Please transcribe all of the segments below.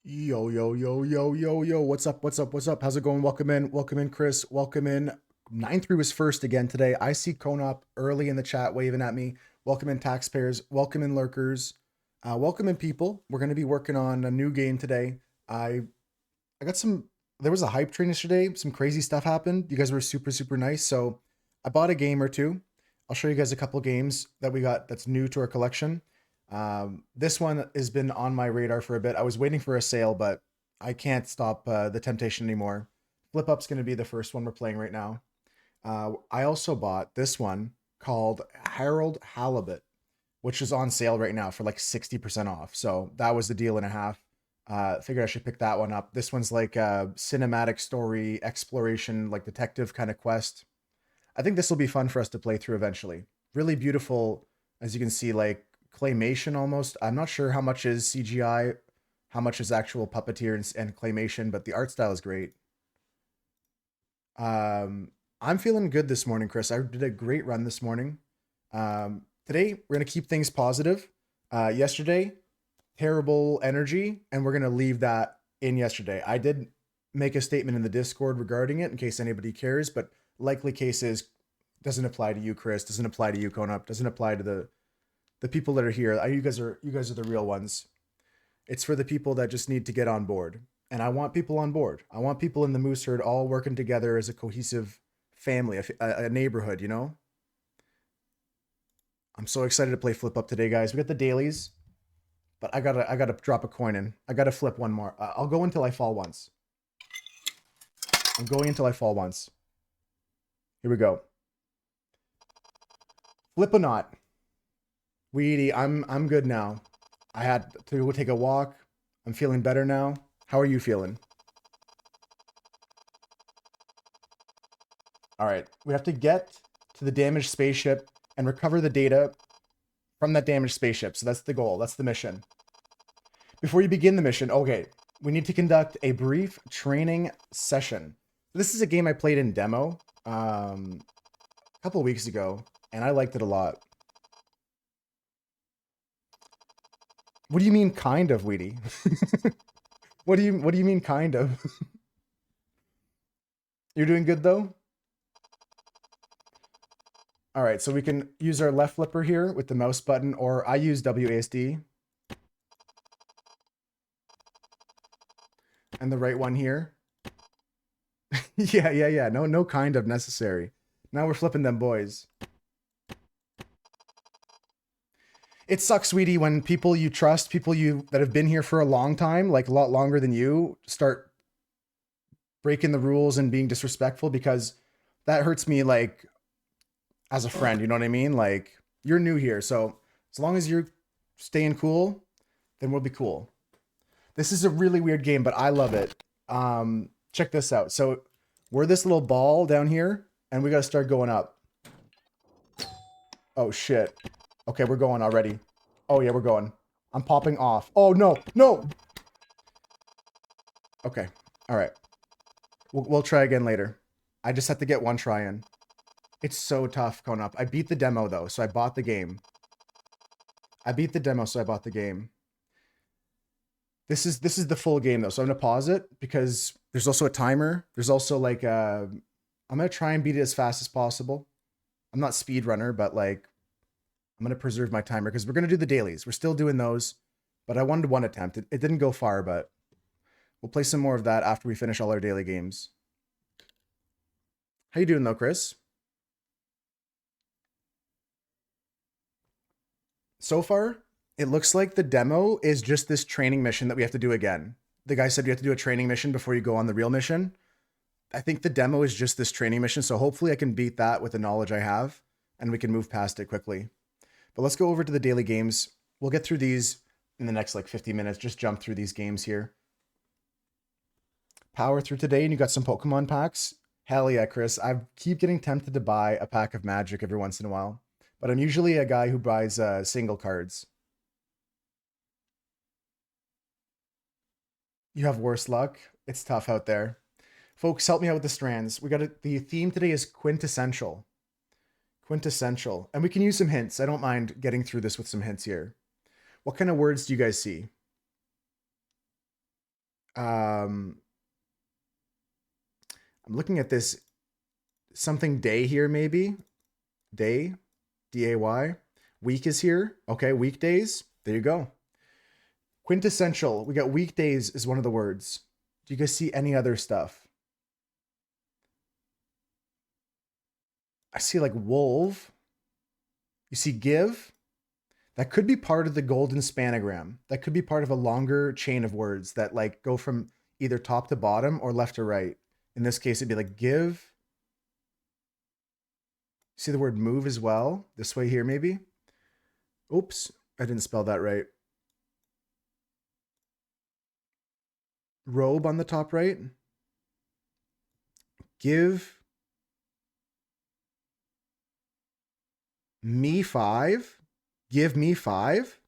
Yo, yo, yo, yo, yo, yo. What's up? What's up? What's up? How's it going? Welcome in. Welcome in, Chris. Welcome in. 9-3 was first again today. I see Konop early in the chat waving at me. Welcome in, taxpayers. Welcome in, lurkers. Welcome in, people. We're going to be working on a new game today. I got some, there was a hype train yesterday. Some crazy stuff happened. You guys were super, super nice. So I bought a game or two. I'll show you guys a couple games that we got that's new to our collection. This one has been on my radar for a bit. I was waiting for a sale, but I can't stop the temptation anymore. Flip Up's going to be the first one we're playing right now. I also bought this one called Harold Halibut, which is on sale right now for like 60% off. So that was the deal and a half. Figured I should pick that one up. This one's like a cinematic story, exploration, like detective kind of quest. I think this will be fun for us to play through eventually. Really beautiful, as you can see, like claymation almost. I'm not sure how much is CGI, how much is actual puppeteer and claymation, but the art style is great. I'm feeling good this morning, Chris. I did a great run this morning. Today, we're going to keep things positive. Yesterday, terrible energy, and we're going to leave that in yesterday. I did make a statement in the Discord regarding it in case anybody cares, but likely cases doesn't apply to you, Chris, doesn't apply to you, Coneup, doesn't apply to the people that are here. You guys are the real ones. It's for the people that just need to get on board. And I want people on board. I want people in the Moose Herd all working together as a cohesive family, a neighborhood, you know? I'm so excited to play Flip Up today, guys. We got the dailies, but I gotta drop a coin in. I gotta flip one more. I'll go until I fall once. I'm going until I fall once. Here we go. Flip a knot. Weedy, I'm good now. I had to go take a walk. I'm feeling better now. How are you feeling? All right, we have to get to the damaged spaceship and recover the data from that damaged spaceship. So that's the goal. That's the mission. Before you begin the mission, okay, we need to conduct a brief training session. This is a game I played in demo a couple of weeks ago, and I liked it a lot. What do you mean, kind of, Weedy? What do you mean, kind of? You're doing good though. All right, so we can use our left flipper here with the mouse button, or I use WASD, and the right one here. Yeah. No kind of necessary. Now we're flipping them boys. It sucks, sweetie, when people you trust, people you that have been here for a long time, like a lot longer than you, start breaking the rules and being disrespectful, because that hurts me like as a friend, you know what I mean? Like, you're new here, so as long as you're staying cool, then we'll be cool. This is a really weird game, but I love it. Check this out. So we're this little ball down here, and we gotta start going up. Oh shit. Okay, we're going already. Oh yeah, we're going. I'm popping off. Oh no, no. Okay, all right. We'll try again later. I just have to get one try in. It's so tough going up. I beat the demo though, so I bought the game. I beat the demo, so I bought the game. This is the full game though, so I'm gonna pause it because there's also a timer. There's also like I'm gonna try and beat it as fast as possible. I'm not speed runner, but like I'm gonna preserve my timer because we're gonna do the dailies. We're still doing those, but I wanted one attempt. It didn't go far, but we'll play some more of that after we finish all our daily games. How you doing though, Chris? So far, it looks like the demo is just this training mission that we have to do again. The guy said you have to do a training mission before you go on the real mission. I think the demo is just this training mission, so hopefully I can beat that with the knowledge I have, and we can move past it quickly. But let's go over to the daily games. We'll get through these in the next like 50 minutes. Just jump through these games here. Power through today, and you got some Pokemon packs. Hell yeah, Chris. I keep getting tempted to buy a pack of Magic every once in a while, but I'm usually a guy who buys single cards. You have worse luck. It's tough out there. Folks, help me out with the strands. The theme today is quintessential. Quintessential. And we can use some hints. I don't mind getting through this with some hints here. What kind of words do you guys see? I'm looking at this something day here, maybe. Day, D-A-Y. Week is here. Okay, weekdays. There you go. Quintessential. We got weekdays is one of the words. Do you guys see any other stuff? I see like wolf. You see give. That could be part of the golden spanogram. That could be part of a longer chain of words that like go from either top to bottom or left to right. In this case, it'd be like give. See the word move as well? This way here, maybe? Oops, I didn't spell that right. Robe on the top right. Give me five. Give me five.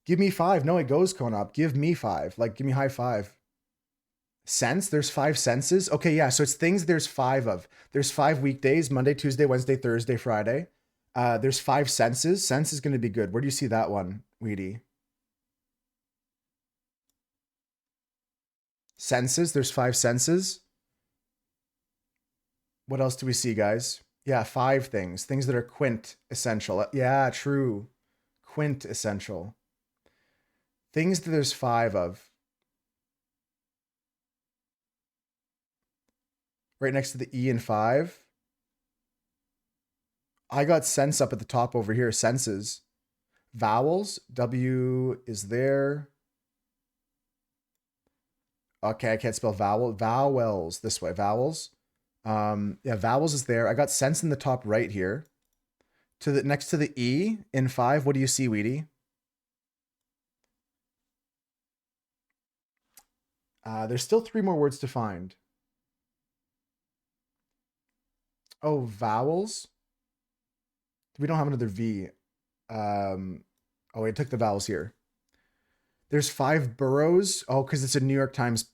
Give me five. No, it goes cone up. Give me five. Like, give me high five. Sense? There's five senses? Okay, yeah. So it's things there's five of. There's 5 weekdays: Monday, Tuesday, Wednesday, Thursday, Friday. There's 5 senses. Sense is going to be good. Where do you see that one, Weedy? Senses. There's 5 senses. What else do we see, guys? Yeah, 5 things. Things that are quintessential. Yeah, true. Quintessential. Things that there's 5 of. Right next to the E and 5. I got sense up at the top over here. Senses. Vowels. W is there. Okay, I can't spell vowel. Vowels this way. Vowels. Yeah, vowels is there. I got sense in the top right here. To the next to the E in 5. What do you see, Weedy? There's still 3 more words to find. Oh, vowels. We don't have another V. Oh, I took the vowels here. There's 5 boroughs. Oh, because it's a New York Times.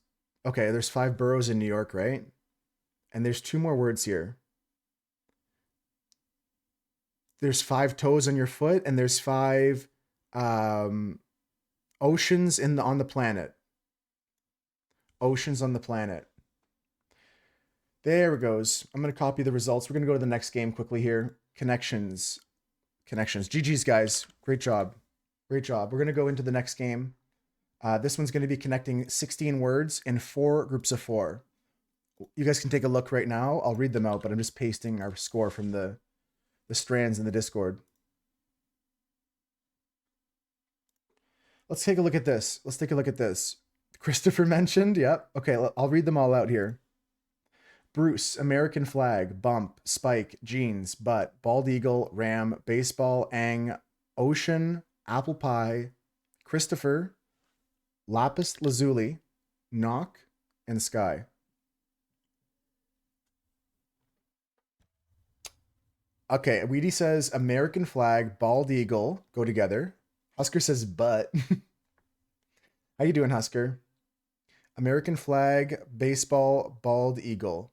Okay, there's 5 boroughs in New York, right? And there's 2 more words here. There's 5 toes on your foot, and there's 5 um, oceans on the planet. Oceans on the planet. There it goes. I'm gonna copy the results. We're gonna go to the next game quickly here. Connections. GG's, guys. Great job. Great job. We're gonna go into the next game. This one's gonna be connecting 16 words in 4 groups of 4. You guys can take a look right now. I'll read them out, but I'm just pasting our score from the strands in the Discord. Let's take a look at this. Christopher mentioned. Yep. Okay, I'll read them all out here. Bruce, American flag, bump, spike, jeans, butt, bald eagle, ram, baseball, ang, ocean, apple pie, Christopher, lapis lazuli, knock, and sky. Okay, Weedy says American flag, bald eagle go together. Husker says butt. How you doing, Husker? American flag, baseball, bald eagle.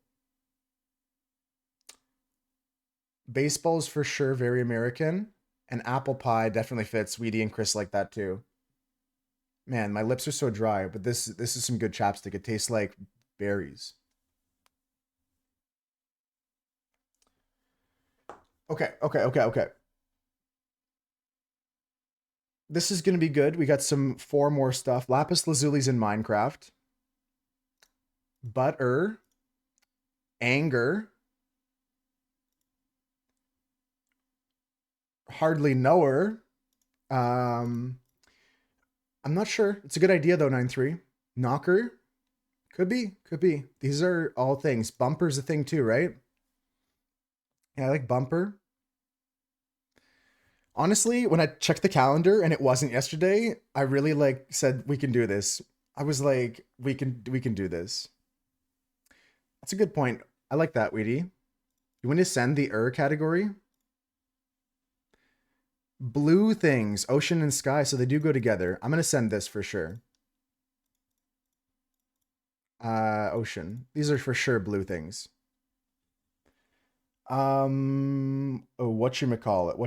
Baseball's for sure very American, and apple pie definitely fits. Weedy and Chris like that too. Man, my lips are so dry, but this is some good chapstick. It tastes like berries. Okay. This is gonna be good. We got some 4 more stuff. Lapis Lazuli's in Minecraft. Butter. Anger. Hardly knower. I'm not sure. It's a good idea though, 9-3. Knocker. Could be. These are all things. Bumper's a thing too, right? Yeah, I like bumper. Honestly, when I checked the calendar and it wasn't yesterday, I really like said we can do this. I was like, we can do this. That's a good point. I like that, Weedy. You want to send the category? Blue things, ocean and sky, so they do go together. I'm gonna send this for sure. Ocean. These are for sure blue things. Oh, whatchamacallit?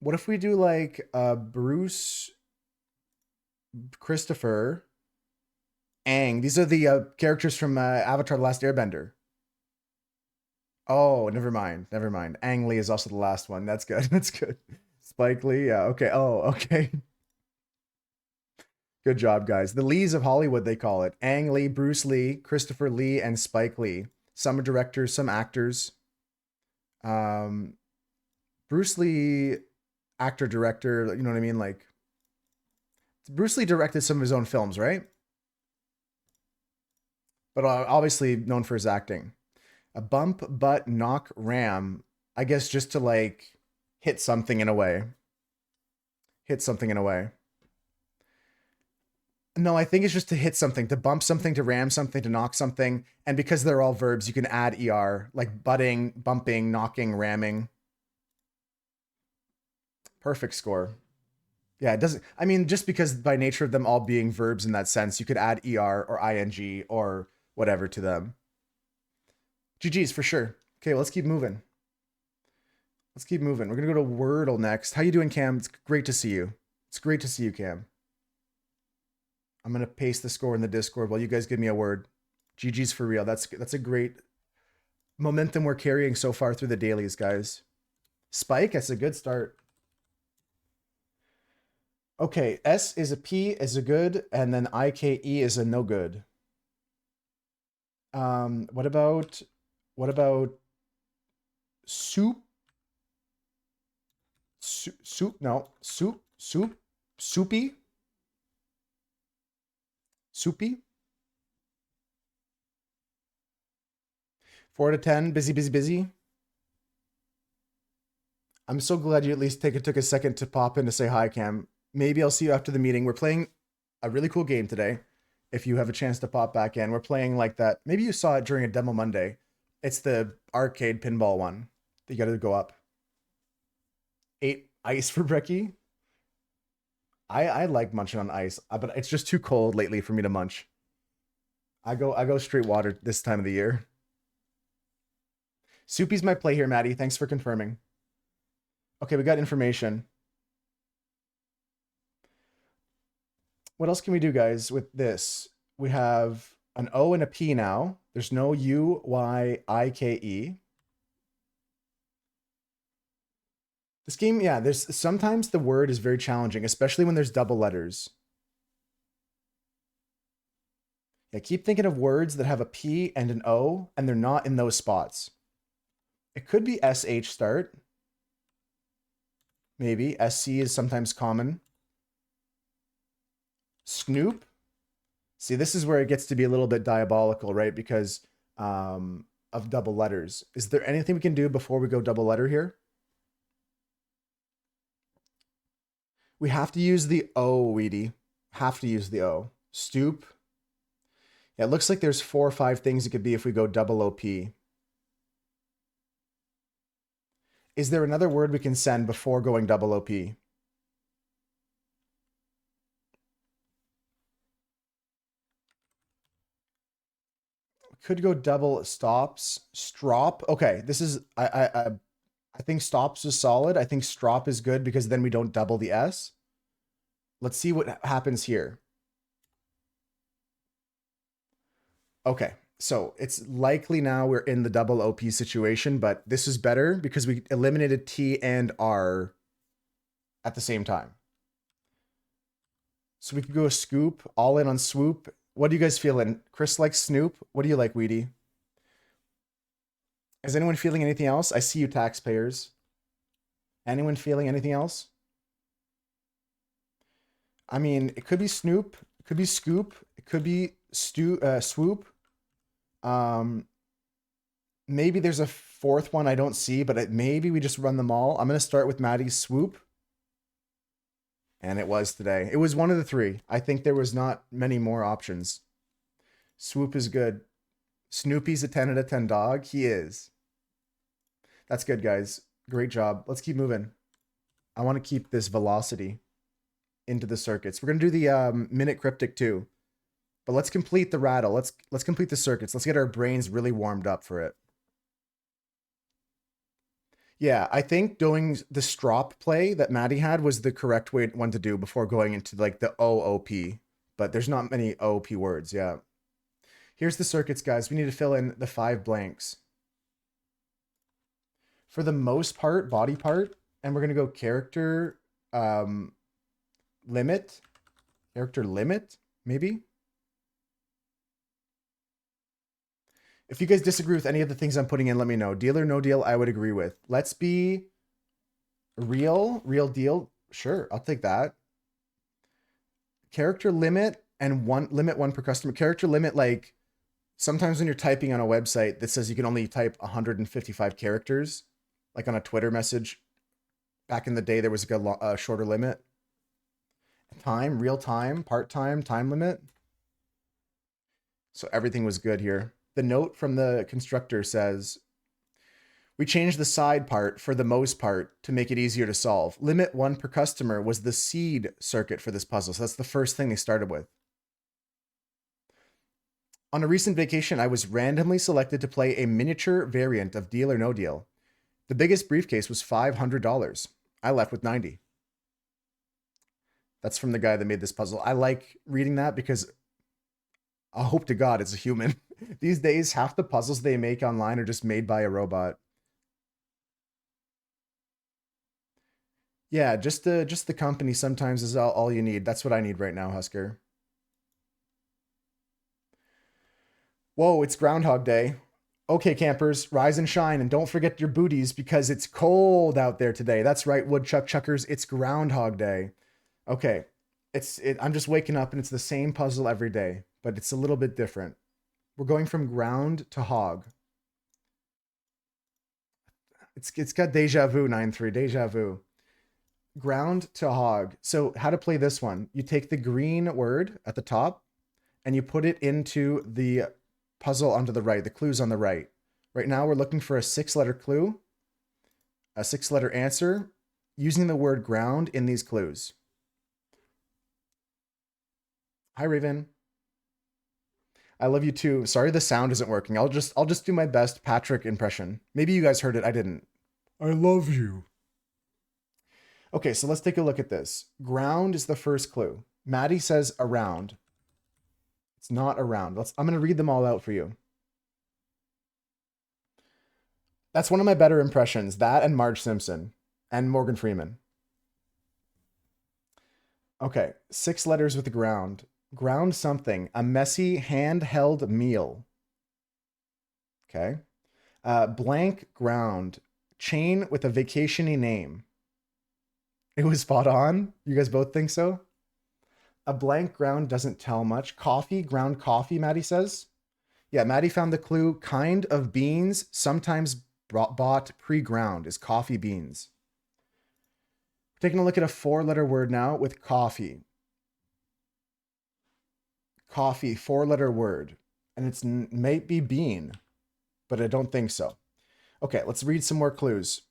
What if we do like Bruce Christopher, Aang. These are the characters from Avatar: The Last Airbender. Oh, never mind. Never mind. Ang Lee is also the last one. That's good. That's good. Spike Lee. Yeah. Okay. Oh, okay. Good job, guys. The Lees of Hollywood, they call it. Ang Lee, Bruce Lee, Christopher Lee, and Spike Lee. Some are directors, some actors. Um, Bruce Lee, actor, director. You know what I mean? Like, Bruce Lee directed some of his own films, right? But obviously known for his acting. A bump, butt, knock, ram. I guess just to like hit something in a way. Hit something in a way. No, I think it's just to hit something, to bump something, to ram something, to knock something. And because they're all verbs, you can add ER, like butting, bumping, knocking, ramming. Perfect score. Yeah, it doesn't, I mean, just because by nature of them all being verbs in that sense, you could add ER or ING or whatever to them. GG's for sure. Okay, well, let's keep moving. Let's keep moving. We're gonna go to Wordle next. How you doing, Cam? It's great to see you. It's great to see you, Cam. I'm gonna paste the score in the Discord while you guys give me a word. GG's for real. That's a great momentum we're carrying so far through the dailies, guys. Spike, that's a good start. Okay, S is a P is a good, and then IKE is a no good. What about soup? Soup? No, soupy, soupy. 4 to 10. Busy, busy, busy. I'm so glad you at least took a second to pop in to say hi, Cam. Maybe I'll see you after the meeting. We're playing a really cool game today. If you have a chance to pop back in, we're playing like that. Maybe you saw it during a demo Monday. It's the arcade pinball one. You got to go up. 8 ice for Brecky. I like munching on ice, but it's just too cold lately for me to munch. I go straight water this time of the year. Soupy's my play here, Maddie. Thanks for confirming. Okay, we got information. What else can we do, guys, with this? We have an O and a P now. There's no U, Y, I, K, E. This game, yeah, there's sometimes the word is very challenging, especially when there's double letters. Yeah, keep thinking of words that have a P and an O, and they're not in those spots. It could be SH start. Maybe. SC is sometimes common. Snoop. See, this is where it gets to be a little bit diabolical, right? Because of double letters. Is there anything we can do before we go double letter here? We have to use the O, Weedy. Have to use the O. Stoop. Yeah, it looks like there's 4 or 5 things it could be if we go double OP. Is there another word we can send before going double OP? Could go double stops. Strop. Okay, this is I think stops is solid. I think strop is good because then we don't double the S. Let's see what happens here. Okay, so it's likely now we're in the double OP situation, but this is better because we eliminated T and R at the same time. So we could go a scoop, all in on swoop. What are you guys feeling? Chris likes Snoop. What do you like, Weedy? Is anyone feeling anything else? I see you, taxpayers. Anyone feeling anything else? I mean, it could be Snoop, it could be Scoop, it could be Swoop. Maybe there's a 4th one I don't see, but maybe we just run them all. I'm gonna start with Maddie's Swoop, and it was today. It was one of the 3. I think there was not many more options. Swoop is good. Snoopy's a 10 out of 10 dog. He is. That's good, guys. Great job. Let's keep moving. I want to keep this velocity into the circuits. We're gonna do the minute cryptic too, but let's complete the rattle. Let's complete the circuits. Let's get our brains really warmed up for it. Yeah, I think doing the strop play that Maddie had was the correct one to do before going into like the OOP. But there's not many OOP words. Yeah. Here's the circuits, guys. We need to fill in the 5 blanks. For the most part, body part, and we're gonna go um, limit, character limit, maybe. If you guys disagree with any of the things I'm putting in, let me know. Deal or no deal, I would agree with. Let's be real deal. Sure, I'll take that. Character limit and limit 1 per customer. Character limit, like sometimes when you're typing on a website that says you can only type 155 characters, like on a Twitter message. Back in the day, there was like a shorter limit. Time, real time, part time, time limit. So everything was good here. The note from the constructor says, we changed the side part for the most part to make it easier to solve. Limit 1 per customer was the seed circuit for this puzzle. So that's the first thing they started with. On a recent vacation, I was randomly selected to play a miniature variant of Deal or No Deal. The biggest briefcase was $500. I left with 90. That's from the guy that made this puzzle. I like reading that because I hope to God it's a human. These days, half the puzzles they make online are just made by a robot. Yeah, just the company sometimes is all you need. That's what I need right now, Husker. Whoa, it's Groundhog Day. Okay, campers, rise and shine, and don't forget your booties because it's cold out there today. That's right, woodchuck chuckers, it's Groundhog Day. Okay, I'm just waking up and it's the same puzzle every day, but it's a little bit different. We're going from ground to hog. It's got deja vu 9-3, deja vu. Ground to hog. So how to play this one? You take the green word at the top and you put it into the puzzle onto the right, the clues on the right. Right now we're looking for a 6-letter clue, a 6-letter answer, using the word ground in these clues. Hi, Raven. I love you too. Sorry the sound isn't working. I'll just do my best Patrick impression. Maybe you guys heard it. I didn't. I love you. Okay, so let's take a look at this. Ground is the first clue. Maddie says around. It's not around. I'm going to read them all out for you. That's one of my better impressions. That and Marge Simpson and Morgan Freeman. Okay, 6 letters with ground. Ground something. A messy handheld meal. Okay. Blank ground. Chain with a vacationy name. It was spot on. You guys both think so? A blank ground doesn't tell much. Coffee, ground coffee, Maddie says. Yeah, Maddie found the clue. Kind of beans, sometimes bought pre-ground, is coffee beans. Taking a look at a 4-letter word now with coffee. Coffee, 4-letter word. And it's might be bean, but I don't think so. Okay, let's read some more clues.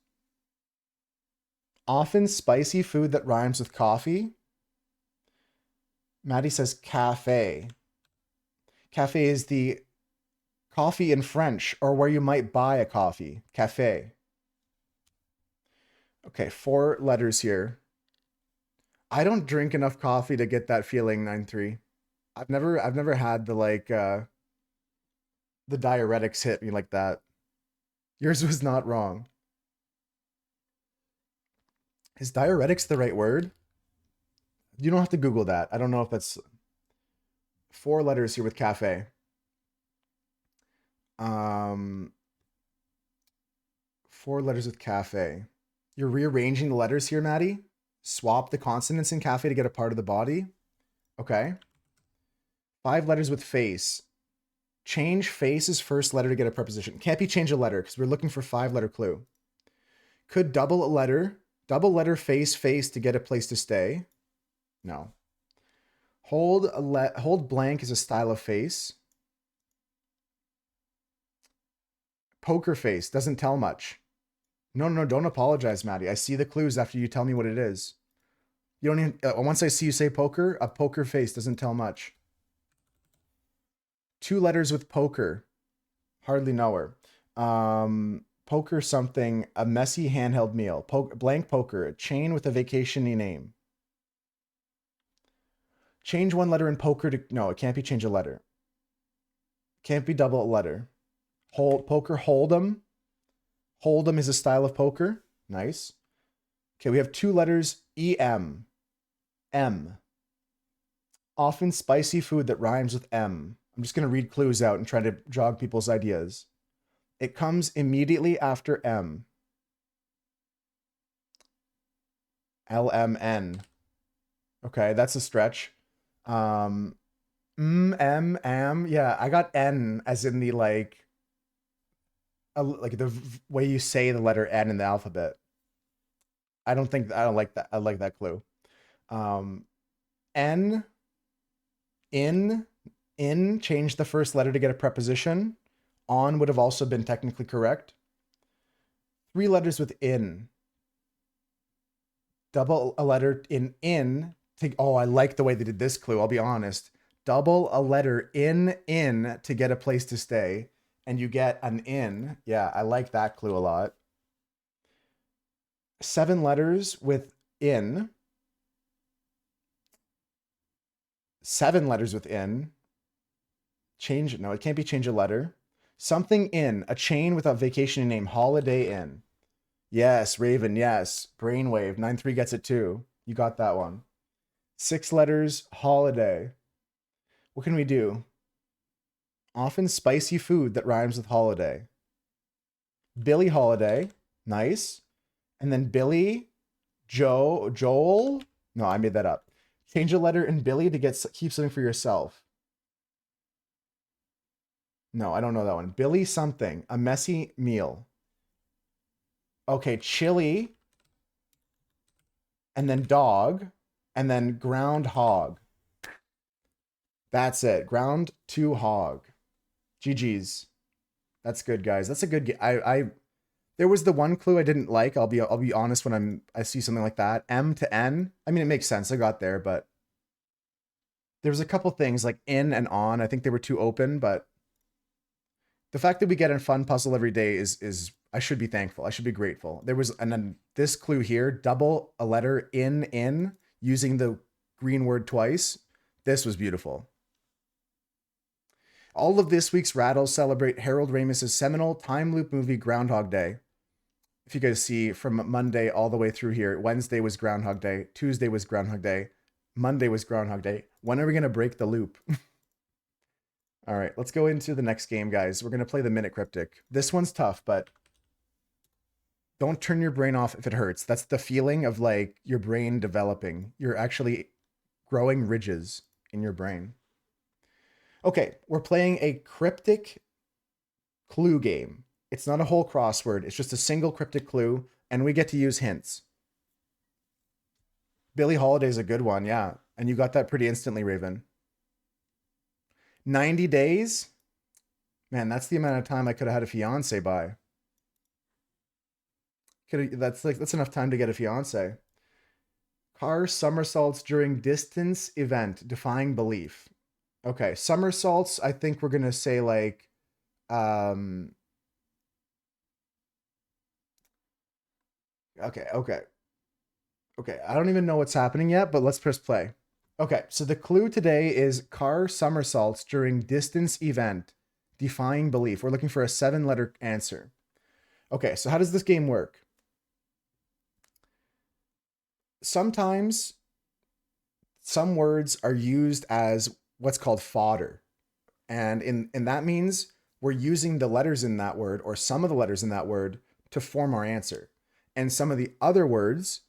Often spicy food that rhymes with coffee. Maddie says cafe. Cafe is the coffee in French, or where you might buy a coffee. Cafe. Okay, 4 letters here. I don't drink enough coffee to get that feeling, 9-3. I've never had the diuretics hit me like that. Yours was not wrong. Is diuretics the right word? You don't have to Google that. I don't know if that's 4 letters here with cafe. 4 letters with cafe. You're rearranging the letters here, Maddie? Swap the consonants in cafe to get a part of the body? Okay. 5 letters with face. Change face's first letter to get a preposition. Can't be change a letter because we're looking for 5-letter clue. Could double letter face to get a place to stay? No. Hold blank is a style of face. Poker face doesn't tell much. No, don't apologize, Maddie. I see the clues after you tell me what it is. You don't even, once I see you say poker, a poker face doesn't tell much. 2 letters with poker. Hardly know her. Poker something, a messy handheld meal. Blank poker, a chain with a vacation-y name. Change one letter in poker to, no, it can't be change a letter. Can't be double a letter. Poker hold'em. Hold'em is a style of poker. Nice. Okay, we have two letters, E-M. M. Often spicy food that rhymes with M. I'm just going to read clues out and try to jog people's ideas. It comes immediately after M. LMN. Okay, that's a stretch. M. Yeah, I got N as in the like the way you say the letter N in the alphabet. I don't like that. I like that clue. N, in, change the first letter to get a preposition. On would have also been technically correct. Three letters with in. Double a letter in. Oh, I like the way they did this clue. I'll be honest. Double a letter in to get a place to stay. And you get an in. Yeah, I like that clue a lot. 7 letters with in. 7 letters with in. Change, no, it can't be change a letter. Something in, a chain with a vacation name, Holiday Inn. Yes, Raven, yes. Brainwave, 9-3 gets it too. You got that one. 6 letters, holiday. What can we do? Often spicy food that rhymes with holiday. Billie Holiday, nice. And then Billy, Joel. No, I made that up. Change a letter in Billy to keep something for yourself. No, I don't know that one. Billy something, a messy meal. Okay, chili, and then dog, and then ground hog. That's it. Ground to hog. GG's. That's good, guys. That's a good. There was the one clue I didn't like. I'll be honest when I see something like that. M to N. I mean, it makes sense. I got there, but there was a couple things like in and on. I think they were too open, but the fact that we get a fun puzzle every day is I should be thankful. I should be grateful. There was, and then this clue here, double a letter in using the green word twice. This was beautiful. All of this week's rattles celebrate Harold Ramis's seminal time loop movie Groundhog Day. If you guys see from Monday all the way through here, Wednesday was Groundhog Day, Tuesday was Groundhog Day, Monday was Groundhog Day. When are we going to break the loop? All right, let's go into the next game, guys. We're going to play the Minute Cryptic. This one's tough, but don't turn your brain off if it hurts. That's the feeling of like your brain developing. You're actually growing ridges in your brain. Okay, we're playing a cryptic clue game. It's not a whole crossword. It's just a single cryptic clue, and we get to use hints. Billie Holiday's a good one, yeah. And you got that pretty instantly, Raven. 90 days? Man, that's the amount of time I could have had a fiance by. That's enough time to get a fiance. Car somersaults during distance event, defying belief. Okay, somersaults, I think we're gonna say like okay. I don't even know what's happening yet, but let's press play. Okay, so the clue today is car somersaults during distance event, defying belief. We're looking for a 7-letter answer. Okay, so how does this game work? Sometimes some words are used as what's called fodder. And that means we're using the letters in that word or some of the letters in that word to form our answer. And some of the other words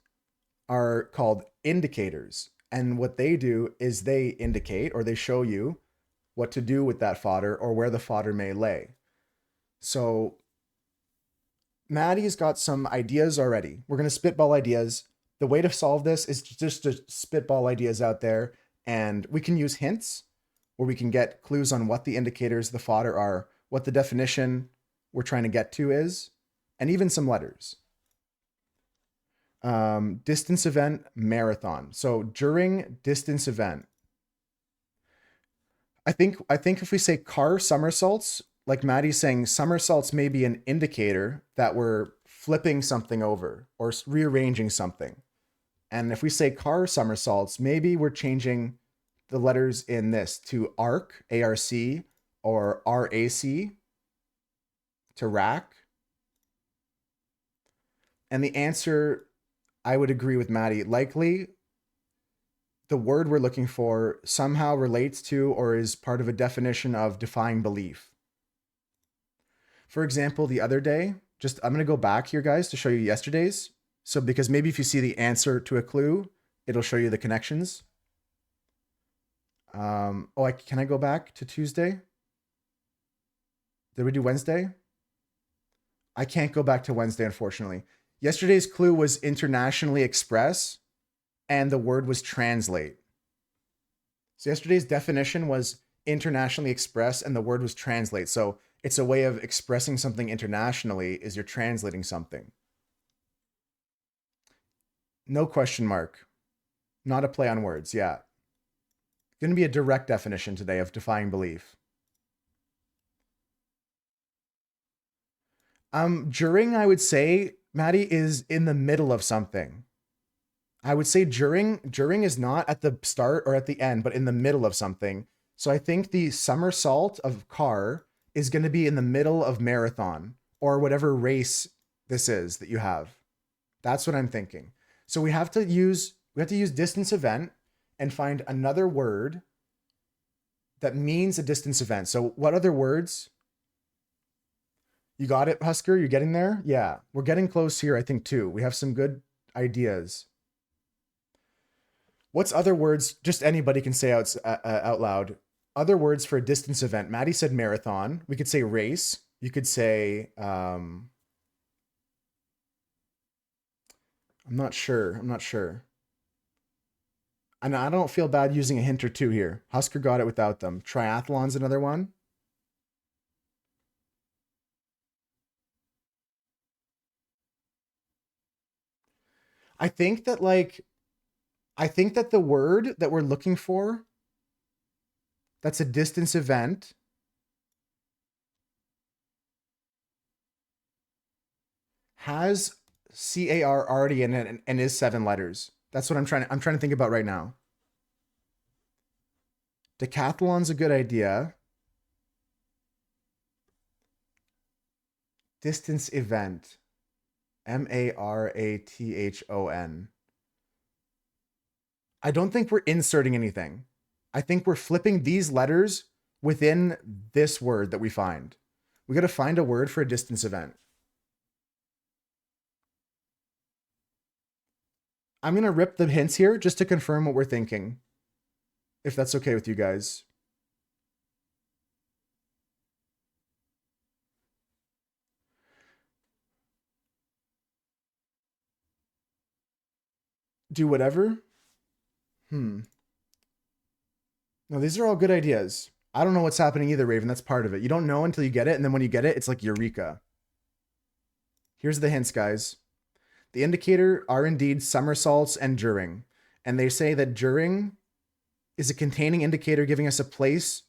are called indicators. And what they do is they indicate or they show you what to do with that fodder or where the fodder may lay. So Maddie's got some ideas already. We're going to spitball ideas. The way to solve this is just to spitball ideas out there, and we can use hints where we can get clues on what the indicators, the fodder are, what the definition we're trying to get to is, and even some letters. Distance event, marathon. So during distance event, I think if we say car somersaults, like Maddie's saying, somersaults may be an indicator that we're flipping something over or rearranging something. And if we say car somersaults, maybe we're changing the letters in this to arc, ARC, or RAC to rack. And the answer, I would agree with Maddie, likely the word we're looking for somehow relates to or is part of a definition of defying belief. For example, the other day, I'm going to go back here, guys, to show you yesterday's. So, because maybe if you see the answer to a clue, it'll show you the connections. Can I go back to Tuesday? Did we do Wednesday? I can't go back to Wednesday, unfortunately. Yesterday's clue was internationally express, and the word was translate. So yesterday's definition was internationally express, and the word was translate. So it's a way of expressing something internationally is you're translating something. No question mark. Not a play on words, yeah. Going to be a direct definition today of defying belief. During, I would say, Maddie, is in the middle of something. I would say during is not at the start or at the end, but in the middle of something. So I think the somersault of car is going to be in the middle of marathon or whatever race this is that you have. That's what I'm thinking. So we have to use distance event and find another word that means a distance event. So what other words? You got it, Husker? You're getting there? Yeah, we're getting close here, I think, too. We have some good ideas. What's other words? Just anybody can say out loud. Other words for a distance event. Maddie said marathon. We could say race. You could say, I'm not sure. And I don't feel bad using a hint or two here. Husker got it without them. Triathlon's another one. I think that the word that we're looking for, that's a distance event, has CAR already in it and is 7 letters. That's what I'm trying to think about right now. Decathlon's a good idea. Distance event. Marathon. I don't think we're inserting anything. I think we're flipping these letters within this word that we find. We got to find a word for a distance event. I'm going to rip the hints here just to confirm what we're thinking, if that's okay with you guys. Do whatever? No, these are all good ideas. I don't know what's happening either, Raven. That's part of it. You don't know until you get it, and then when you get it, it's like eureka. Here's the hints, guys. The indicator are indeed somersaults and during. And they say that during is a containing indicator giving us a place,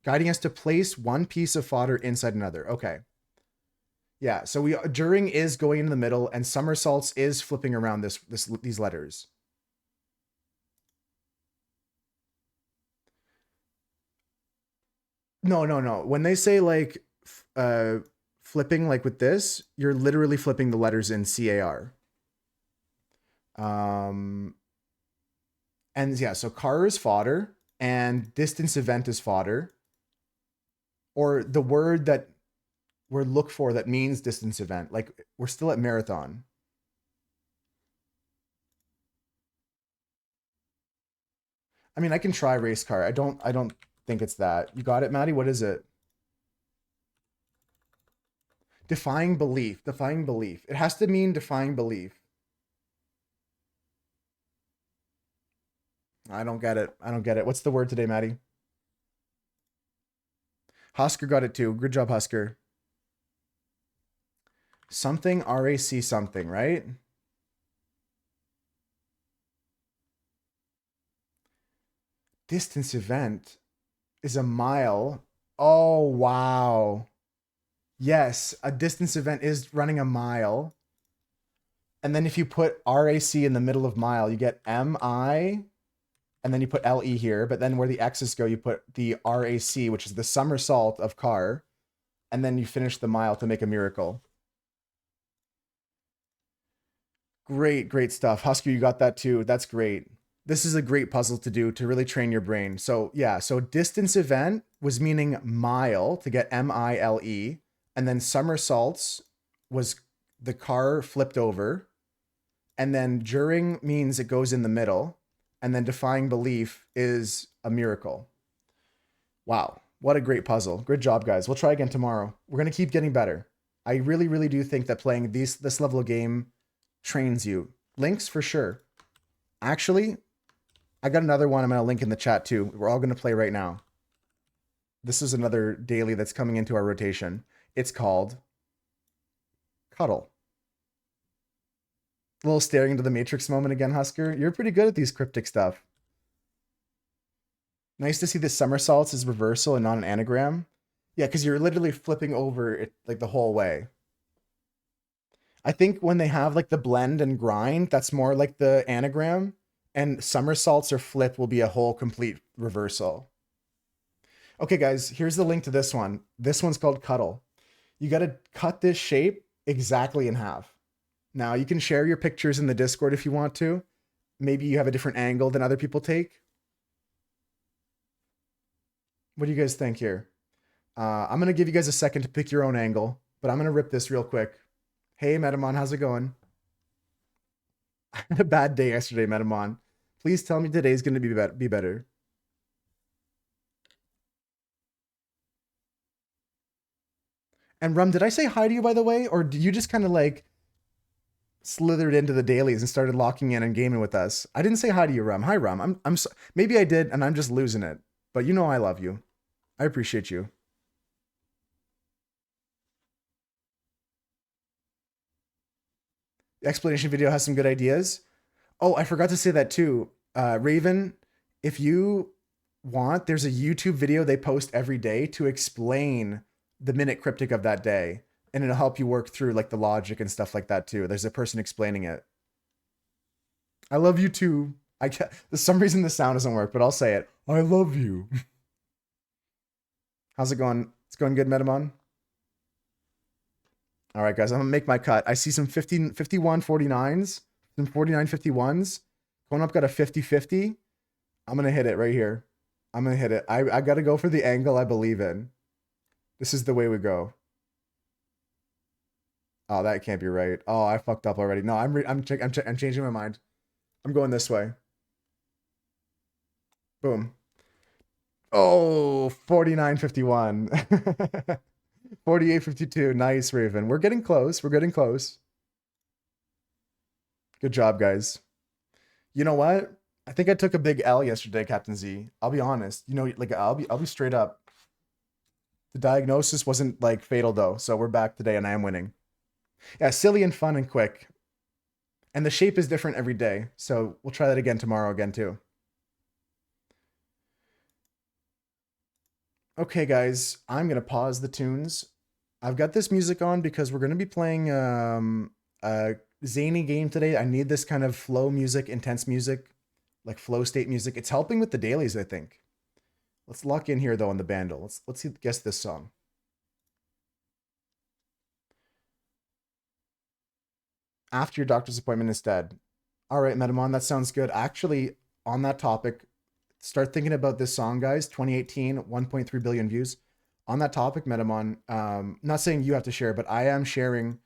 guiding us to place one piece of fodder inside another. Okay. Yeah, so during is going in the middle, and somersaults is flipping around these letters. No. When they say like flipping like with this, you're literally flipping the letters in CAR. And yeah, so car is fodder and distance event is fodder. Or the word that we're look for that means distance event. Like we're still at marathon. I mean, I can try race car. I don't think it's that. You got it, Maddie? What is it? Defying belief. Defying belief. It has to mean defying belief. I don't get it. What's the word today, Maddie? Husker got it too. Good job, Husker. Something RAC something, right? Distance event is a mile Oh, wow. Yes, a distance event is running a mile. And then if you put RAC in the middle of mile, you get MI, and then you put LE here. But then where the X's go, you put the RAC, which is the somersault of car. And then you finish the mile to make a miracle. Great, great stuff. Husker, you got that too. That's great. This is a great puzzle to do to really train your brain. So, yeah, so distance event was meaning mile to get MILE. And then somersaults was the car flipped over. And then during means it goes in the middle. And then defying belief is a miracle. Wow. What a great puzzle. Good job, guys. We'll try again tomorrow. We're going to keep getting better. I really, really do think that playing this level of game trains you. Links for sure. Actually, I got another one I'm going to link in the chat too. We're all going to play right now. This is another daily that's coming into our rotation. It's called Cuddle. A little staring into the Matrix moment again, Husker. You're pretty good at these cryptic stuff. Nice to see the somersaults is reversal and not an anagram. Yeah, because you're literally flipping over it like the whole way. I think when they have like the blend and grind, that's more like the anagram. And somersaults or flip will be a whole complete reversal. Okay, guys, here's the link to this one. This one's called Cuddle. You got to cut this shape exactly in half. Now, you can share your pictures in the Discord if you want to. Maybe you have a different angle than other people take. What do you guys think here? I'm going to give you guys a second to pick your own angle, but I'm going to rip this real quick. Hey, Metamon, how's it going? I had a bad day yesterday, Metamon. Please tell me today's going to be better. And Rum, did I say hi to you, by the way? Or did you just kind of like slithered into the dailies and started locking in and gaming with us? I didn't say hi to you, Rum. Hi, Rum. Maybe I did, and I'm just losing it. But you know I love you. I appreciate you. The explanation video has some good ideas. Oh, I forgot to say that too. Raven, if you want, there's a YouTube video they post every day to explain the minute cryptic of that day. And it'll help you work through like the logic and stuff like that too. There's a person explaining it. I love you too. For some reason the sound doesn't work, but I'll say it. I love you. How's it going? It's going good, Metamon? All right, guys, I'm gonna make my cut. I see some 51 49s, some 49 51s. Going up got a 50-50. I'm gonna hit it right here. I'm gonna hit it. I gotta go for the angle I believe in. This is the way we go. Oh, that can't be right. Oh, I fucked up already. No, I'm changing my mind. I'm going this way. Boom. Oh, 49-51. 48-52. Nice, Raven. We're getting close. We're getting close. Good job, guys. You know what? I think I took a big L yesterday, Captain Z. I'll be honest. You know, like I'll be straight up. The diagnosis wasn't like fatal though, so we're back today and I am winning. Yeah, silly and fun and quick. And the shape is different every day, so we'll try that again tomorrow again too. Okay, guys, I'm gonna pause the tunes. I've got this music on because we're gonna be playing a zany game today. I need this kind of flow music, intense music, like flow state music. It's helping with the dailies, I think. Let's lock in here though on the bundle. Let's guess this song. After your doctor's appointment instead. All right, Metamon, that sounds good. Actually, on that topic, start thinking about this song, guys. 2018, 1.3 billion views. On that topic, Metamon, not saying you have to share, but I am sharing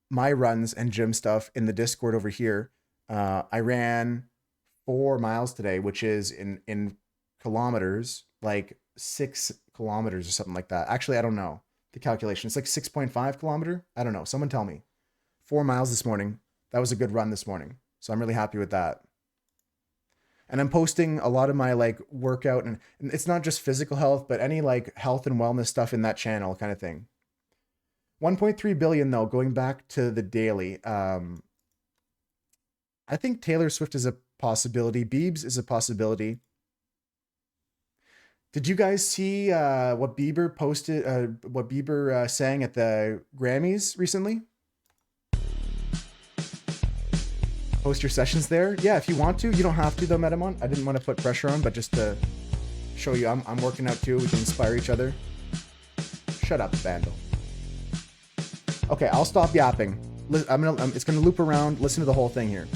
my runs and gym stuff in the Discord over here. I ran 4 miles today, which is in kilometers, like 6 kilometers or something like that. Actually, I don't know the calculation. It's like 6.5 kilometer. I don't know. Someone tell me. 4 miles this morning. That was a good run this morning. So I'm really happy with that. And I'm posting a lot of my like workout and it's not just physical health, but any like health and wellness stuff in that channel kind of thing. 1.3 billion though, going back to the daily. I think Taylor Swift is a possibility. Biebs is a possibility. Did you guys see what Bieber posted? What Bieber sang at the Grammys recently? Post your sessions there. Yeah, if you want to. You don't have to though, Metamon. I didn't want to put pressure on, but just to show you, I'm working out too. We can inspire each other. Shut up, Vandal. Okay, I'll stop yapping. It's gonna loop around. Listen to the whole thing here.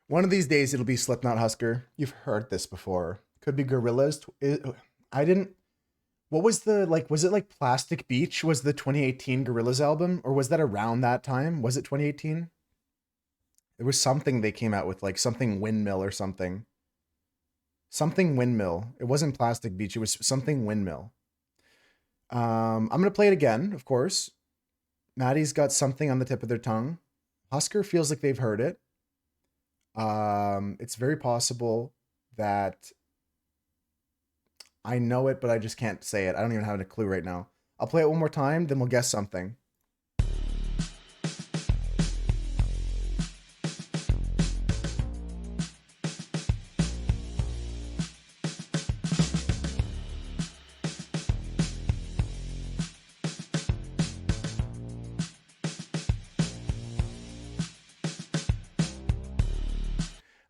One of these days it'll be Slipknot, Husker. You've heard this before. Could be Gorillaz. I didn't. What was the like? Was it like Plastic Beach? Was the 2018 Gorillaz album, or was that around that time? Was it 2018? There was something they came out with, like something Windmill or something. Something Windmill. It wasn't Plastic Beach. It was something Windmill. I'm gonna play it again, of course. Maddie's got something on the tip of their tongue. Husker feels like they've heard it. It's very possible that I know it, but I just can't say it. I don't even have a clue right now. I'll play it one more time, then we'll guess something.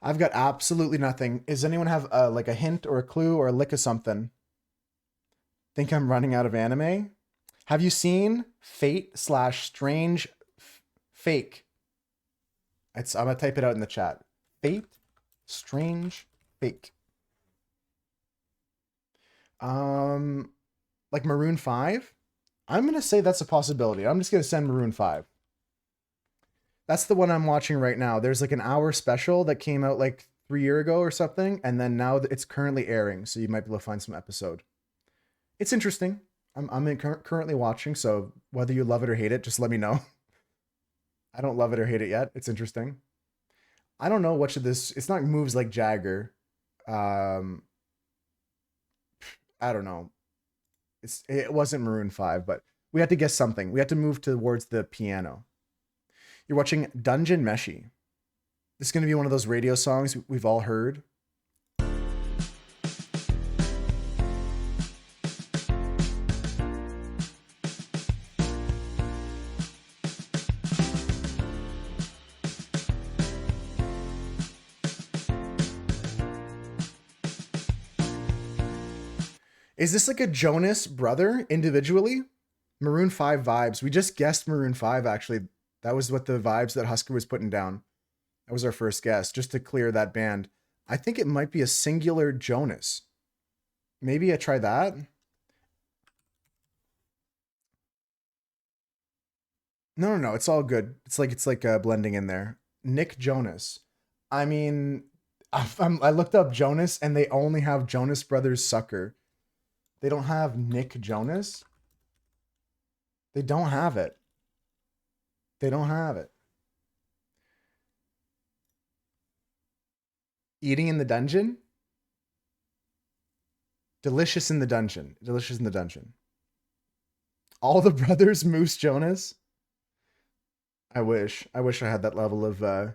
I've got absolutely nothing. Does anyone have like a hint or a clue or a lick of something? Think I'm running out of anime? Have you seen Fate/Strange Fake? I'm gonna type it out in the chat. Fate Strange Fake. Like Maroon 5? I'm gonna say that's a possibility. I'm just gonna send Maroon 5. That's the one I'm watching right now. There's like an hour special that came out like 3 years ago or something, and then now it's currently airing, so you might be able to find some episode. It's interesting. I'm currently watching, so whether you love it or hate it, just let me know. I don't love it or hate it yet. It's interesting. I don't know which of this. It's not moves like Jagger. I don't know. It wasn't Maroon 5, but we had to guess something. We had to move towards the piano. You're watching Dungeon Meshi. This is going to be one of those radio songs we've all heard. Is this like a Jonas brother individually? Maroon 5 vibes. We just guessed Maroon 5 actually. That was what the vibes that Husker was putting down. That was our first guess, just to clear that band. I think it might be a singular Jonas. Maybe I try that. No. It's all good. It's like blending in there. Nick Jonas. I mean, I looked up Jonas, and they only have Jonas Brothers Sucker. They don't have Nick Jonas. They don't have it. They don't have it. Eating in the Dungeon? Delicious in the Dungeon. Delicious in the Dungeon. All the Brothers Moose Jonas? I wish I had that level of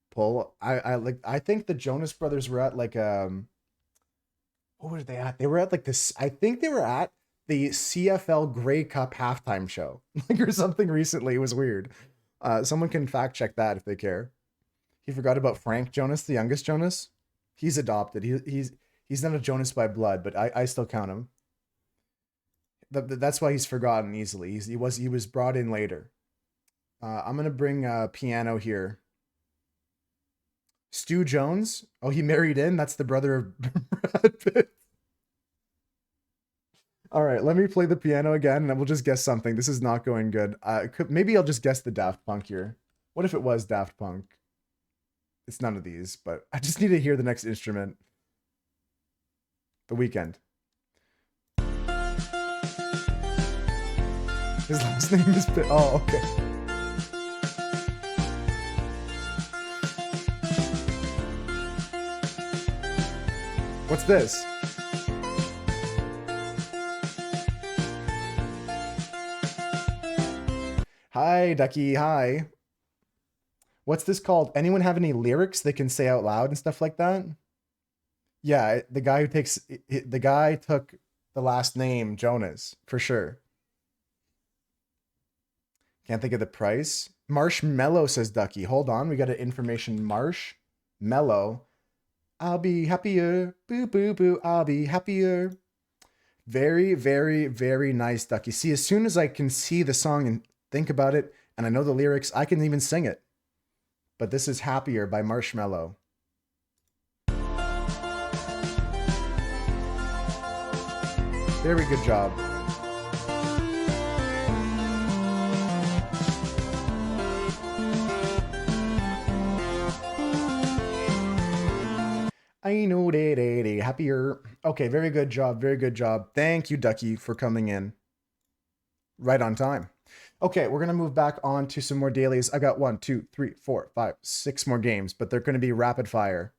pull. I think the Jonas Brothers were at like what were they at? They were at like this. I think they were at the CFL Grey Cup halftime show, like or something recently. It was weird. Someone can fact check that if they care. He forgot about Frank Jonas, the youngest Jonas. He's adopted. He's not a Jonas by blood, but I still count him. That's why he's forgotten easily. He was brought in later. I'm gonna bring piano here. Stu Jones. Oh, he married in. That's the brother of Brad Pitt. All right, let me play the piano again, and then we'll just guess something. This is not going good. Maybe I'll just guess the Daft Punk here. What if it was Daft Punk? It's none of these, but I just need to hear the next instrument. The Weeknd. His last name is Pitt. Oh, okay. What's this? Hi, Ducky. Hi. What's this called? Anyone have any lyrics they can say out loud and stuff like that? Yeah, the guy who takes the guy took the last name Jonas for sure. Can't think of the price. Marshmallow says Ducky. Hold on, we got an information. Marshmallow. I'll be happier. Boo boo boo. I'll be happier. Very, very, very nice, Ducky. See, as soon as I can see the song and think about it, and I know the lyrics, I can even sing it. But this is Happier by Marshmallow. Very good job. I know that happier. Okay, very good job. Very good job. Thank you, Ducky, for coming in. Right on time. Okay, we're gonna move back on to some more dailies. I got 1, 2, 3, 4, 5, 6 more games, but they're gonna be rapid fire.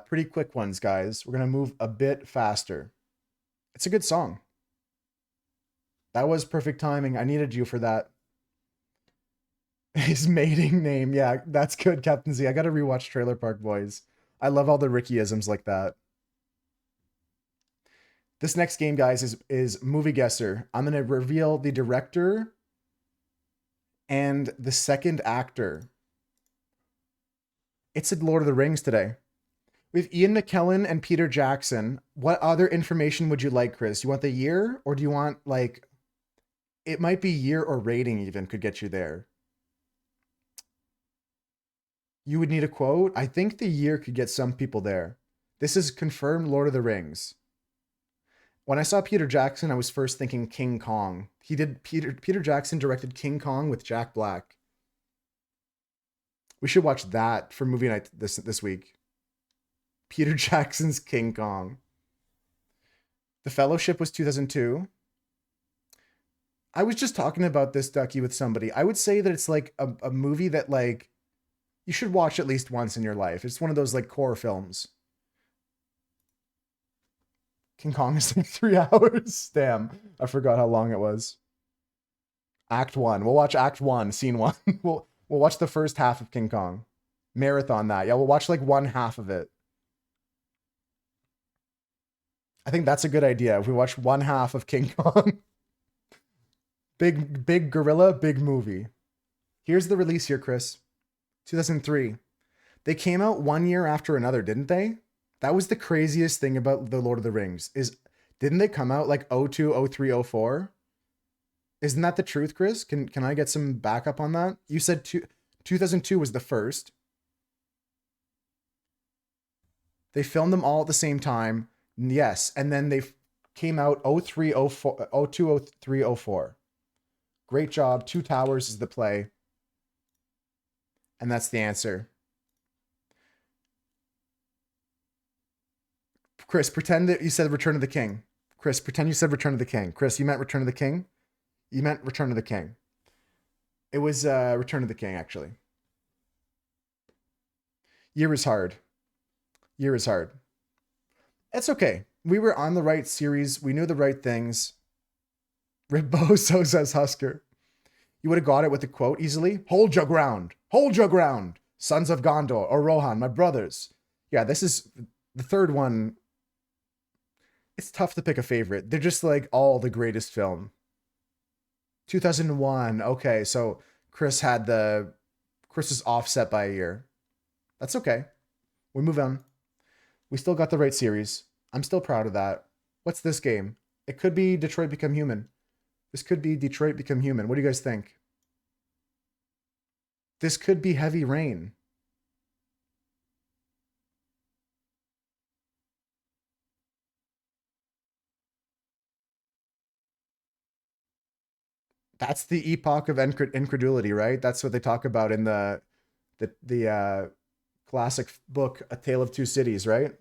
Pretty quick ones, guys. We're gonna move a bit faster. It's a good song. That was perfect timing. I needed you for that. His mating name. Yeah, that's good, Captain Z. I gotta rewatch Trailer Park Boys. I love all the Ricky-isms like that. This next game, guys, is Movie Guesser. I'm gonna reveal the director and the second actor. It's a Lord of the Rings today. We have Ian McKellen and Peter Jackson. What other information would you like, Chris? You want the year, or do you want, like, it might be year or rating even could get you there. You would need a quote. I think the year could get some people there. This is confirmed Lord of the Rings. When I saw Peter Jackson, I was first thinking King Kong. Peter Jackson directed King Kong with Jack Black. We should watch that for movie night this week. Peter Jackson's King Kong. The Fellowship was 2002. I was just talking about this, Ducky, with somebody. I would say that it's like a movie that, like, you should watch at least once in your life. It's one of those, like, core films. King Kong is like 3 hours. Damn, I forgot how long it was. Act 1. We'll watch Act 1, Scene 1. We'll watch the first half of King Kong. Marathon that. Yeah, we'll watch like one half of it. I think that's a good idea. If we watch one half of King Kong. Big gorilla, big movie. Here's the release here, Chris. 2003. They came out 1 year after another, didn't they? That was the craziest thing about the Lord of the Rings. Didn't they come out like 02, 03, 04? Isn't that the truth, Chris? Can I get some backup on that? You said 2002 was the first. They filmed them all at the same time. Yes, and then they came out 03, 04, 02, 03, 04. Great job. Two Towers is the play. And that's the answer. Chris, pretend that you said Return of the King. Chris, pretend you said Return of the King. Chris, you meant Return of the King? You meant Return of the King. It was Return of the King, actually. Year is hard. Year is hard. It's okay. We were on the right series. We knew the right things. Riboso says Husker. You would have got it with the quote easily. Hold your ground. Hold your ground. Sons of Gondor or Rohan, my brothers. Yeah, this is the third one. It's tough to pick a favorite. They're just like all the greatest film. 2001. Okay, so Chris is offset by a year. That's okay. We move on. We still got the right series. I'm still proud of that. What's this game? It could be Detroit Become Human. This could be Detroit Become Human. What do you guys think? This could be Heavy Rain. That's the epoch of incredulity, right? That's what they talk about in the classic book, A Tale of Two Cities, right?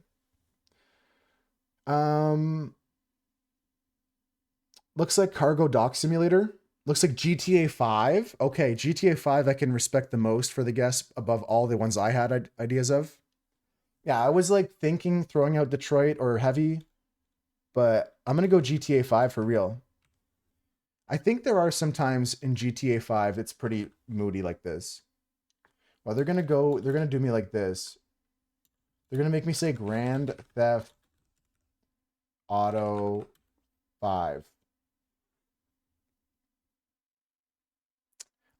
Looks like Cargo Dock Simulator. Looks like GTA 5. Okay, GTA 5 I can respect the most for the guess above all the ones I had ideas of. Yeah, I was like thinking throwing out Detroit or Heavy, but I'm gonna go GTA 5 for real. I think there are some times in GTA 5 that's pretty moody like this. Well, they're gonna do me like this. They're gonna make me say Grand Theft Auto 5.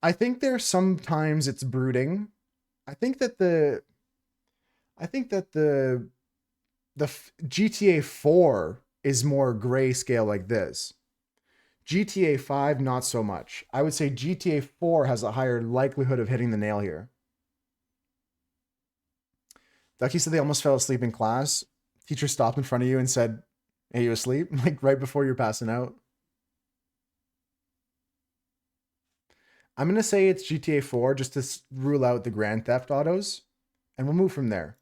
I think there's sometimes it's brooding. I think that the I think that GTA 4 is more grayscale like this. GTA 5 not so much. I would say GTA 4 has a higher likelihood of hitting the nail here. Ducky said they almost fell asleep in class. Teacher stopped in front of you and said, "Hey, you asleep?" Like right before you're passing out. I'm gonna say it's GTA 4 just to rule out the Grand Theft Autos, and we'll move from there.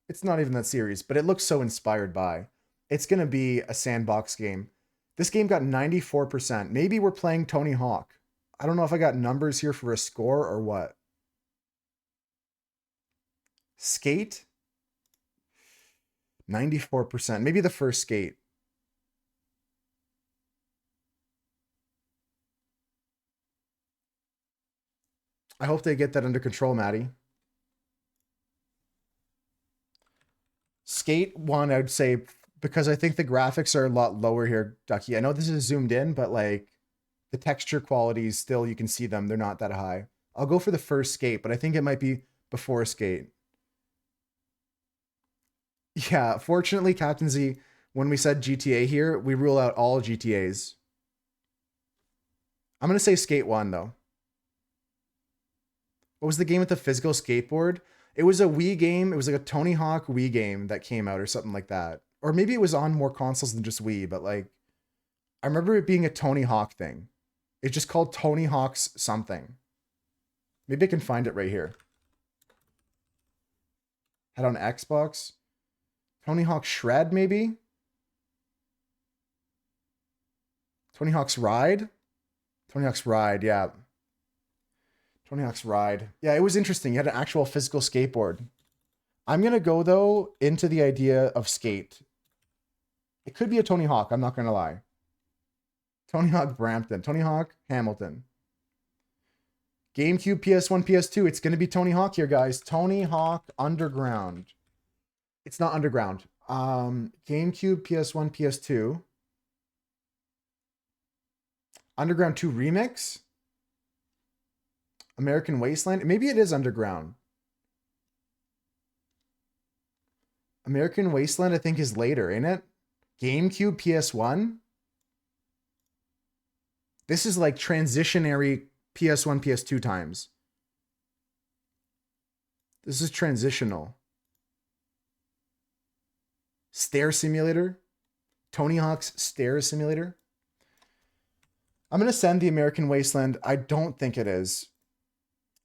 It's not even that serious, but it looks so inspired by. It's gonna be a sandbox game. This game got 94%. Maybe we're playing Tony Hawk. I don't know if I got numbers here for a score or what. Skate, 94%. Maybe the first Skate. I hope they get that under control, Maddie. Skate 1, I'd say, because I think the graphics are a lot lower here, Ducky. I know this is zoomed in, but like the texture qualities still, you can see them. They're not that high. I'll go for the first Skate, but I think it might be before Skate. Yeah, fortunately, Captain Z, when we said GTA here, we rule out all GTAs. I'm going to say Skate 1, though. What was the game with the physical skateboard? It was a Wii game. It was like a Tony Hawk Wii game that came out or something like that. Or maybe it was on more consoles than just Wii, but like, I remember it being a Tony Hawk thing. It's just called Tony Hawk's something. Maybe I can find it right here. Had on Xbox. Tony Hawk Shred, maybe? Tony Hawk's Ride? Tony Hawk's Ride, yeah. Tony Hawk's Ride. Yeah, it was interesting. You had an actual physical skateboard. I'm going to go, though, into the idea of skate. It could be a Tony Hawk, I'm not going to lie. Tony Hawk Brampton. Tony Hawk Hamilton. GameCube, PS1, PS2. It's going to be Tony Hawk here, guys. Tony Hawk Underground. It's not Underground. GameCube, PS1, PS2. Underground 2 Remix? American Wasteland? Maybe it is Underground. American Wasteland, I think, is later, ain't it? GameCube, PS1? This is like transitionary PS1, PS2 times. This is transitional. Stair Simulator? Tony Hawk's Stair Simulator? I'm going to send the American Wasteland. I don't think it is.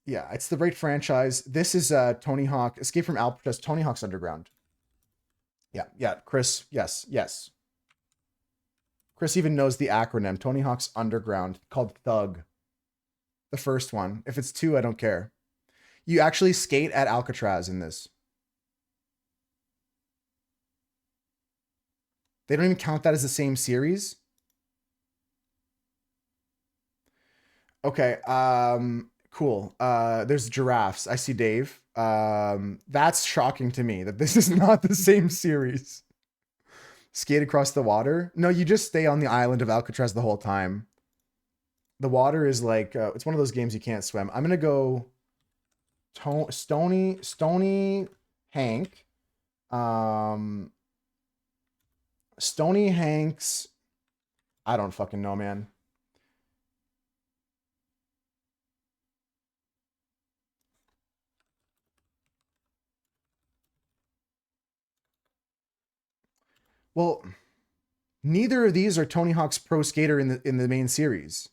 Yeah, it's the right franchise. This is Tony Hawk, Escape from Alcatraz, Tony Hawk's Underground. Yeah, Chris, yes. Chris even knows the acronym, Tony Hawk's Underground, called Thug. The first one. If it's 2, I don't care. You actually skate at Alcatraz in this. They don't even count that as the same series. Okay, cool. There's giraffes. I see Dave. That's shocking to me that this is not the same series. Skate across the water? No, you just stay on the island of Alcatraz the whole time. The water is like, it's one of those games you can't swim. I'm going to go Stony Hank. Stony Hank's, I don't fucking know, man. Well, neither of these are Tony Hawk's Pro Skater in the main series.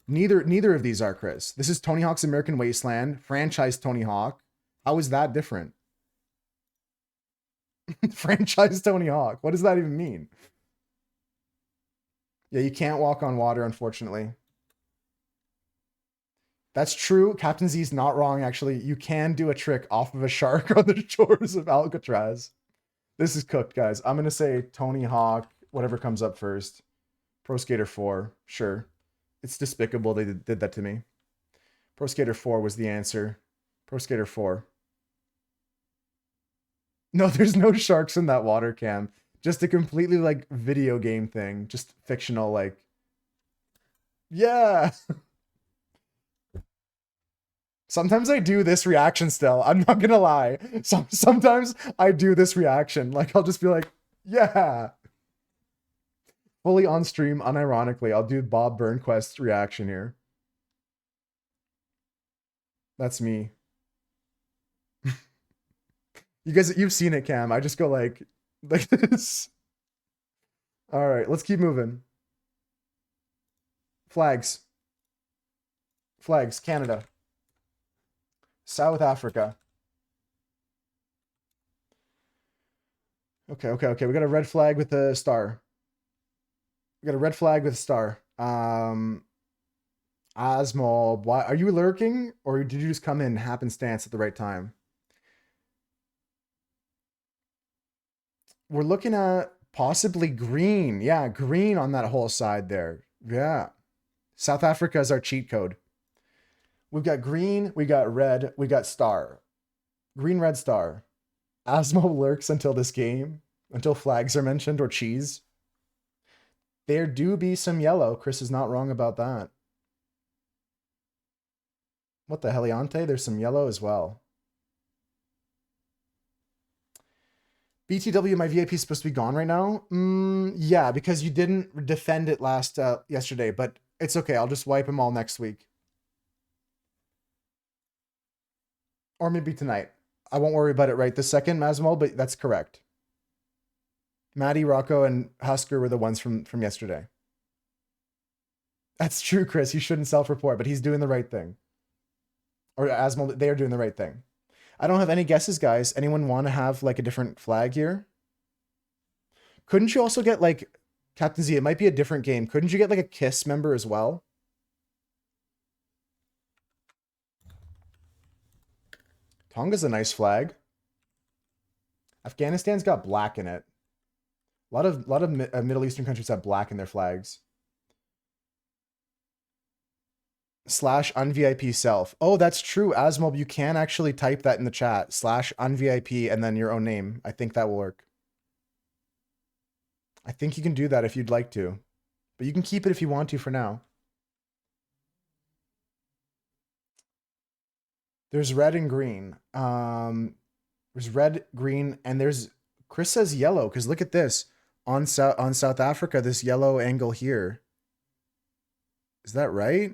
Neither of these are, Chris. This is Tony Hawk's American Wasteland, franchise Tony Hawk. How is that different? Franchise Tony Hawk. What does that even mean? Yeah, you can't walk on water, unfortunately. That's true. Captain Z's not wrong, actually. You can do a trick off of a shark on the shores of Alcatraz. This is cooked, guys. I'm going to say Tony Hawk, whatever comes up first. Pro Skater 4, sure. It's despicable they did that to me. Pro Skater 4 was the answer. Pro Skater 4. No, there's no sharks in that water cam. Just a completely like video game thing. Just fictional, like. Yeah. Sometimes I do this reaction still. I'm not gonna lie. Sometimes I do this reaction. Like I'll just be like, yeah. Fully on stream, unironically, I'll do Bob Burnquist's reaction here. That's me. You guys, you've seen it, Cam. I just go like this. All right, let's keep moving. Flags. Flags, Canada. South Africa. Okay. We got a red flag with a star. We got a red flag with a star. Osmob, why are you lurking, or did you just come in happenstance at the right time? We're looking at possibly green. Yeah, green on that whole side there. Yeah. South Africa is our cheat code. We've got green, we got red, we got star. Green, red, star. Osmo lurks until this game, until flags are mentioned or cheese. There do be some yellow. Chris is not wrong about that. What the Heliante? There's some yellow as well. BTW, my VIP is supposed to be gone right now? Yeah, because you didn't defend it yesterday, but it's okay. I'll just wipe them all next week. Or maybe tonight. I won't worry about it right this second, Masmal, but that's correct. Maddie, Rocco, and Husker were the ones from yesterday. That's true, Chris. You shouldn't self-report, but he's doing the right thing. Or Asmal, they are doing the right thing. I don't have any guesses, guys. Anyone want to have like a different flag here? Couldn't you also get like, Captain Z, it might be a different game. Couldn't you get like a KISS member as well? Tonga's a nice flag. Afghanistan's got black in it. A lot of Middle Eastern countries have black in their flags. /unvip self. Oh, that's true, Asmob. You can actually type that in the chat. /unvip and then your own name. I think that will work. I think you can do that if you'd like to. But you can keep it if you want to for now. There's red and green. There's red, green, and there's... Chris says yellow, because look at this. On South Africa, this yellow angle here. Is that right?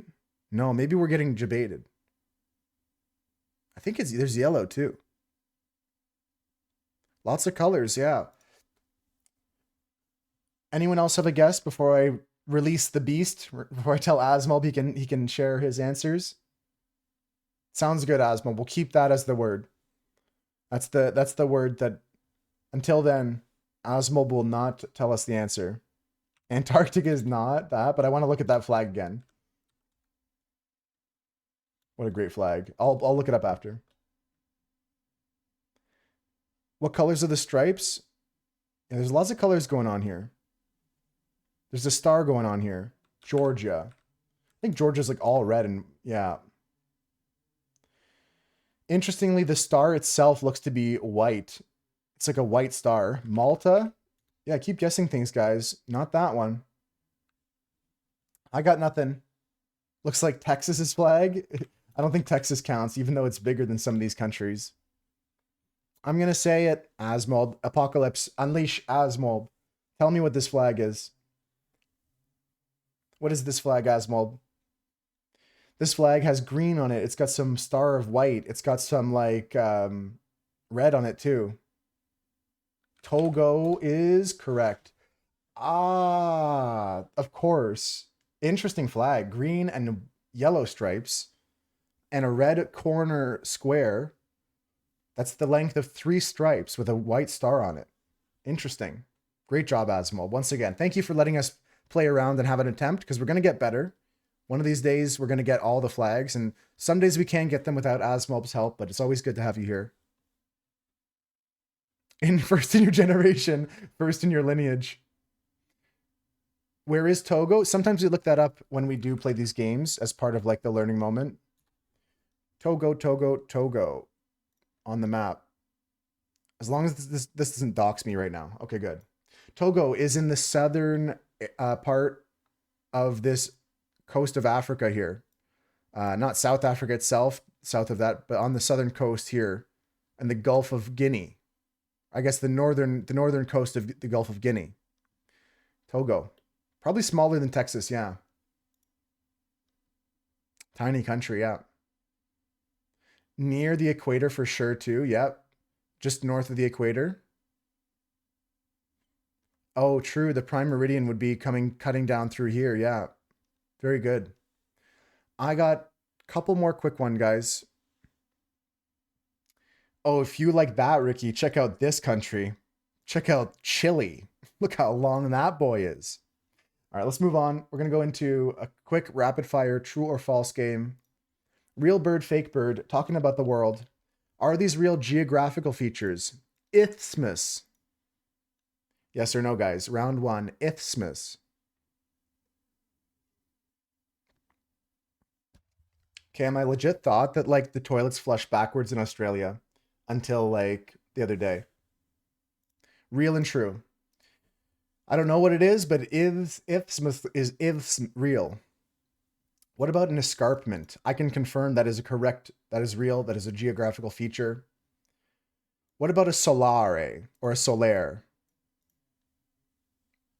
No, maybe we're getting debated. I think there's yellow too. Lots of colors, yeah. Anyone else have a guess before I release the beast? Before I tell Asmob he can share his answers? Sounds good, Asmob. We'll keep that as the word. That's the word that until then, Asmob will not tell us the answer. Antarctica is not that, but I want to look at that flag again. What a great flag. I'll look it up after. What colors are the stripes? Yeah, there's lots of colors going on here. There's a star going on here. Georgia. I think Georgia's like all red and yeah. Interestingly, the star itself looks to be white. It's like a white star. Malta? Yeah, keep guessing things, guys. Not that one. I got nothing. Looks like Texas's flag. I don't think Texas counts, even though it's bigger than some of these countries. I'm going to say it. Asmob. Apocalypse. Unleash Asmob. Tell me what this flag is. What is this flag, Asmob? This flag has green on it. It's got some star of white. It's got some, like, red on it, too. Togo is correct. Ah, of course. Interesting flag. Green and yellow stripes. And a red corner square. That's the length of 3 stripes with a white star on it. Interesting. Great job, Asmo. Once again, thank you for letting us play around and have an attempt, because we're going to get better. One of these days, we're going to get all the flags, and some days we can get them without Asmob's help, but it's always good to have you here. First in your generation, first in your lineage. Where is Togo? Sometimes we look that up when we do play these games as part of like the learning moment. Togo, Togo, Togo on the map. As long as this doesn't dox me right now. Okay, good. Togo is in the southern part of this coast of Africa here. Not South Africa itself, south of that, but on the southern coast here, and the Gulf of Guinea. I guess the northern coast of the Gulf of Guinea. Togo. Probably smaller than Texas, yeah. Tiny country, yeah. Near the equator for sure too, yep. Just north of the equator. Oh, true. The prime meridian would be cutting down through here, yeah. Very good. I got a couple more quick one, guys. Oh, if you like that, Ricky, check out this country. Check out Chile. Look how long that boy is. All right, let's move on. We're going to go into a quick rapid fire true or false game. Real bird, fake bird, talking about the world. Are these real geographical features? Isthmus. Yes or no, guys? Round one, isthmus. Okay, I legit thought that like the toilets flush backwards in Australia until like the other day. Real and true. I don't know what it is, but isthmus is real. What about an escarpment? I can confirm that is that is real, that is a geographical feature. What about a solare or a solaire?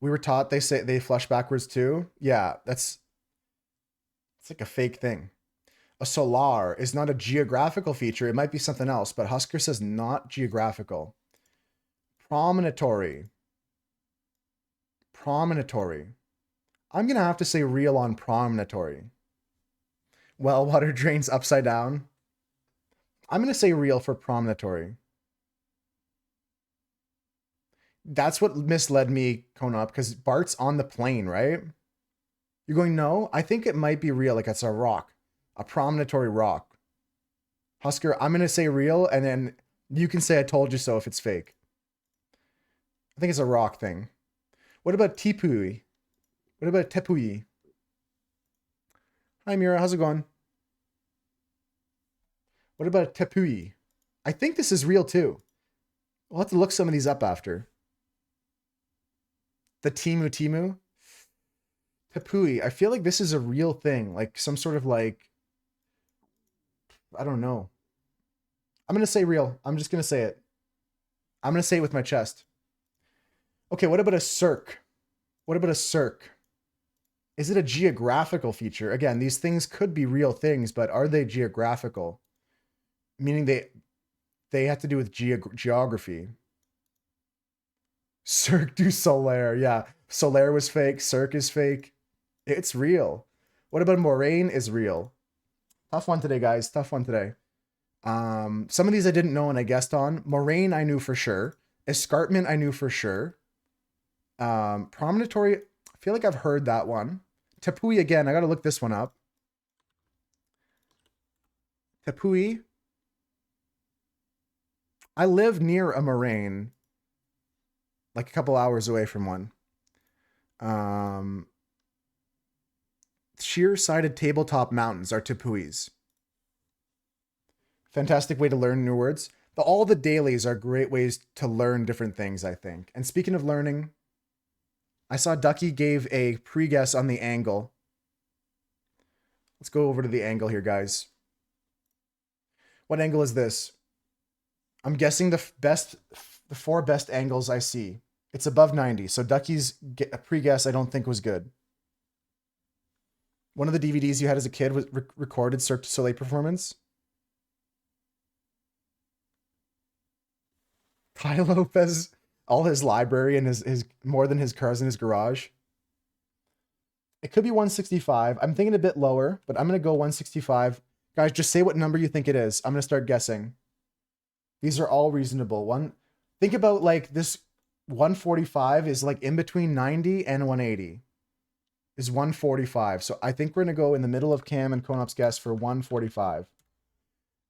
We were taught they say they flush backwards too. Yeah, it's like a fake thing. A solar is not a geographical feature. It might be something else, but Husker says not geographical. Promontory. Promontory. I'm going to have to say real on promontory. Well, water drains upside down. I'm going to say real for promontory. That's what misled me, Kona, because Bart's on the plane, right? You're going, no? I think it might be real, like it's a rock. A promontory rock. Husker, I'm going to say real, and then you can say I told you so if it's fake. I think it's a rock thing. What about Tipui? What about Tepui? Hi, Mira. How's it going? What about Tepui? I think this is real, too. We'll have to look some of these up after. The Timu. Tepui. I feel like this is a real thing. Like some sort of like... I don't know. I'm going to say real. I'm just going to say it. I'm going to say it with my chest. Okay, what about a cirque? What about a cirque? Is it a geographical feature? Again, these things could be real things, but are they geographical? Meaning they have to do with geography. Cirque du Soleil. Yeah, Soleil was fake. Cirque is fake. It's real. What about moraine is real? Tough one today, guys. Tough one today. Some of these I didn't know and I guessed on. Moraine I knew for sure. Escarpment I knew for sure. Promontory, I feel like I've heard that one. Tepui again, I gotta look this one up. Tepui. I live near a moraine. Like a couple hours away from one. Sheer-sided tabletop mountains are tepuis. Fantastic way to learn new words. All the dailies are great ways to learn different things, I think. And speaking of learning, I saw Ducky gave a pre-guess on the angle. Let's go over to the angle here, guys. What angle is this? I'm guessing the four best angles I see. It's above 90, so Ducky's pre-guess I don't think was good. One of the DVDs you had as a kid was recorded Cirque du Soleil performance. Ty Lopez, all his library and his more than his cars in his garage. It could be 165. I'm thinking a bit lower, but I'm going to go 165. Guys, just say what number you think it is. I'm going to start guessing. These are all reasonable. Think about like this 145 is like in between 90 and 180. is 145. So I think we're going to go in the middle of Cam and Konop's guess for 145.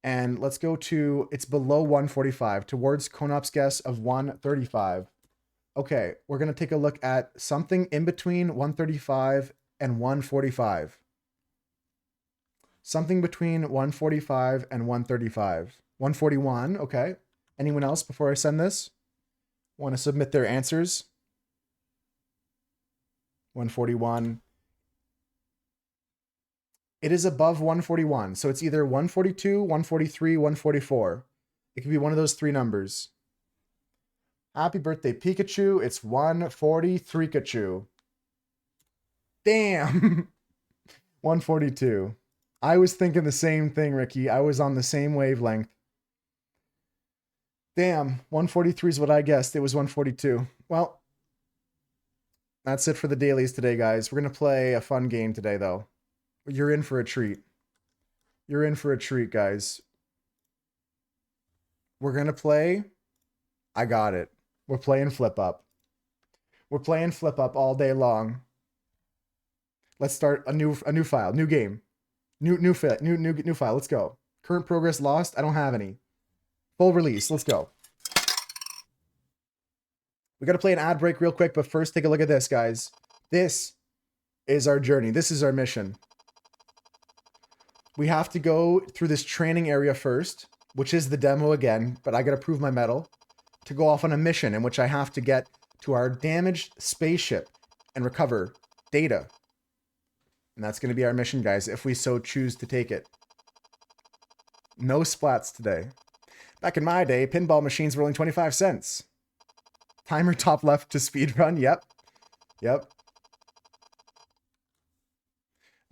And let's go to, it's below 145, towards Konop's guess of 135. Okay, we're going to take a look at something in between 135 and 145. Something between 145 and 135. 141, okay. Anyone else before I send this? Want to submit their answers? 141. It is above 141, so it's either 142, 143, 144. It could be one of those three numbers. Happy birthday, Pikachu. It's 143 Pikachu. Damn. 142. I was thinking the same thing, Ricky. I was on the same wavelength. Damn, 143 is what I guessed. It was 142. Well, that's it for the dailies today, guys. We're going to play a fun game today, though. You're in for a treat. You're in for a treat, guys. We're going to play... I got it. We're playing Flip Up. We're playing Flip Up all day long. Let's start a new file, new game. New file. Let's go. Current progress lost. I don't have any. Full release. Let's go. We got to play an ad break real quick, but first take a look at this, guys. This is our journey. This is our mission. We have to go through this training area first, which is the demo again, but I got to prove my mettle to go off on a mission in which I have to get to our damaged spaceship and recover data. And that's going to be our mission, guys, if we so choose to take it. No splats today. Back in my day, pinball machines were only 25 cents. Timer top left to speedrun. Yep. Yep.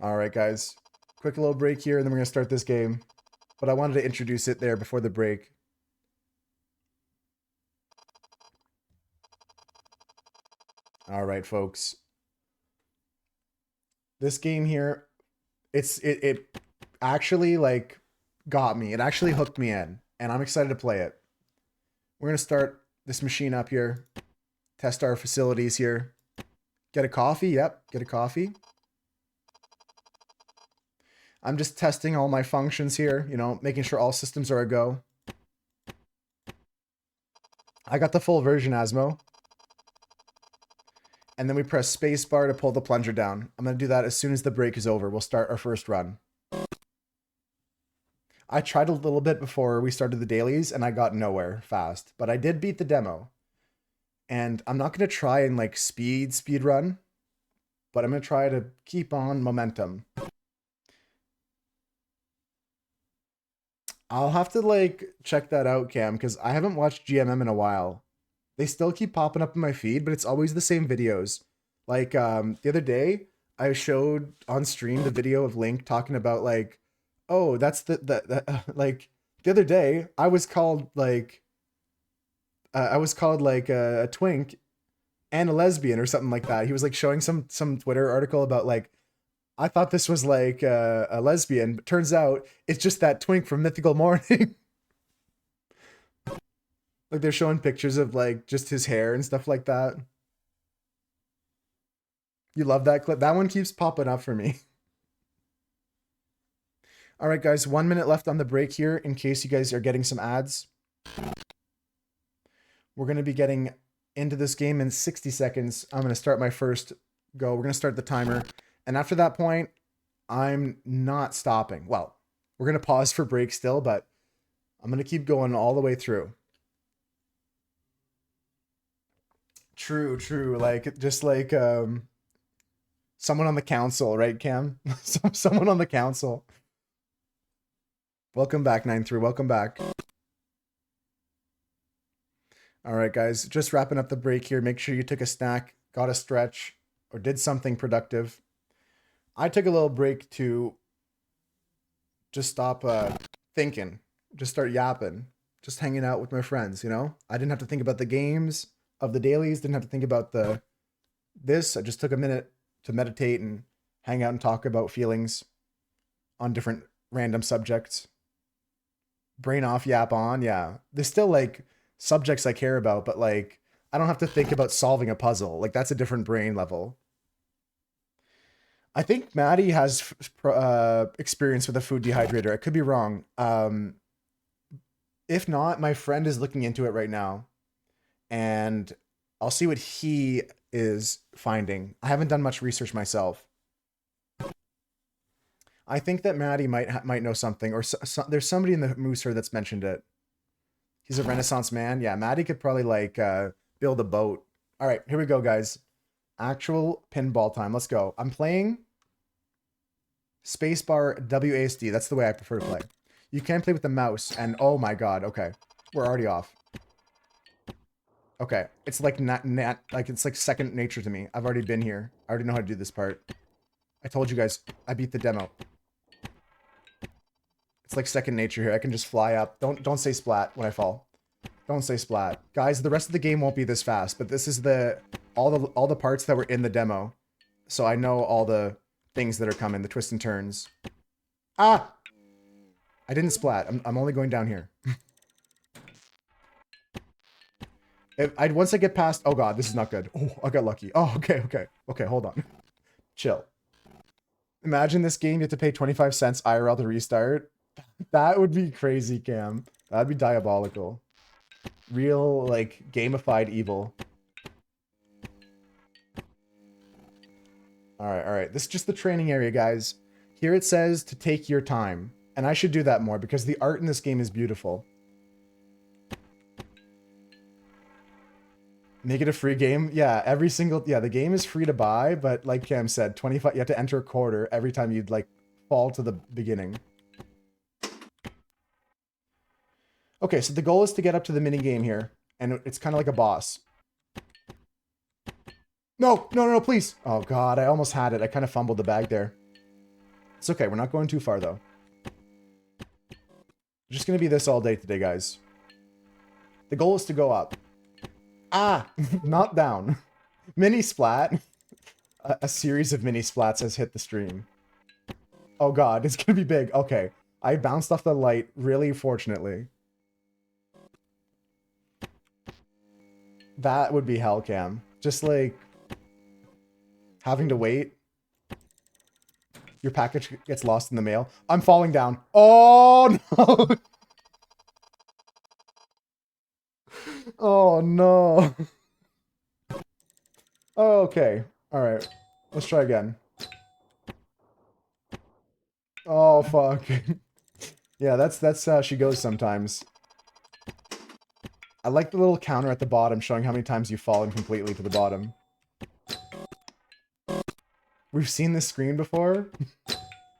All right, guys. Quick little break here, and then we're going to start this game. But I wanted to introduce it there before the break. All right, folks. This game here, it actually, like, got me. It actually hooked me in, and I'm excited to play it. We're going to start this machine up here. Test our facilities here. Get a coffee? Yep, get a coffee. I'm just testing all my functions here, you know, making sure all systems are a go. I got the full version, Asmo. And then we press spacebar to pull the plunger down. I'm going to do that as soon as the break is over. We'll start our first run. I tried a little bit before we started the dailies, and I got nowhere fast. But I did beat the demo. And I'm not going to try and, like, speed run. But I'm going to try to keep on momentum. I'll have to, like, check that out, Cam, because I haven't watched GMM in a while. They still keep popping up in my feed, but it's always the same videos. Like, the other day, I showed on stream the video of Link talking about, like, oh, that's like, the other day, I was called, like, a twink and a lesbian or something like that. He was, like, showing some Twitter article about, like, I thought this was, like, a lesbian, but turns out it's just that twink from Mythical Morning. Like, they're showing pictures of, like, just his hair and stuff like that. You love that clip? That one keeps popping up for me. All right, guys, 1 minute left on the break here in case you guys are getting some ads. We're going to be getting into this game in 60 seconds. I'm going to start my first go. We're going to start the timer. And after that point, I'm not stopping. Well, we're going to pause for break still, but I'm going to keep going all the way through. True. Like, just like someone on the council, right, Cam? Someone on the council. Welcome back, 9-3. Welcome back. All right, guys. Just wrapping up the break here. Make sure you took a snack, got a stretch, or did something productive. I took a little break to just stop thinking, just start yapping, just hanging out with my friends, you know? I didn't have to think about the games of the dailies, didn't have to think about this. I just took a minute to meditate and hang out and talk about feelings on different random subjects. Brain off, yap on, yeah. There's still, like, subjects I care about, but, like, I don't have to think about solving a puzzle. Like, that's a different brain level. I think Maddie has experience with a food dehydrator. I could be wrong. If not, my friend is looking into it right now, and I'll see what he is finding. I haven't done much research myself. I think that Maddie might know something, or there's somebody in the moose herd that's mentioned it. He's a Renaissance man. Yeah, Maddie could probably like build a boat. All right, here we go, guys. Actual pinball time. Let's go. I'm playing spacebar WASD. That's the way I prefer to play. You can play with the mouse, and oh my god, okay. We're already off. Okay, it's like it's like second nature to me. I've already been here. I already know how to do this part. I told you guys, I beat the demo. It's like second nature here. I can just fly up. Don't say splat when I fall. Don't say splat. Guys, the rest of the game won't be this fast, but this is all the parts that were in the demo. So I know all the things that are coming, the twists and turns. Ah! I didn't splat. I'm only going down here. Once I get past... Oh god, this is not good. Oh, I got lucky. Oh, okay. Okay, hold on. Chill. Imagine this game, you have to pay 25 cents IRL to restart. That would be crazy, Cam. That'd be diabolical. Real, like, gamified evil. Alright. This is just the training area, guys. Here it says to take your time. And I should do that more, because the art in this game is beautiful. Make it a free game? Yeah, the game is free to buy, but like Cam said, 25, you have to enter a quarter every time you'd, like, fall to the beginning. Okay, so the goal is to get up to the mini game here, and it's kind of like a boss. No, please. Oh god, I almost had it. I kind of fumbled the bag there. It's okay, we're not going too far though. Just gonna be this all day today, guys. The goal is to go up. Ah, not down. Mini splat. A series of mini splats has hit the stream. Oh god, it's gonna be big. Okay, I bounced off the light really fortunately. That would be hell, Cam. Just like having to wait. Your package gets lost in the mail. I'm falling down. Oh no! Oh no. Oh, okay. Alright. Let's try again. Oh fuck. Yeah, that's how she goes sometimes. I like the little counter at the bottom showing how many times you've fallen completely to the bottom. We've seen this screen before.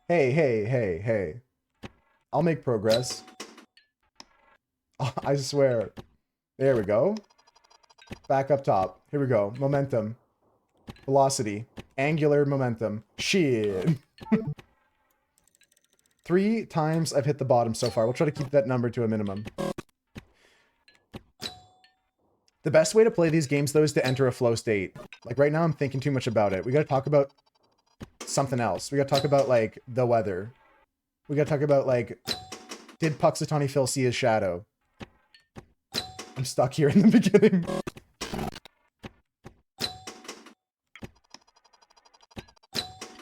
Hey. I'll make progress. Oh, I swear. There we go. Back up top. Here we go. Momentum. Velocity. Angular momentum. Shit. 3 times I've hit the bottom so far. We'll try to keep that number to a minimum. The best way to play these games, though, is to enter a flow state. Like, right now, I'm thinking too much about it. We gotta talk about something else. We gotta talk about, like, the weather. We gotta talk about, like, did Puxatawny Phil see his shadow? I'm stuck here in the beginning.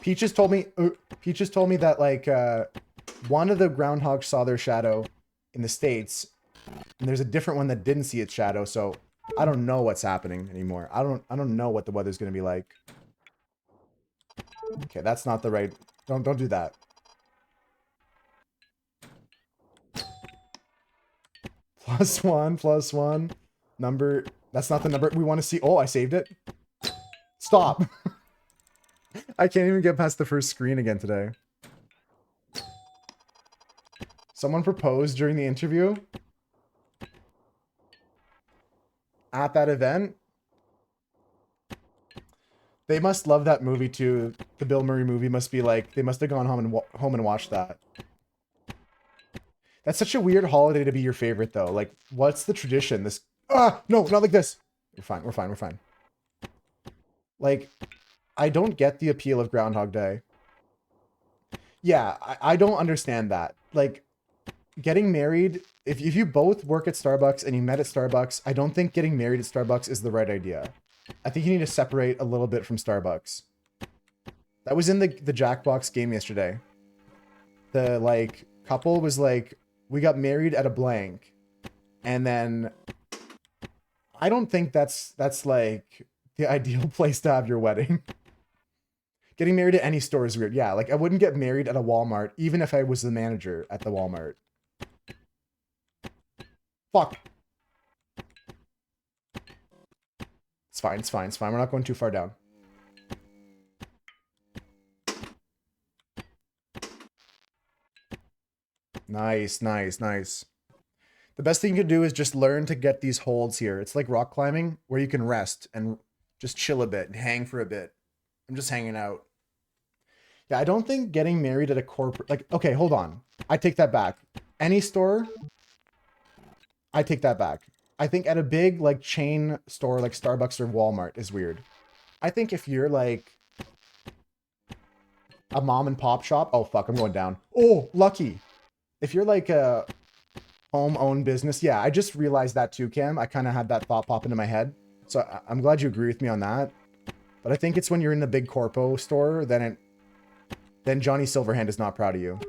Peaches told me that, like, one of the groundhogs saw their shadow in the States, and there's a different one that didn't see its shadow, so I don't know what's happening anymore. I don't know what the weather's gonna be like. Okay, that's not the right... Don't do that. Plus one. Number... That's not the number we want to see. Oh, I saved it. Stop. I can't even get past the first screen again today. Someone proposed during the interview. At that event. They must love that movie too. The Bill Murray movie must be like, they must have gone home and watched that. That's such a weird holiday to be your favorite though. Like, what's the tradition? This... Ah! No, not like this! We're fine. Like, I don't get the appeal of Groundhog Day. Yeah, I don't understand that. Like, getting married... If you both work at Starbucks and you met at Starbucks, I don't think getting married at Starbucks is the right idea. I think you need to separate a little bit from Starbucks. That was in the Jackbox game yesterday. The like couple was like, we got married at a blank, and then I don't think that's like the ideal place to have your wedding. Getting married at any store is weird. Yeah, like I wouldn't get married at a Walmart, even if I was the manager at the Walmart. Fuck. It's fine, it's fine, it's fine. We're not going too far down. Nice, nice, nice. The best thing you can do is just learn to get these holds here. It's like rock climbing, where you can rest and just chill a bit and hang for a bit. I'm just hanging out. Yeah, I don't think getting married at a corporate... Like, okay, hold on. I take that back. Any store, I take that back. I think at a big, like, chain store like Starbucks or Walmart is weird. I think if you're, like, a mom and pop shop... Oh, fuck, I'm going down. Oh, lucky. If you're, like, a home-owned business... Yeah, I just realized that too, Cam. I kind of had that thought pop into my head. So I'm glad you agree with me on that. But I think it's when you're in the big corpo store, then Johnny Silverhand is not proud of you.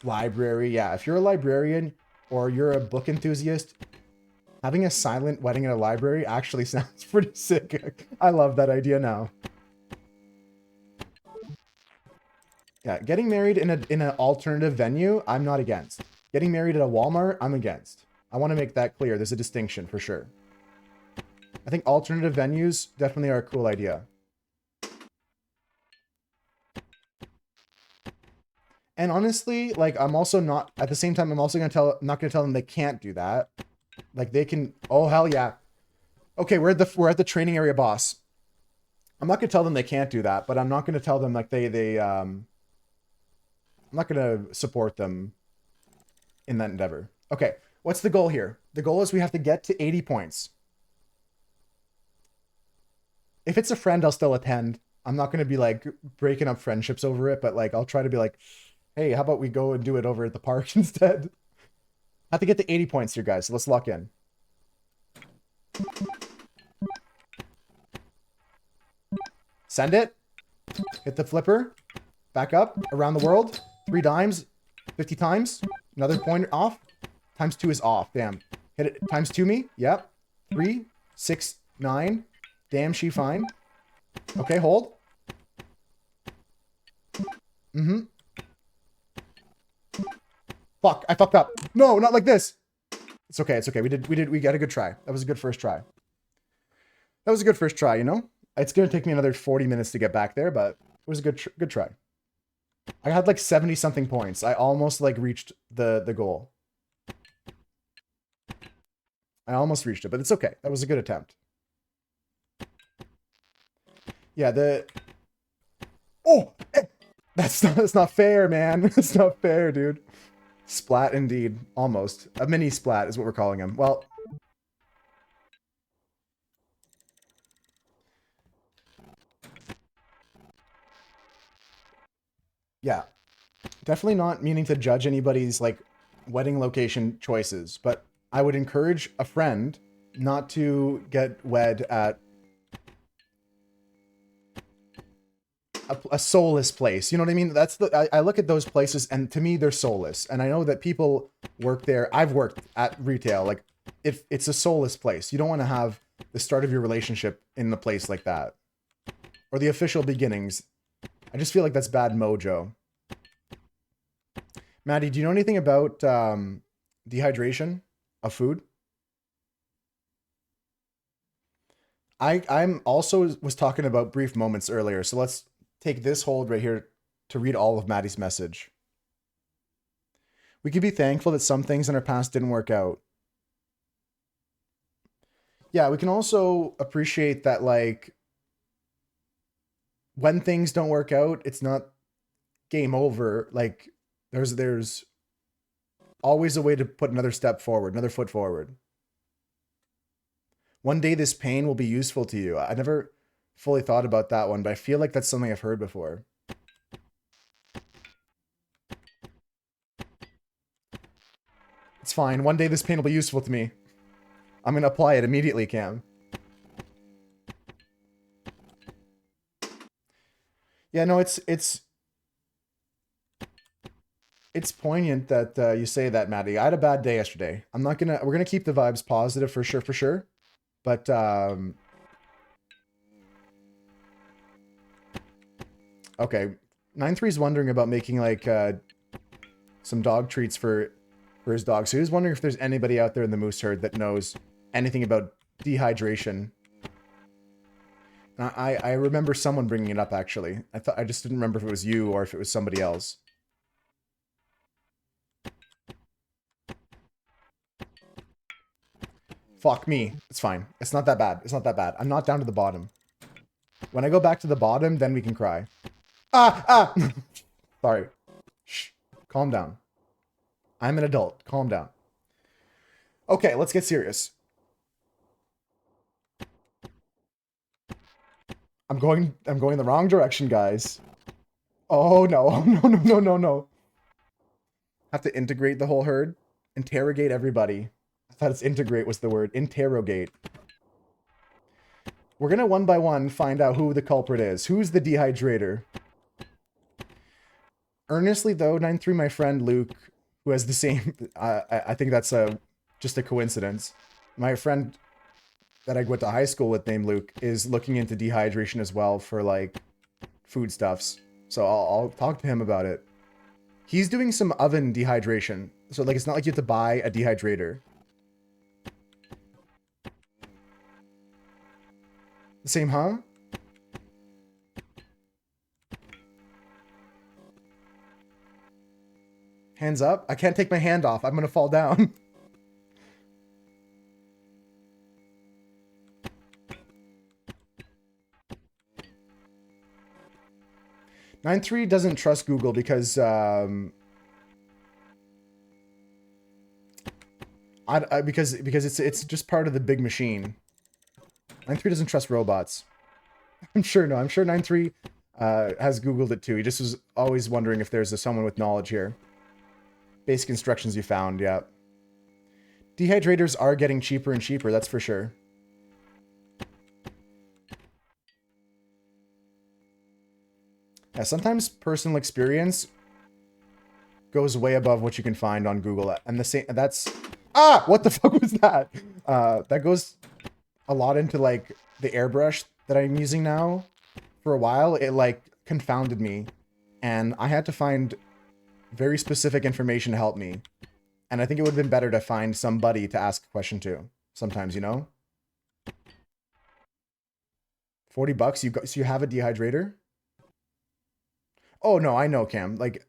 Library, yeah. If you're a librarian or you're a book enthusiast, having a silent wedding in a library actually sounds pretty sick. I love that idea now. Yeah, getting married in an alternative venue, I'm not against. Getting married at a Walmart, I'm against. I want to make that clear. There's a distinction for sure. I think alternative venues definitely are a cool idea. And honestly, like, I'm also not, at the same time, I'm also not gonna tell them they can't do that. Like, they can, oh, hell yeah. Okay, we're at the training area, boss. I'm not gonna tell them they can't do that, but I'm not gonna tell them, like, I'm not gonna support them in that endeavor. Okay, what's the goal here? The goal is we have to get to 80 points. If it's a friend, I'll still attend. I'm not gonna be, like, breaking up friendships over it, but, like, I'll try to be like, hey, how about we go and do it over at the park instead? I have to get to 80 points here, guys. So let's lock in. Send it. Hit the flipper. Back up. Around the world. 3 dimes. 50 times. Another point off. Times 2 is off. Damn. Hit it. Times 2 me. Yep. 3, 6, 9. Damn, she fine. Okay, hold. Mm-hmm. Fuck, I fucked up. No, not like this. It's okay, it's okay. We got a good try. That was a good first try. That was a good first try, you know? It's gonna take me another 40 minutes to get back there, but it was a good try. I had like 70 something points. I almost like reached the goal. I almost reached it, but it's okay. That was a good attempt. Yeah, oh, that's not fair, man. That's not fair, dude. Splat indeed. Almost. A mini splat is what we're calling him. Well, yeah. Definitely not meaning to judge anybody's, like, wedding location choices, but I would encourage a friend not to get wed at a soulless place. You know what I mean? That's I look at those places and to me they're soulless. And I know that people work there. I've worked at retail. Like, if it's a soulless place, you don't want to have the start of your relationship in a place like that. Or the official beginnings. I just feel like that's bad mojo. Maddie, do you know anything about dehydration of food? I'm also was talking about brief moments earlier, so let's take this hold right here to read all of Maddie's message. We could be thankful that some things in our past didn't work out. Yeah, we can also appreciate that, like, when things don't work out, it's not game over. Like, there's always a way to put another step forward, another foot forward. One day this pain will be useful to you. I never fully thought about that one, but I feel like that's something I've heard before. It's fine. One day this pain will be useful to me. I'm going to apply it immediately, Cam. Yeah, no, it's poignant that you say that, Maddie. I had a bad day yesterday. We're gonna keep the vibes positive for sure, for sure. But okay, 9-3 is wondering about making like some dog treats for his dog. So he was wondering if there's anybody out there in the moose herd that knows anything about dehydration. And I remember someone bringing it up actually. I just didn't remember if it was you or if it was somebody else. Fuck me. It's fine. It's not that bad. It's not that bad. I'm not down to the bottom. When I go back to the bottom, then we can cry. Ah! Ah! Sorry. Shh. Calm down. I'm an adult. Calm down. Okay, let's get serious. I'm going the wrong direction, guys. Oh no. Oh no, no, no, no, no. Have to integrate the whole herd. Interrogate everybody. I thought it's integrate was the word. Interrogate. We're gonna one by one find out who the culprit is. Who's the dehydrator? Earnestly though, 9-3, my friend Luke, who has the same, I think that's just a coincidence. My friend that I went to high school with named Luke is looking into dehydration as well for like foodstuffs. So I'll talk to him about it. He's doing some oven dehydration. So like it's not like you have to buy a dehydrator. The same, huh? Hands up. I can't take my hand off. I'm gonna fall down. Nine three doesn't trust Google because because it's just part of the big machine. 9-3 doesn't trust robots. I'm sure 9-3 has Googled it too. He just was always wondering if there's someone with knowledge here. Basic instructions you found, yeah. Dehydrators are getting cheaper and cheaper, that's for sure. Yeah, sometimes personal experience goes way above what you can find on Google. And the same, that's... Ah! What the fuck was that? That goes a lot into, like, the airbrush that I'm using now. For a while, it, like, confounded me. And I had to find very specific information to help me. And I think it would have been better to find somebody to ask a question to. Sometimes, you know? 40 bucks? So you have a dehydrator? Oh, no, I know, Cam. Like...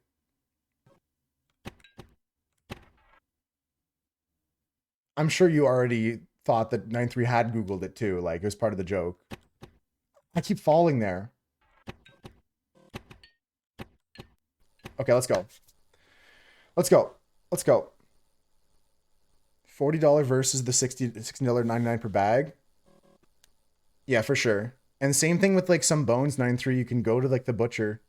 I'm sure you already thought that 9-3 had Googled it too. Like, it was part of the joke. I keep falling there. Okay, let's go. Let's go. Let's go. $40 versus the $16.99 per bag. Yeah, for sure. And same thing with like some bones, 9-3. You can go to like the butcher.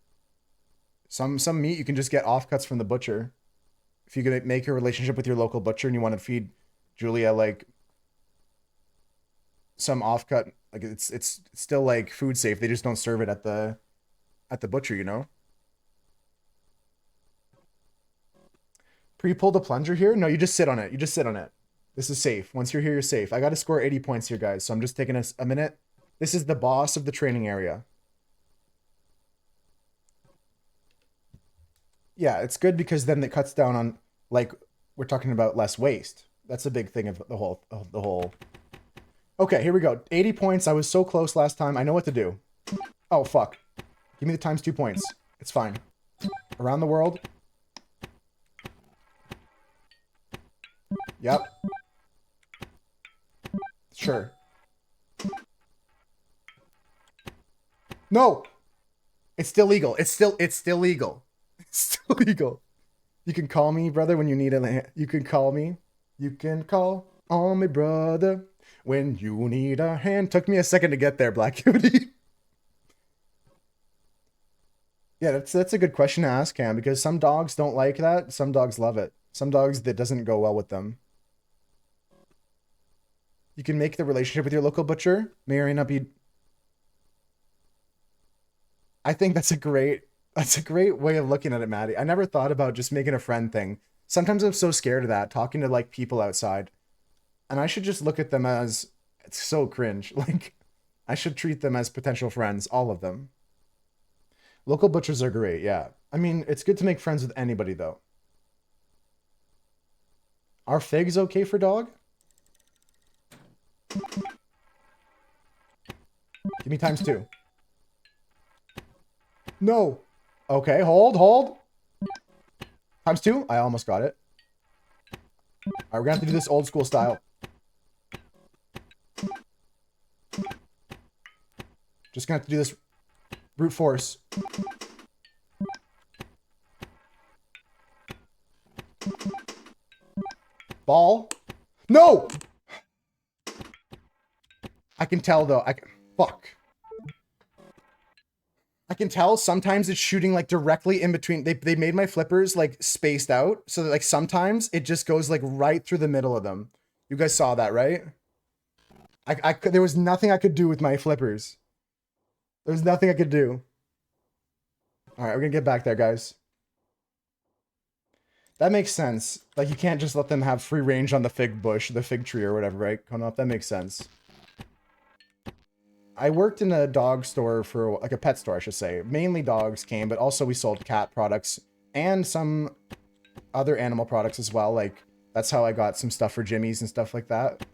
Some meat you can just get offcuts from the butcher. If you can make a relationship with your local butcher and you want to feed Julia like some offcut, like it's still like food safe. They just don't serve it at the butcher, you know? Pre-pull the plunger here? No, you just sit on it. You just sit on it. This is safe. Once you're here, you're safe. I got to score 80 points here, guys. So I'm just taking a minute. This is the boss of the training area. Yeah, it's good because then it cuts down on, like, we're talking about less waste. That's a big thing of the whole. Okay, here we go. 80 points. I was so close last time. I know what to do. Oh, fuck. Give me the times 2 points. It's fine. Around the world. Yep. Sure. No! It's still legal. It's still legal. It's still legal. You can call me, brother, when you need a... You can call me. You can call on me, brother, when you need a hand. Took me a second to get there, Black Cutie. Yeah, that's a good question to ask, Cam, because some dogs don't like that. Some dogs love it. Some dogs, that doesn't go well with them. You can make the relationship with your local butcher. May or may not be... I think that's a great way of looking at it, Maddie. I never thought about just making a friend thing. Sometimes I'm so scared of that, talking to like people outside. And I should just look at them as it's so cringe. Like I should treat them as potential friends, all of them. Local butchers are great, yeah. I mean, it's good to make friends with anybody though. Are figs okay for dog? Give me times two. No. Okay, hold, hold. Times two. I almost got it. All right, we're gonna have to do this old school style. Just gonna have to do this brute force. Ball. No! I can tell though. Fuck. I can tell sometimes it's shooting like directly in between. They made my flippers like spaced out so that like sometimes it just goes like right through the middle of them. You guys saw that, right? There was nothing I could do with my flippers. There was nothing I could do. All right, we're gonna get back there, guys. That makes sense. Like you can't just let them have free range on the fig bush, the fig tree or whatever, right? Coming up, that makes sense. I worked in a dog store for, like a pet store, I should say. Mainly dogs came, but also we sold cat products and some other animal products as well. Like, that's how I got some stuff for Jimmy's and stuff like that.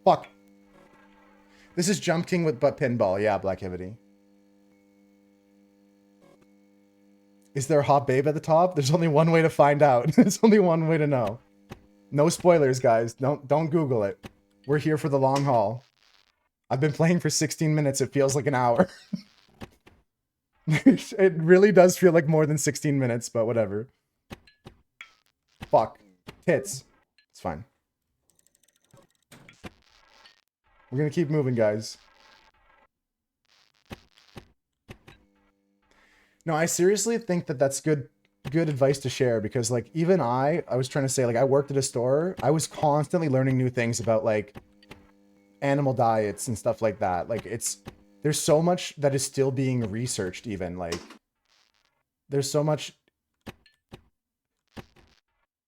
Fuck. This is Jump King with butt pinball. Yeah, Blackivity. Is there a hot babe at the top? There's only one way to find out. There's only one way to know. No spoilers, guys. Don't Google it. We're here for the long haul. I've been playing for 16 minutes. It feels like an hour. It really does feel like more than 16 minutes, but whatever. Fuck. Tits. It's fine. We're gonna keep moving, guys. No, I seriously think that that's good advice to share because like even I was trying to say like I worked at a store. I was constantly learning new things about like animal diets and stuff like that. Like there's so much that is still being researched even. Like there's so much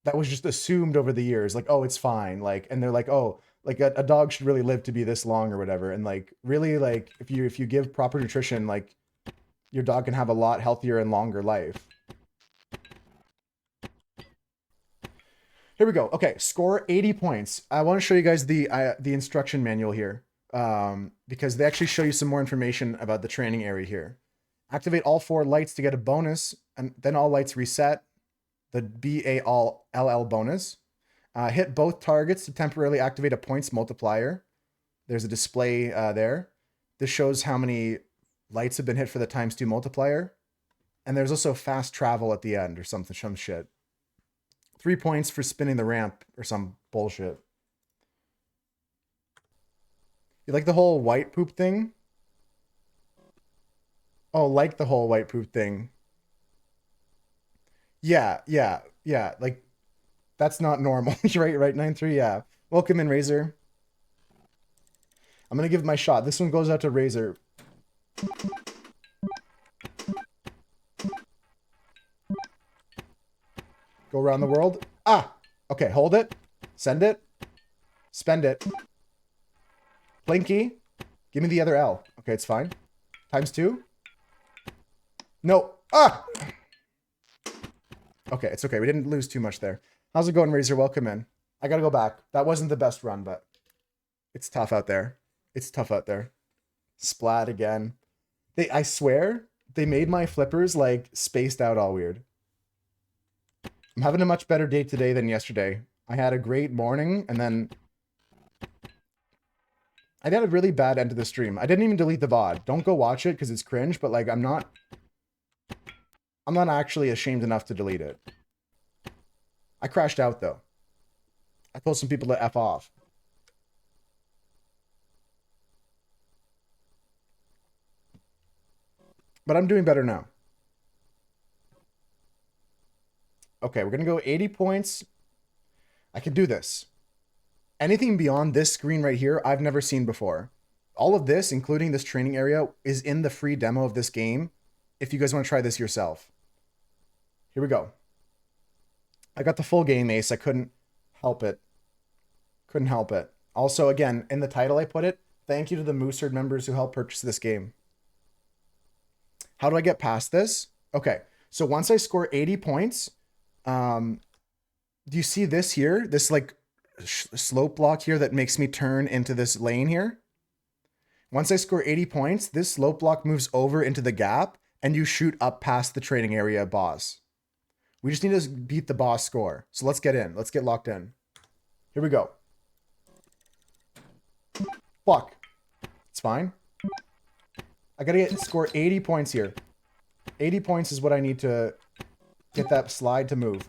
that was just assumed over the years. Like, oh, it's fine. Like, and they're like, oh, like a dog should really live to be this long or whatever. And like really like if you give proper nutrition, like your dog can have a lot healthier and longer life. Here we go. Okay, score 80 points. I want to show you guys the instruction manual here because they actually show you some more information about the training area here. Activate all 4 lights to get a bonus, and then all lights reset. The BALL bonus. Hit both targets to temporarily activate a points multiplier. There's a display there. This shows how many lights have been hit for the ×2 multiplier. And there's also fast travel at the end or something, some shit. 3 points for spinning the ramp or some bullshit. You like the whole white poop thing? Oh, like the whole white poop thing. Yeah. Like, that's not normal. right, 9-3, yeah. Welcome in, Razor. I'm gonna give it my shot. This one goes out to Razor. Go around the world. Ah! Okay, hold it. Send it. Spend it. Blinky. Give me the other L. Okay, it's fine. ×2. No. Ah! Okay, it's okay. We didn't lose too much there. How's it going, Razor? Welcome in. I gotta go back. That wasn't the best run, but it's tough out there. It's tough out there. Splat again. I swear, they made my flippers, like, spaced out all weird. I'm having a much better day today than yesterday. I had a great morning, and then I had a really bad end to the stream. I didn't even delete the VOD. Don't go watch it, because it's cringe, but, like, I'm not actually ashamed enough to delete it. I crashed out, though. I told some people to F off. But I'm doing better now. Okay, we're going to go 80 points. I can do this. Anything beyond this screen right here, I've never seen before. All of this, including this training area, is in the free demo of this game. if you guys want to try this yourself. Here we go. I got the full game ace. I couldn't help it. Couldn't help it. Also, again, in the title I put it, thank you to the Mooseherd members who helped purchase this game. How do I get past this? Okay, so once I score 80 points, do you see this here? This like slope block here that makes me turn into this lane here? Once I score 80 points, this slope block moves over into the gap and you shoot up past the trading area boss. We just need to beat the boss score. So let's get in. Let's get locked in. Here we go. Fuck. It's fine. I gotta score 80 points here. 80 points is what I need to get that slide to move.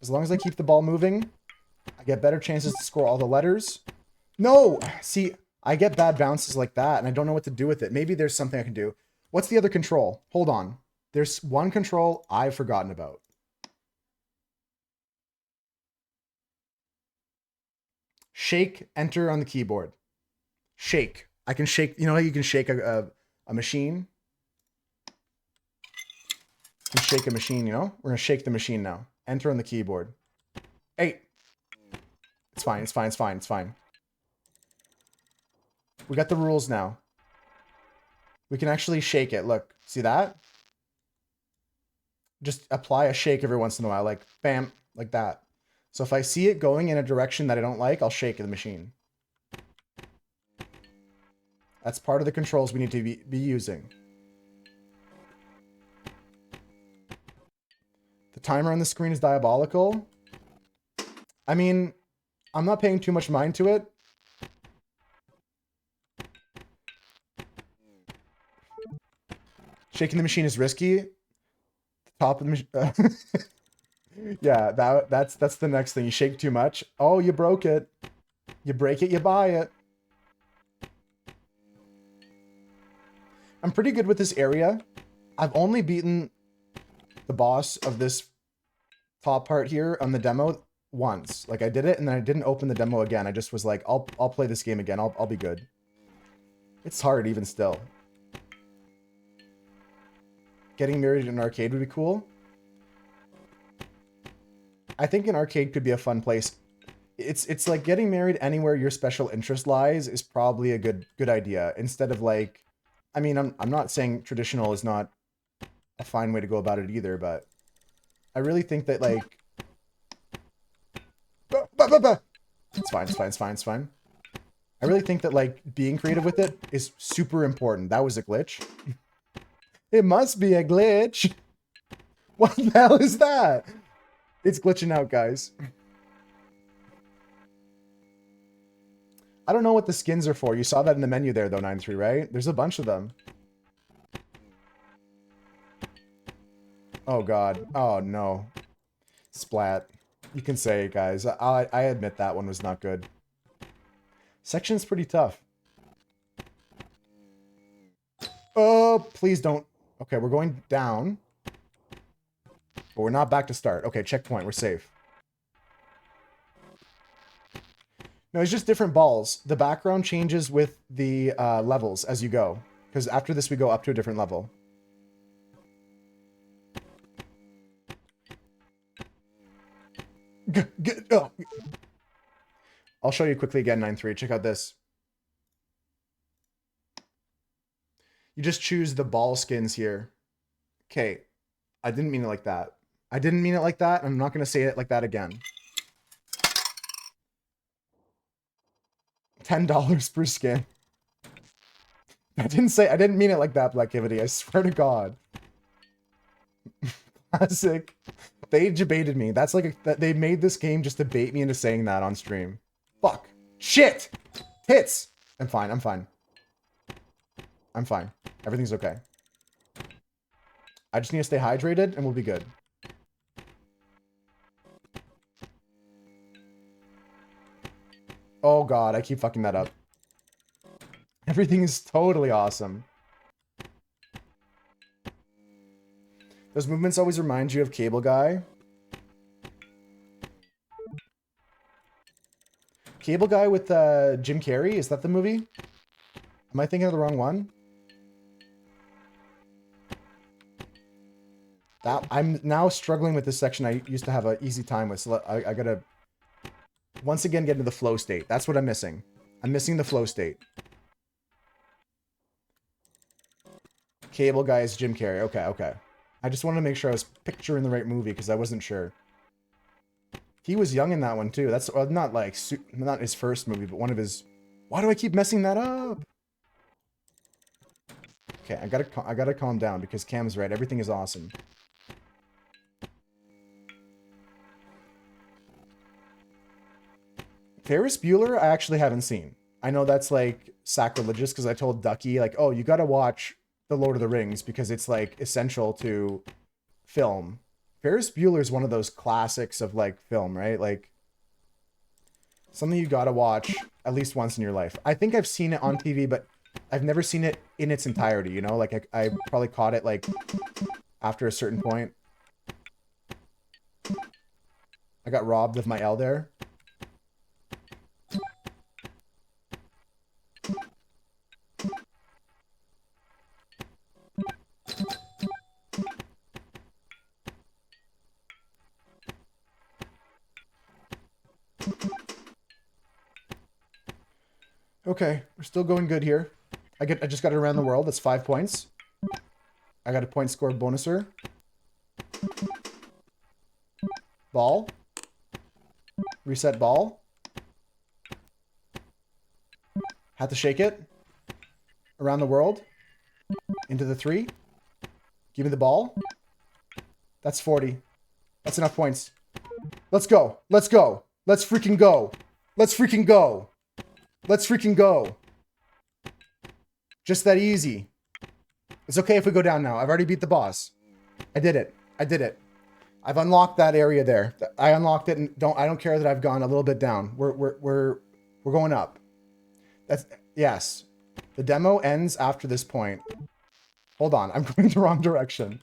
As long as I keep the ball moving, I get better chances to score all the letters. No! See, I get bad bounces like that, and I don't know what to do with it. Maybe there's something I can do. What's the other control? Hold on. There's one control I've forgotten about. Shake, enter on the keyboard. Shake. I can shake. You know how you can shake a machine? You can shake a machine, you know? We're going to shake the machine now. Enter on the keyboard. 8. It's fine. It's fine. It's fine. It's fine. We got the rules now. We can actually shake it. Look. See that? Just apply a shake every once in a while. Like, bam. Like that. So if I see it going in a direction that I don't like, I'll shake the machine. That's part of the controls we need to be using. The timer on the screen is diabolical. I mean, I'm not paying too much mind to it. Shaking the machine is risky. The top of the machine. Yeah, that's the next thing. You shake too much. Oh, you broke it. You break it, you buy it. I'm pretty good with this area. I've only beaten the boss of this top part here on the demo once. Like I did it and then I didn't open the demo again. I just was like, I'll play this game again. I'll be good. It's hard even still. Getting married in an arcade would be cool. I think an arcade could be a fun place. It's like getting married anywhere your special interest lies is probably a good idea. Instead of like, I mean, I'm not saying traditional is not a fine way to go about it either, but I really think that like, it's fine, it's fine, it's fine, it's fine. I really think that like being creative with it is super important. That was a glitch. It must be a glitch. What the hell is that? It's glitching out, guys. I don't know what the skins are for. You saw that in the menu there, though, 9-3, right? There's a bunch of them. Oh, God. Oh, no. Splat. You can say it, guys. I admit that one was not good. Section's pretty tough. Oh, please don't. Okay, we're going down. But we're not back to start. Okay, checkpoint. We're safe. No, it's just different balls. The background changes with the levels as you go. Because after this, we go up to a different level. I'll show you quickly again, 9-3. Check out this. You just choose the ball skins here. Okay. I didn't mean it like that. I didn't mean it like that. I'm not going to say it like that again. $10 per skin. I didn't mean it like that, Blackivity. I swear to God. Classic. They debated me. That's like they made this game just to bait me into saying that on stream. Fuck. Shit. Tits. I'm fine. I'm fine. I'm fine. Everything's okay. I just need to stay hydrated and we'll be good. Oh God, I keep fucking that up. Everything is totally awesome. Those movements always remind you of Cable Guy. Cable Guy with Jim Carrey? Is that the movie? Am I thinking of the wrong one? That I'm now struggling with this section I used to have an easy time with. So I gotta once again get into the flow state. That's what I'm missing. I'm missing the flow state. Cable Guy is Jim Carrey. Okay, okay. I just wanted to make sure I was picturing the right movie because I wasn't sure. He was young in that one too. That's not like not his first movie, but one of his. Why do I keep messing that up? Okay, I gotta calm down because Cam's right. Everything is awesome. Ferris Bueller, I actually haven't seen. I know that's like sacrilegious because I told Ducky like, oh, you gotta watch The Lord of the Rings because it's like essential to film. Ferris Bueller is one of those classics of like film, right? Like something you gotta watch at least once in your life. I think I've seen it on TV, but I've never seen it in its entirety, you know? Like I probably caught it like after a certain point. I got robbed of my L there. Okay, we're still going good here. I just got it around the world. That's 5 points. I got a point score bonuser. Ball. Reset ball. Had to shake it. Around the world. Into the 3. Give me the ball. That's 40. That's enough points. Let's go. Let's go. Let's freaking go. Let's freaking go. Let's freaking go. Just that easy. It's okay if we go down now. I've already beat the boss. I did it. I did it. I've unlocked that area there. I unlocked it, and I don't care that I've gone a little bit down. We're going up. That's yes. The demo ends after this point. Hold on, I'm going the wrong direction.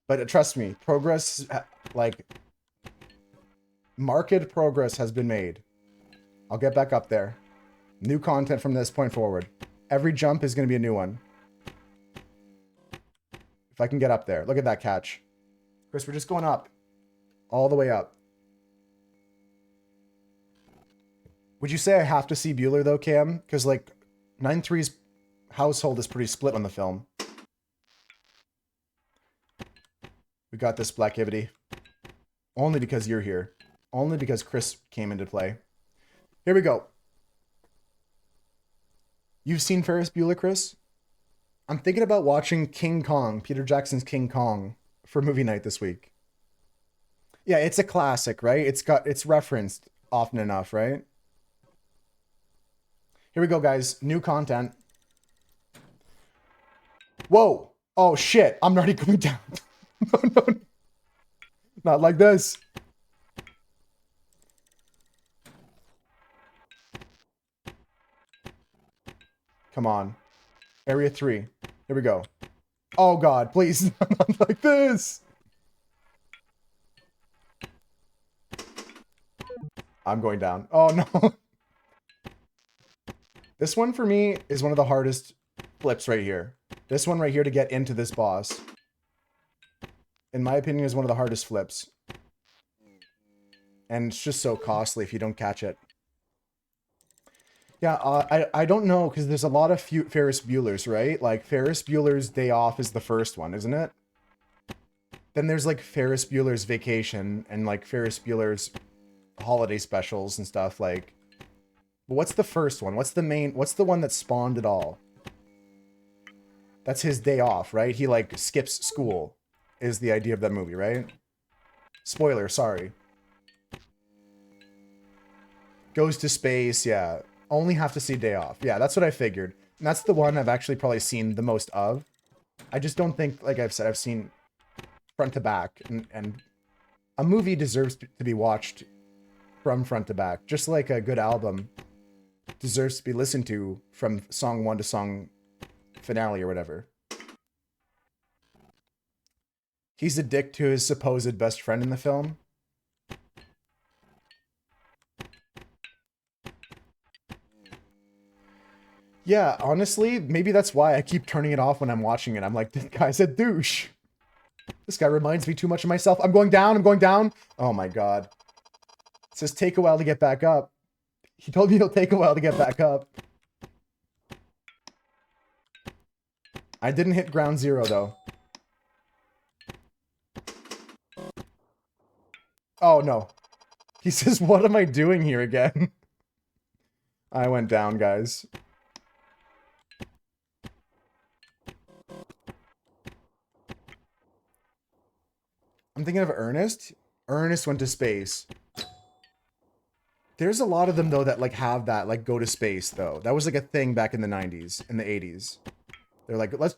But trust me, progress, like marked progress has been made. I'll get back up there. New content from this point forward. Every jump is going to be a new one. If I can get up there. Look at that catch. Chris, we're just going up. All the way up. Would you say I have to see Bueller though, Cam? Because like 9-3's household is pretty split on the film. We got this, Blackivity. Only because you're here. Only because Chris came into play. Here we go. You've seen Ferris Bueller, Chris? I'm thinking about watching King Kong, Peter Jackson's King Kong, for movie night this week. Yeah, it's a classic, right? It's referenced often enough, right? Here we go, guys. New content. Whoa! Oh shit! I'm already going down. No. Not like this. Come on. Area 3. Here we go. Oh god, please. Not like this. I'm going down. Oh no. This one for me is one of the hardest flips right here. This one right here to get into this boss. In my opinion, is one of the hardest flips. And it's just so costly if you don't catch it. Yeah, I don't know, because there's a lot of Ferris Bueller's, right? Like, Ferris Bueller's Day Off is the first one, isn't it? Then there's, like, Ferris Bueller's Vacation, and, like, Ferris Bueller's holiday specials and stuff, like... But what's the first one? What's the one that spawned it all? That's his day off, right? He, like, skips school, is the idea of that movie, right? Spoiler, sorry. Goes to space, yeah. Only have to see Day Off. Yeah, that's what I figured. And that's the one I've actually probably seen the most of. I just don't think, like I've said, I've seen front to back. And a movie deserves to be watched from front to back. Just like a good album deserves to be listened to from song 1 to song finale or whatever. He's a dick to his supposed best friend in the film. Yeah, honestly, maybe that's why I keep turning it off when I'm watching it. I'm like, this guy's a douche. This guy reminds me too much of myself. I'm going down. I'm going down. Oh my god. It says take a while to get back up. He told me it'll take a while to get back up. I didn't hit ground zero though. Oh no. He says, what am I doing here again? I went down, guys. I'm thinking of Ernest. Ernest went to space. There's a lot of them though that like have that like go to space though. That was like a thing back in the 90s, in the 80s. They're like, let's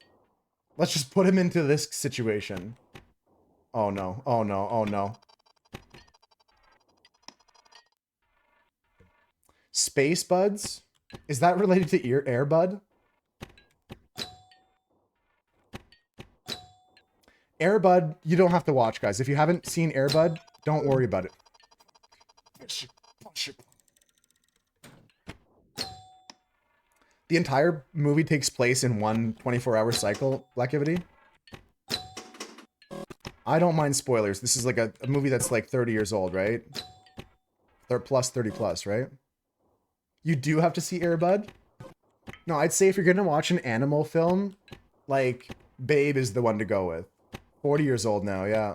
just put him into this situation. Oh no. Oh no. Oh no. Space Buds? Is that related to Air Bud? Air Bud, you don't have to watch, guys. If you haven't seen Air Bud, don't worry about it. The entire movie takes place in one 24-hour cycle, Blackivity. I don't mind spoilers. This is like a movie that's like 30 years old, right? They're plus 30 plus, right? You do have to see Air Bud? No, I'd say if you're gonna watch an animal film, like, Babe is the one to go with. 40 years old now, yeah.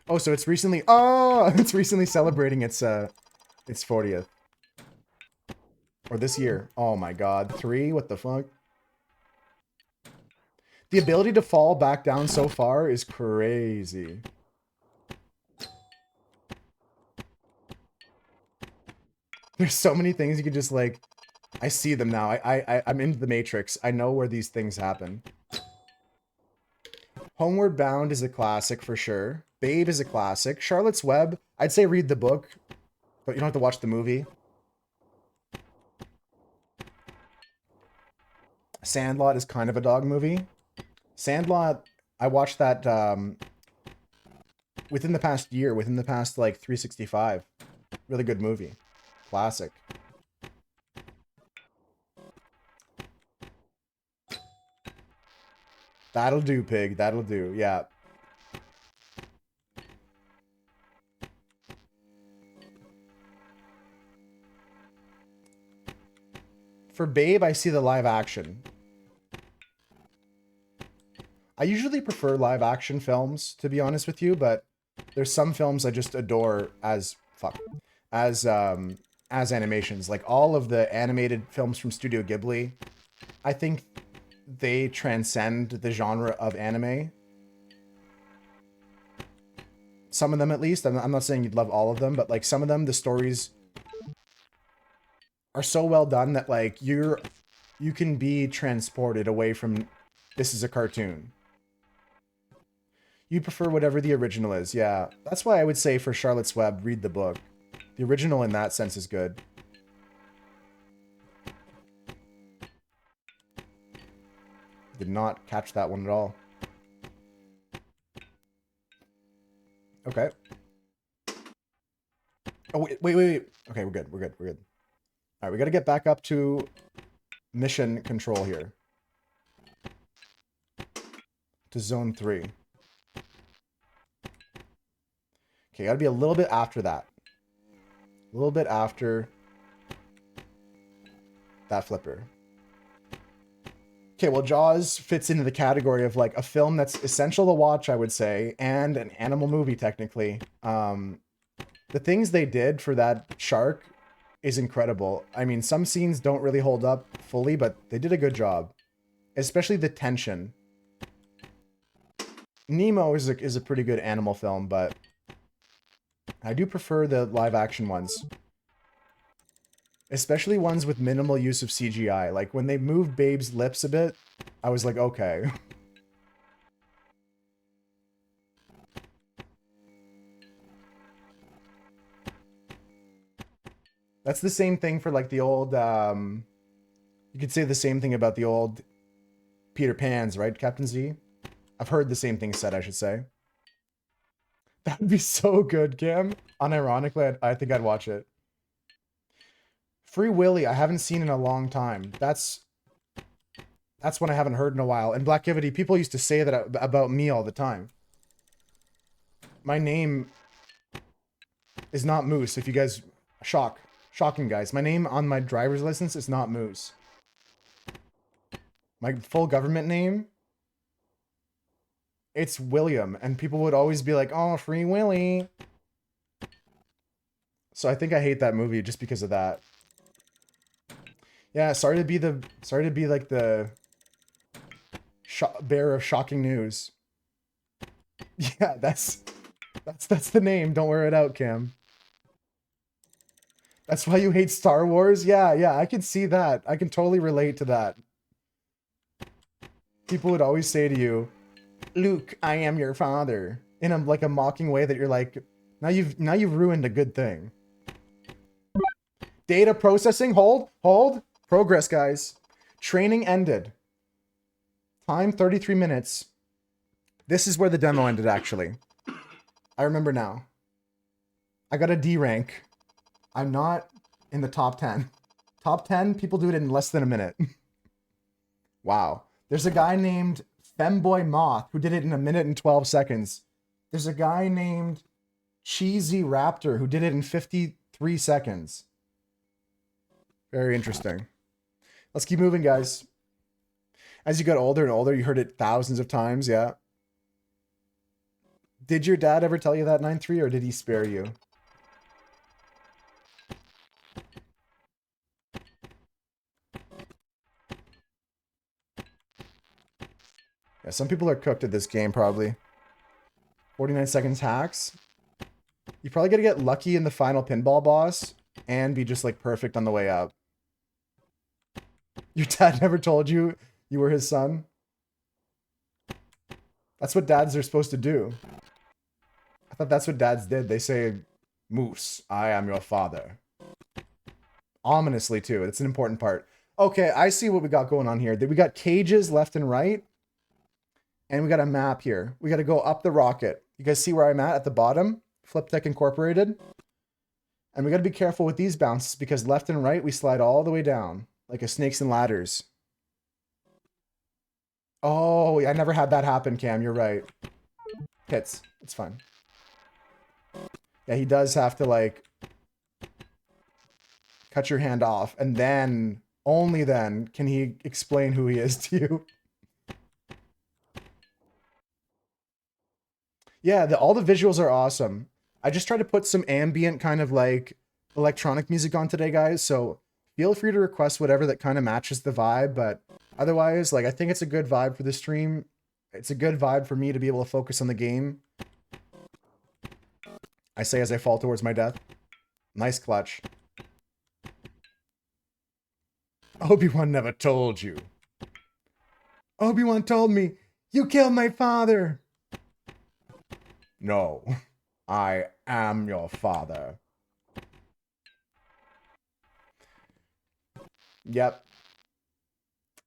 Oh, so it's recently... Oh! It's recently celebrating its 40th. Or this year. Oh my god. 3? What the fuck? The ability to fall back down so far is crazy. There's so many things you could just, like... I see them now. I'm into the Matrix. I know where these things happen. Homeward Bound is a classic for sure. Babe is a classic. Charlotte's Web, I'd say read the book, but you don't have to watch the movie. Sandlot is kind of a dog movie. Sandlot, I watched that within the past year, within the past, like, 365. Really good movie. Classic. That'll do, pig. That'll do. Yeah. For Babe, I see the live action. I usually prefer live action films, to be honest with you, but there's some films I just adore as animations. Like all of the animated films from Studio Ghibli, I think they transcend the genre of anime. Some of them, at least. I'm not saying you'd love all of them, but like some of them, the stories are so well done that like you can be transported away from this is a cartoon. You prefer whatever the original is, yeah. That's why I would say for Charlotte's Web, read the book. The original in that sense is good. Did not catch that one at all. Okay. Oh, wait. Okay, we're good. We're good. All right, we got to get back up to mission control here. To zone 3. Okay, got to be a little bit after that. A little bit after that flipper. Okay, well, Jaws fits into the category of like a film that's essential to watch, I would say, and an animal movie, technically. The things they did for that shark is incredible. I mean, some scenes don't really hold up fully, but they did a good job. Especially the tension. Nemo is a pretty good animal film, but I do prefer the live-action ones. Especially ones with minimal use of CGI. Like, when they moved Babe's lips a bit, I was like, okay. That's the same thing for, like, the old, you could say the same thing about the old Peter Pans, right, Captain Z? I've heard the same thing said, I should say. That'd be so good, Cam. Unironically, I think I'd watch it. Free Willy, I haven't seen in a long time. That's That's one I haven't heard in a while. And Blackivity, people used to say that about me all the time. My name is not Moose, if you guys... Shocking, guys. My name on my driver's license is not Moose. My full government name, it's William. And people would always be like, oh, Free Willy. So I think I hate that movie just because of that. Yeah, sorry to be like the bearer of shocking news. Yeah, that's the name. Don't wear it out, Cam. That's why you hate Star Wars? Yeah, I can see that. I can totally relate to that. People would always say to you, Luke, I am your father. In a mocking way that you're like, now you've ruined a good thing. Data processing, hold. Progress, guys. Training ended. Time 33 minutes. This is where the demo ended, actually. I remember now. I got a D rank. I'm not in the top 10. Top 10, people do it in less than a minute. Wow. There's a guy named Femboy Moth who did it in 1 minute and 12 seconds. There's a guy named Cheesy Raptor who did it in 53 seconds. Very interesting. Let's keep moving, guys. As you got older and older, you heard it thousands of times, yeah. Did your dad ever tell you that, 9-3, or did he spare you? Yeah, some people are cooked at this game, probably. 49 seconds hacks. You probably gotta get lucky in the final pinball boss and be just, like, perfect on the way up. Your dad never told you you were his son? That's what dads are supposed to do. I thought that's what dads did. They say, Moose, I am your father. Ominously, too. It's an important part. Okay, I see what we got going on here. We got cages left and right. And we got a map here. We got to go up the rocket. You guys see where I'm at the bottom? Flip Tech Incorporated. And we got to be careful with these bounces because left and right, we slide all the way down. Like a snakes and ladders. Oh, I never had that happen, Cam. You're right. Hits. It's fine. Yeah, he does have to, like, cut your hand off. And then, only then, can he explain who he is to you. Yeah, all the visuals are awesome. I just tried to put some ambient kind of, like, electronic music on today, guys. So feel free to request whatever that kind of matches the vibe. But otherwise, like, I think it's a good vibe for the stream. It's a good vibe for me to be able to focus on the game. I say as I fall towards my death. Nice clutch. Obi-Wan never told you. Obi-Wan told me, you killed my father. No, I am your father. Yep.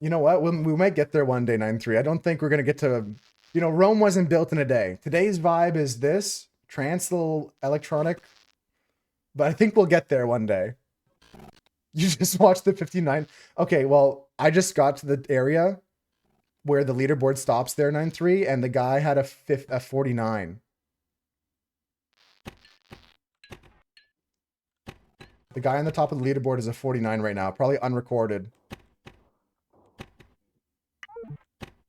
You know what? We might get there one day, 9-3. I don't think we're going to get to... You know, Rome wasn't built in a day. Today's vibe is this. Trance, little electronic. But I think we'll get there one day. You just watched the 59. Okay, well, I just got to the area where the leaderboard stops there, 9-3, and the guy had a 49. The guy on the top of the leaderboard is a 49 right now. Probably unrecorded.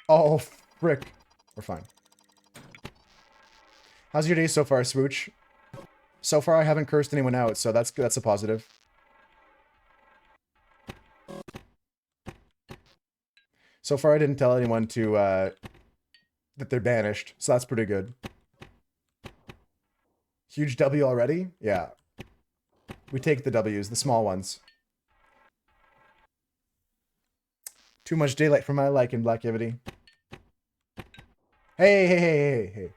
Oh, frick. We're fine. How's your day so far, Swooch? So far, I haven't cursed anyone out, so that's a positive. So far, I didn't tell anyone to, that they're banished, so that's pretty good. Huge W already? Yeah. We take the W's, the small ones. Too much daylight for my liking, Blackivity. Hey.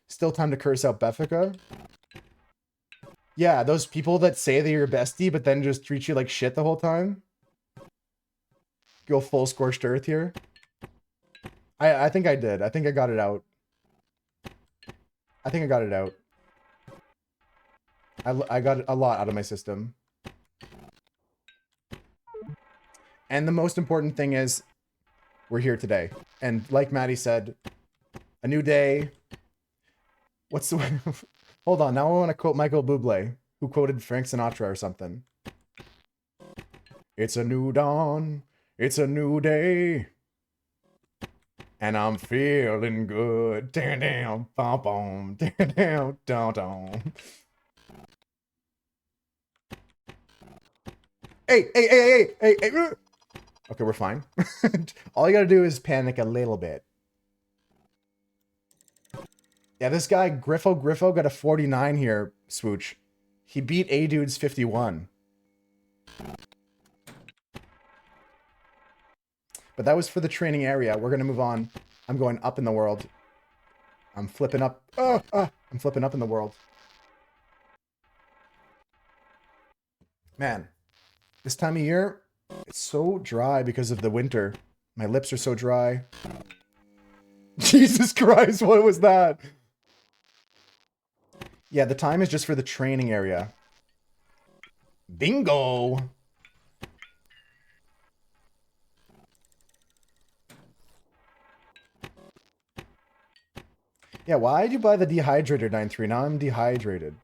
Still time to curse out Beffica? Yeah, those people that say they're your bestie, but then just treat you like shit the whole time. Go full scorched earth here. I think I did. I think I got it out. I got a lot out of my system. And the most important thing is we're here today. And like Maddie said, a new day. What's the hold on, now I want to quote Michael Bublé, who quoted Frank Sinatra or something. It's a new dawn, it's a new day, and I'm feeling good. Damn, damn, bum, bum, damn, damn, dum, dum. Hey. Okay, we're fine. All you gotta do is panic a little bit. Yeah, this guy, Griffo, got a 49 here, Swooch. He beat A-Dude's 51. But that was for the training area. We're gonna move on. I'm going up in the world. I'm flipping up. I'm flipping up in the world. Man, this time of year, it's so dry because of the winter. My lips are so dry. Jesus Christ, what was that? Yeah, the time is just for the training area. Bingo! Yeah, why did you buy the dehydrator 9-3? Now I'm dehydrated.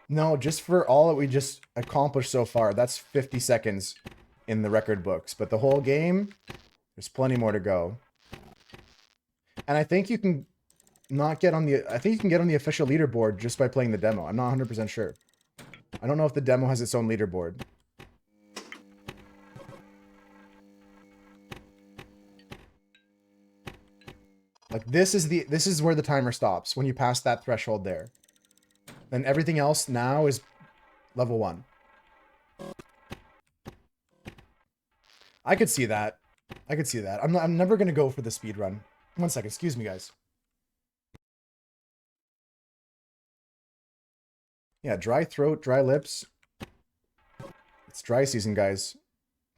No, just for all that we just accomplished so far. That's 50 seconds in the record books. But the whole game, there's plenty more to go. And I think you can not get on the... I think you can get on the official leaderboard just by playing the demo. I'm not 100% sure. I don't know if the demo has its own leaderboard. Like this is where the timer stops when you pass that threshold there. Then everything else now is level 1. I could see that. I could see that. I'm never gonna go for the speed run. 1 second, excuse me, guys. Yeah, dry throat, dry lips. It's dry season, guys.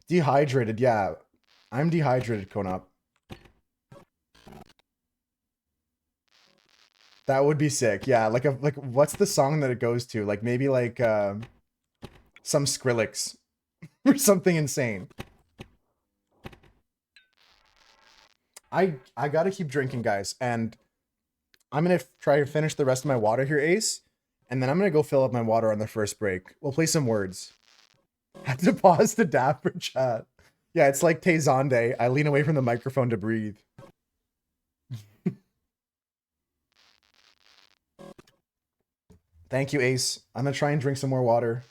Dehydrated, yeah. I'm dehydrated, Konop. That would be sick. Yeah, like what's the song that it goes to? Like maybe like some Skrillex or something insane. I gotta keep drinking, guys, and I'm gonna try to finish the rest of my water here, Ace, and then I'm gonna go fill up my water on the first break. We'll play some words. Had to pause the dapper chat. Yeah, it's like Tezande. I lean away from the microphone to breathe. Thank you, Ace. I'm gonna try and drink some more water.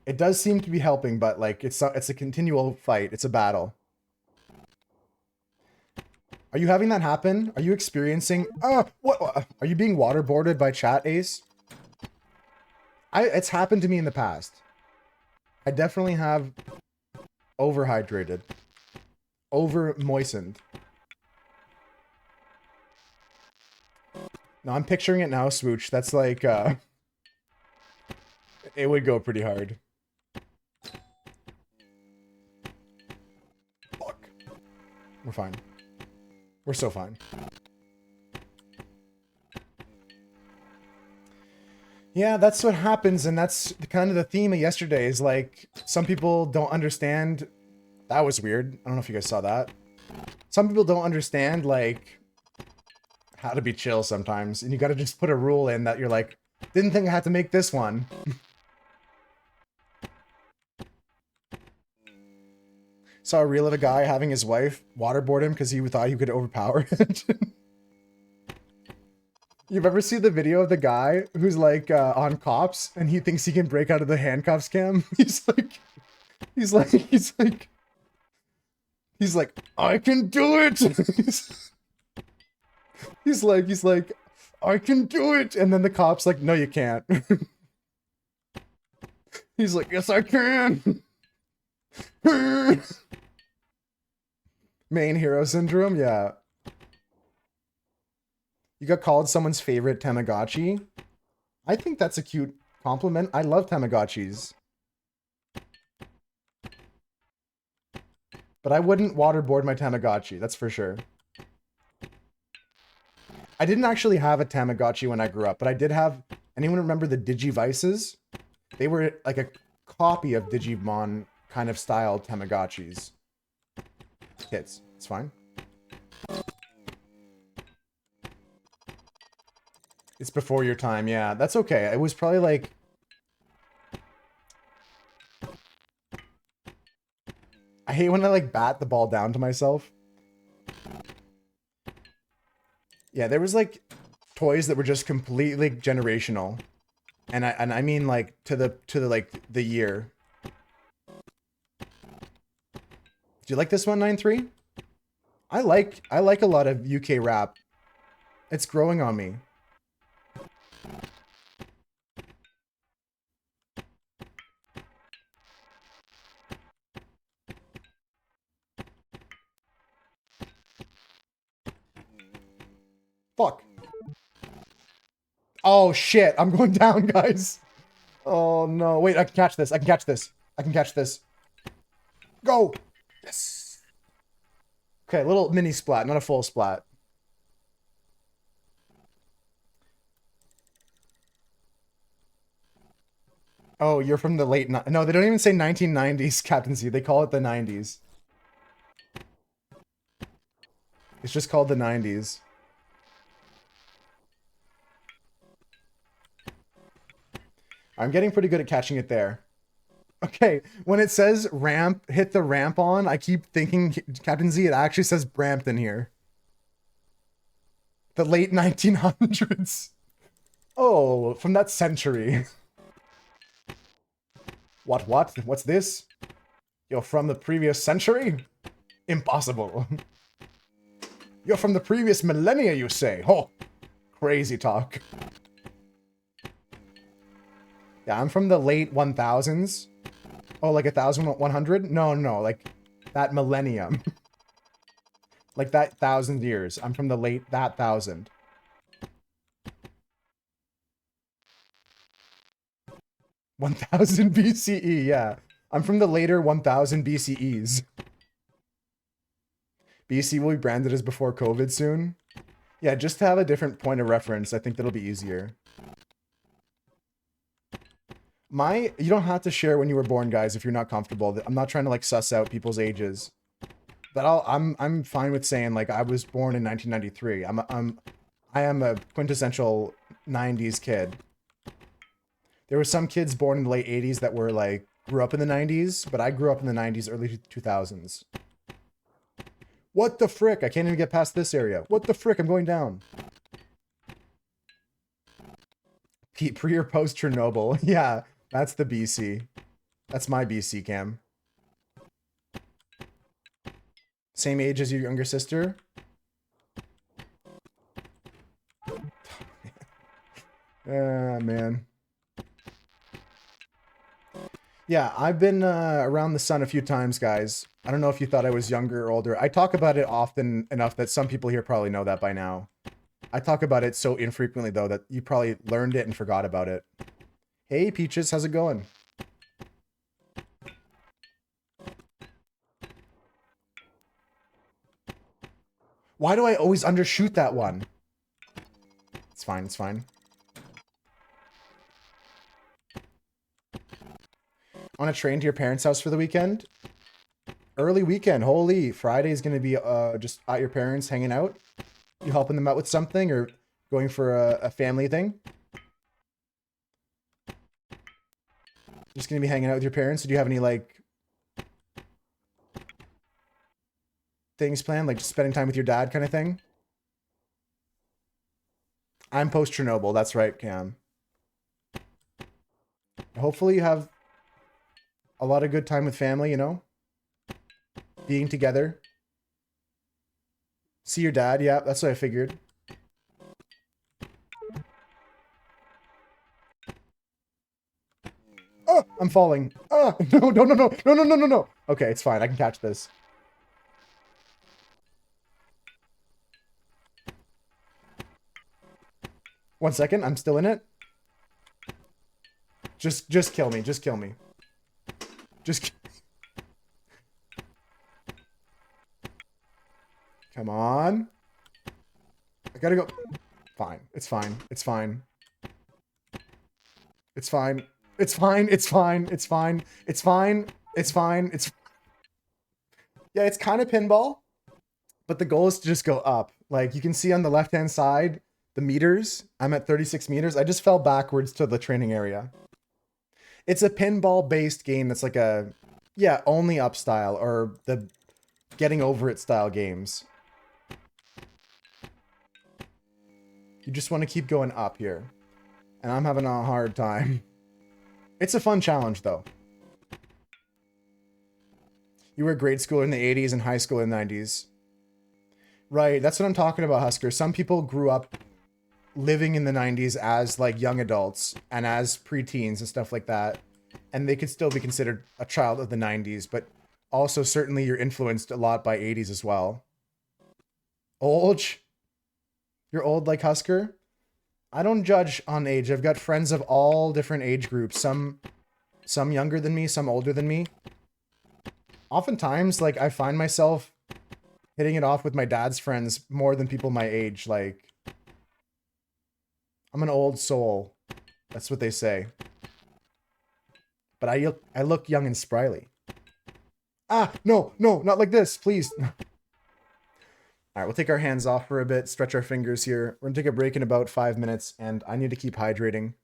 It does seem to be helping, but like it's a continual fight. It's a battle. Are you having that happen? Are you experiencing... what? Are you being waterboarded by chat, Ace? It's happened to me in the past. I definitely have overhydrated. Over-moistened. No, I'm picturing it now, Swooch. That's like, it would go pretty hard. Fuck. We're fine. We're so fine. Yeah, that's what happens, and that's kind of the theme of yesterday, is like, some people don't understand... That was weird. I don't know if you guys saw that. Some people don't understand, like, how to be chill sometimes, and you gotta just put a rule in that you're like, didn't think I had to make this one. Saw a reel of a guy having his wife waterboard him because he thought he could overpower it. You've ever seen the video of the guy who's like on cops and he thinks he can break out of the handcuffs cam? He's like, I can do it. he's like, I can do it. And then the cop's like, no, you can't. He's like, yes, I can. Main hero syndrome, yeah. You got called someone's favorite Tamagotchi? I think that's a cute compliment. I love Tamagotchis. But I wouldn't waterboard my Tamagotchi, that's for sure. I didn't actually have a Tamagotchi when I grew up, but I did have... Anyone remember the Digivices? They were like a copy of Digimon kind of style Tamagotchis. Hits. It's fine. It's before your time, yeah. That's okay. It was probably like... I hate when I like bat the ball down to myself. Yeah, there was like toys that were just completely generational. And I mean like to the like the year. Do you like this one, 9-3? I like a lot of UK rap. It's growing on me. Fuck. Oh shit, I'm going down, guys. Oh no. Wait, I can catch this. I can catch this. I can catch this. Go! Yes. Okay, a little mini splat, not a full splat. Oh, you're from the late... No, they don't even say 1990s, Captain Z. They call it the 90s. It's just called the 90s. I'm getting pretty good at catching it there. Okay, when it says ramp, hit the ramp on, I keep thinking, Captain Z, it actually says Brampton here. The late 1900s. Oh, from that century. What? What's this? You're from the previous century? Impossible. You're from the previous millennia, you say? Oh, crazy talk. Yeah, I'm from the late 1000s. Oh, like 1100? No, like that millennium. Like that 1,000 years. I'm from the late that 1,000. BCE, yeah. I'm from the later 1000 BCEs. BC will be branded as before COVID soon. Yeah, just to have a different point of reference, I think that'll be easier. You don't have to share when you were born, guys, if you're not comfortable. I'm not trying to like suss out people's ages. But I'm fine with saying like I was born in 1993. I am a quintessential 90s kid. There were some kids born in the late 80s that were like grew up in the 90s, but I grew up in the 90s, early 2000s. What the frick? I can't even get past this area. What the frick? I'm going down. Pre or post Chernobyl? Yeah, that's the BC. That's my BC cam. Same age as your younger sister? Man. Yeah, I've been around the sun a few times, guys. I don't know if you thought I was younger or older. I talk about it often enough that some people here probably know that by now. I talk about it so infrequently, though, that you probably learned it and forgot about it. Hey, Peaches, how's it going? Why do I always undershoot that one? It's fine, it's fine. On a train to your parents' house for the weekend? Early weekend, holy. Friday's gonna be just at your parents hanging out? You helping them out with something or going for a family thing? Just gonna be hanging out with your parents? Do you have any like things planned, like just spending time with your dad kind of thing? I'm post Chernobyl, that's right, Cam. Hopefully you have a lot of good time with family, you know? Being together. See your dad, yeah, that's what I figured. Oh, I'm falling. Oh, no. Okay, it's fine, I can catch this. One second, I'm still in it. Just kill me, just kill me. Come on. I gotta go. Fine, it's fine, it's fine. It's fine. It's fine. It's fine. It's fine. It's fine. It's fine. It's yeah, it's kind of pinball, but the goal is to just go up. Like you can see on the left-hand side, the meters. I'm at 36 meters. I just fell backwards to the training area. It's a pinball-based game that's like a yeah, only up style or the getting over it style games. You just want to keep going up here. And I'm having a hard time. It's a fun challenge though. You were a grade schooler in the 80s and high school in the 90s. Right, that's what I'm talking about, Husker. Some people grew up living in the 90s as like young adults and as preteens and stuff like that. And they could still be considered a child of the 90s, but also certainly you're influenced a lot by 80s as well. Old? You're old like Husker? I don't judge on age. I've got friends of all different age groups. Some younger than me, some older than me. Oftentimes, like I find myself hitting it off with my dad's friends more than people my age. Like I'm an old soul. That's what they say. But I look young and spryly. Ah, no, not like this, please. All right, we'll take our hands off for a bit, stretch our fingers here. We're gonna take a break in about 5 minutes, and I need to keep hydrating.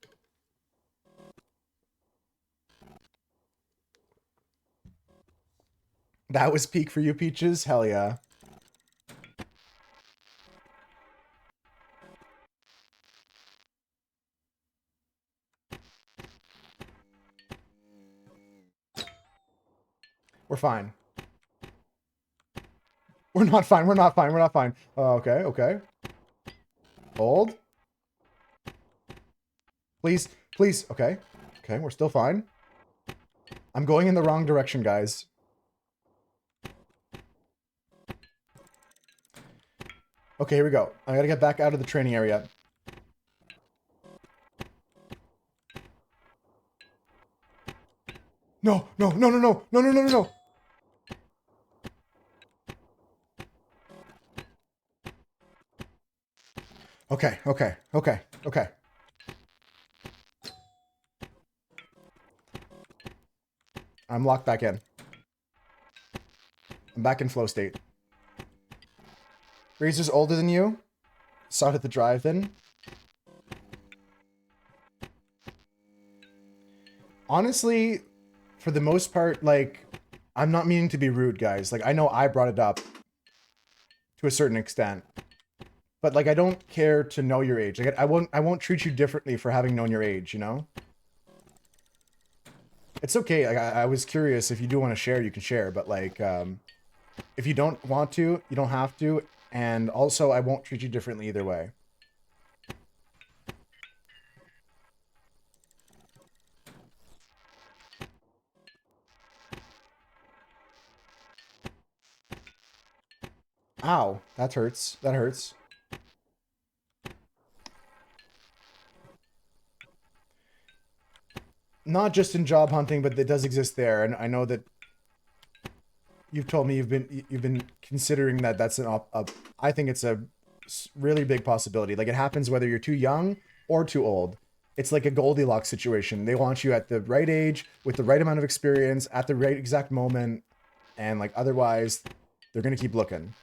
That was peak for you, Peaches? Hell yeah. We're fine. We're not fine, we're not fine, we're not fine. Okay, okay. Hold. Please, please. Okay. Okay, we're still fine. I'm going in the wrong direction, guys. Okay, here we go. I gotta get back out of the training area. No, no, no, no, no, no, no, no, no, no. Okay, okay, okay, okay. I'm locked back in. I'm back in flow state. Razor's older than you. Saw it at the drive-in. Honestly, for the most part, like, I'm not meaning to be rude, guys. Like, I know I brought it up to a certain extent. But, like, I don't care to know your age. Like, I won't treat you differently for having known your age, you know? It's okay. Like, I was curious. If you do want to share, you can share. But, like, if you don't want to, you don't have to. And also, I won't treat you differently either way. Ow. That hurts. That hurts. Not just in job hunting, but it does exist there. And I know that you've told me you've been considering that that's I think it's a really big possibility. Like it happens whether you're too young or too old. It's like a Goldilocks situation. They want you at the right age with the right amount of experience at the right exact moment, and like otherwise, they're gonna keep looking.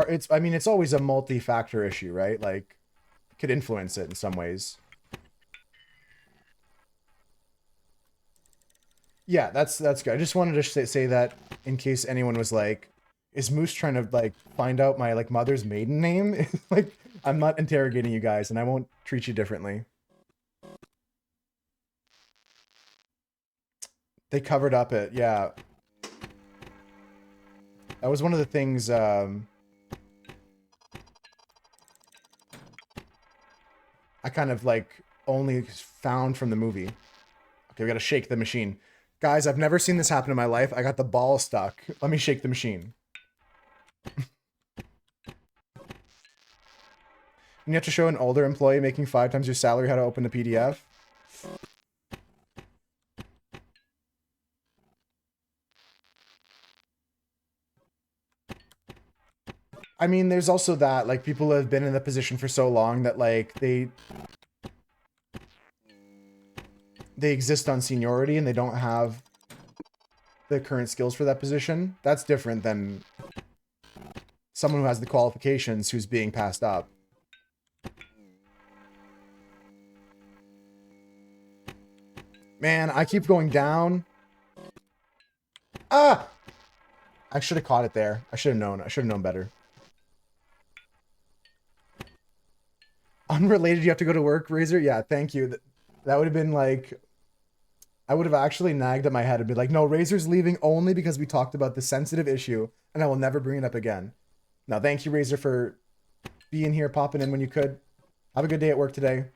It's I mean it's always a multi-factor issue, right? Like could influence it in some ways. Yeah, that's good. I just wanted to say that in case anyone was like, is Moose trying to like find out my like mother's maiden name? Like, I'm not interrogating you guys, and I won't treat you differently. They covered up it, yeah. That was one of the things I kind of like only found from the movie. Okay, we gotta shake the machine. Guys, I've never seen this happen in my life. I got the ball stuck. Let me shake the machine. And you have to show an older employee making 5 times your salary how to open the PDF. I mean, there's also that, like, people have been in the position for so long that, like, they... they exist on seniority and they don't have the current skills for that position. That's different than someone who has the qualifications who's being passed up. Man, I keep going down. Ah! I should have caught it there. I should have known. I should have known better. Unrelated, you have to go to work, Razor? Yeah, thank you. That would have been like... I would have actually nagged at my head and be like, no, Razor's leaving only because we talked about this sensitive issue, and I will never bring it up again. Now, thank you, Razor, for being here, popping in when you could. Have a good day at work today.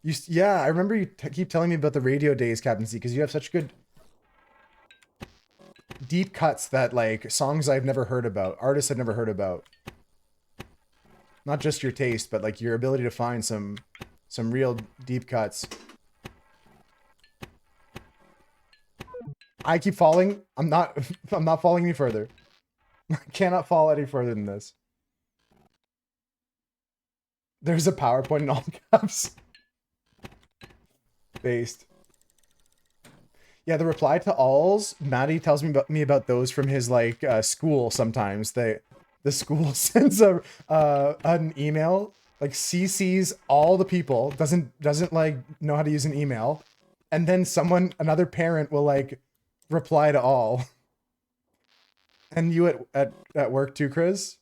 Yeah, I remember you keep telling me about the radio days, Captain C, because you have such good deep cuts that, like, songs I've never heard about, artists I've never heard about. Not just your taste, but, like, your ability to find some real deep cuts. I keep falling. I'm not falling any further. I cannot fall any further than this. There's a PowerPoint in all caps. Based. Yeah, the reply to alls, Maddie tells me about those from his, like, school sometimes. The school sends an email, like, CCs all the people, doesn't like know how to use an email, and then another parent will, like, reply to all. And you at work too, Chris?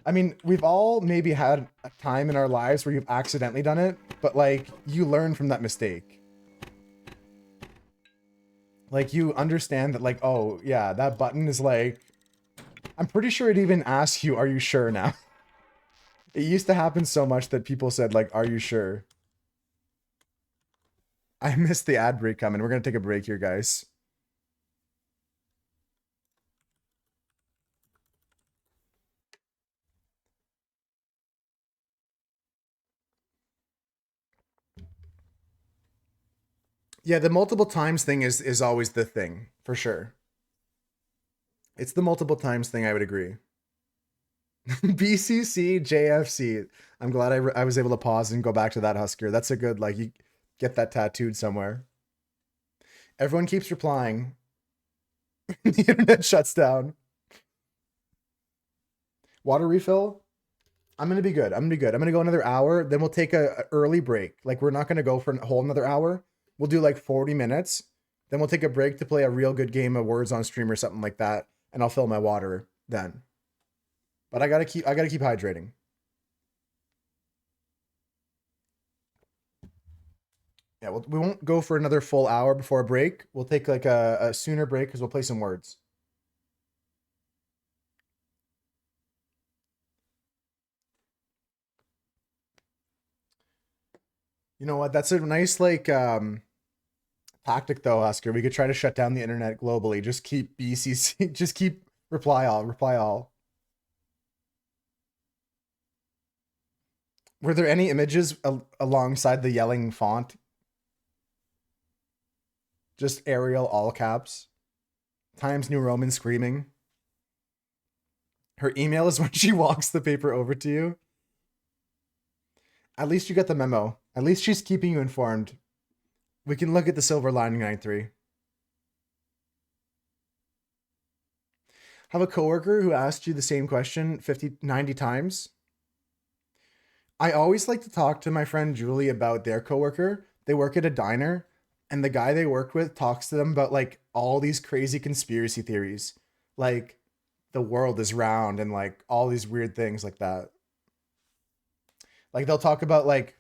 I mean, we've all maybe had a time in our lives where you've accidentally done it, but, like, you learn from that mistake. Like, you understand that, like, oh, yeah, that button is, like... I'm pretty sure it even asks you, are you sure now? It used to happen so much that people said, like, are you sure? I missed the ad break coming. We're gonna take a break here, guys. Yeah, the multiple times thing is always the thing, for sure. It's the multiple times thing, I would agree. BCC, JFC. I'm glad I was able to pause and go back to that, Husker. That's a good, like, you get that tattooed somewhere. Everyone keeps replying. The internet shuts down. Water refill? I'm gonna be good. I'm gonna be good. I'm gonna go another hour, then we'll take a early break. Like, we're not gonna go for a whole another hour. We'll do like 40 minutes. Then we'll take a break to play a real good game of Words on stream or something like that, and I'll fill my water then. But I gotta keep hydrating. Yeah, we won't go for another full hour before a break. We'll take like a sooner break because we'll play some Words. You know what? That's a nice, like, tactic though, Husker. We could try to shut down the internet globally. Just keep BCC. Just keep reply all. Reply all. Were there any images alongside the yelling font? Just Arial all caps. Times New Roman screaming. Her email is when she walks the paper over to you. At least you get the memo. At least she's keeping you informed. We can look at the silver lining 93. Have a coworker who asked you the same question 90 times? I always like to talk to my friend Julie about their coworker. They work at a diner, and the guy they work with talks to them about, like, all these crazy conspiracy theories. Like, the world is round and, like, all these weird things like that. Like, they'll talk about, like,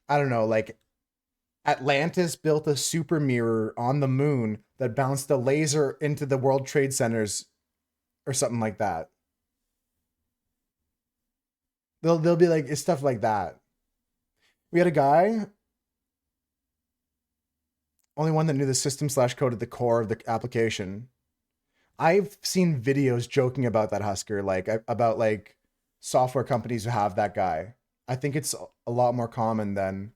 I don't know, like, Atlantis built a super mirror on the moon that bounced a laser into the World Trade Centers or something like that. They'll be like, it's stuff like that. We had a guy, only one that knew the system slash code at the core of the application. I've seen videos joking about that, Husker, like, about, like, software companies who have that guy. I think it's a lot more common than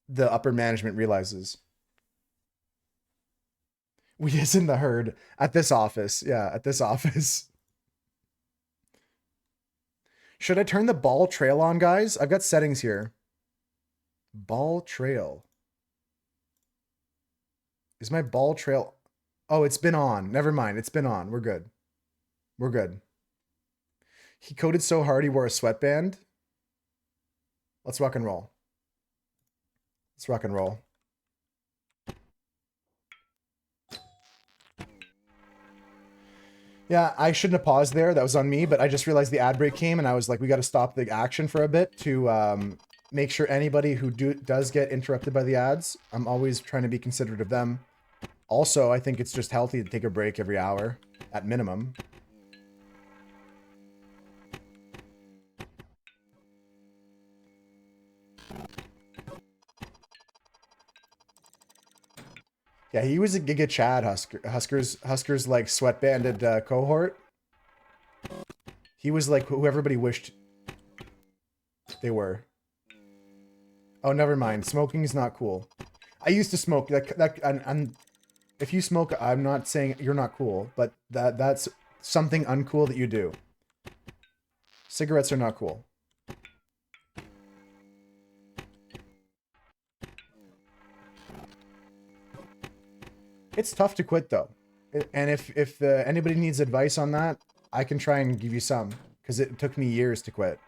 the upper management realizes. We is in the herd at this office. Yeah, at this office. Should I turn the ball trail on, guys? I've got settings here. Ball trail. Is my ball trail... Oh, it's been on. Never mind. It's been on. We're good. We're good. He coded so hard he wore a sweatband. Let's rock and roll. Let's rock and roll. Yeah, I shouldn't have paused there. That was on me, but I just realized the ad break came and I was like, we got to stop the action for a bit to make sure anybody who does get interrupted by the ads, I'm always trying to be considerate of them. Also, I think it's just healthy to take a break every hour, at minimum. Yeah, he was a Giga Chad Huskers like sweatbanded cohort. He was like who everybody wished they were. Oh, never mind. Smoking is not cool. I used to smoke. And if you smoke, I'm not saying you're not cool, but that's something uncool that you do. Cigarettes are not cool. It's tough to quit though, and if anybody needs advice on that, I can try and give you some, because it took me years to quit.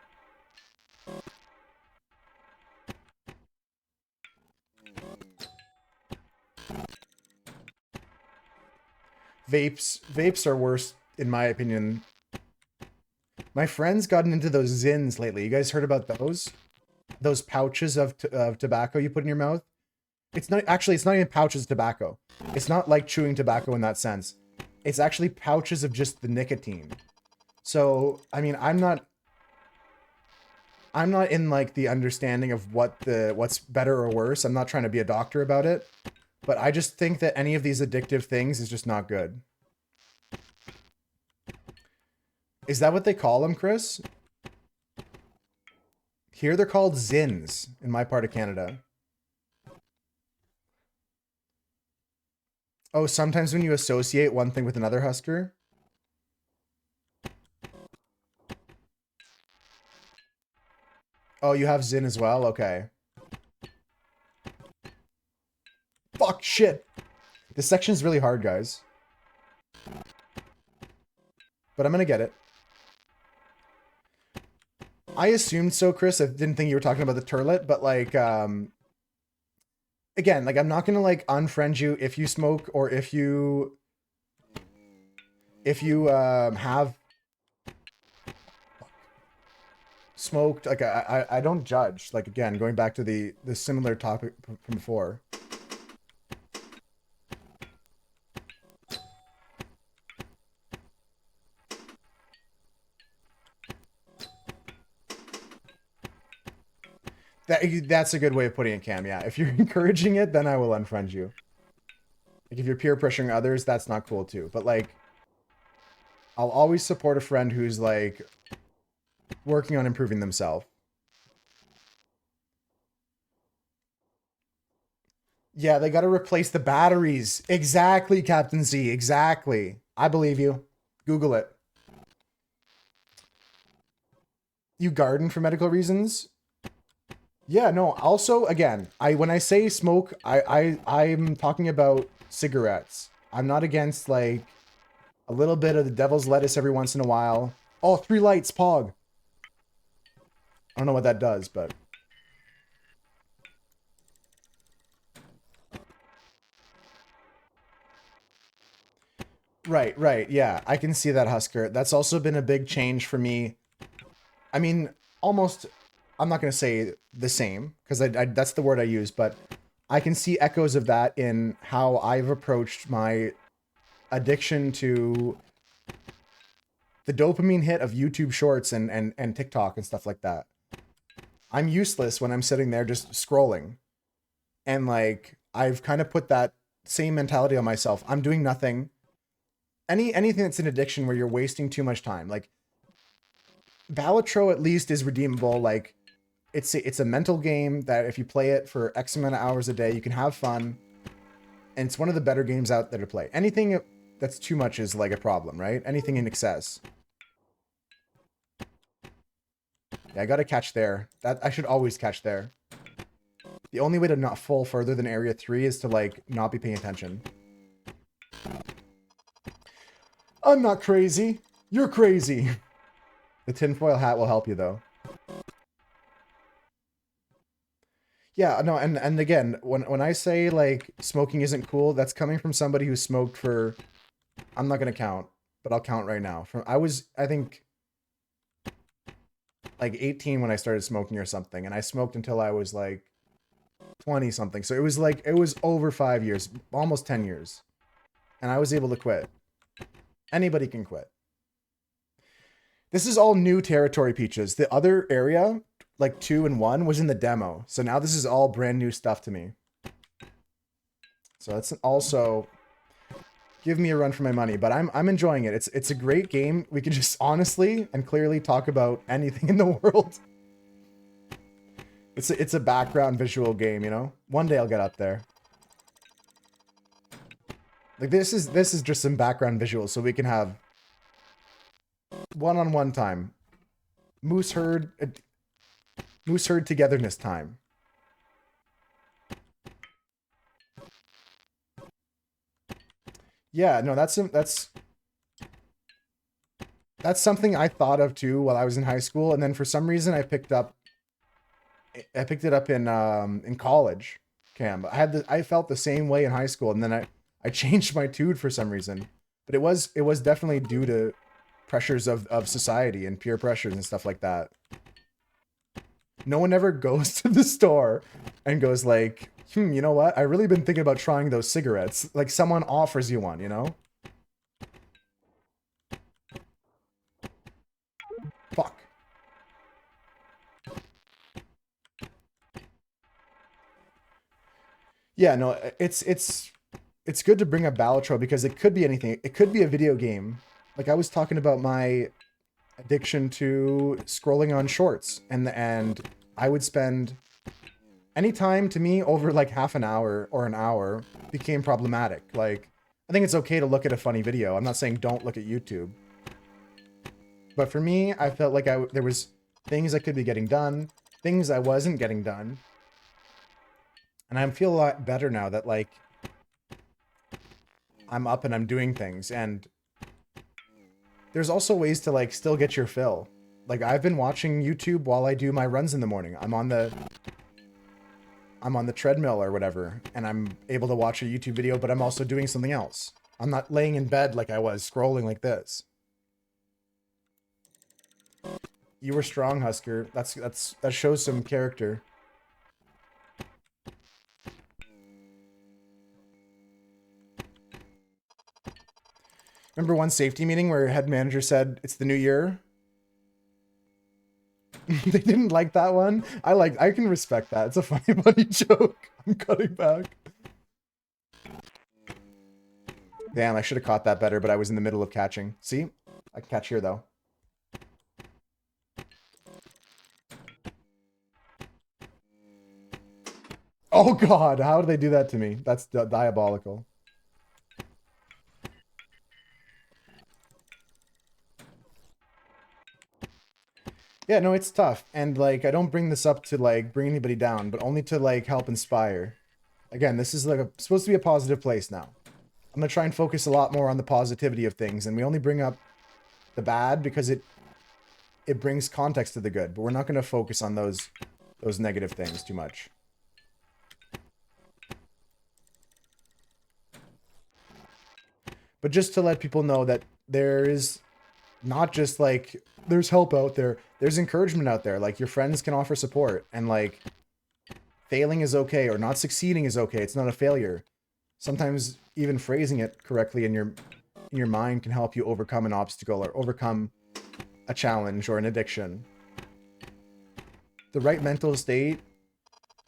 Vapes are worse in my opinion. My friend's gotten into those Zins lately. You guys heard about those? Those pouches of tobacco you put in your mouth? It's not even pouches of tobacco. It's not like chewing tobacco in that sense. It's actually pouches of just the nicotine. So, I mean, I'm not in like the understanding of what's better or worse. I'm not trying to be a doctor about it, but I just think that any of these addictive things is just not good. Is that what they call them, Chris? Here they're called Zins in my part of Canada. Oh, sometimes when you associate one thing with another, Husker? Oh, you have Zin as well? Okay. Fuck, shit. This section is really hard, guys. But I'm gonna get it. I assumed so, Chris. I didn't think you were talking about the turlet, but like, again, like I'm not gonna like unfriend you if you smoke or if you have smoked. Like I don't judge. Like again, going back to the similar topic from before. That's a good way of putting it, Cam. Yeah, if you're encouraging it, then I will unfriend you. Like if you're peer pressuring others, that's not cool too. But like, I'll always support a friend who's like working on improving themselves. Yeah, they got to replace the batteries. Exactly, Captain Z. Exactly. I believe you. Google it. You garden for medical reasons? Yeah, no. Also, again, when I say smoke, I'm talking about cigarettes. I'm not against like a little bit of the devil's lettuce every once in a while. Oh, 3 lights, Pog. I don't know what that does, but right, yeah. I can see that, Husker. That's also been a big change for me. I mean, almost, I'm not going to say the same, because that's the word I use, but I can see echoes of that in how I've approached my addiction to the dopamine hit of YouTube Shorts and TikTok and stuff like that. I'm useless when I'm sitting there just scrolling. And like, I've kind of put that same mentality on myself. I'm doing nothing. Anything that's an addiction where you're wasting too much time. Like, Balatro at least is redeemable. Like, it's a mental game that if you play it for X amount of hours a day, you can have fun. And it's one of the better games out there to play. Anything that's too much is like a problem, right? Anything in excess. Yeah, I gotta catch there. That I should always catch there. The only way to not fall further than area 3 is to, like, not be paying attention. I'm not crazy. You're crazy. The tinfoil hat will help you, though. Yeah, no, and again, when I say, like, smoking isn't cool, that's coming from somebody who smoked for... I'm not gonna count, but I'll count right now. I think, like, 18 when I started smoking or something, and I smoked until I was, like, 20 something. So it was over 5 years, almost 10 years. And I was able to quit. Anybody can quit. This is all new territory, Peaches. The other area, like 2 and 1, was in the demo. So now this is all brand new stuff to me. So that's also... Give me a run for my money, but I'm enjoying it. It's a great game. We can just honestly and clearly talk about anything in the world. It's a background visual game, you know? One day I'll get up there. Like this is just some background visuals so we can have one-on-one time. Moose herd togetherness time. Yeah, no, that's something I thought of too while I was in high school, and then for some reason I picked it up in college. Cam, I felt the same way in high school, and then I changed my tude for some reason. But it was definitely due to pressures of society and peer pressures and stuff like that. No one ever goes to the store and goes like, you know what? I really been thinking about trying those cigarettes. Like someone offers you one, you know? Fuck. Yeah, no, it's good to bring up Balatro because it could be anything. It could be a video game. Like I was talking about my addiction to scrolling on shorts, and I would spend any time to me over like half an hour or an hour became problematic. Like I think it's okay to look at a funny video. I'm not saying don't look at YouTube. But for me, I felt like there was things I could be getting done, things I wasn't getting done. And I feel a lot better now that, like, I'm up and I'm doing things. And there's also ways to, like, still get your fill. Like, I've been watching YouTube while I do my runs in the morning. I'm on the treadmill or whatever, and I'm able to watch a YouTube video, but I'm also doing something else. I'm not laying in bed like I was, scrolling like this. You were strong, Husker. That shows some character. Remember one safety meeting where head manager said it's the new year? They didn't like that one. I can respect that. It's a funny joke. I'm cutting back. Damn, I should have caught that better, but I was in the middle of catching. See? I can catch here though. Oh god, how did they do that to me? That's diabolical. Yeah, no, it's tough. And, like, I don't bring this up to, like, bring anybody down, but only to, like, help inspire. Again, this is, like, supposed to be a positive place now. I'm gonna try and focus a lot more on the positivity of things, and we only bring up the bad because it brings context to the good, but we're not gonna focus on those negative things too much. But just to let people know that there is not just, like, there's help out there. There's encouragement out there. Like, your friends can offer support. And, like, failing is okay, or not succeeding is okay. It's not a failure. Sometimes even phrasing it correctly in your mind can help you overcome an obstacle or overcome a challenge or an addiction. The right mental state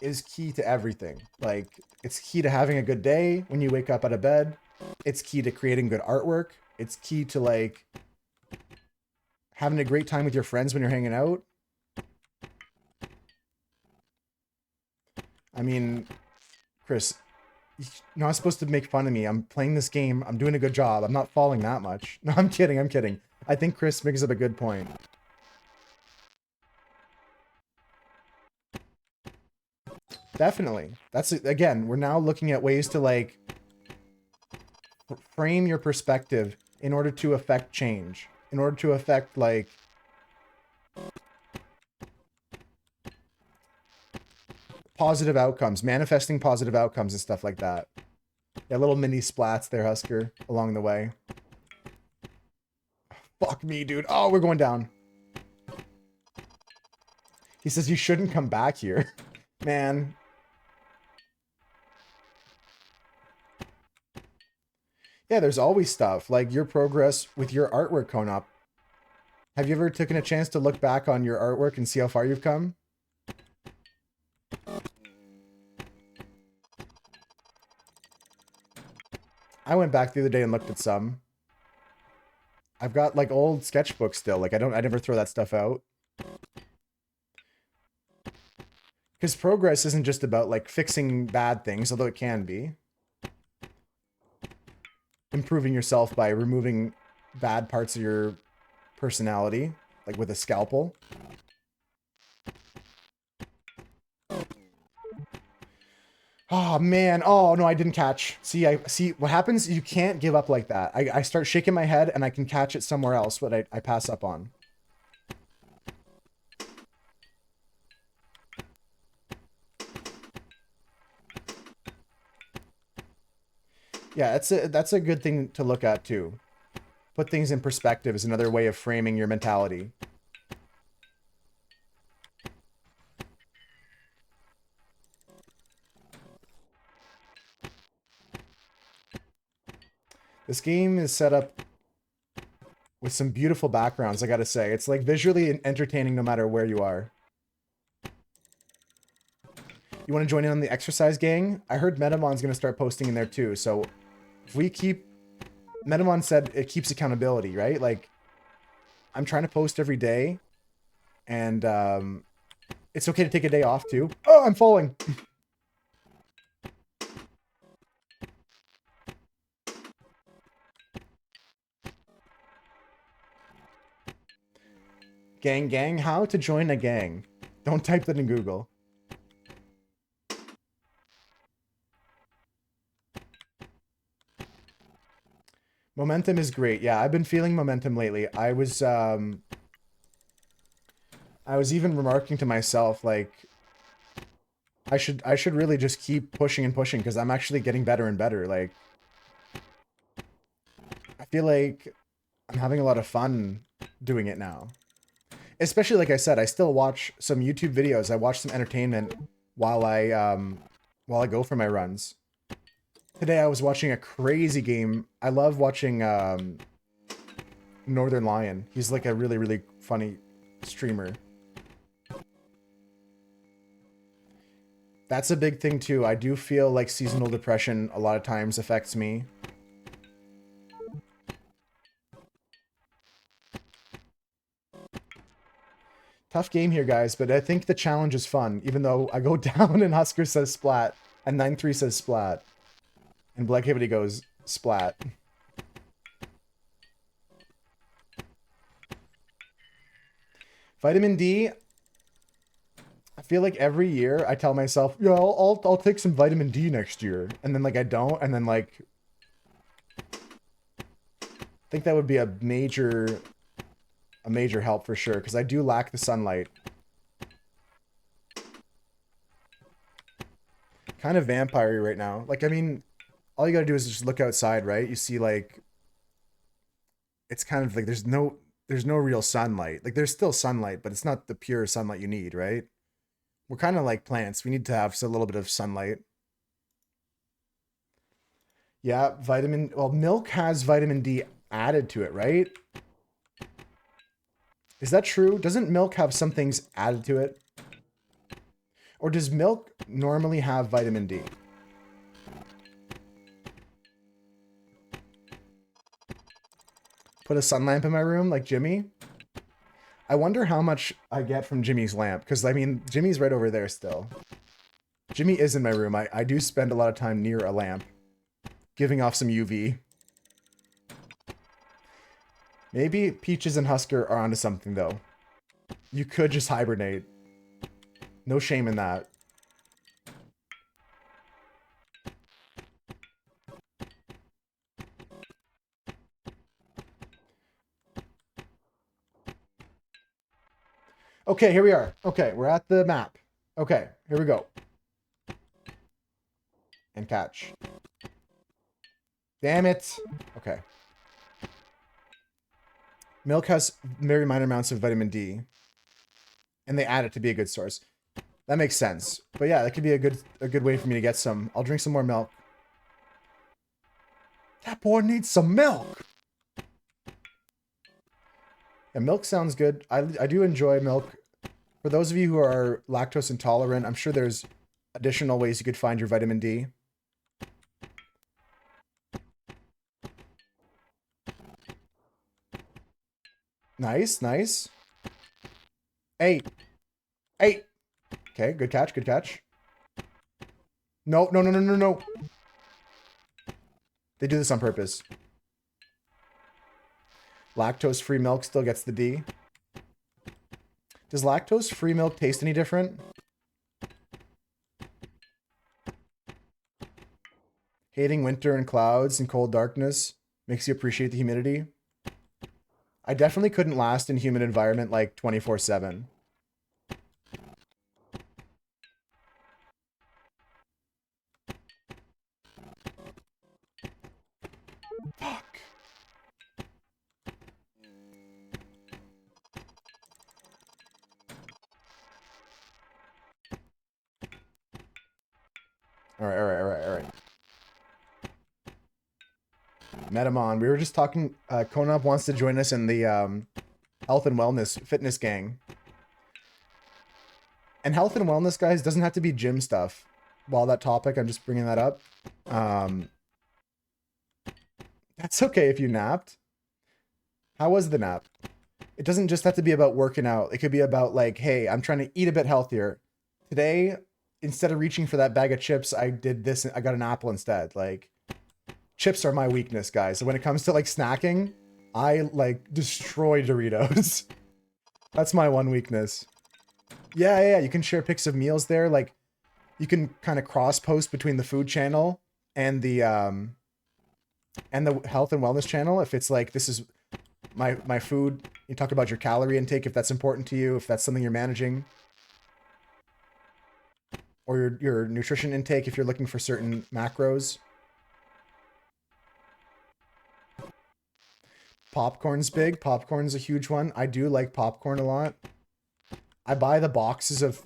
is key to everything. Like, it's key to having a good day when you wake up out of bed. It's key to creating good artwork. It's key to, like, having a great time with your friends when you're hanging out. I mean, Chris, you're not supposed to make fun of me. I'm playing this game. I'm doing a good job. I'm not falling that much. No, I'm kidding. I'm kidding. I think Chris brings up a good point. Definitely. That's, again, we're now looking at ways to like frame your perspective in order to affect change, in order to affect like positive outcomes, manifesting positive outcomes and stuff like that. Yeah, little mini splats there, Husker, along the way. Fuck me, dude. Oh, we're going down. He says you shouldn't come back here. Man. Yeah, there's always stuff. Like your progress with your artwork, Konop. Have you ever taken a chance to look back on your artwork and see how far you've come? I went back the other day and looked at some. I've got like old sketchbooks still. Like I never throw that stuff out. Because progress isn't just about like fixing bad things, although it can be. Improving yourself by removing bad parts of your personality, like with a scalpel. Oh man, oh no, I didn't catch. See, I see what happens, you can't give up like that. I start shaking my head and I can catch it somewhere else, but I pass up on. Yeah, that's a good thing to look at too. Put things in perspective is another way of framing your mentality. This game is set up with some beautiful backgrounds, I gotta say. It's like visually entertaining no matter where you are. You want to join in on the exercise gang? I heard Metamon's going to start posting in there too, so if we keep... Metamon said it keeps accountability, right? Like, I'm trying to post every day, and it's okay to take a day off too. Oh, I'm falling! Gang, how to join a gang? Don't type that in Google. Momentum is great. Yeah, I've been feeling momentum lately. I was even remarking to myself, like, I should really just keep pushing and pushing because I'm actually getting better and better. Like, I feel like I'm having a lot of fun doing it now. Especially, like I said, I still watch some YouTube videos. I watch some entertainment while I go for my runs. Today I was watching a crazy game. I love watching Northern Lion. He's like a really, really funny streamer. That's a big thing too. I do feel like seasonal depression a lot of times affects me. Tough game here, guys, but I think the challenge is fun, even though I go down and Husker says splat, and 9-3 says splat, and Black Hibbity goes splat. Vitamin D, I feel like every year I tell myself, yeah, I'll take some vitamin D next year, and then like I don't, and then like I think that would be a major help for sure, because I do lack the sunlight. Kind of vampire right now. Like, I mean, all you gotta do is just look outside, right? You see, like, it's kind of like there's no real sunlight. Like, there's still sunlight, but it's not the pure sunlight you need, right? We're kind of like plants. We need to have a little bit of sunlight. Yeah, well, milk has vitamin D added to it, right? Is that true? Doesn't milk have some things added to it? Or does milk normally have vitamin D? Put a sun lamp in my room like Jimmy? I wonder how much I get from Jimmy's lamp, because I mean, Jimmy's right over there still. Jimmy is in my room. I do spend a lot of time near a lamp, giving off some UV. Maybe Peaches and Husker are onto something, though. You could just hibernate. No shame in that. Okay, here we are. Okay, we're at the map. Okay, here we go. And catch. Damn it. Okay. Milk has very minor amounts of vitamin D. And they add it to be a good source. That makes sense. But yeah, that could be a good way for me to get some. I'll drink some more milk. That boy needs some milk. Yeah, milk sounds good. I do enjoy milk. For those of you who are lactose intolerant, I'm sure there's additional ways you could find your vitamin D. Nice, nice. 8. 8. Okay, good catch, good catch. No, no, no, no, no, no. They do this on purpose. Lactose-free milk still gets the D. Does lactose-free milk taste any different? Hating winter and clouds and cold darkness makes you appreciate the humidity. I definitely couldn't last in humid environment like 24/7. Fuck. All right, all right, all right, all right. Metamon, we were just talking. Konop wants to join us in the health and wellness fitness gang. And health and wellness, guys, doesn't have to be gym stuff. While that topic, I'm just bringing that up. That's okay if you napped. How was the nap? It doesn't just have to be about working out. It could be about like, hey, I'm trying to eat a bit healthier. Today, instead of reaching for that bag of chips, I did this. I got an apple instead. Like, chips are my weakness, guys. So when it comes to like snacking, I like destroy Doritos. That's my one weakness. Yeah, yeah, you can share pics of meals there. Like, you can kind of cross post between the food channel and the health and wellness channel. If it's like, this is my food, you talk about your calorie intake if that's important to you, if that's something you're managing, or your nutrition intake if you're looking for certain macros. Popcorn's big. Popcorn's a huge one. I do like popcorn a lot. I buy the boxes of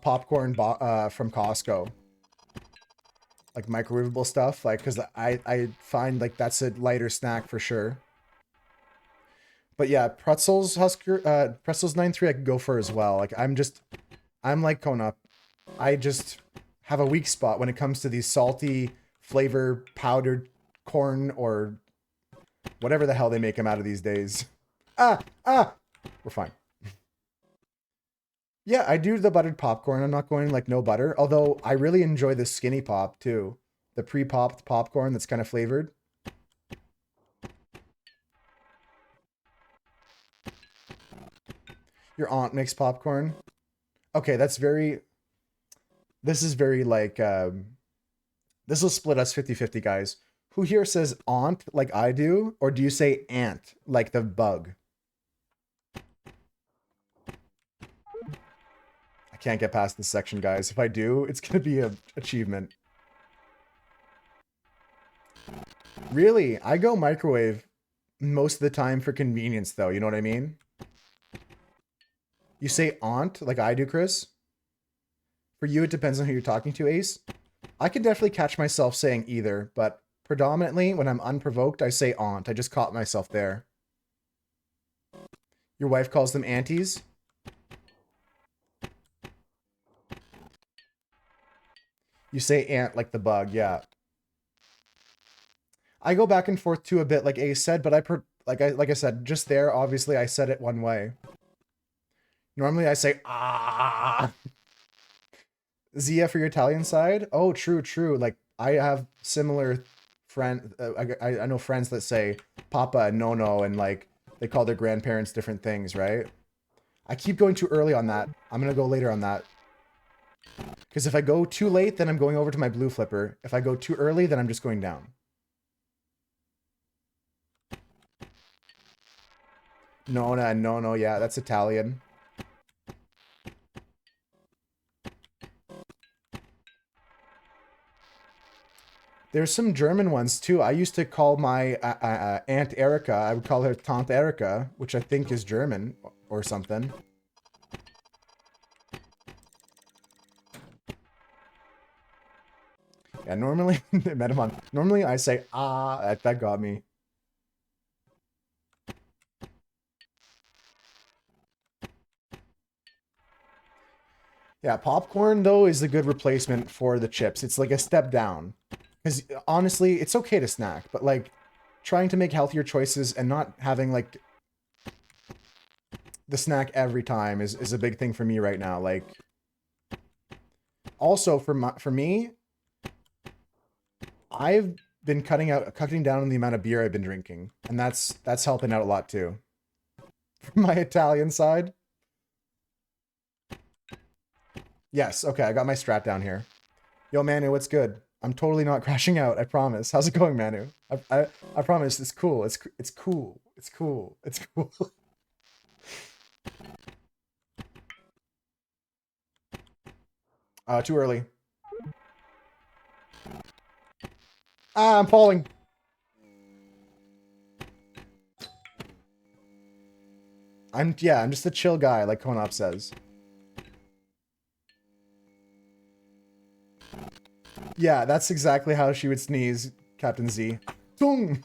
popcorn from Costco, like microwavable stuff, like because I find like that's a lighter snack for sure. But yeah, pretzels pretzels 9-3 I could go for as well. Like I'm like Kona. I just have a weak spot when it comes to these salty flavor powdered corn or whatever the hell they make them out of these days. We're fine. Yeah, I do the buttered popcorn. I'm not going like no butter, although I really enjoy the skinny pop too. The pre-popped popcorn that's kind of flavored. Your aunt makes popcorn. Okay, that's very... This is very like... this will split us 50-50, guys. Who here says aunt like I do? Or do you say ant like the bug? I can't get past this section, guys. If I do, it's going to be an achievement. Really? I go microwave most of the time for convenience, though. You know what I mean? You say aunt like I do, Chris? For you, it depends on who you're talking to, Ace. I can definitely catch myself saying either, but predominantly when I'm unprovoked, I say aunt. I just caught myself there. Your wife calls them aunties? You say ant like the bug, yeah. I go back and forth too a bit, like Ace said, but like I said, just there, obviously I said it one way. Normally I say ah. Zia for your Italian side? Oh, true, true. Like I have similar friend. I know friends that say Papa and Nono, and like they call their grandparents different things, right? I keep going too early on that. I'm gonna go later on that. Because if I go too late, then I'm going over to my blue flipper. If I go too early, then I'm just going down. Nona and Nono, yeah, that's Italian. There's some German ones too. I used to call my Aunt Erica, I would call her Tante Erica, which I think is German or something. Yeah, normally, Metamon, normally I say, ah, that got me. Yeah, popcorn, though, is a good replacement for the chips. It's like a step down. Because honestly, it's okay to snack, but like trying to make healthier choices and not having like the snack every time is a big thing for me right now. Like, also for me, I've been cutting down on the amount of beer I've been drinking, and that's helping out a lot too. From my Italian side. Yes, okay, I got my strat down here. Yo, Manu, what's good? I'm totally not crashing out, I promise. How's it going, Manu? I promise, it's cool. It's cool. It's cool. It's cool. Too early. Ah, I'm falling. I'm just a chill guy, like Konop says. Yeah, that's exactly how she would sneeze, Captain Z. Tung!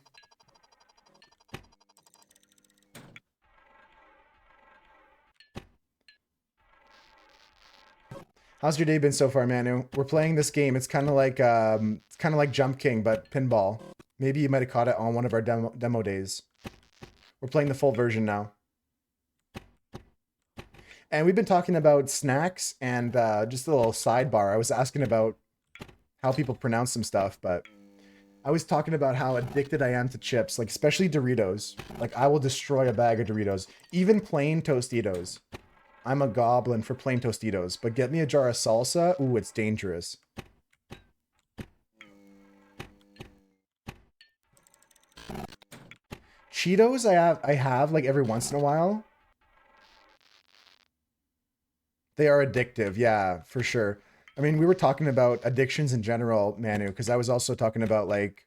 How's your day been so far, Manu? We're playing this game. It's kind of like Jump King, but pinball. Maybe you might have caught it on one of our demo days. We're playing the full version now. And we've been talking about snacks and just a little sidebar. I was asking about how people pronounce some stuff, but I was talking about how addicted I am to chips, like especially Doritos. Like I will destroy a bag of Doritos, even plain Tostitos. I'm a goblin for plain Tostitos, but get me a jar of salsa, ooh, it's dangerous. Cheetos I have like every once in a while. They are addictive, yeah, for sure. I mean, we were talking about addictions in general, Manu, because I was also talking about like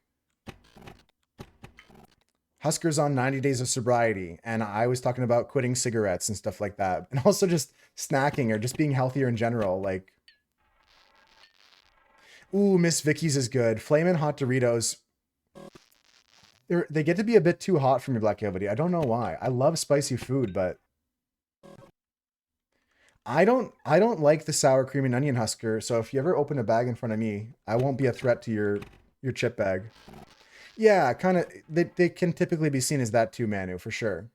Huskers on 90 days of sobriety, and I was talking about quitting cigarettes and stuff like that, and also just snacking or just being healthier in general. Like, ooh, Miss Vicky's is good. Flamin' Hot Doritos. They get to be a bit too hot for me, Black Velvety. I don't know why. I love spicy food, but I don't like the sour cream and onion husker. So if you ever open a bag in front of me, I won't be a threat to your chip bag. Yeah, kind of. They can typically be seen as that too, Manu, for sure.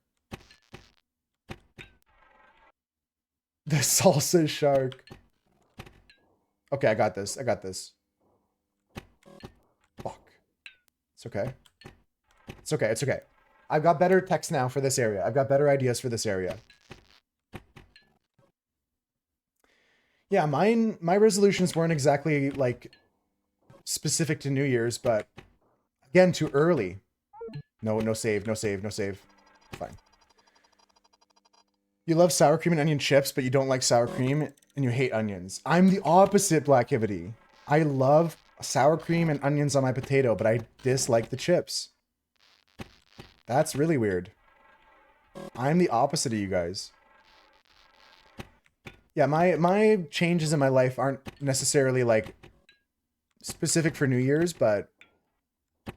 The salsa shark. Okay, I got this. I got this. Fuck. It's okay. It's okay. It's okay. I've got better text now for this area. I've got better ideas for this area. Yeah, my resolutions weren't exactly like specific to New Year's, but again, too early. No save, no save, no save. Fine. You love sour cream and onion chips, but you don't like sour cream and you hate onions. I'm the opposite, Blackivity. I love sour cream and onions on my potato, but I dislike the chips. That's really weird. I'm the opposite of you guys. Yeah, my changes in my life aren't necessarily like specific for New Year's, but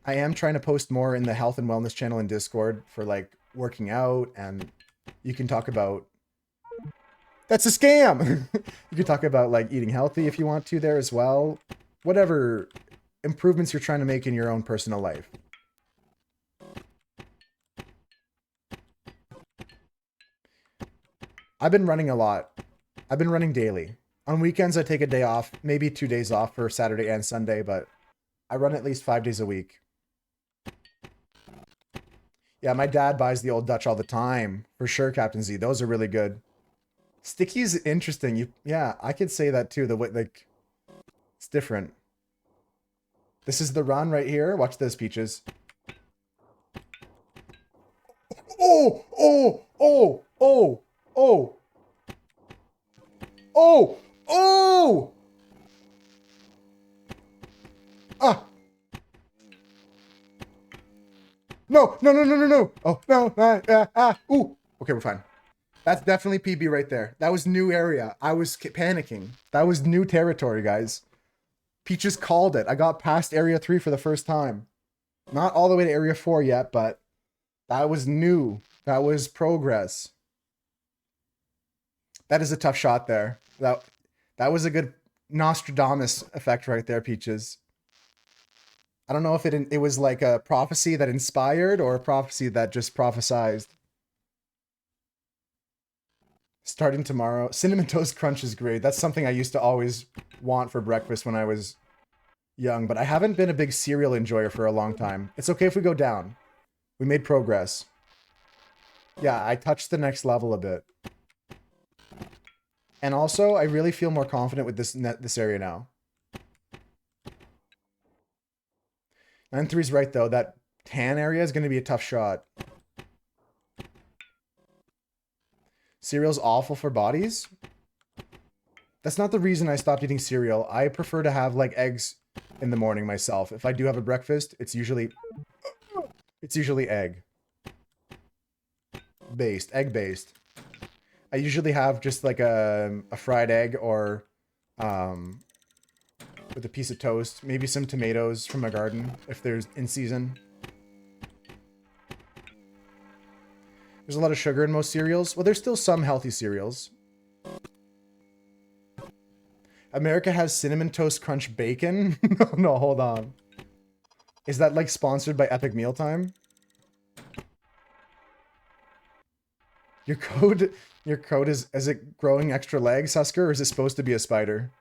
I am trying to post more in the health and wellness channel in Discord for like working out, and you can talk about that's a scam. You can talk about like eating healthy if you want to there as well. Whatever improvements you're trying to make in your own personal life. I've been running a lot. I've been running daily. On weekends, I take a day off, maybe 2 days off for Saturday and Sunday, but I run at least 5 days a week. Yeah, my dad buys the Old Dutch all the time. For sure, Captain Z. Those are really good. Sticky's interesting. Yeah, I could say that too. The way, like, it's different. This is the run right here. Watch this, Peaches. Oh, oh, oh, oh, oh, oh, oh! Ah! No, no, no, no, no, no. Oh, no. Ooh. Okay, we're fine. That's definitely PB right there. That was new area. I was panicking. That was new territory, guys. Peaches called it. I got past Area 3 for the first time. Not all the way to Area 4 yet, but that was new. That was progress. That is a tough shot there. That was a good Nostradamus effect right there, Peaches. I don't know if it was like a prophecy that inspired or a prophecy that just prophesized. Starting tomorrow. Cinnamon Toast Crunch is great. That's something I used to always want for breakfast when I was young, but I haven't been a big cereal enjoyer for a long time. It's okay if we go down. We made progress. Yeah, I touched the next level a bit. And also, I really feel more confident with this area now. 9-3's right, though. That tan area is going to be a tough shot. Cereal's awful for bodies? That's not the reason I stopped eating cereal. I prefer to have, like, eggs in the morning myself. If I do have a breakfast, it's usually egg. Egg based. I usually have just like a fried egg or with a piece of toast, maybe some tomatoes from my garden if there's in season. There's a lot of sugar in most cereals. Well, there's still some healthy cereals. America has Cinnamon Toast Crunch bacon? No, hold on. Is that like sponsored by Epic Mealtime? Your code is it growing extra legs, Husker, or is it supposed to be a spider?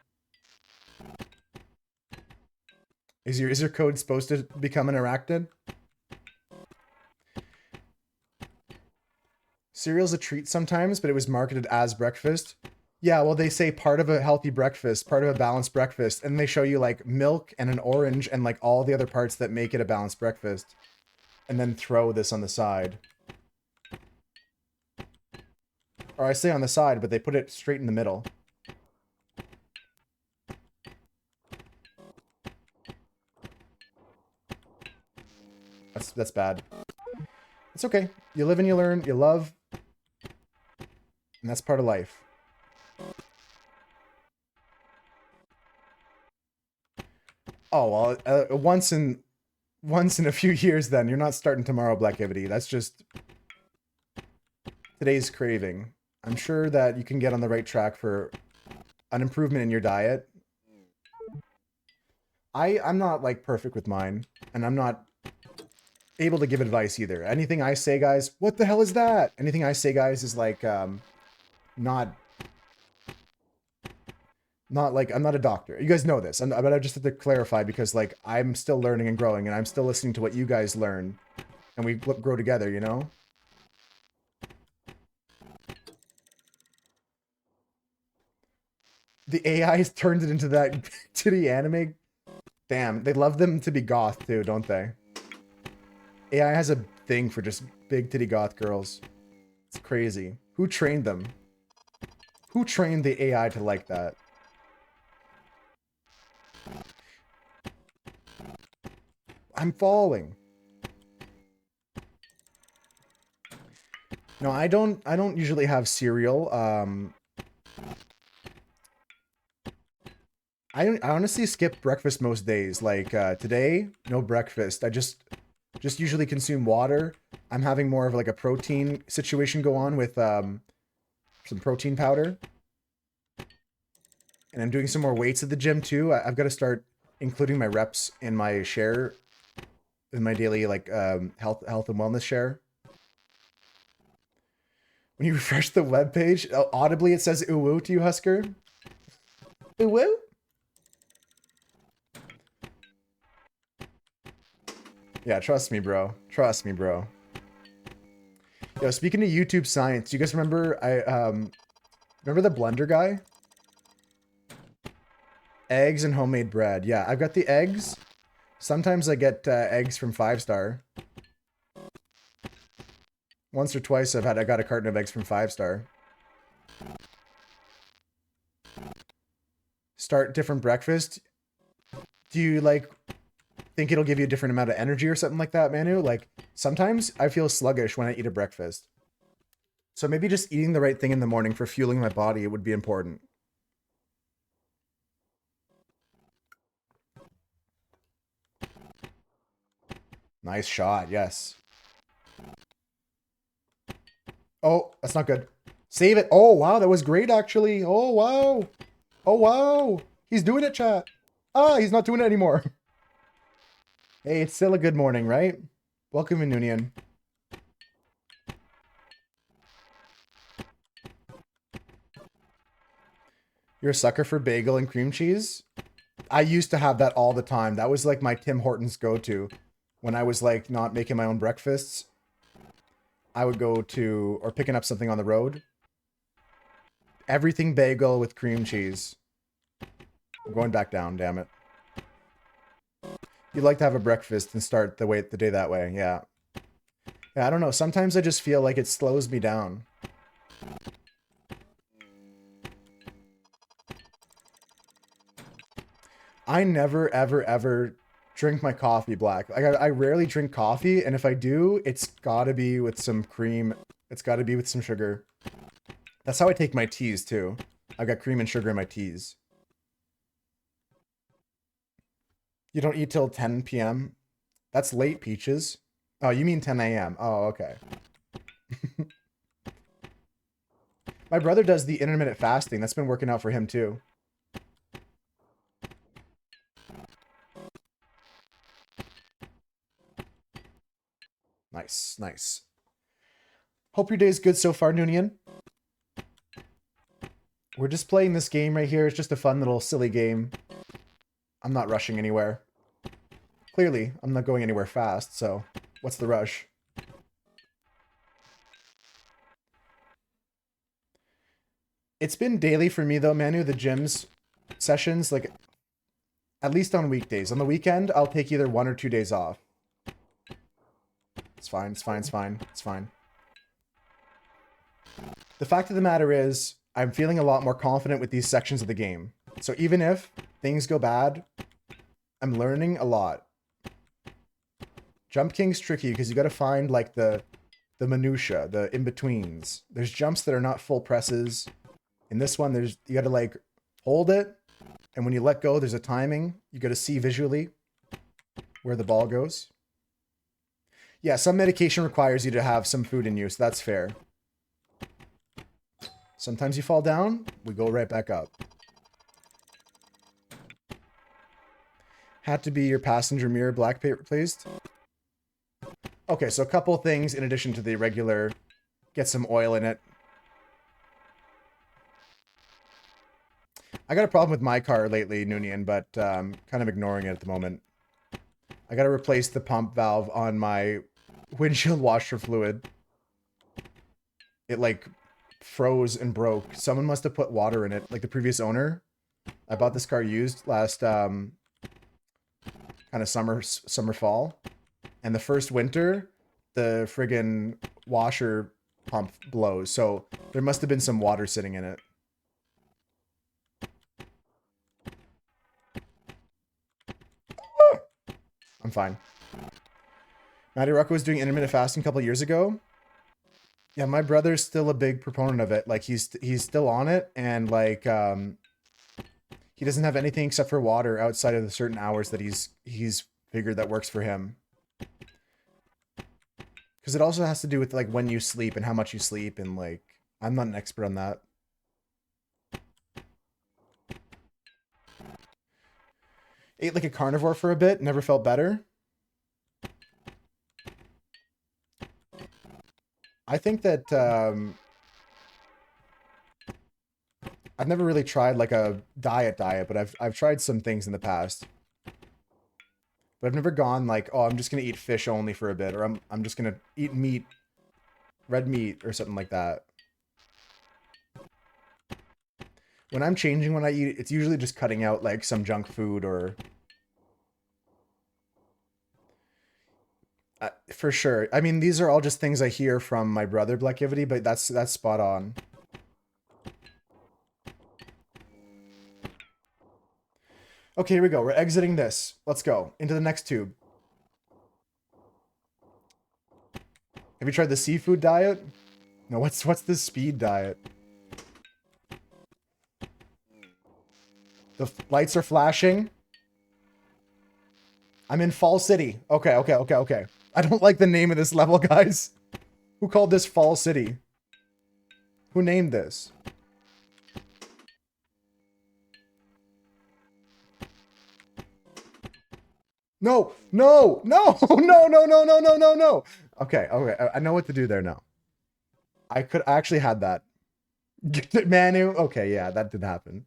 Is your code supposed to become an arachnid? Cereal's a treat sometimes, but it was marketed as breakfast. Yeah, well, they say part of a healthy breakfast, part of a balanced breakfast, and they show you like milk and an orange and like all the other parts that make it a balanced breakfast. And then throw this on the side. Or I say on the side, but they put it straight in the middle. That's bad. It's okay. You live and you learn, you love, and that's part of life. Oh, well, once in a few years then. You're not starting tomorrow, Blackivity. That's just today's craving. I'm sure that you can get on the right track for an improvement in your diet. I'm not like perfect with mine, and I'm not able to give advice either. Anything I say, guys, what the hell is that? Anything I say, guys, is like not like I'm not a doctor. You guys know this, but I just have to clarify because like I'm still learning and growing, and I'm still listening to what you guys learn, and we grow together. You know. The AI has turned it into that titty anime. Damn, they love them to be goth too, don't they? AI has a thing for just big titty goth girls. It's crazy. Who trained them? Who trained the AI to like that? I'm falling. No, I don't usually have cereal. I honestly skip breakfast most days. Like today, no breakfast. I just usually consume water. I'm having more of like a protein situation go on with some protein powder. And I'm doing some more weights at the gym too. I've got to start including my reps in my share, in my daily like health and wellness share. When you refresh the web page, audibly it says "ooh to you, Husker." Ooh. Yeah, trust me, bro. Trust me, bro. Yo, speaking of YouTube science, do you guys remember remember the blender guy? Eggs and homemade bread. Yeah, I've got the eggs. Sometimes I get eggs from 5-Star. Once or twice I got a carton of eggs from 5-Star. Start different breakfast. Do you like think it'll give you a different amount of energy or something like that, Manu. Like sometimes I feel sluggish when I eat a breakfast. So maybe just eating the right thing in the morning for fueling my body would be important. Nice shot. Yes. Oh, that's not good. Save it. Oh, wow. That was great, actually. Oh, wow. Oh, wow. He's doing it, chat. Ah, he's not doing it anymore. Hey, it's still a good morning, right? Welcome in, Noonian. You're a sucker for bagel and cream cheese? I used to have that all the time. That was like my Tim Hortons go-to. When I was like not making my own breakfasts, I would go to, or picking up something on the road. Everything bagel with cream cheese. I'm going back down, damn it. You'd like to have a breakfast and start the day that way, yeah. Yeah, I don't know. Sometimes I just feel like it slows me down. I never, ever, ever drink my coffee black. Like I rarely drink coffee, and if I do, it's gotta be with some cream. It's gotta be with some sugar. That's how I take my teas too. I've got cream and sugar in my teas. You don't eat till 10 p.m.? That's late, Peaches. Oh, you mean 10 a.m. Oh, okay. My brother does the intermittent fasting. That's been working out for him too. Nice, nice. Hope your day's good so far, Noonian. We're just playing this game right here. It's just a fun little silly game. I'm not rushing anywhere. Clearly, I'm not going anywhere fast, so what's the rush? It's been daily for me though, Manu, the gym's sessions, like at least on weekdays. On the weekend, I'll take either 1 or 2 days off. It's fine, it's fine, it's fine, it's fine. The fact of the matter is, I'm feeling a lot more confident with these sections of the game. So even if things go bad, I'm learning a lot. Jump King's tricky because you got to find like the minutia, the in-betweens. There's jumps that are not full presses. In this one, you got to like hold it, and when you let go, there's a timing. You got to see visually where the ball goes. Yeah, some medication requires you to have some food in you, so that's fair. Sometimes you fall down, we go right back up. Had to be your passenger mirror black paint replaced. Okay, so a couple things in addition to the regular, get some oil in it. I got a problem with my car lately, Noonian, but kind of ignoring it at the moment. I got to replace the pump valve on my windshield washer fluid. It like froze and broke. Someone must have put water in it, like the previous owner. I bought this car used last kind of summer fall, and the first winter the friggin' washer pump blows, so there must have been some water sitting in it. I'm fine. Matty Rocco was doing intermittent fasting a couple years ago. Yeah, my brother's still a big proponent of it. Like he's still on it, and like he doesn't have anything except for water outside of the certain hours that he's figured that works for him. Because it also has to do with like when you sleep and how much you sleep, and like I'm not an expert on that. Ate like a carnivore for a bit, never felt better. I think that I've never really tried like a diet, but I've tried some things in the past. But I've never gone like, oh, I'm just gonna eat fish only for a bit, or I'm just gonna eat meat, red meat, or something like that. When I'm changing when I eat, it's usually just cutting out like some junk food or for sure. I mean, these are all just things I hear from my brother Blackivity, but that's spot on. Okay, here we go. We're exiting this. Let's go into the next tube. Have you tried the seafood diet? No, what's the speed diet? The lights are flashing. I'm in Fall City. Okay, okay, okay, okay. I don't like the name of this level, guys. Who called this Fall City? Who named this? No, no, no, no, no, no, no, no, no, no. Okay, okay. I know what to do there now. I actually had that. Manu. Okay, yeah, that did happen.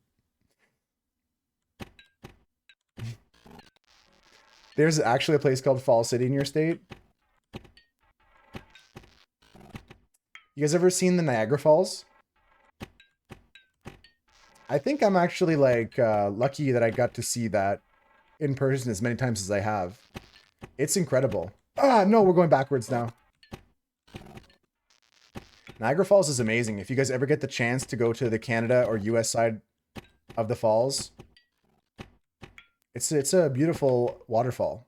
There's actually a place called Fall City in your state. You guys ever seen the Niagara Falls? I think I'm actually like lucky that I got to see that in person as many times as I have. It's incredible. Ah, no, we're going backwards now. Niagara Falls is amazing. If you guys ever get the chance to go to the Canada or US side of the falls, it's a beautiful waterfall.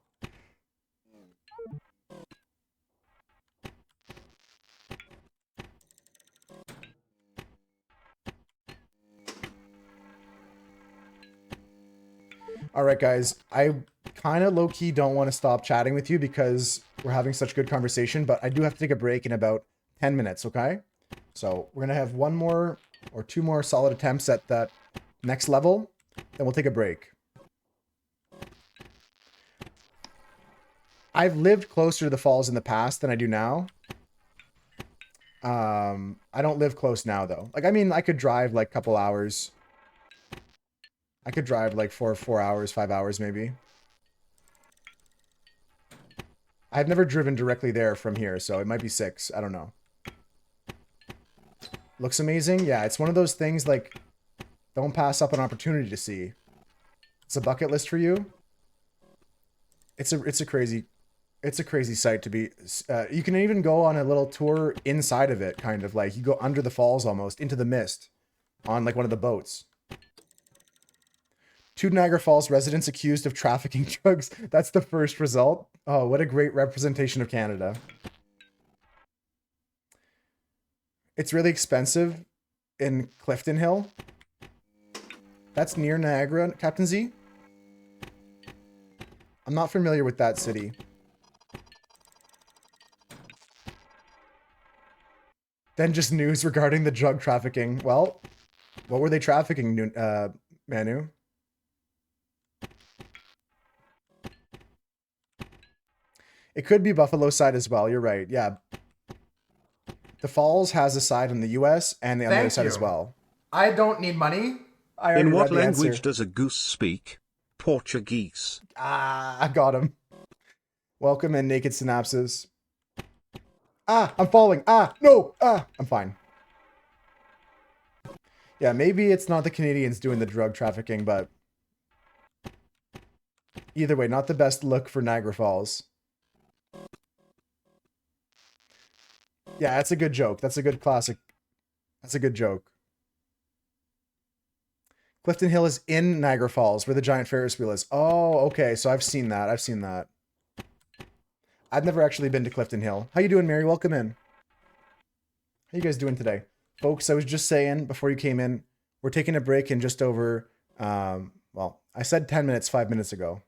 All right, guys. I kind of low-key don't want to stop chatting with you because we're having such good conversation, but I do have to take a break in about 10 minutes, okay? So we're going to have one more or two more solid attempts at that next level, then we'll take a break. I've lived closer to the falls in the past than I do now. I don't live close now, though. Like, I mean, I could drive like a couple hours. I could drive like 4 hours, 5 hours maybe. I've never driven directly there from here, so it might be 6. I don't know. Looks amazing. Yeah, it's one of those things like, don't pass up an opportunity to see. It's a bucket list for you. It's a crazy sight to be. You can even go on a little tour inside of it, kind of like you go under the falls almost into the mist on like one of the boats. 2 Niagara Falls residents accused of trafficking drugs. That's the first result. Oh, what a great representation of Canada. It's really expensive in Clifton Hill. That's near Niagara, Captain Z. I'm not familiar with that city. Then just news regarding the drug trafficking. Well, what were they trafficking, Manu? It could be Buffalo side as well. You're right. Yeah. The Falls has a side in the US and the other side as well. I don't need money. In what language does a goose speak? Portuguese. Ah, I got him. Welcome in, Naked Synapses. Ah, I'm falling. Ah, no. Ah, I'm fine. Yeah, maybe it's not the Canadians doing the drug trafficking, but either way, not the best look for Niagara Falls. Yeah, that's a good joke. That's a good classic. That's a good joke. Clifton Hill is in Niagara Falls, where the giant Ferris wheel is. Oh, okay. So I've seen that. I've seen that. I've never actually been to Clifton Hill. How you doing, Mary? Welcome in. How you guys doing today? Folks, I was just saying before you came in, we're taking a break in just over, well, I said 10 minutes 5 minutes ago.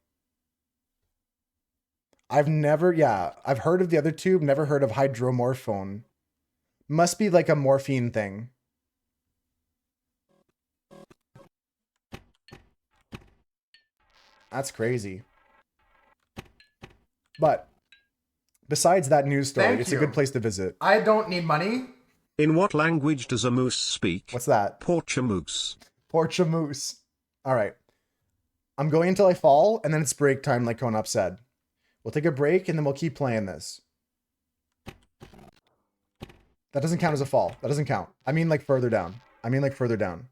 I've heard of the other tube, never heard of hydromorphone. Must be like a morphine thing. That's crazy. But besides that news story, it's a good place to visit. I don't need money. In what language does a moose speak? What's that? Portumoose. Portumoose. All right. I'm going until I fall, and then it's break time, like Konop said. We'll take a break, and then we'll keep playing this. That doesn't count as a fall. That doesn't count. I mean, like, further down. I mean, like, further down.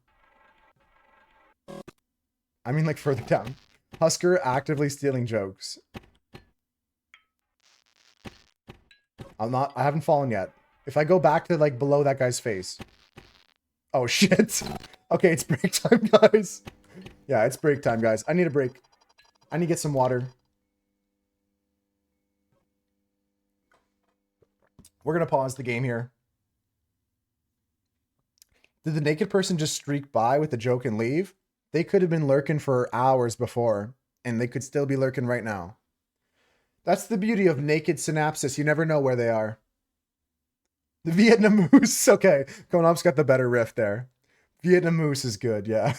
I mean, like, further down. Husker actively stealing jokes. I haven't fallen yet. If I go back to, like, below that guy's face. Oh, shit. Okay, it's break time, guys. Yeah, it's break time, guys. I need a break. I need to get some water. We're going to pause the game here. Did the naked person just streak by with a joke and leave? They could have been lurking for hours before, and they could still be lurking right now. That's the beauty of naked synapsis. You never know where they are. The Vietnamese. Okay, Konop's got the better riff there. Vietnamese is good, yeah.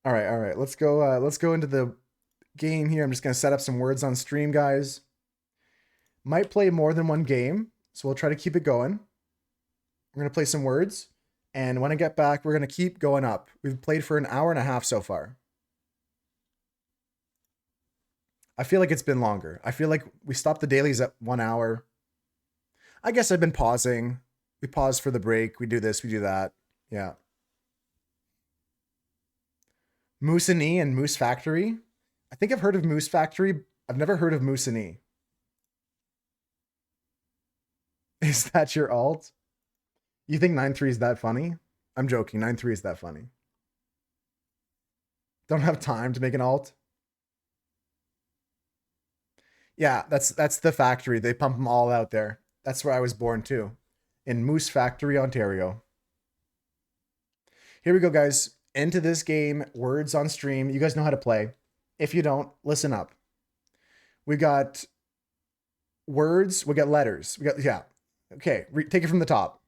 All right, all right. Let's go. Let's go into the game here. I'm just gonna set up some words on stream, guys. Might play more than one game, so we'll try to keep it going. We're gonna play some words, and when I get back, we're gonna keep going up. We've played for an hour and a half so far. I feel like it's been longer. I feel like we stopped the dailies at 1 hour. I guess I've been pausing. We pause for the break. We do this. We do that. Yeah. Moose and E and Moose Factory. I think I've heard of Moose Factory. I've never heard of Moose and E. Is that your alt? You think 9-3 is that funny? I'm joking. 9-3 is that funny. Don't have time to make an alt. Yeah, that's the factory. They pump them all out there. That's where I was born too, in Moose Factory, Ontario. Here we go, guys. Into this game, words on stream. You guys know how to play. If you don't, listen up. We got words. We got letters. We got, yeah. Okay, take it from the top.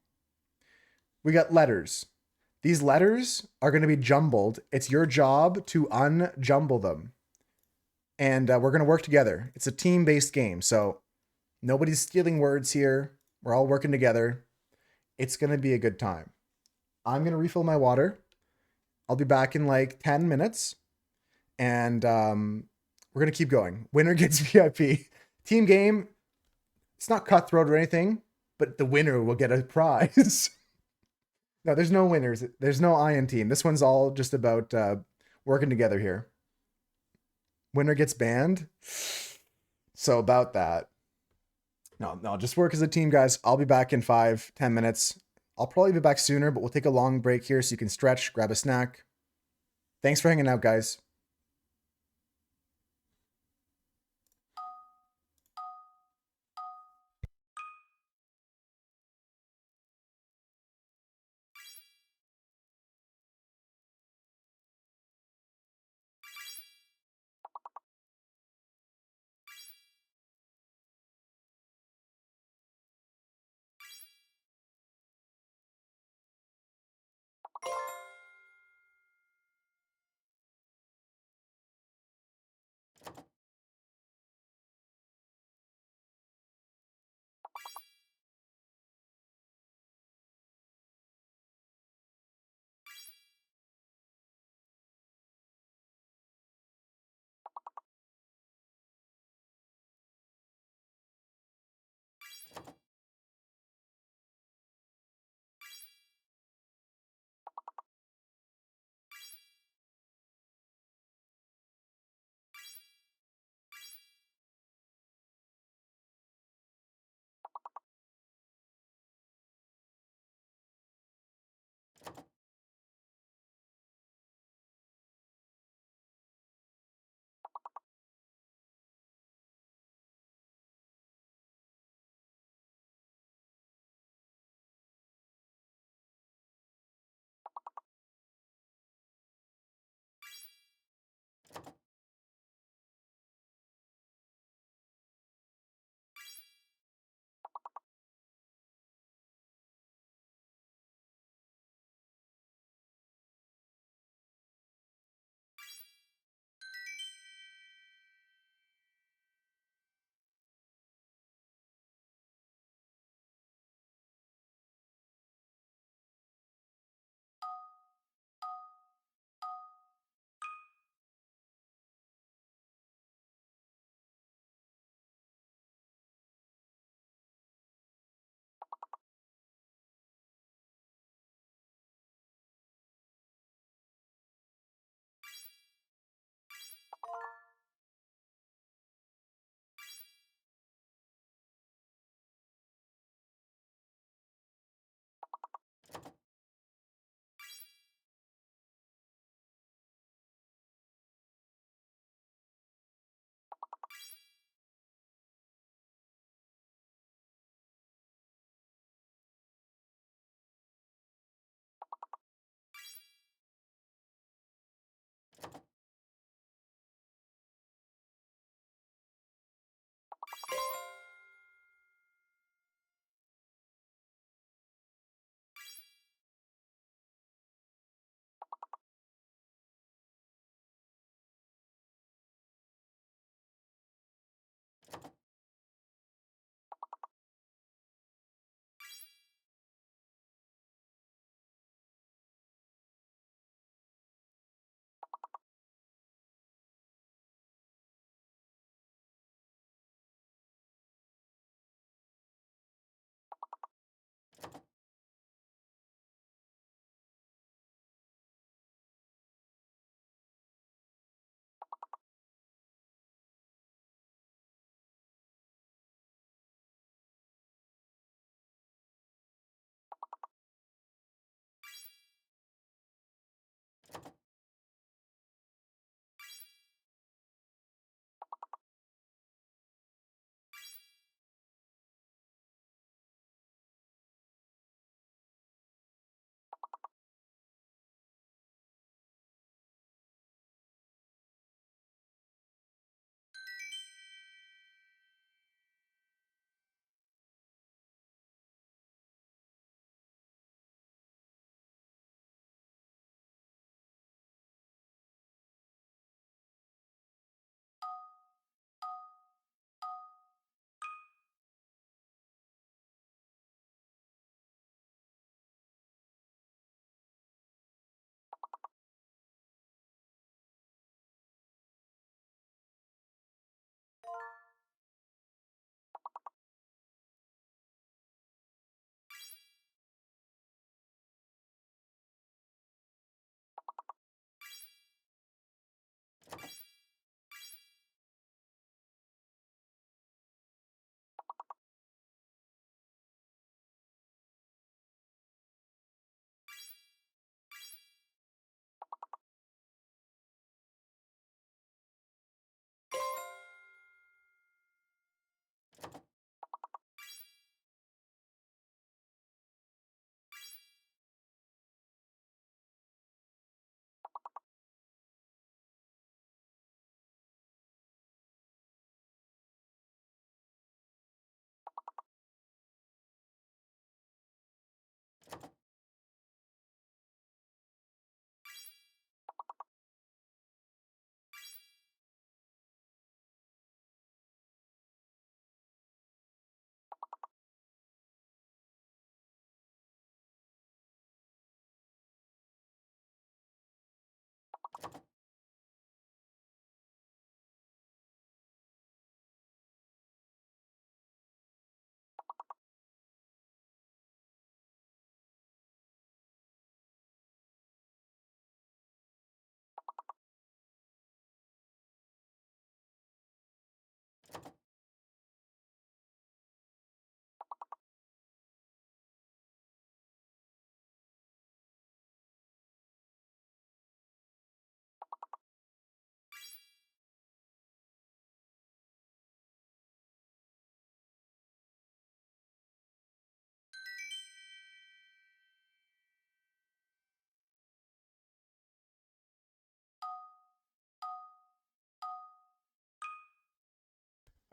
We got letters. These letters are going to be jumbled. It's your job to unjumble them. And we're going to work together. It's a team-based game, so nobody's stealing words here. We're all working together. It's going to be a good time. I'm going to refill my water. I'll be back in like 10 minutes. And we're going to keep going. Winner gets VIP. Team game. It's not cutthroat or anything, but the winner will get a prize. No, there's no winners. There's no I in team. This one's all just about working together here. Winner gets banned. So about that. No, just work as a team, guys. I'll be back in 5-10 minutes. I'll probably be back sooner, but we'll take a long break here so you can stretch, grab a snack. Thanks for hanging out, guys.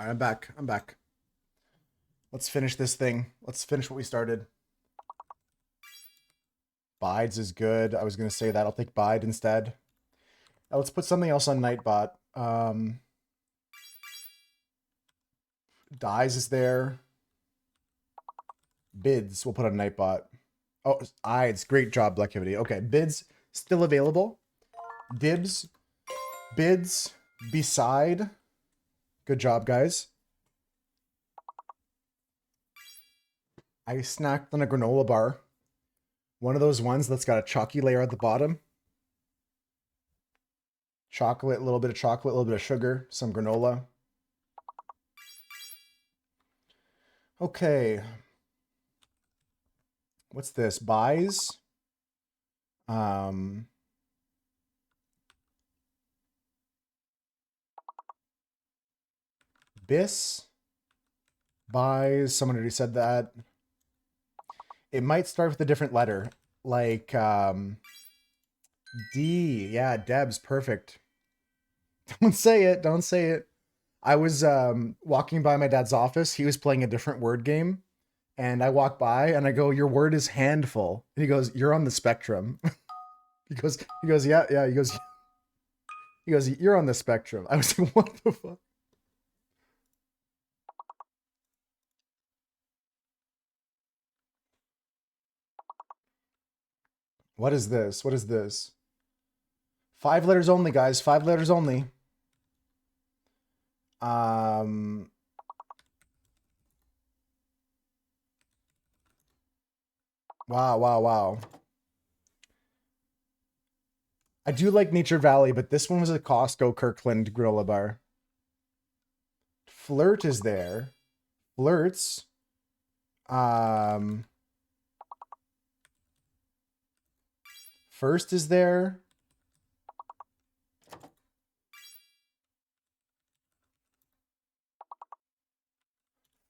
All right, I'm back. I'm back. Let's finish this thing. Let's finish what we started. Bides is good. I was going to say that. I'll take Bide instead. Now let's put something else on Nightbot. Dies is there. Bids we'll put on Nightbot. Oh, Ides. Great job, Blackivity. Okay, bids still available. Dibs. Bids. Beside. Good job, guys. I snacked on a granola bar. One of those ones that's got a chalky layer at the bottom. Chocolate, a little bit of chocolate, a little bit of sugar, some granola. Okay. What's this? Buys. Bis. Buys. Someone already said that. It might start with a different letter. Like, D. Yeah, Deb's perfect. Don't say it. Don't say it. I was walking by my dad's office. He was playing a different word game. And I walk by and I go, "Your word is handful." And he goes, "You're on the spectrum." Yeah, yeah. He goes, "You're on the spectrum." I was like, "What the fuck?" What is this? What is this? 5 letters only, guys. 5 letters only. Wow, wow, wow. I do like Nature Valley, but this one was a Costco Kirkland granola bar. Flirt is there. Flirts. First is there.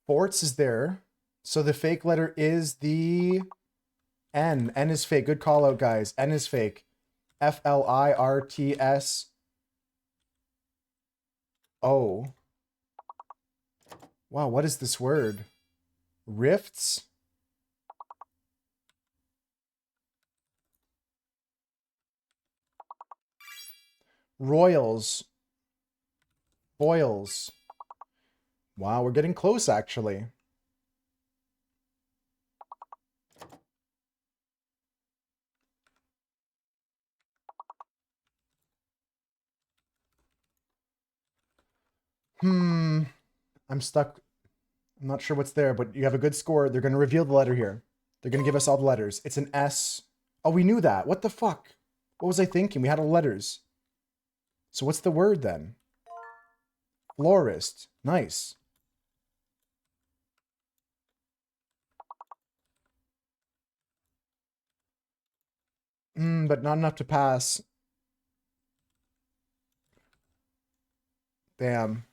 Forts is there. So the fake letter is the N. N is fake. Good call out, guys. N is fake. Flirts. Oh. Wow, what is this word? Rifts? Royals. Boils. Wow, we're getting close, actually. I'm stuck. I'm not sure what's there, but you have a good score. They're going to reveal the letter here. They're going to give us all the letters. It's an S. Oh, we knew that. What the fuck? What was I thinking? We had all the letters. So what's the word then? Florist. Nice. But not enough to pass. Damn.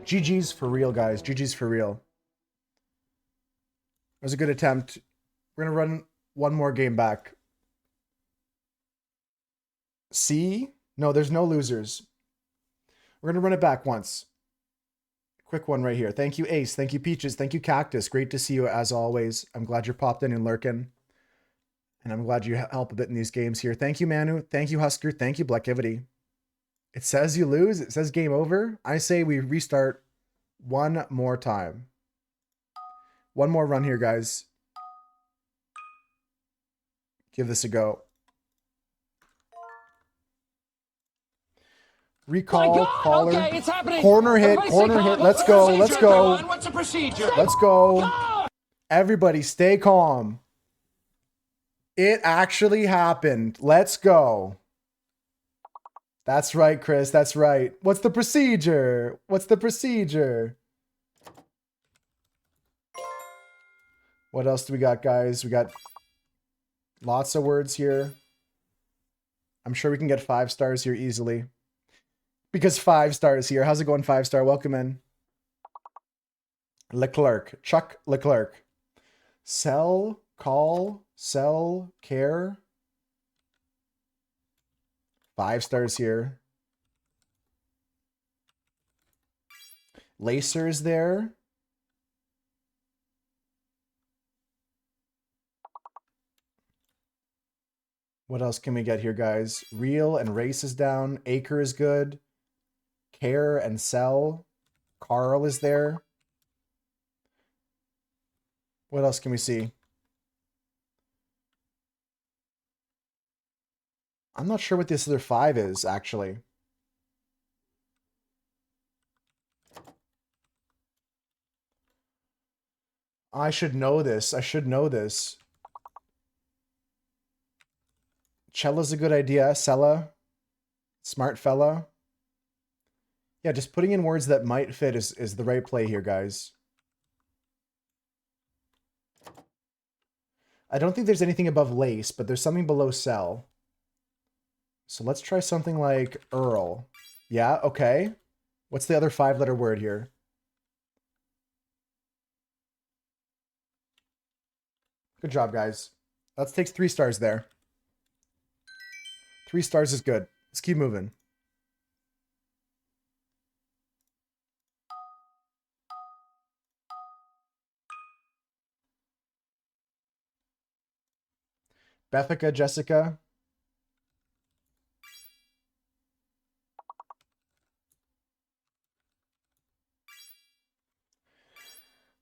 GG's for real, guys. GG's for real. It was a good attempt. We're going to run one more game back. C? No, there's no losers. We're going to run it back once. Quick one right here. Thank you, Ace. Thank you, Peaches. Thank you, Cactus. Great to see you as always. I'm glad you're popped in and lurking. And I'm glad you help a bit in these games here. Thank you, Manu. Thank you, Husker. Thank you, Blackivity. It says you lose. It says game over. I say we restart one more time. One more run here, guys. Give this a go. Recall, caller. Okay, it's happening. Corner hit, corner hit. Let's go, let's go. What's the procedure? Let's go. Everybody stay calm. It actually happened. Let's go. That's right, Chris. That's right. What's the procedure? What's the procedure? What else do we got, guys? We got lots of words here. I'm sure we can get 5 stars here easily. Because 5 stars here. How's it going, 5-star? Welcome in. Leclerc. Chuck Leclerc. Sell, call, sell, care. 5 stars here. Lacer is there. What else can we get here, guys? Real and race is down. Acre is good. Care and sell. Carl is there. What else can we see? I'm not sure what this other 5 is, actually. I should know this. I should know this. Cella's a good idea. Cella. Smart fella. Yeah, just putting in words that might fit is the right play here, guys. I don't think there's anything above lace, but there's something below sell. So let's try something like Earl. Yeah, okay. What's the other 5-letter word here? Good job, guys. That takes 3 stars there. 3 stars is good. Let's keep moving. Bethica, Jessica.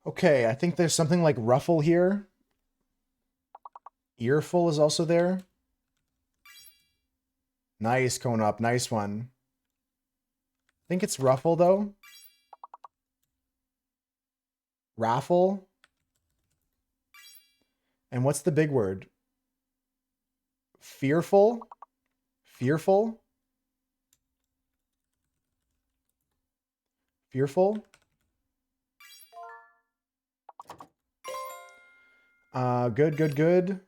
Okay, I think there's something like ruffle here. Earful is also there. Nice, cone up. Nice one. I think it's ruffle, though. Raffle. And what's the big word? Fearful? Fearful? Fearful? Good, good, good.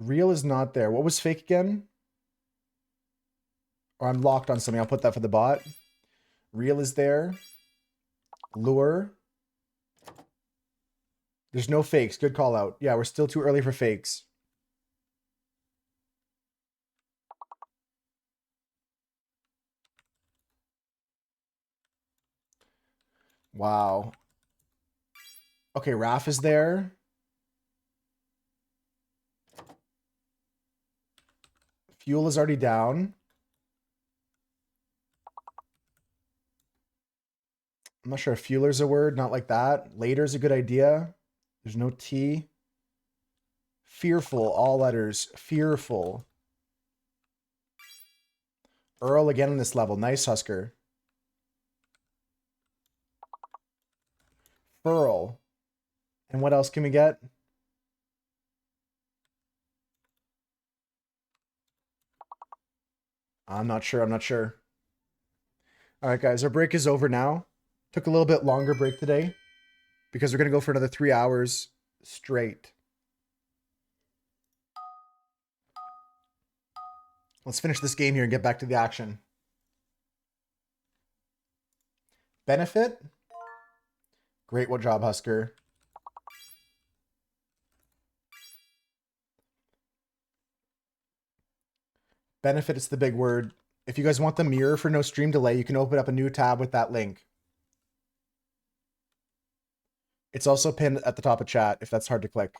Real is not there. What was fake again? Or I'm locked on something. I'll put that for the bot. Real is there. Lure. There's no fakes. Good call out. Yeah, we're still too early for fakes. Wow. Okay, Raf is there. Fuel is already down. I'm not sure if fueler's a word. Not like that. Later's a good idea. There's no T. Fearful. All letters. Fearful. Earl again on this level. Nice, Husker. Furl. And what else can we get? I'm not sure. I'm not sure. All right, guys. Our break is over now. Took a little bit longer break today because we're going to go for another 3 hours straight. Let's finish this game here and get back to the action. Benefit. Great job, Husker. Benefit is the big word. If you guys want the mirror for no stream delay, you can open up a new tab with that link. It's also pinned at the top of chat if that's hard to click.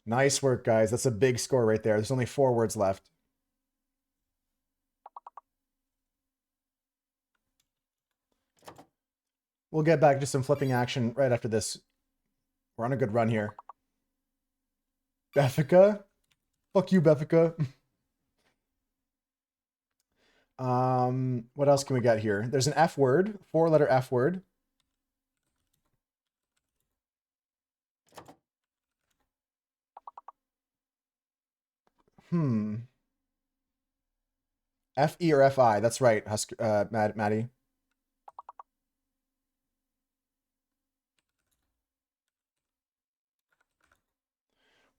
Nice work, guys. That's a big score right there. There's only 4 words left. We'll get back to some flipping action right after this. We're on a good run here. Bethica? Fuck you, Bethica. What else can we get here? There's an F word, 4-letter F word. F-E or F-I. That's right, Maddie.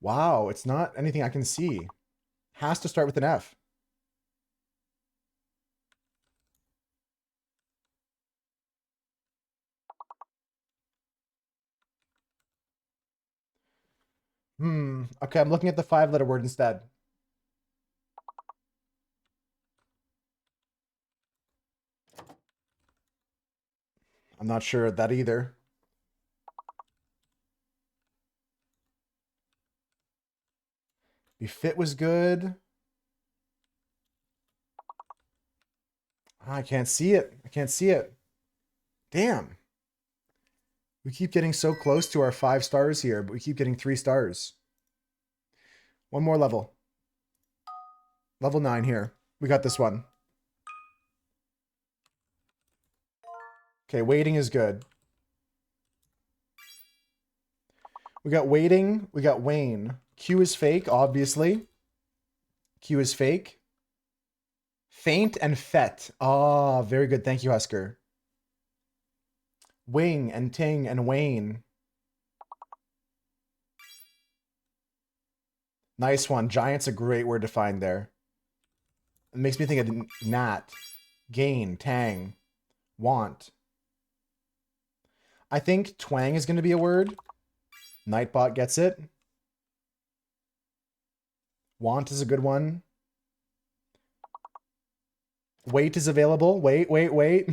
Wow, it's not anything I can see. Has to start with an F. Okay, I'm looking at the 5-letter word instead. I'm not sure of that either. Befit was good. I can't see it. I can't see it. Damn. We keep getting so close to our 5 stars here, but we keep getting 3 stars. One more level. Level 9 here. We got this one. Okay, waiting is good. We got waiting. We got Wayne. Q is fake, obviously. Q is fake. Faint and fet. Ah, very good. Thank you, Husker. Wing and Ting and Wayne. Nice one. Giant's a great word to find there. It makes me think of Nat. Gain. Tang. Want. I think twang is going to be a word. Nightbot gets it. Want is a good one. Wait is available. Wait, wait, wait.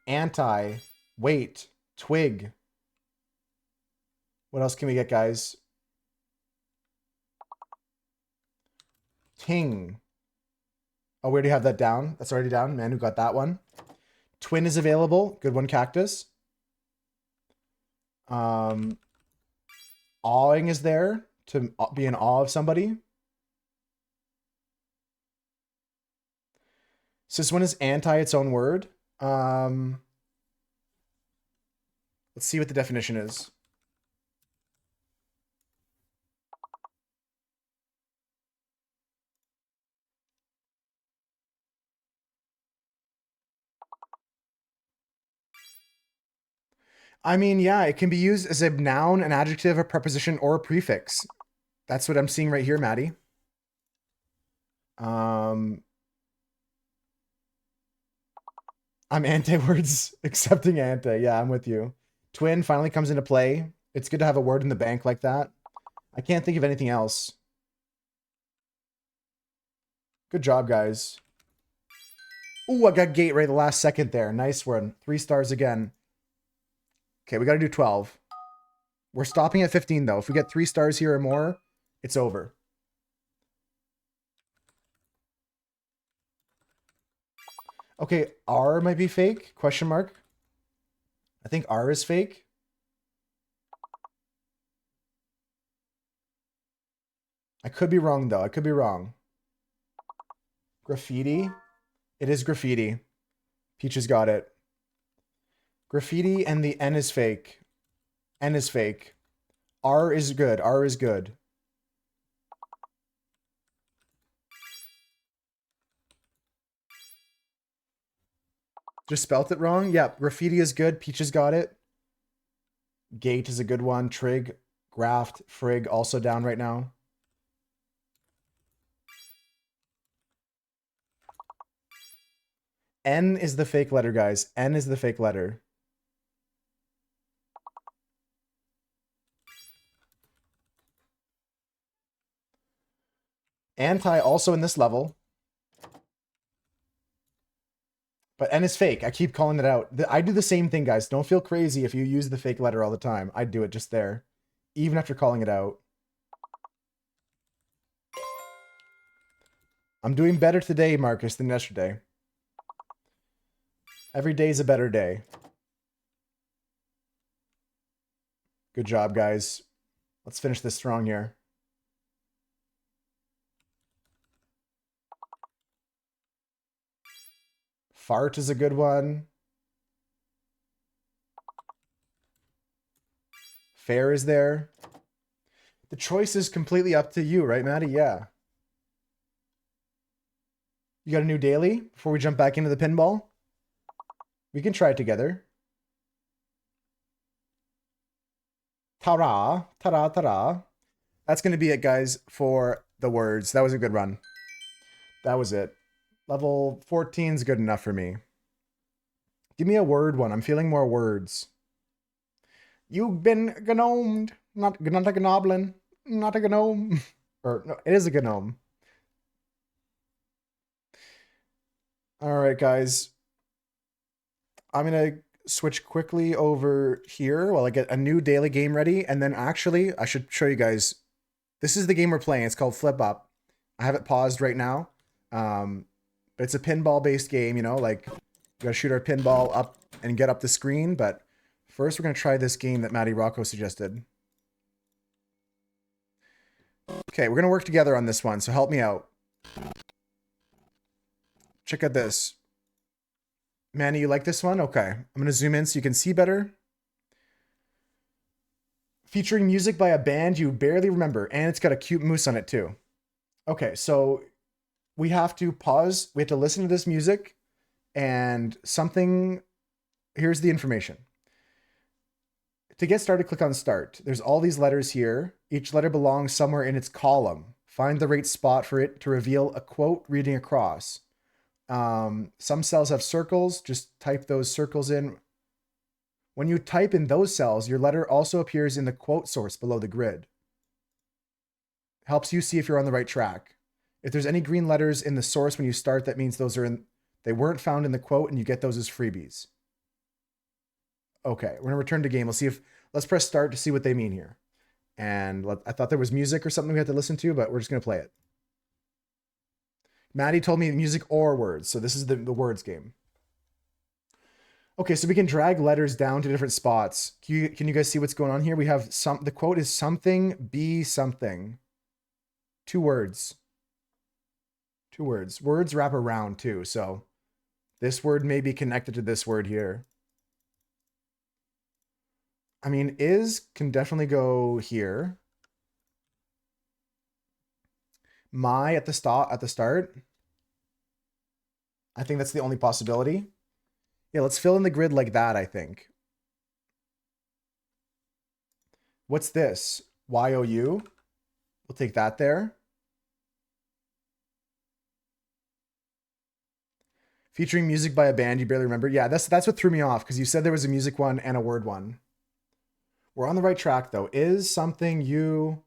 Anti. Wait. Twig. What else can we get, guys? Ting. Oh, we already have that down. That's already down. Man, who got that one? Twin is available. Good one, Cactus. Awing is there to be in awe of somebody. So this one is anti its own word. Let's see what the definition is. I mean, yeah, it can be used as a noun, an adjective, a preposition, or a prefix. That's what I'm seeing right here, Maddie. I'm anti-words, accepting anti. Yeah, I'm with you. Twin finally comes into play. It's good to have a word in the bank like that. I can't think of anything else. Good job, guys. Ooh, I got gate right the last second there. Nice one. 3 stars again. Okay, we got to do 12. We're stopping at 15, though. If we get 3 stars here or more, it's over. Okay, R might be fake? Question mark. I think R is fake. I could be wrong, though. I could be wrong. Graffiti. It is graffiti. Peaches got it. Graffiti and the N is fake. N is fake. R is good. R is good. Just spelt it wrong? Yep. Graffiti is good. Peaches got it. Gate is a good one. Trig, graft, frig also down right now. N is the fake letter, guys. N is the fake letter. Anti also in this level. But N is fake. I keep calling it out. I do the same thing, guys. Don't feel crazy if you use the fake letter all the time. I do it just there. Even after calling it out. I'm doing better today, Marcus, than yesterday. Every day's a better day. Good job, guys. Let's finish this strong here. Fart is a good one. Fair is there. The choice is completely up to you, right, Maddie? Yeah. You got a new daily before we jump back into the pinball? We can try it together. Ta-ra, ta-ra, ta-ra. That's going to be it, guys, for the words. That was a good run. That was it. Level 14 is good enough for me. Give me a word one. I'm feeling more words. You've been gnomed. Not a gnoblin. Not a gnome. Or, no, it is a gnome. All right, guys. I'm going to switch quickly over here while I get a new daily game ready. And then actually, I should show you guys. This is the game we're playing. It's called Flip Up. I have it paused right now. But it's a pinball-based game, you know, like we gotta shoot our pinball up and get up the screen. But first, we're gonna try this game that Matty Rocco suggested. Okay, we're gonna work together on this one, so help me out. Check out this. Manny, you like this one? Okay, I'm gonna zoom in so you can see better. Featuring music by a band you barely remember, and it's got a cute moose on it too. Okay, so we have to pause. We have to listen to this music and something. Here's the information. To get started, click on start. There's all these letters here. Each letter belongs somewhere in its column. Find the right spot for it to reveal a quote reading across. Some cells have circles. Just type those circles in. When you type in those cells, your letter also appears in the quote source below the grid. Helps you see if you're on the right track. If there's any green letters in the source when you start, that means they weren't found in the quote and you get those as freebies. Okay, we're gonna return to game. Let's press start to see what they mean here. And I thought there was music or something we had to listen to, but we're just gonna play it. Maddie told me music or words, so this is the words game. Okay, so we can drag letters down to different spots. Can you guys see what's going on here? We have the quote is something, be something. 2 words. 2 words. Words wrap around too, so this word may be connected to this word here. I mean, is can definitely go here. My at the start. I think that's the only possibility. Yeah, let's fill in the grid like that, I think. What's this? YOU? We'll take that there. Featuring music by a band you barely remember. Yeah, that's what threw me off, because you said there was a music one and a word one. We're on the right track, though. Is something you...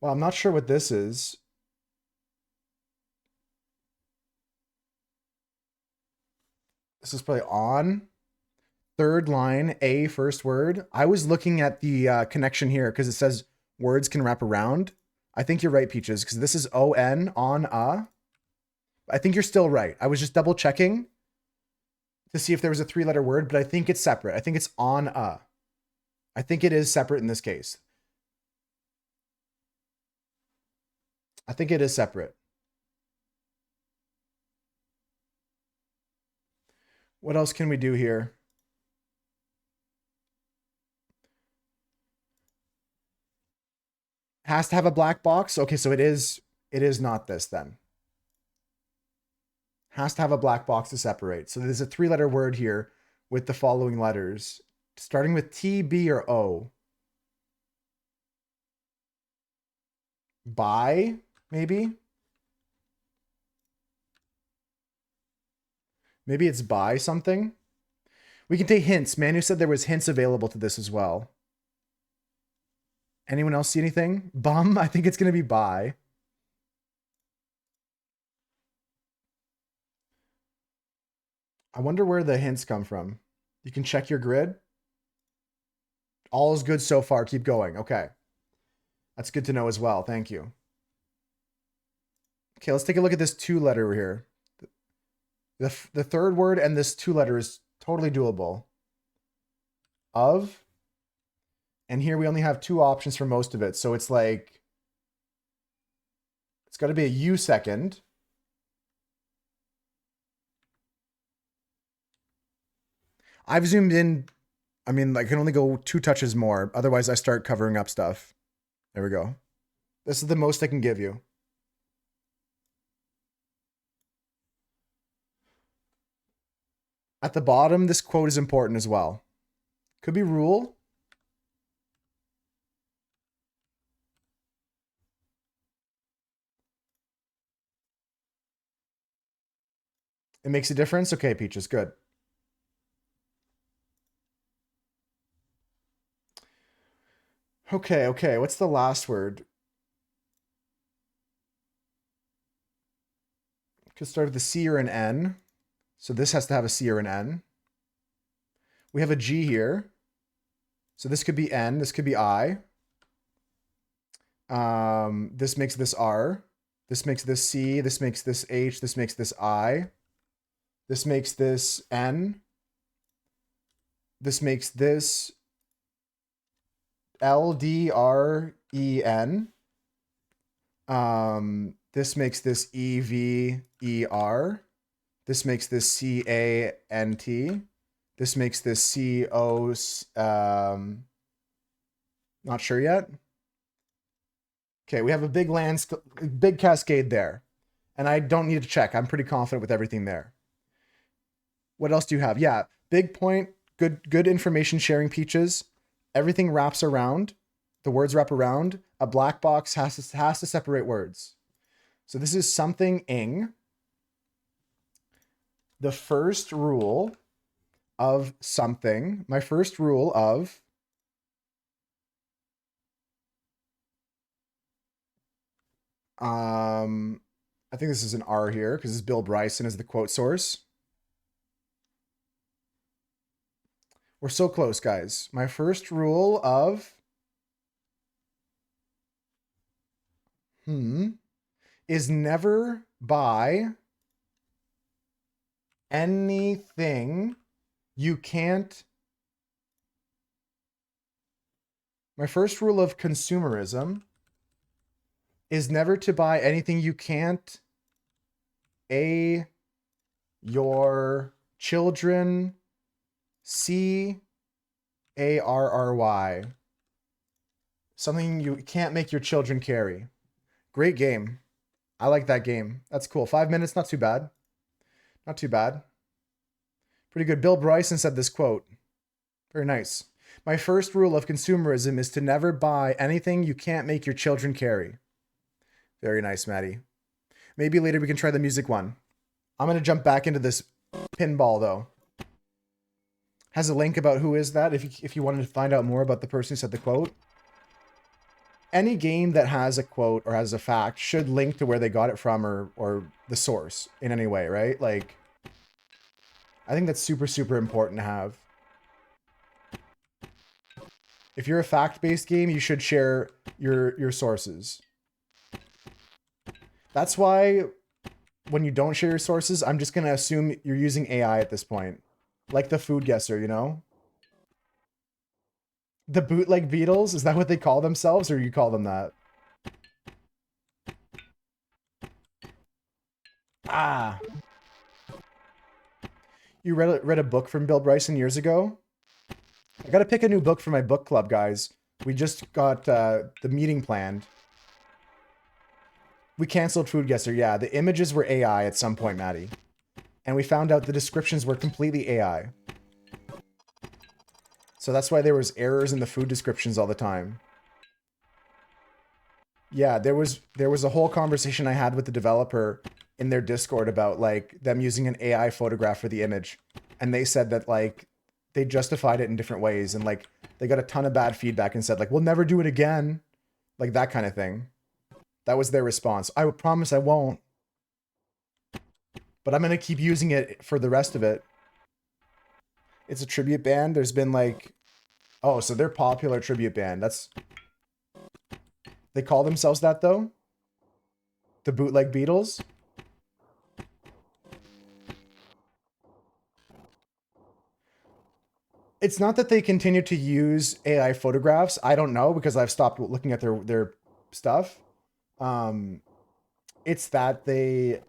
Well, I'm not sure what this is. This is probably on. Third line, A, first word. I was looking at the connection here because it says words can wrap around. I think you're right, Peaches, because this is O-N, on, I think you're still right. I was just double checking to see if there was a 3-letter word, but I think it's separate. I think it's on, I think it is separate in this case. I think it is separate. What else can we do here? Has to have a black box. Okay, so it is not this then. Has to have a black box to separate. So there's a 3-letter word here with the following letters, starting with T, B, or O. By, maybe? Maybe it's by something. We can take hints. Manu said there was hints available to this as well. Anyone else see anything? Bum? I think it's going to be by. I wonder where the hints come from. You can check your grid. All is good so far. Keep going. Okay. That's good to know as well. Thank you. Okay, let's take a look at this 2-letter here. The third word and this 2-letter is totally doable. Of. And here we only have 2 options for most of it. So it's like, it's got to be a U second. I've zoomed in. I mean, I can only go 2 touches more. Otherwise, I start covering up stuff. There we go. This is the most I can give you. At the bottom, this quote is important as well. Could be rule. It makes a difference? Okay, Peaches, good. Okay. What's the last word? Could start with a C or an N. So this has to have a C or an N. We have a G here. So this could be N. This could be I. This makes this R. This makes this C. This makes this H. This makes this I. This makes this N. This makes this L, D, R, E, N. This makes this E, V, E, R. This makes this C, A, N, T. This makes this C, O, not sure yet. Okay, we have a big cascade there. And I don't need to check. I'm pretty confident with everything there. What else do you have? Yeah, big point, good information sharing, Peaches. Everything wraps around. The words wrap around. A black box has to separate words. So this is something-ing. The first rule of something. My first rule of I think this is an R here because it's Bill Bryson is the quote source. We're so close, guys. My first rule of is never buy anything you can't. My first rule of consumerism is never to buy anything you can't your children carry. Something you can't make your children carry. Great game. I like that game. That's cool. 5 minutes, not too bad. Not too bad. Pretty good. Bill Bryson said this quote. Very nice. My first rule of consumerism is to never buy anything you can't make your children carry. Very nice, Maddie. Maybe later we can try the music one. I'm going to jump back into this pinball, though. Has a link about who is that if you wanted to find out more about the person who said the quote. Any game that has a quote or has a fact should link to where they got it from or the source in any way, right? Like, I think that's super, super important to have. If you're a fact-based game, you should share your sources. That's why when you don't share your sources, I'm just going to assume you're using AI at this point. Like the food guesser, you know? The bootleg Beatles? Is that what they call themselves, or you call them that? Ah. You read a book from Bill Bryson years ago? I gotta pick a new book for my book club, guys. We just got the meeting planned. We canceled Food Guesser, yeah. The images were AI at some point, Maddie. And we found out the descriptions were completely AI. So that's why there was errors in the food descriptions all the time. Yeah, there was a whole conversation I had with the developer in their Discord about like them using an AI photograph for the image. And they said that like they justified it in different ways and like they got a ton of bad feedback and said like, we'll never do it again. Like that kind of thing. That was their response. I promise I won't. But I'm going to keep using it for the rest of it. It's a tribute band. There's been like... Oh, so they're popular tribute band. That's... They call themselves that, though? The Bootleg Beatles? It's not that they continue to use AI photographs. I don't know, because I've stopped looking at their stuff. It's that they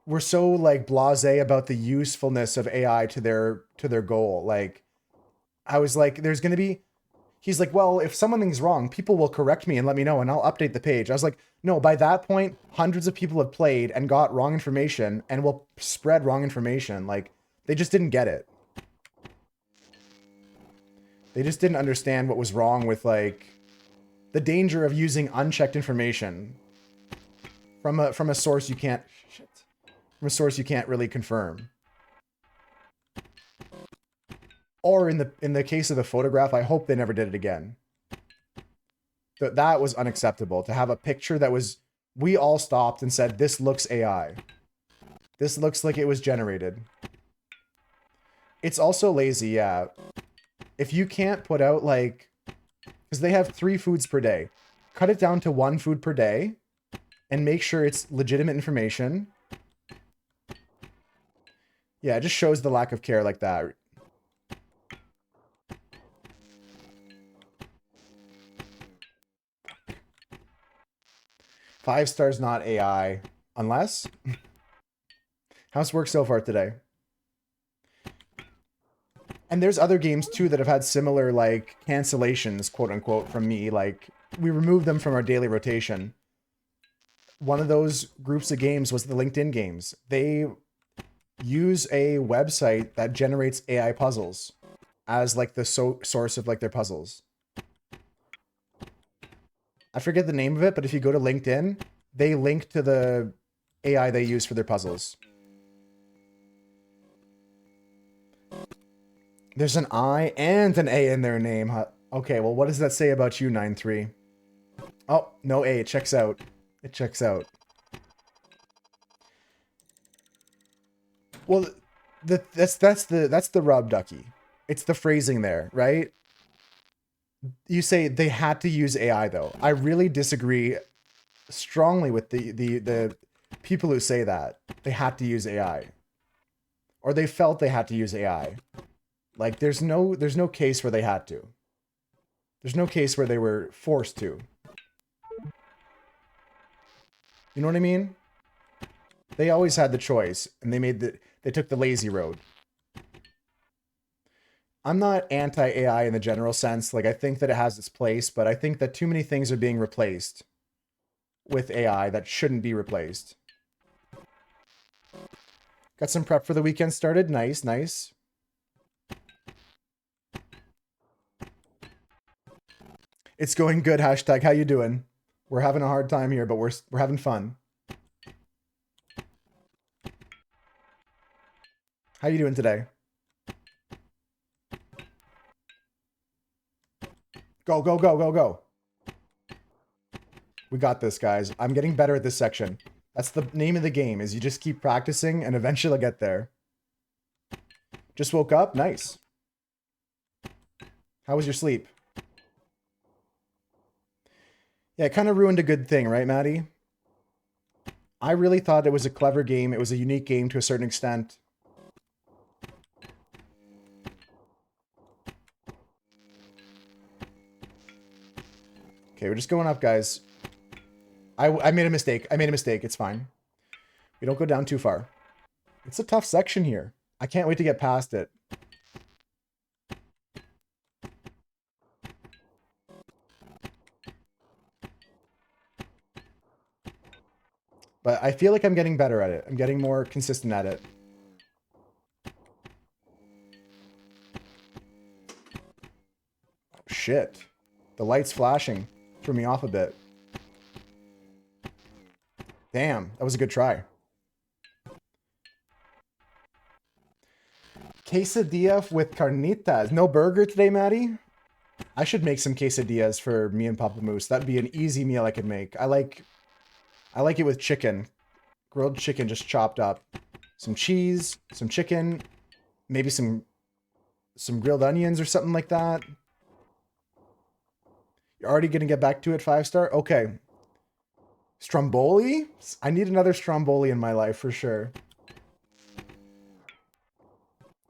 were so like blasé about the usefulness of AI to their goal. Like, I was like, there's gonna be. He's like, well, if something's wrong, people will correct me and let me know, and I'll update the page. I was like, no. By that point, hundreds of people have played and got wrong information and will spread wrong information. Like, they just didn't get it. They just didn't understand what was wrong with like the danger of using unchecked information from a source you can't. Shit. from a source you can't really confirm. Or in the case of the photograph, I hope they never did it again. That was unacceptable, to have a picture that was, we all stopped and said, this looks AI. This looks like it was generated. It's also lazy, yeah. If you can't put out, like, because they have 3 foods per day, cut it down to 1 food per day and make sure it's legitimate information. Yeah, it just shows the lack of care like that. Five stars, not AI. Unless? How's work so far today? And there's other games too that have had similar, like, cancellations, quote unquote, from me. Like, we removed them from our daily rotation. One of those groups of games was the LinkedIn games. They use a website that generates AI puzzles as, like, the source of, like, their puzzles. I forget the name of it, but if you go to LinkedIn, they link to the AI they use for their puzzles. There's an I and an A in their name. Okay, well, what does that say about you, 9-3? Oh, no A. It checks out. It checks out. Well, that's the rub, Ducky. It's the phrasing there, right? You say they had to use AI, though. I really disagree strongly with the people who say that they had to use AI, or they felt they had to use AI. Like, there's no case where they had to. There's no case where they were forced to. You know what I mean? They always had the choice, and they took the lazy road. I'm not anti-AI in the general sense. Like, I think that it has its place, but I think that too many things are being replaced with AI that shouldn't be replaced. Got some prep for the weekend started. Nice, nice. It's going good, hashtag. How you doing? We're having a hard time here, but we're having fun. How you doing today? Go, go, go, go, go. We got this, guys. I'm getting better at this section. That's the name of the game, is you just keep practicing and eventually I'll get there. Just woke up? Nice. How was your sleep? Yeah, it kind of ruined a good thing, right, Maddie? I really thought it was a clever game. It was a unique game to a certain extent. Okay, we're just going up, guys. I made a mistake. I made a mistake. It's fine. We don't go down too far. It's a tough section here. I can't wait to get past it. But I feel like I'm getting better at it. I'm getting more consistent at it. Oh, shit. The light's flashing. Threw me off a bit. Damn, that was a good try. Quesadilla with carnitas. No burger today, Maddie? I should make some quesadillas for me and Papa Moose. That'd be an easy meal I could make. I like it with chicken. Grilled chicken just chopped up. Some cheese, some chicken, maybe some grilled onions or something like that. You're already going to get back to it, 5-star? Okay. Stromboli? I need another Stromboli in my life for sure.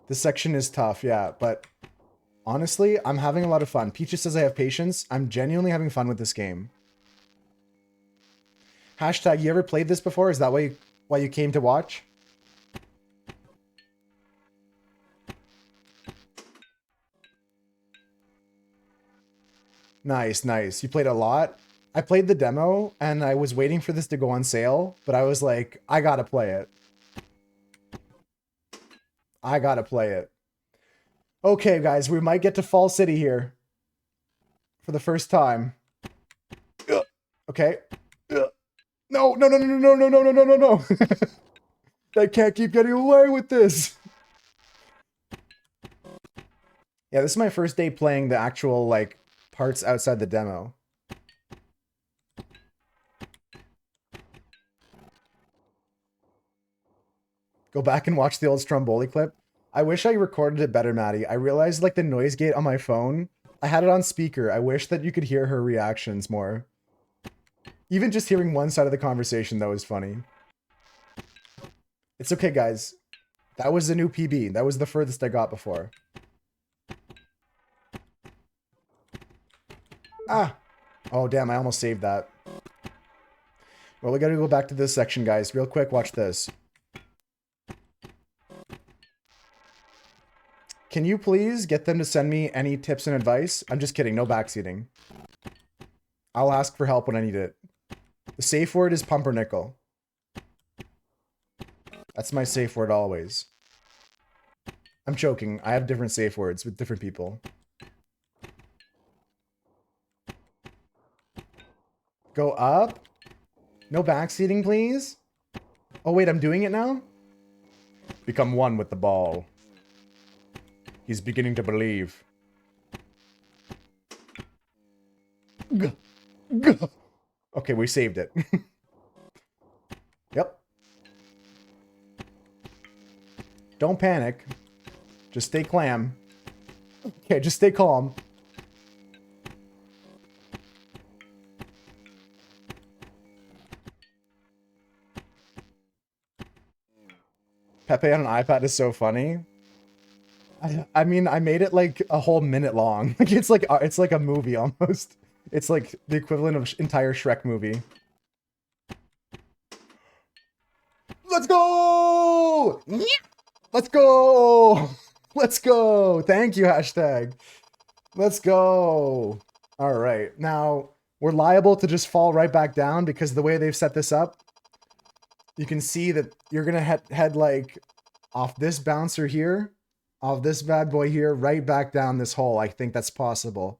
This section is tough, yeah, but honestly, I'm having a lot of fun. Peaches says I have patience. I'm genuinely having fun with this game. Hashtag, you ever played this before? Is that why you came to watch? Nice, nice. You played a lot? I played the demo, and I was waiting for this to go on sale, but I was like, I gotta play it. I gotta play it. Okay, guys, we might get to Fall City here. For the first time. Okay. No, no, no, no, no, no, no, no, no, no, no. I can't keep getting away with this. Yeah, this is my first day playing the actual, like, parts outside the demo. Go back and watch the old Stromboli clip. I wish I recorded it better, Maddie. I realized, like, the noise gate on my phone, I had it on speaker. I wish that you could hear her reactions more. Even just hearing one side of the conversation, though, is funny. It's okay, guys. That was the new PB. That was the furthest I got before. Ah! Oh, damn, I almost saved that. Well, we gotta go back to this section, guys. Real quick, watch this. Can you please get them to send me any tips and advice? I'm just kidding, no backseating. I'll ask for help when I need it. The safe word is pumpernickel. That's my safe word always. I'm joking. I have different safe words with different people. Go up. No backseating, please. Oh, wait, I'm doing it now? Become one with the ball. He's beginning to believe. Okay, we saved it. Yep. Don't panic. Just stay clam. Okay, just stay calm. Pepe on an iPad is so funny. I mean, I made it like a whole minute long. Like it's like a movie almost. It's like the equivalent of entire Shrek movie. Let's go! Let's go! Let's go! Thank you, hashtag. Let's go. All right. Now, we're liable to just fall right back down because the way they've set this up, you can see that you're going to head like off this bouncer here, off this bad boy here, right back down this hole. I think that's possible.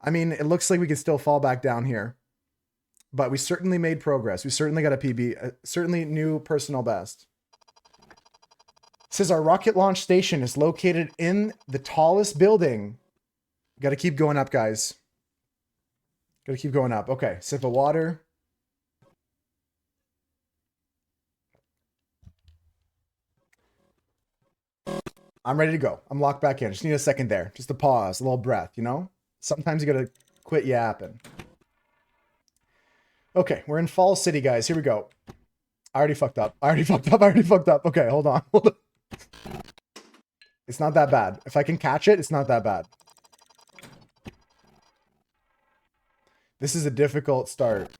I mean, it looks like we can still fall back down here, but we certainly made progress. We certainly got a PB, certainly new personal best. It says our rocket launch station is located in the tallest building. Got to keep going up, guys. Got to keep going up. Okay, sip of water. I'm ready to go. I'm locked back in. Just need a second there. Just a pause, a little breath, you know? Sometimes you got to quit yapping. Okay, we're in Fall City, guys. Here we go. I already fucked up. I already fucked up. I already fucked up. Okay, hold on. Hold on. It's not that bad. If I can catch it, it's not that bad. This is a difficult start.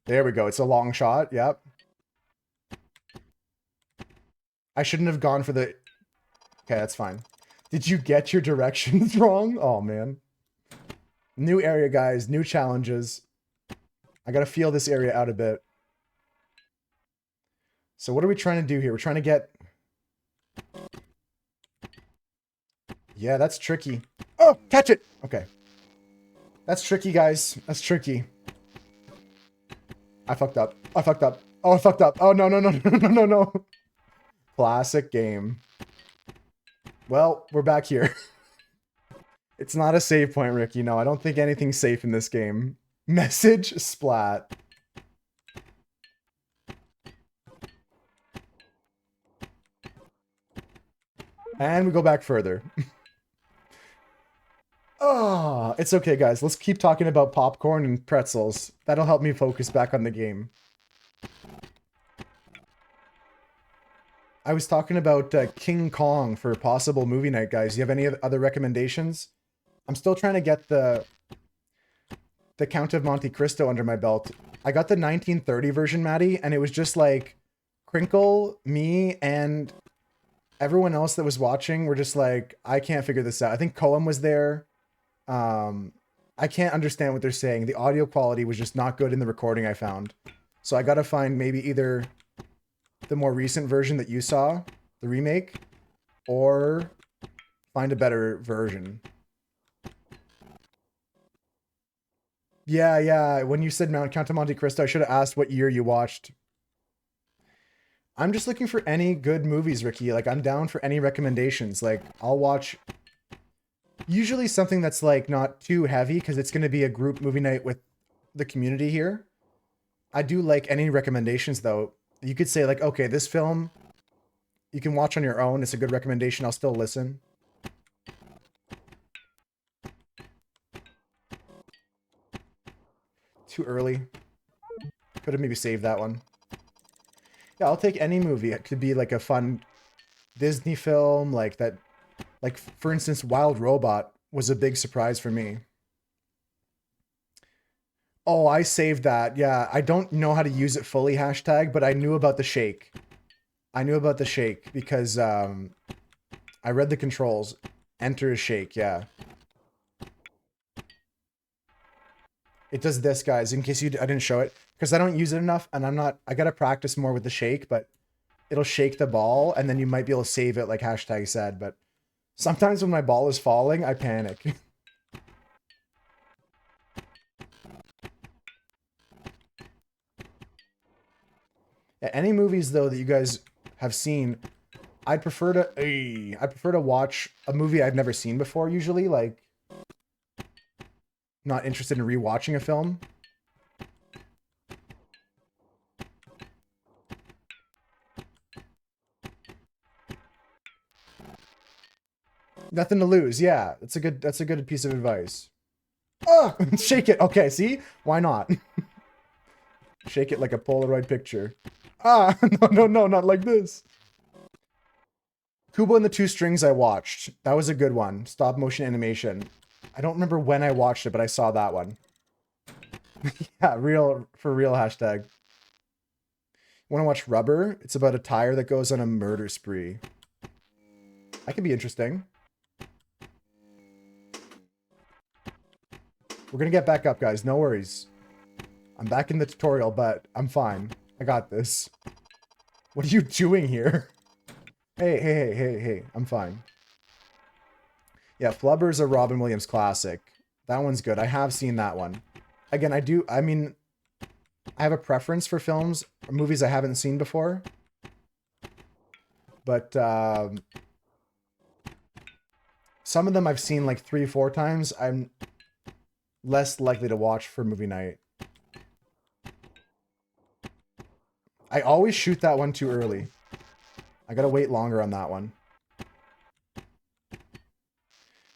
There we go. It's a long shot. Yep. I shouldn't have gone for the... Okay, that's fine. Did you get your directions wrong? Oh, man. New area, guys. New challenges. I gotta feel this area out a bit. So what are we trying to do here? We're trying to get... Yeah, that's tricky. Oh, catch it! Okay. That's tricky, guys. That's tricky. I fucked up. I fucked up. Oh, I fucked up. Oh, no, no, no, no, no, no, no. Classic game. Well, we're back here. It's not a save point, Ricky. No, I don't think anything's safe in this game. Message splat. And we go back further. Oh, it's okay, guys. Let's keep talking about popcorn and pretzels. That'll help me focus back on the game. I was talking about King Kong for possible movie night, guys. Do you have any other recommendations? I'm still trying to get the Count of Monte Cristo under my belt. I got the 1930 version, Maddie, and it was just like Crinkle, me, and everyone else that was watching were just like, I can't figure this out. I think Cohen was there. I can't understand what they're saying. The audio quality was just not good in the recording I found. So I gotta find maybe either the more recent version that you saw, the remake, or find a better version. Yeah, when you said Count of Monte Cristo, I should have asked what year you watched. I'm just looking for any good movies, Ricky. Like, I'm down for any recommendations. Like, I'll watch usually something that's like not too heavy because it's going to be a group movie night with the community here. I do like any recommendations though. You could say like, okay, this film you can watch on your own. It's a good recommendation. I'll still listen. Too early. Could have maybe saved that one. Yeah, I'll take any movie. It could be like a fun Disney film, like that. Like, for instance, Wild Robot was a big surprise for me. Oh, I saved that. Yeah, I don't know how to use it fully, hashtag, but I knew about the shake. I knew about the shake because I read the controls. Enter a shake, yeah. It does this, guys, in case I didn't show it. Because I don't use it enough, and I gotta practice more with the shake, but it'll shake the ball, and then you might be able to save it, like hashtag said, but sometimes when my ball is falling, I panic. Yeah, any movies, though, that you guys have seen, I'd prefer to watch a movie I've never seen before, usually, like, not interested in rewatching a film. Nothing to lose. Yeah, that's a good piece of advice. Oh, shake it. Okay, see? Why not? Shake it like a Polaroid picture. Ah, no, not like this. Kubo and the Two Strings I watched. That was a good one. Stop motion animation. I don't remember when I watched it, but I saw that one. Yeah, for real hashtag. Want to watch Rubber? It's about a tire that goes on a murder spree. That could be interesting. We're gonna get back up, guys. No worries. I'm back in the tutorial, but I'm fine. I got this. What are you doing here? Hey. I'm fine. Yeah, Flubber's a Robin Williams classic. That one's good. I have seen that one. Again, I mean, I have a preference for films or movies I haven't seen before. But some of them I've seen like 3-4 times. I'm less likely to watch for movie night. I always shoot that one too early. I gotta wait longer on that one.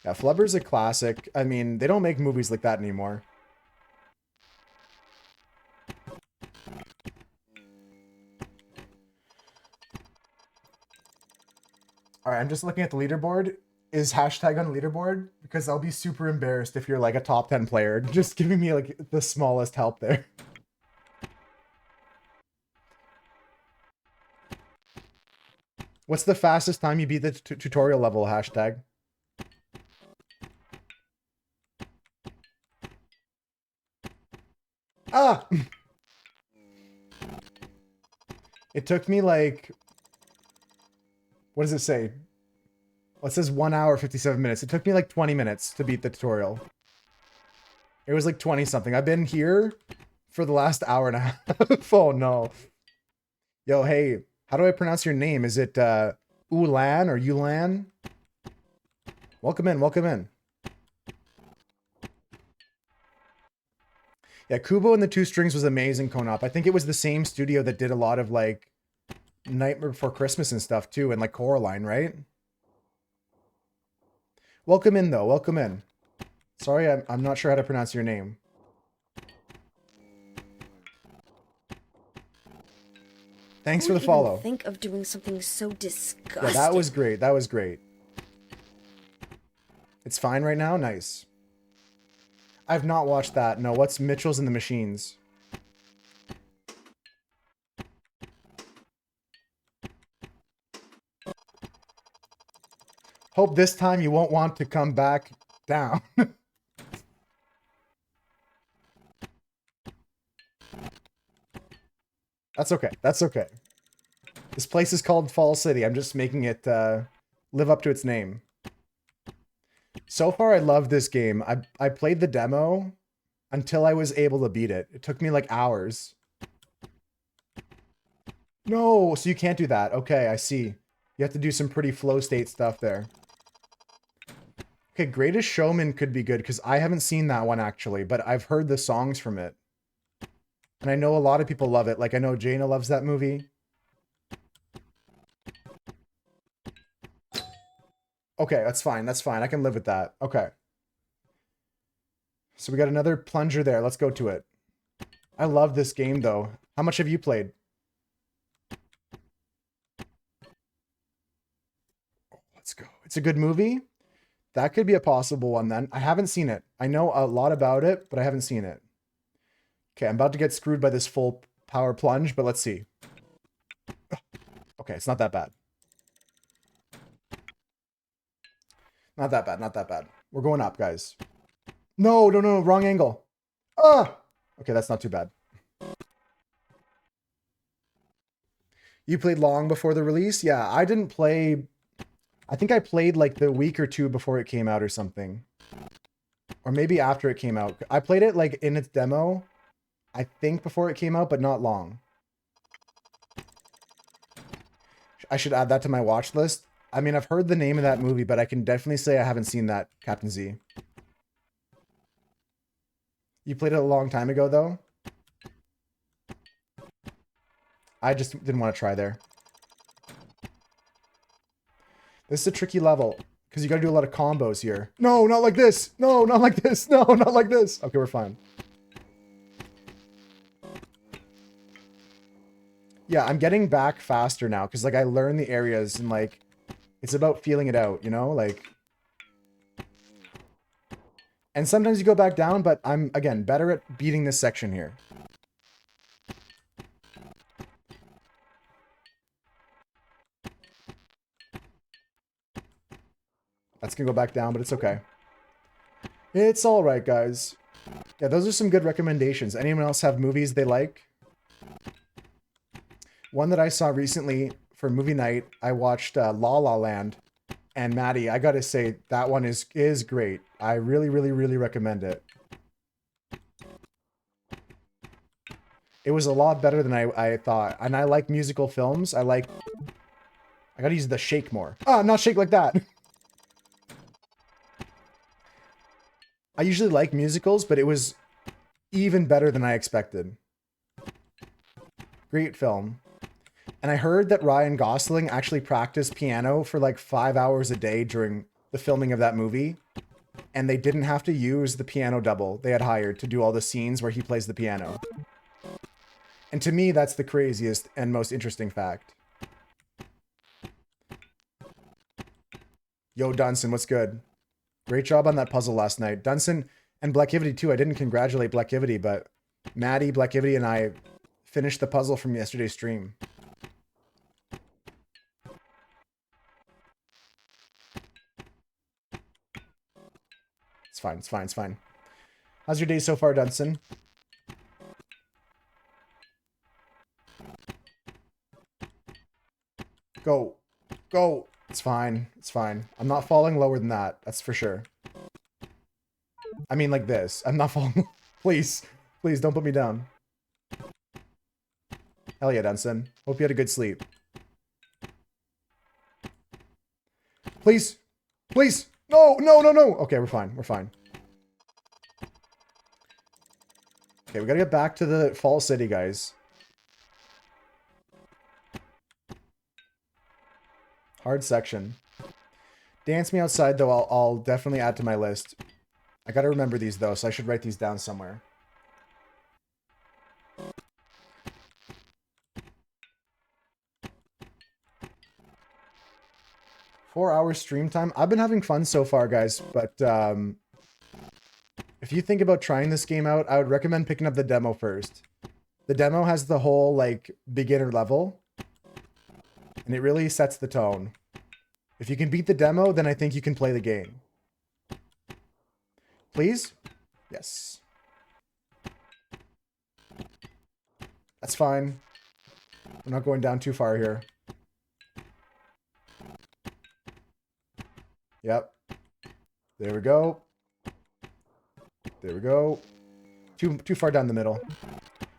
Yeah, Flubber's a classic. I mean, they don't make movies like that anymore. Alright, I'm just looking at the leaderboard. Is hashtag on the leaderboard? Because I'll be super embarrassed if you're like a top 10 player. Just giving me like the smallest help there. What's the fastest time you beat the tutorial level, hashtag? Ah! It took me like... What does it say? Well, it says 1 hour, 57 minutes. It took me like 20 minutes to beat the tutorial. It was like 20 something. I've been here for the last hour and a half. Oh no. Yo, hey, how do I pronounce your name? Is it Ulan or Yulan? Welcome in, welcome in. Yeah, Kubo and the Two Strings was amazing, Konop. I think it was the same studio that did a lot of like Nightmare Before Christmas and stuff too, and like Coraline, right? Welcome in though, welcome in. Sorry, I'm not sure how to pronounce your name. Thanks for the follow. Think of doing something so disgusting. Yeah, that was great. That was great. It's fine right now? Nice. I've not watched that. No, what's Mitchell's and the Machines? Hope this time you won't want to come back down. That's okay. That's okay. This place is called Fall City. I'm just making it live up to its name. So far, I love this game. I played the demo until I was able to beat it. It took me like hours. No, so you can't do that. Okay, I see. You have to do some pretty flow state stuff there. Okay, Greatest Showman could be good because I haven't seen that one actually, but I've heard the songs from it. And I know a lot of people love it. Like I know Jaina loves that movie. Okay, that's fine. That's fine. I can live with that. Okay. So we got another plunger there. Let's go to it. I love this game though. How much have you played? Let's go. It's a good movie. That could be a possible one then. I haven't seen it. I know a lot about it, but I haven't seen it. Okay, I'm about to get screwed by this full power plunge, but let's see. Okay, it's not that bad. Not that bad, not that bad. We're going up, guys. No, no, no, wrong angle. Ah! Okay, that's not too bad. You played long before the release? Yeah, I didn't play... I think I played like the week or two before it came out or something. Or maybe after it came out. I played it like in its demo, I think before it came out, but not long. I should add that to my watch list. I mean, I've heard the name of that movie, but I can definitely say I haven't seen that, Captain Z. You played it a long time ago, though? I just didn't want to try there. This is a tricky level, because you got to do a lot of combos here. No, not like this! No, not like this! No, not like this! Okay, we're fine. Yeah, I'm getting back faster now, because, like, I learn the areas, and, like, it's about feeling it out, you know? Like... And sometimes you go back down, but I'm, again, better at beating this section here. That's gonna go back down, but it's okay. It's alright, guys. Yeah, those are some good recommendations. Anyone else have movies they like? One that I saw recently for movie night, I watched La La Land. And Maddie, I gotta say, that one is great. I really, really, really recommend it. It was a lot better than I thought. And I like musical films. I gotta use the shake more. Ah, not shake like that. I usually like musicals, but it was even better than I expected. Great film. And I heard that Ryan Gosling actually practiced piano for like 5 hours a day during the filming of that movie. And they didn't have to use the piano double they had hired to do all the scenes where he plays the piano. And to me, that's the craziest and most interesting fact. Yo, Dunson, what's good? Great job on that puzzle last night. Dunson and Blackivity too. I didn't congratulate Blackivity, but Maddie, Blackivity, and I finished the puzzle from yesterday's stream. It's fine, it's fine, it's fine. How's your day so far, Dunson? Go. Go. It's fine. It's fine. I'm not falling lower than that. That's for sure. I mean like this. I'm not falling... Please. Please, don't put me down. Hell yeah, Dunson. Hope you had a good sleep. Please. Please. No, no, no, no. Okay, we're fine. We're fine. Okay, we gotta get back to the Fall City, guys. Hard section. Dance Me Outside, though, I'll definitely add to my list. I gotta remember these, though, so I should write these down somewhere. Four-hour stream time. I've been having fun so far, guys, but if you think about trying this game out, I would recommend picking up the demo first. The demo has the whole, like, beginner level, and it really sets the tone. If you can beat the demo, then I think you can play the game. Please? Yes. That's fine. We're not going down too far here. Yep. There we go. There we go. Too far down the middle.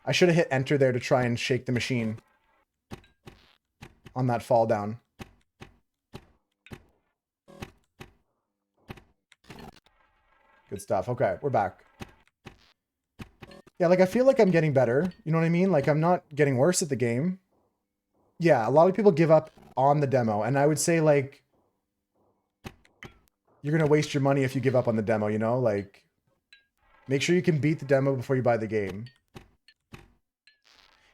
I should have hit enter there to try and shake the machine. on that fall down. Good stuff. Okay, we're back. Yeah, like I feel like I'm getting better. You know what I mean? Like I'm not getting worse at the game. Yeah, a lot of people give up on the demo, and I would say like you're gonna waste your money if you give up on the demo, you know? Like make sure you can beat the demo before you buy the game.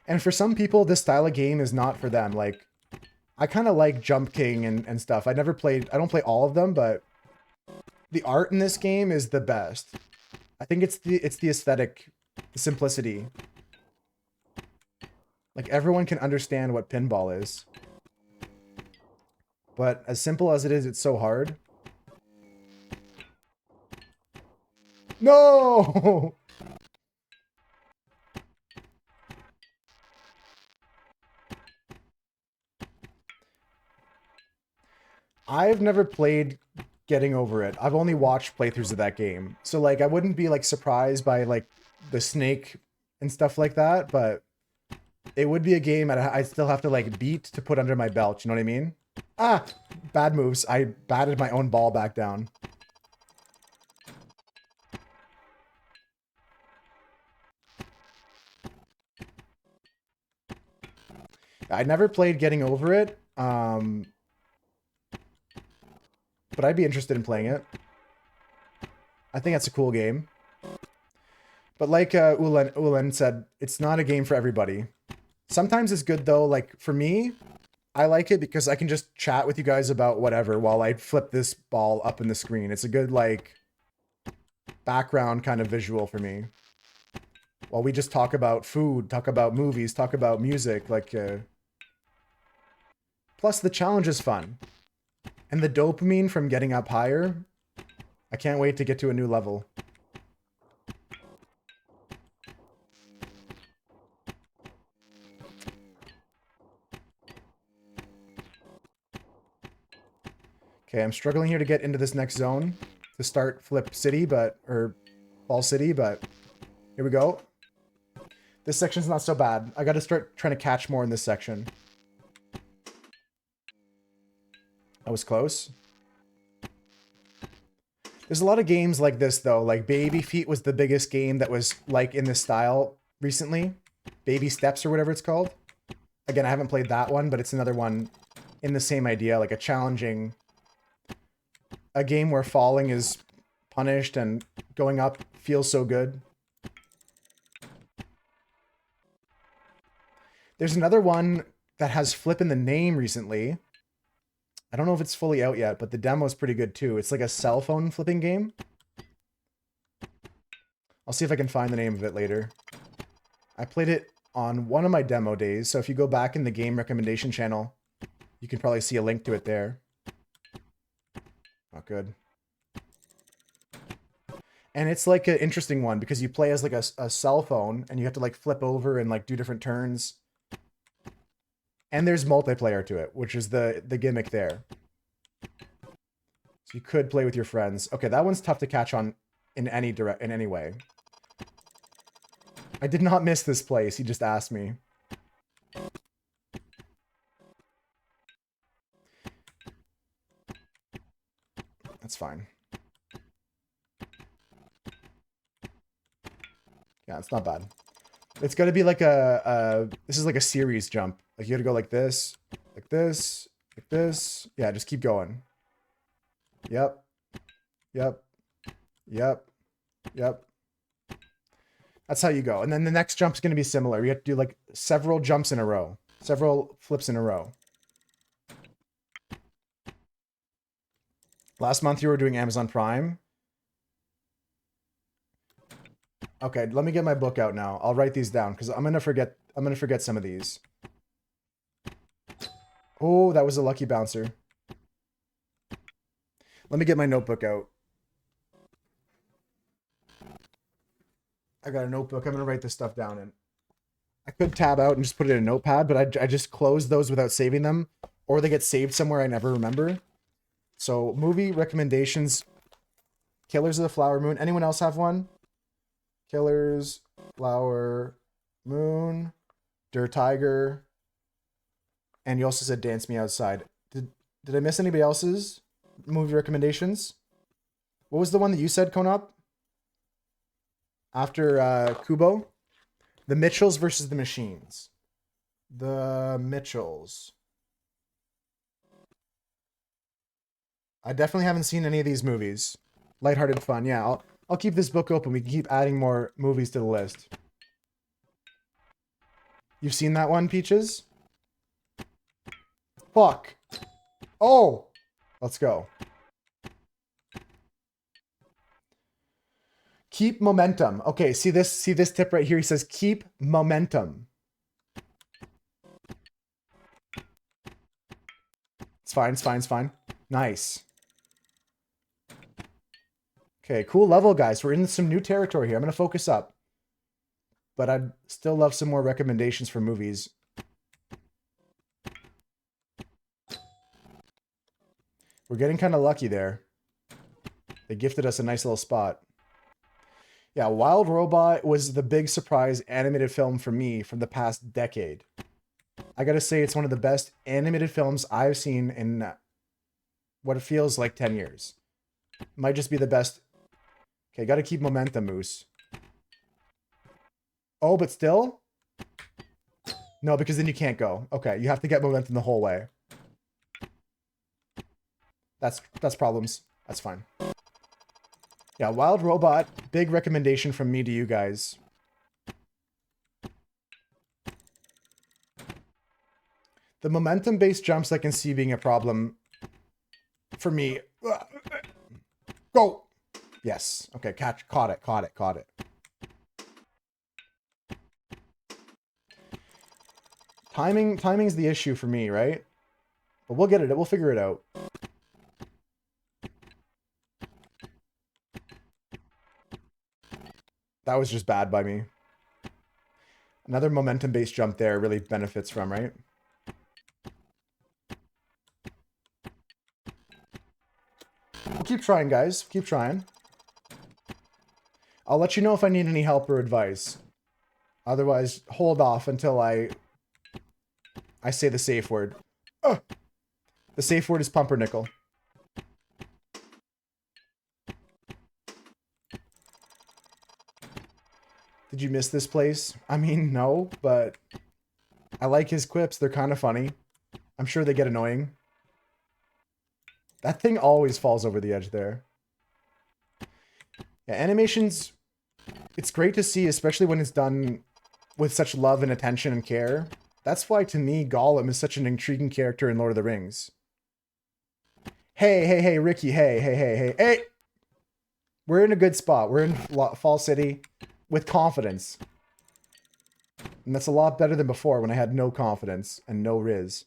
And for some people, this style of game is not for them. Like I kind of like Jump King and stuff. I don't play all of them, but the art in this game is the best. I think it's the aesthetic, the simplicity. Like everyone can understand what pinball is. But as simple as it is, it's so hard. No! I've never played Getting Over It. I've only watched playthroughs of that game. So like I wouldn't be like surprised by like the snake and stuff like that, but it would be a game I'd still have to like beat to put under my belt, you know what I mean? Ah, bad moves. I batted my own ball back down. I never played Getting Over It, but I'd be interested in playing it. I think that's a cool game. But like Ulen said, it's not a game for everybody. Sometimes it's good though. Like for me, I like it because I can just chat with you guys about whatever while I flip this ball up in the screen. It's a good like background kind of visual for me. While we just talk about food, talk about movies, talk about music, like plus the challenge is fun. And the dopamine from getting up higher, I can't wait to get to a new level. Okay, I'm struggling here to get into this next zone to start Flip City, or Ball City, but here we go. This section's not so bad. I gotta start trying to catch more in this section. That was close. There's a lot of games like this though, like Baby Feet was the biggest game that was like in this style recently. Baby Steps or whatever it's called. Again, I haven't played that one, but it's another one in the same idea, like a game where falling is punished and going up feels so good. There's another one that has Flip in the name recently. I don't know if it's fully out yet, but the demo is pretty good too. It's like a cell phone flipping game. I'll see if I can find the name of it later. I played it on one of my demo days, so if you go back in the game recommendation channel, you can probably see a link to it there. Not good. And it's like an interesting one because you play as like a cell phone and you have to like flip over and like do different turns. And there's multiplayer to it, which is the gimmick there. So you could play with your friends. Okay, that one's tough to catch on in any way. I did not miss this place. He just asked me. That's fine. Yeah, it's not bad. It's got to be like this is like a series jump. Like you got to go like this, like this, like this. Yeah, just keep going. Yep. Yep. Yep. Yep. That's how you go. And then the next jump's going to be similar. You have to do like several jumps in a row. Several flips in a row. Last month you were doing Amazon Prime. Okay, let me get my book out now. I'll write these down because I'm gonna forget some of these. Oh, that was a lucky bouncer. Let me get my notebook out. I got a notebook. I'm gonna write this stuff down in. I could tab out and just put it in a notepad, but I just closed those without saving them, or they get saved somewhere I never remember. So movie recommendations: Killers of the Flower Moon. Anyone else have one? Killers, Flower Moon, Der Tiger. And you also said Dance Me Outside. Did I miss anybody else's movie recommendations? What was the one that you said, Konop? After Kubo? The Mitchells versus the Machines. The Mitchells. I definitely haven't seen any of these movies. Lighthearted fun. Yeah, I'll keep this book open. We can keep adding more movies to the list. You've seen that one, Peaches? Fuck. Oh! Let's go. Keep momentum. Okay, see this tip right here? He says keep momentum. It's fine, it's fine, it's fine. Nice. Okay, cool level, guys. We're in some new territory here. I'm going to focus up. But I'd still love some more recommendations for movies. We're getting kind of lucky there. They gifted us a nice little spot. Yeah, Wild Robot was the big surprise animated film for me from the past decade. I gotta say, it's one of the best animated films I've seen in what it feels like 10 years. Might just be the best. Okay, gotta keep momentum, Moose. Oh, but still? No, because then you can't go. Okay, you have to get momentum the whole way. That's problems. That's fine. Yeah, Wild Robot, big recommendation from me to you guys. The momentum-based jumps I can see being a problem for me. Go! Yes. Okay, caught it. Timing's the issue for me, right? But we'll get it. We'll figure it out. That was just bad by me. Another momentum-based jump there really benefits from, right? We'll keep trying, guys. Keep trying. I'll let you know if I need any help or advice. Otherwise, hold off until I say the safe word. Ugh. The safe word is pumpernickel. Did you miss this place? I mean, no, but I like his quips. They're kind of funny. I'm sure they get annoying. That thing always falls over the edge there. Yeah, animations, it's great to see, especially when it's done with such love and attention and care. That's why, to me, Gollum is such an intriguing character in Lord of the Rings. Hey, Ricky, hey. We're in a good spot. We're in Fall City with confidence. And that's a lot better than before when I had no confidence and no Riz.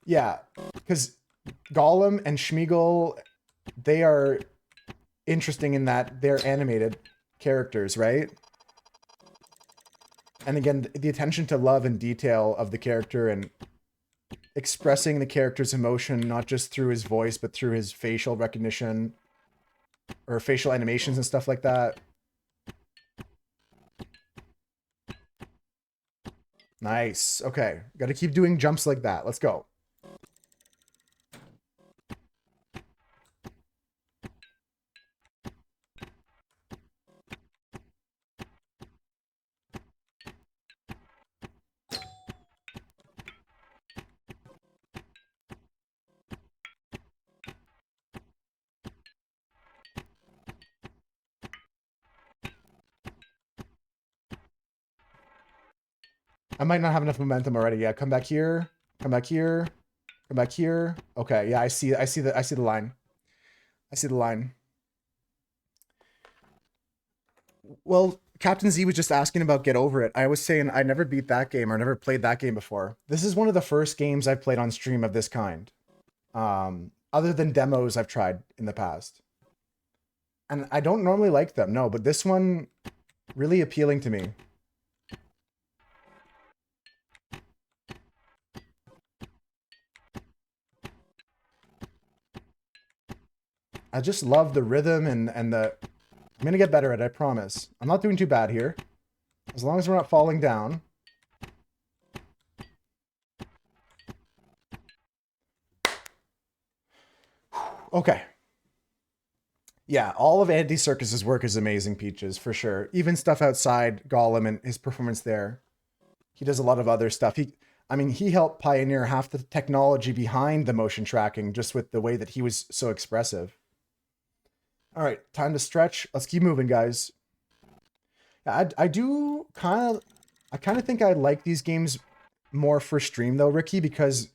Yeah, because Gollum and Schmeagol, they are interesting in that they're animated characters, right? And again, the attention to love and detail of the character and expressing the character's emotion, not just through his voice, but through his facial recognition or facial animations and stuff like that. Nice. Okay. Got to keep doing jumps like that. Let's go. I might not have enough momentum already. Yeah, come back here. Come back here. Come back here. Okay, yeah, I see the line. I see the line. Well, Captain Z was just asking about Get Over It. I was saying I never beat that game or never played that game before. This is one of the first games I've played on stream of this kind. Other than demos I've tried in the past. And I don't normally like them, no, but this one really appealing to me. I just love the rhythm and the... I'm going to get better at it, I promise. I'm not doing too bad here. As long as we're not falling down. Okay. Yeah, all of Andy Serkis's work is amazing, Peaches, for sure. Even stuff outside Gollum and his performance there. He does a lot of other stuff. He helped pioneer half the technology behind the motion tracking just with the way that he was so expressive. All right, time to stretch. Let's keep moving, guys. I do kind of think I like these games more for stream though, Ricky, because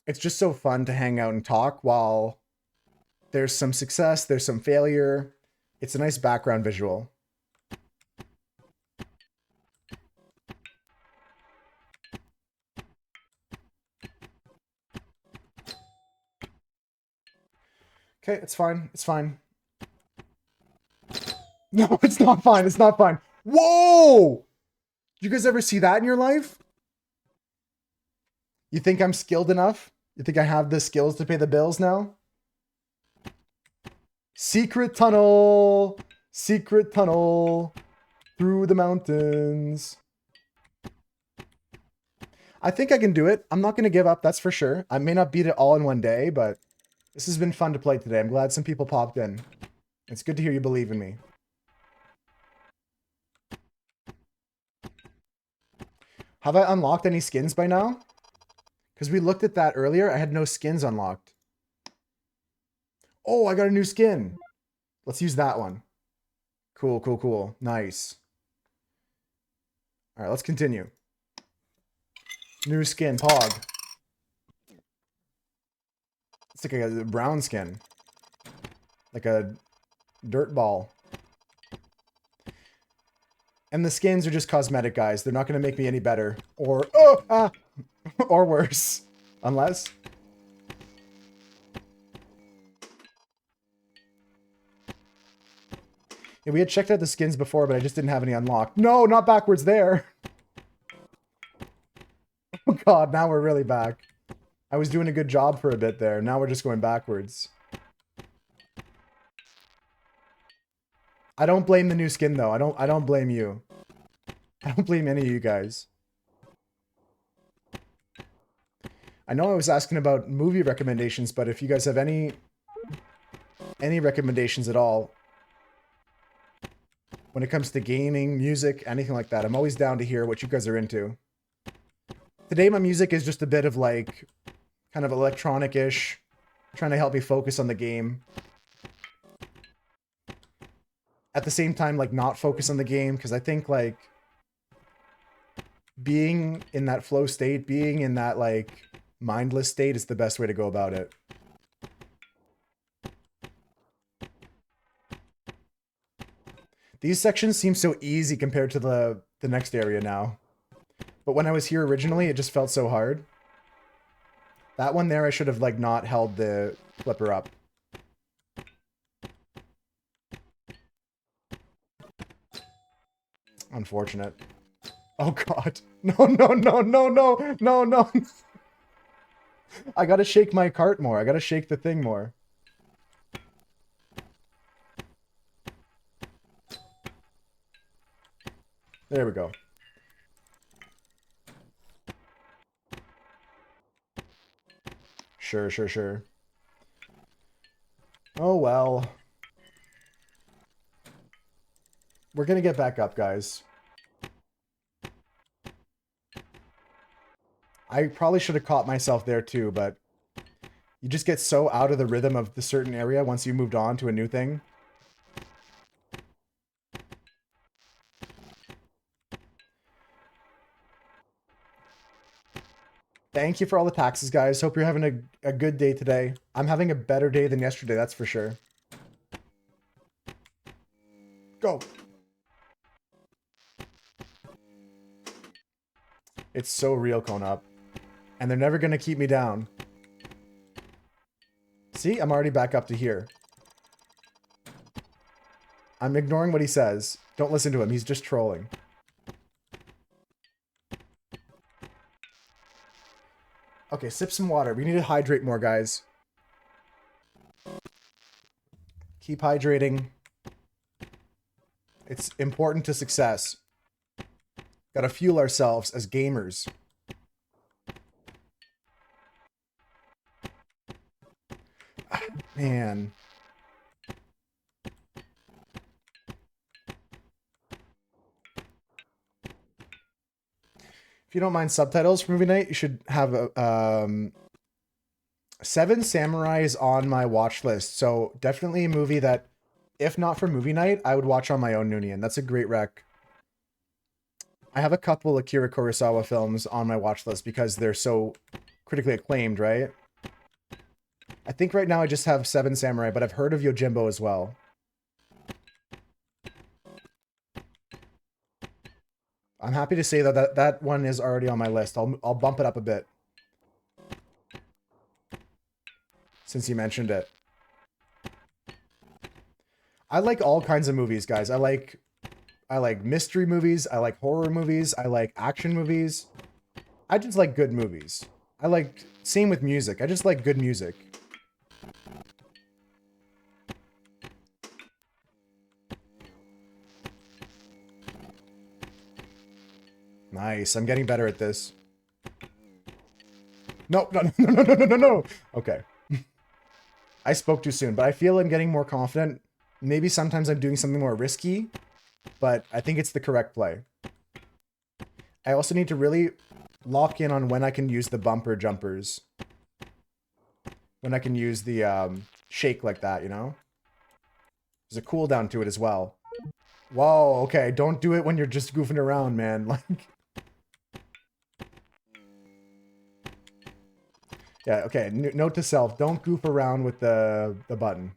it's just so fun to hang out and talk while there's some success, there's some failure. It's a nice background visual. Okay, it's fine. It's fine. No, it's not fine. It's not fine. Whoa! You guys ever see that in your life? You think I'm skilled enough? You think I have the skills to pay the bills now? Secret tunnel! Secret tunnel! Through the mountains. I think I can do it. I'm not going to give up, that's for sure. I may not beat it all in one day, but this has been fun to play today. I'm glad some people popped in. It's good to hear you believe in me. Have I unlocked any skins by now? Because we looked at that earlier. I had no skins unlocked. Oh, I got a new skin. Let's use that one. Cool, cool, cool. Nice. All right, let's continue. New skin, Pog. It's like a brown skin. Like a dirt ball. And the skins are just cosmetic, guys. They're not going to make me any better. Or, or worse. Unless... Yeah, we had checked out the skins before, but I just didn't have any unlocked. No, not backwards there. Oh god, now we're really back. I was doing a good job for a bit there. Now we're just going backwards. I don't blame the new skin though. I don't blame you. I don't blame any of you guys. I know I was asking about movie recommendations, but if you guys have any recommendations at all when it comes to gaming, music, anything like that, I'm always down to hear what you guys are into. Today my music is just a bit of like kind of electronic-ish, trying to help me focus on the game. At the same time, like, not focus on the game, because I think, like, being in that flow state, being in that, like, mindless state is the best way to go about it. These sections seem so easy compared to the next area now. But when I was here originally, it just felt so hard. That one there, I should have, like, not held the flipper up. Unfortunate. Oh god. No, no, no, no, no, no, no. I gotta shake my cart more. I gotta shake the thing more. There we go. Sure, sure, sure. Oh well. We're gonna get back up, guys. I probably should have caught myself there too, but you just get so out of the rhythm of the certain area once you moved on to a new thing. Thank you for all the taxes, guys. Hope you're having a good day today. I'm having a better day than yesterday, that's for sure. Go! It's so real, Conop. And they're never going to keep me down. See? I'm already back up to here. I'm ignoring what he says. Don't listen to him. He's just trolling. Okay, sip some water. We need to hydrate more, guys. Keep hydrating. It's important to success. Gotta fuel ourselves as gamers. Man. If you don't mind subtitles for movie night, you should have Seven Samurai is on my watch list. So definitely a movie that, if not for movie night, I would watch on my own, Noonian. That's a great rec. I have a couple Akira Kurosawa films on my watch list because they're so critically acclaimed, right? I think right now I just have Seven Samurai, but I've heard of Yojimbo as well. I'm happy to say that one is already on my list. I'll bump it up a bit since you mentioned it. I like all kinds of movies, guys. I like mystery movies, I like horror movies, I like action movies. I just like good movies. Same with music. I just like good music. Nice. I'm getting better at this. No. Okay. I spoke too soon, but I feel I'm getting more confident. Maybe sometimes I'm doing something more risky, but I think it's the correct play. I also need to really lock in on when I can use the bumper jumpers. When I can use the shake like that, you know? There's a cooldown to it as well. Whoa, okay. Don't do it when you're just goofing around, man. Like... Yeah, okay. Note to self, don't goof around with the button.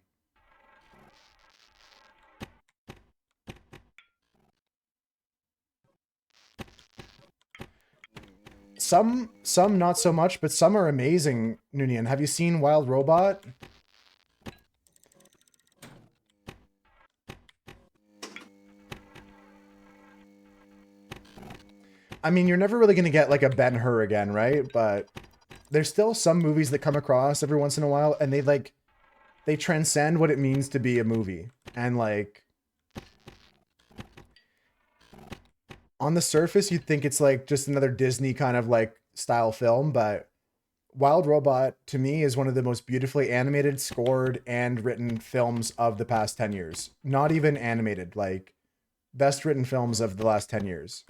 Some not so much, but some are amazing, Noonian. Have you seen Wild Robot? I mean, you're never really going to get like a Ben-Hur again, right? But there's still some movies that come across every once in a while, and they transcend what it means to be a movie. And like, on the surface, you'd think it's like just another Disney kind of like style film, but Wild Robot to me is one of the most beautifully animated, scored, and written films of the past 10 years. Not even animated, like best written films of the last 10 years.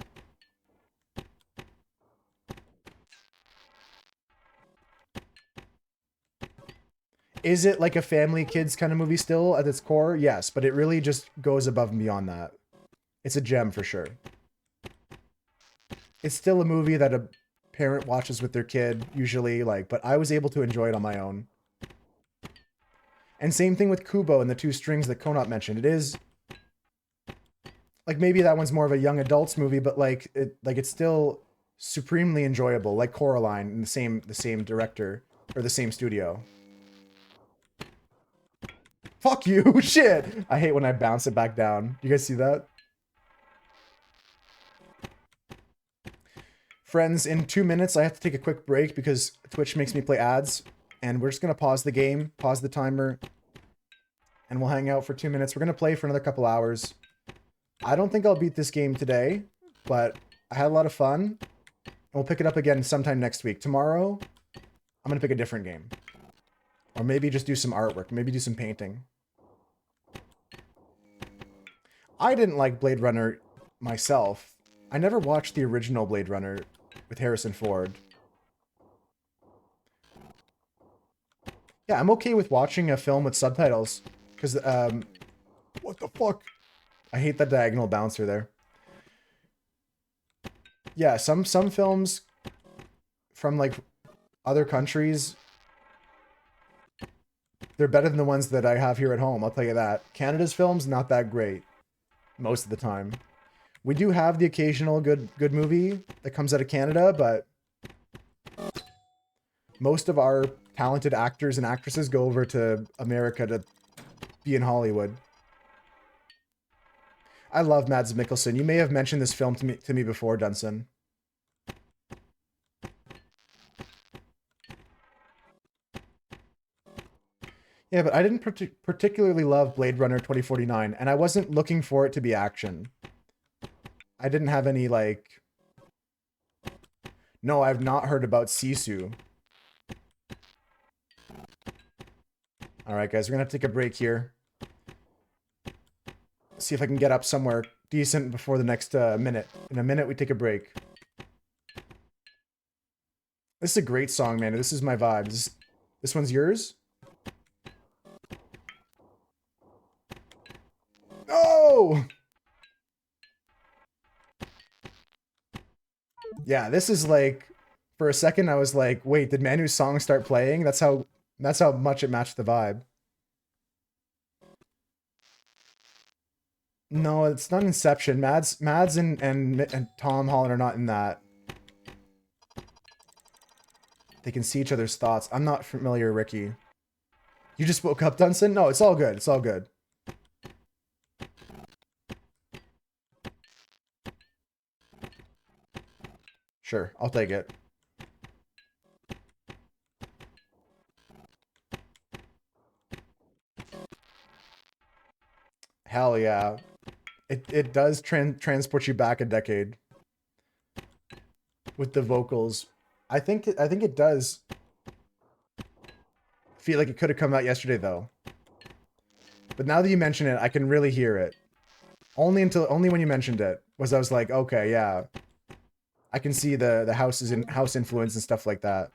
Is it like a family kids kind of movie still at its core? Yes, but it really just goes above and beyond that. It's a gem for sure. It's still a movie that a parent watches with their kid, usually, like, but I was able to enjoy it on my own. And same thing with Kubo and the two strings that Konop mentioned. It is like maybe that one's more of a young adults movie, but it's still supremely enjoyable, like Coraline in the same director or the same studio. Fuck you, shit! I hate when I bounce it back down. You guys see that? Friends, in 2 minutes, I have to take a quick break because Twitch makes me play ads. And we're just going to pause the game, pause the timer, and we'll hang out for 2 minutes. We're going to play for another couple hours. I don't think I'll beat this game today, but I had a lot of fun. And we'll pick it up again sometime next week. Tomorrow, I'm going to pick a different game. Or maybe just do some artwork. Maybe do some painting. I didn't like Blade Runner myself. I never watched the original Blade Runner with Harrison Ford. Yeah, I'm okay with watching a film with subtitles. Because, what the fuck? I hate that diagonal bouncer there. Yeah, some films from, like, other countries, they're better than the ones that I have here at home, I'll tell you that. Canada's films, not that great. Most of the time. We do have the occasional good movie that comes out of Canada, but most of our talented actors and actresses go over to America to be in Hollywood. I love Mads Mikkelsen. You may have mentioned this film to me before, Dunson. Yeah, but I didn't particularly love Blade Runner 2049, and I wasn't looking for it to be action. I didn't have any, like... No, I've not heard about Sisu. All right, guys, we're gonna have to take a break here. See if I can get up somewhere decent before the next minute. In a minute, we take a break. This is a great song, man. This is my vibe. This one's yours? Oh! Yeah, this is like, for a second I was like, wait, did Manu's song start playing? That's how much it matched the vibe. No, it's not Inception. Mads and Tom Holland are not in that. They can see each other's thoughts. I'm not familiar, Ricky. You just woke up, Dunson? No, it's all good. It's all good. Sure, I'll take it. Hell yeah. It does transport you back a decade with the vocals. I think it does feel like it could have come out yesterday though. But now that you mention it, I can really hear it. Only when you mentioned it I was like, okay, yeah. I can see the house influence and stuff like that.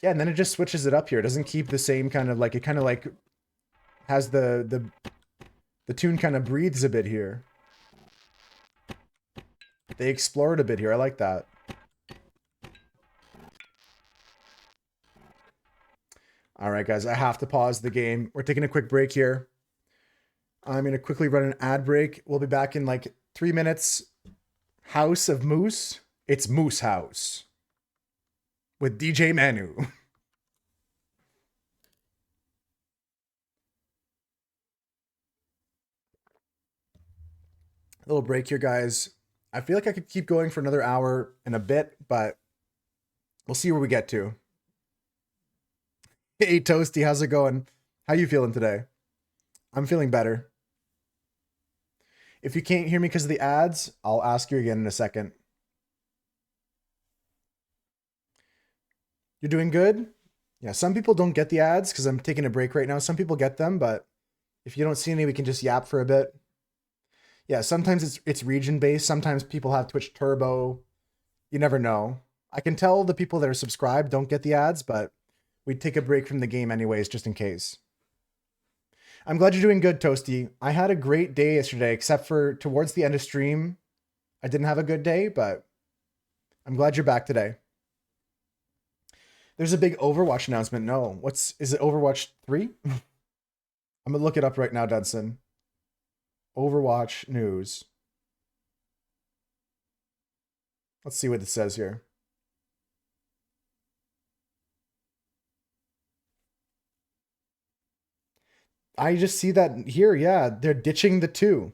Yeah, and then it just switches it up here. It doesn't keep the same kind of like, it kind of like has the tune kind of breathes a bit here. They explore it a bit here. I like that. All right, guys, I have to pause the game. We're taking a quick break here. I'm going to quickly run an ad break. We'll be back in like 3 minutes. House of Moose. It's Moose House with DJ Manu. A little break here, guys. I feel like I could keep going for another hour and a bit, but we'll see where we get to. Hey, Toasty, how's it going? How you feeling today? I'm feeling better. If you can't hear me because of the ads, I'll ask you again in a second. You're doing good? Yeah, some people don't get the ads because I'm taking a break right now. Some people get them, but if you don't see any, we can just yap for a bit. Yeah, sometimes it's region based. Sometimes people have Twitch Turbo. You never know. I can tell the people that are subscribed don't get the ads, but we'd take a break from the game anyways, just in case. I'm glad you're doing good, Toasty. I had a great day yesterday, except for towards the end of stream. I didn't have a good day, but I'm glad you're back today. There's a big Overwatch announcement. No, is it Overwatch 3? I'm gonna look it up right now, Dudson. Overwatch news. Let's see what it says here. I just see that here, yeah, they're ditching the 2.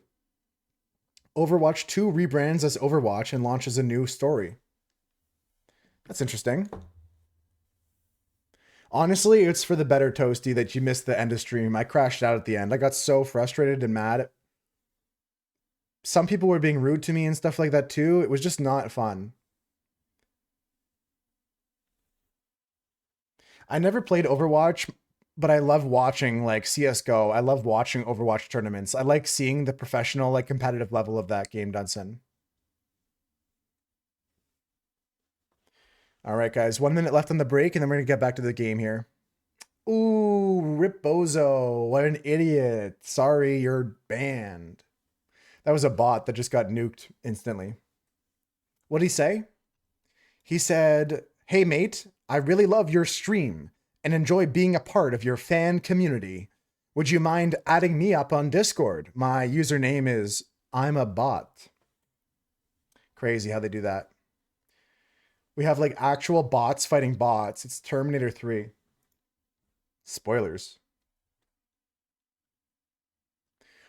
Overwatch 2 rebrands as Overwatch and launches a new story. That's interesting. Honestly, it's for the better, Toasty, that you missed the end of stream. I crashed out at the end. I got so frustrated and mad. Some people were being rude to me and stuff like that too. It was just not fun. I never played Overwatch, but I love watching like CSGO. I love watching Overwatch tournaments. I like seeing the professional, like competitive level of that game, Dunson. All right, guys, 1 minute left on the break, and then we're gonna get back to the game here. Ooh, Rip Bozo, what an idiot. Sorry, you're banned. That was a bot that just got nuked instantly. What'd he say? He said, "Hey mate, I really love your stream and enjoy being a part of your fan community. Would you mind adding me up on Discord? My username is I'm a bot." Crazy how they do that. We have like actual bots fighting bots. It's Terminator 3. Spoilers.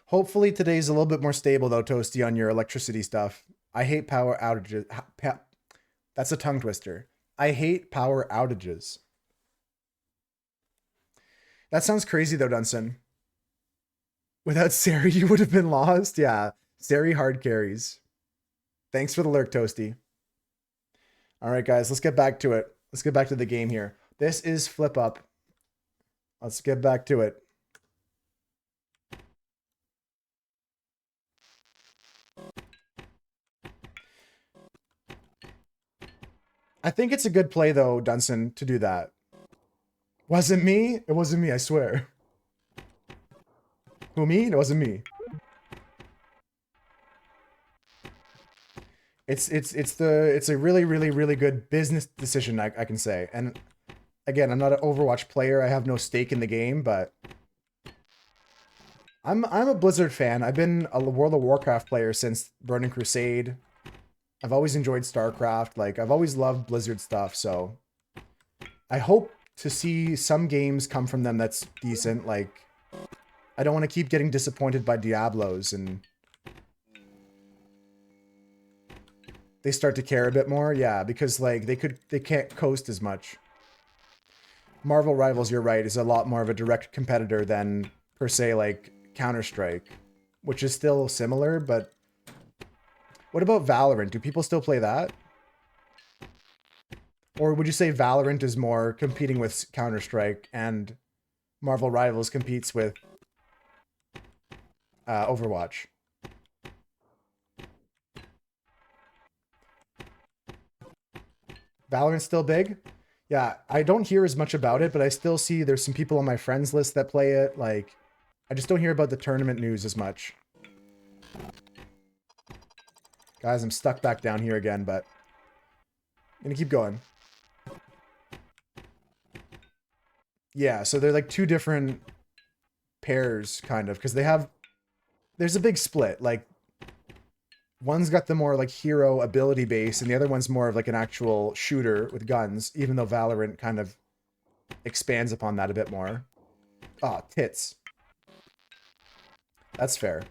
Hopefully today's a little bit more stable though, Toasty, on your electricity stuff. I hate power outages. That's a tongue twister. I hate power outages. That sounds crazy though, Dunson. Without Sari, you would have been lost. Yeah, Sari hard carries. Thanks for the lurk, Toasty. All right, guys, let's get back to it. Let's get back to the game here. This is flip up. Let's get back to it. I think it's a good play, though, Dunson, to do that. Wasn't me? It wasn't me, I swear. Who, me? It wasn't me. It's a really good business decision, I can say. And again, I'm not an Overwatch player. I have no stake in the game, but I'm a Blizzard fan. I've been a World of Warcraft player since Burning Crusade. I've always enjoyed StarCraft. Like, I've always loved Blizzard stuff, so I hope to see some games come from them that's decent. Like, I don't want to keep getting disappointed by Diablos and they start to care a bit more. Yeah, because like they can't coast as much. Marvel Rivals, you're right, is a lot more of a direct competitor than per se like Counter-Strike, which is still similar, but what about Valorant? Do people still play that? Or would you say Valorant is more competing with Counter-Strike and Marvel Rivals competes with Overwatch? Valorant's still big? Yeah, I don't hear as much about it, but I still see there's some people on my friends list that play it. Like, I just don't hear about the tournament news as much. Guys, I'm stuck back down here again, but I'm gonna keep going. Yeah, so they're like two different pairs, kind of, because there's a big split. Like, one's got the more like hero ability base, and the other one's more of like an actual shooter with guns, even though Valorant kind of expands upon that a bit more. Oh, tits. That's fair.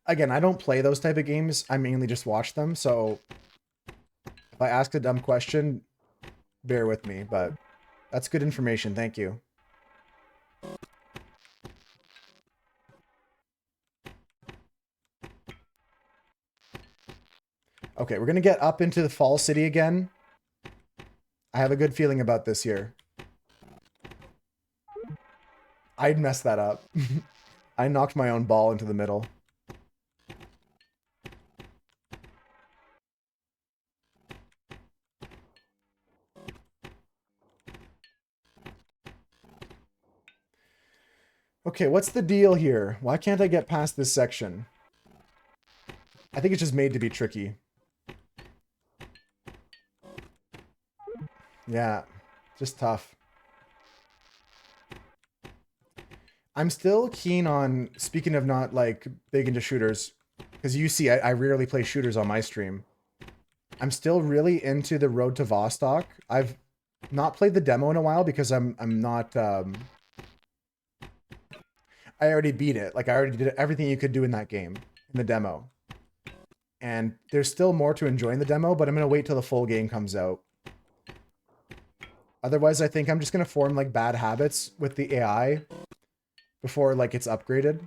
Again, I don't play those type of games. I mainly just watch them, so if I ask a dumb question, bear with me, but that's good information. Thank you. Okay, we're going to get up into the Fall City again. I have a good feeling about this here. I'd mess that up. I knocked my own ball into the middle. Okay, what's the deal here? Why can't I get past this section? I think it's just made to be tricky. Yeah, just tough. I'm still keen on, speaking of not like big into shooters, because you see I rarely play shooters on my stream. I'm still really into the Road to Vostok. I've not played the demo in a while because I'm not I already beat it. Like, I already did everything you could do in that game in the demo. And there's still more to enjoy in the demo, but I'm going to wait till the full game comes out. Otherwise, I think I'm just going to form like bad habits with the AI before like it's upgraded.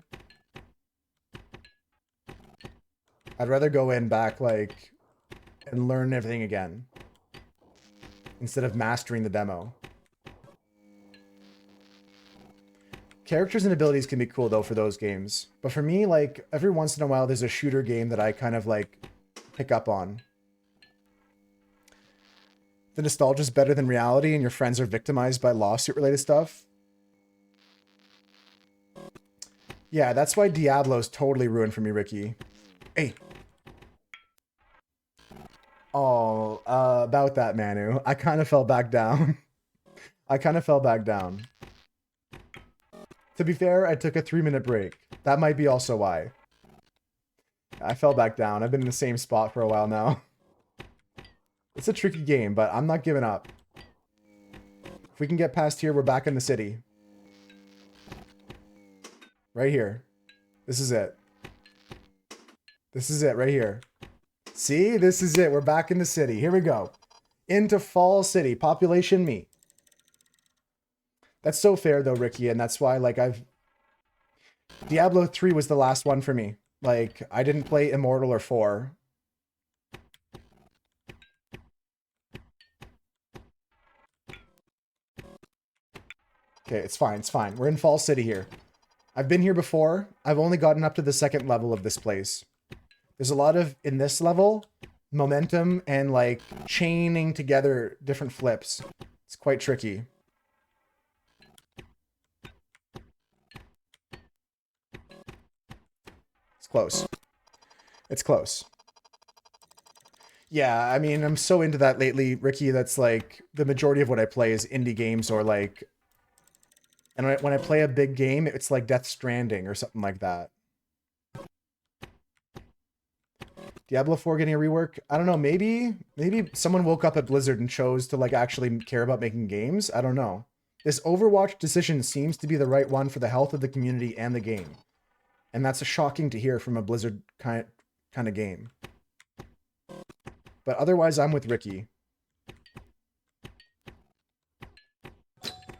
I'd rather go in back like and learn everything again instead of mastering the demo. Characters and abilities can be cool though for those games. But for me, like every once in a while, there's a shooter game that I kind of like pick up on. The nostalgia is better than reality and your friends are victimized by lawsuit related stuff. Yeah, that's why Diablo's totally ruined for me, Ricky. Hey. Oh, about that, Manu. I kind of fell back down. I kind of fell back down. To be fair, I took a 3-minute break. That might be also why. I fell back down. I've been in the same spot for a while now. It's a tricky game, but I'm not giving up. If we can get past here, we're back in the city. Right here. This is it. This is it right here. See? This is it. We're back in the city. Here we go. Into Fall City. Population me. That's so fair though, Ricky, and that's why like Diablo 3 was the last one for me. Like, I didn't play Immortal or 4. Okay, it's fine, it's fine. We're in Fall City here. I've been here before. I've only gotten up to the second level of this place. There's a lot of, in this level, momentum and like chaining together different flips. It's quite tricky. It's close. It's close. Yeah, I mean, I'm so into that lately, Ricky, that's like the majority of what I play is indie games or like, and when I play a big game, it's like Death Stranding or something like that. Diablo 4 getting a rework? I don't know, maybe someone woke up at Blizzard and chose to like actually care about making games. I don't know. This Overwatch decision seems to be the right one for the health of the community and the game. And that's shocking to hear from a Blizzard kind of game. But otherwise, I'm with Ricky.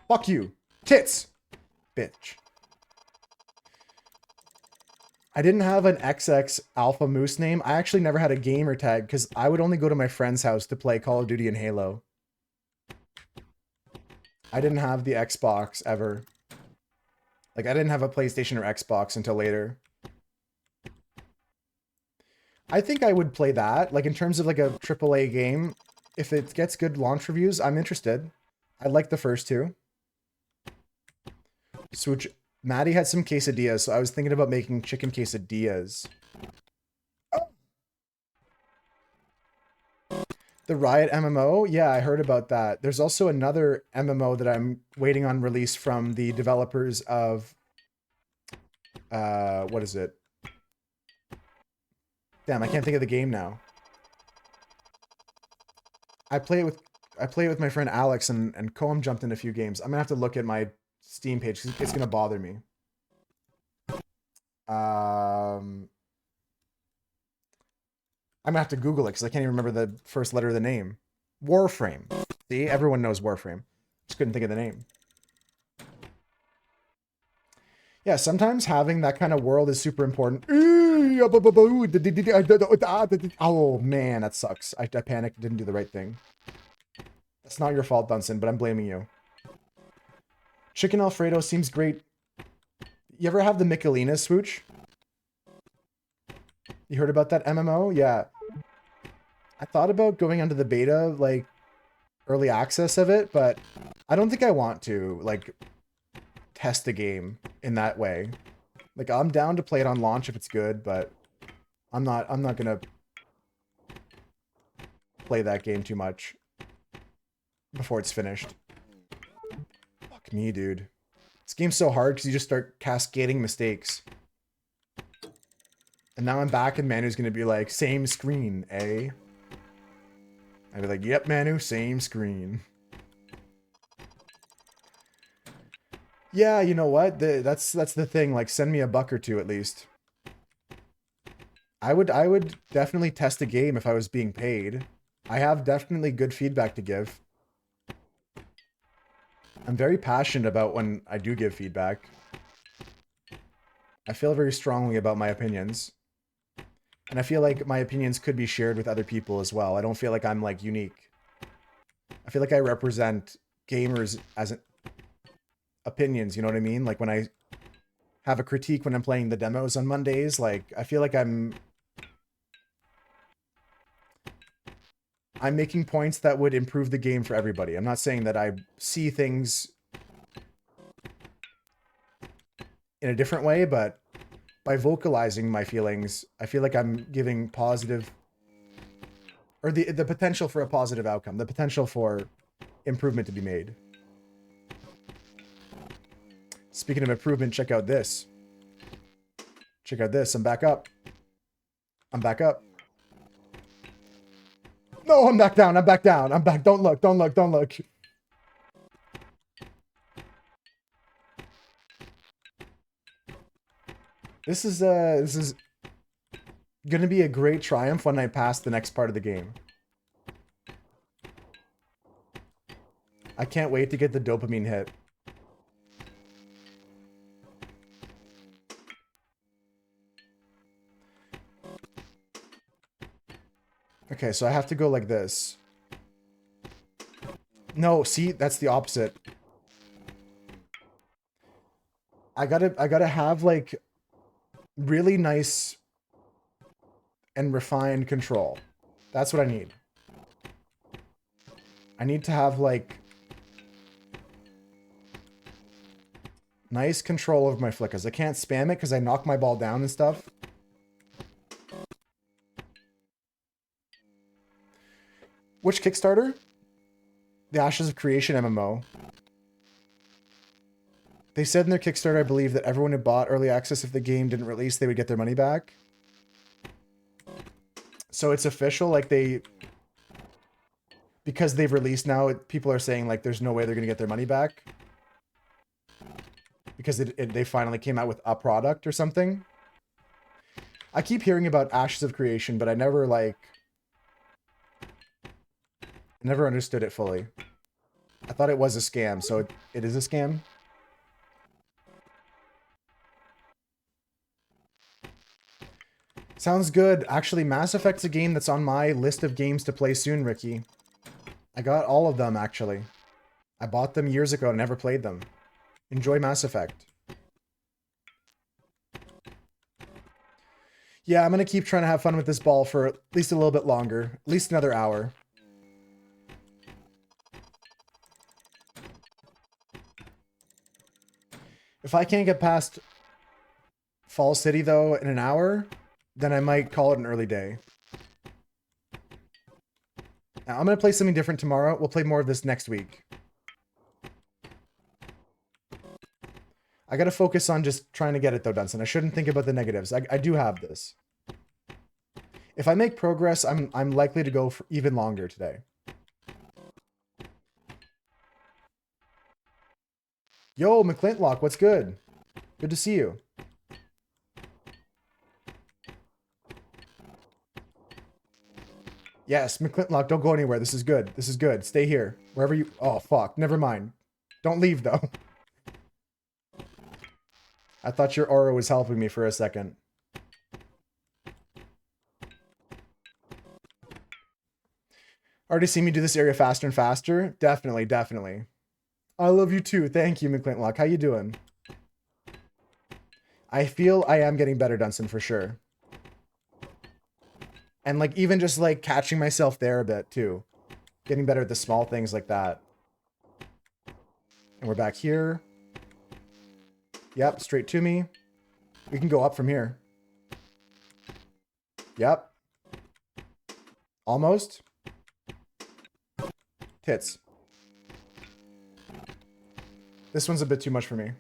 Fuck you. Tits. Bitch. I didn't have an XX Alpha Moose name. I actually never had a gamer tag because I would only go to my friend's house to play Call of Duty and Halo. I didn't have the Xbox ever. Like, I didn't have a PlayStation or Xbox until later. I think I would play that. Like, in terms of, like, a AAA game, if it gets good launch reviews, I'm interested. I like the first two. Swooch. Maddie had some quesadillas, so I was thinking about making chicken quesadillas. The Riot MMO? Yeah, I heard about that. There's also another MMO that I'm waiting on release from the developers of... what is it? Damn, I can't think of the game now. I play it with my friend Alex, and Coam jumped in a few games. I'm gonna have to look at my Steam page because it's gonna bother me. I'm gonna have to Google it because I can't even remember the first letter of the name. Warframe. See, everyone knows Warframe. Just couldn't think of the name. Yeah, sometimes having that kind of world is super important. Oh man, that sucks. I panicked, didn't do the right thing. That's not your fault, Dunson, but I'm blaming you. Chicken Alfredo seems great. You ever have the Michelina, Swooch? You heard about that MMO? Yeah. I thought about going onto the beta, like, early access of it, but I don't think I want to, like, test the game in that way. Like, I'm down to play it on launch if it's good, but I'm not gonna play that game too much before it's finished. Fuck me, dude. This game's so hard because you just start cascading mistakes. And now I'm back and Manu's gonna be like, same screen, eh? I'd be like, yep, Manu, same screen. Yeah, you know what? That's the thing. Like, send me a buck or two at least. I would definitely test a game if I was being paid. I have definitely good feedback to give. I'm very passionate about when I do give feedback. I feel very strongly about my opinions. And I feel like my opinions could be shared with other people as well. I don't feel like I'm, like, unique. I feel like I represent gamers as opinions, you know what I mean? Like, when I have a critique when I'm playing the demos on Mondays, like, I feel like I'm making points that would improve the game for everybody. I'm not saying that I see things in a different way, but by vocalizing my feelings, I feel like I'm giving positive, or the potential for a positive outcome, the potential for improvement to be made. Speaking of improvement, check out this. Check out this. I'm back up. I'm back up. No, I'm back down. I'm back down. I'm back. Don't look. Don't look. Don't look. This is gonna be a great triumph when I pass the next part of the game. I can't wait to get the dopamine hit. Okay, so I have to go like this. No, see, that's the opposite. I gotta have like really nice and refined control. That's what I need. I need to have like nice control over my flickers. I can't spam it because I knock my ball down and stuff. Which Kickstarter? The Ashes of Creation MMO. They said in their Kickstarter, I believe, that everyone who bought early access, if the game didn't release, they would get their money back. So it's official, like because they've released now, people are saying like there's no way they're going to get their money back. Because they finally came out with a product or something. I keep hearing about Ashes of Creation, but I never understood it fully. I thought it was a scam, so it is a scam. Sounds good. Actually, Mass Effect's a game that's on my list of games to play soon, Ricky. I got all of them, actually. I bought them years ago and never played them. Enjoy Mass Effect. Yeah, I'm going to keep trying to have fun with this ball for at least a little bit longer. At least another hour. If I can't get past Fall City, though, in an hour, then I might call it an early day. Now, I'm going to play something different tomorrow. We'll play more of this next week. I got to focus on just trying to get it, though, Dunson. I shouldn't think about the negatives. I do have this. If I make progress, I'm likely to go for even longer today. Yo, McClintlock, what's good? Good to see you. Yes, McClintlock, don't go anywhere. This is good. This is good. Stay here. Wherever you... Oh, fuck. Never mind. Don't leave, though. I thought your aura was helping me for a second. Already seen me do this area faster and faster? Definitely, definitely. I love you too. Thank you, McClintlock. How you doing? I feel I am getting better, Dunson, for sure. And like even just like catching myself there a bit too. Getting better at the small things like that. And we're back here. Yep, straight to me. We can go up from here. Yep. Almost. Tits. This one's a bit too much for me.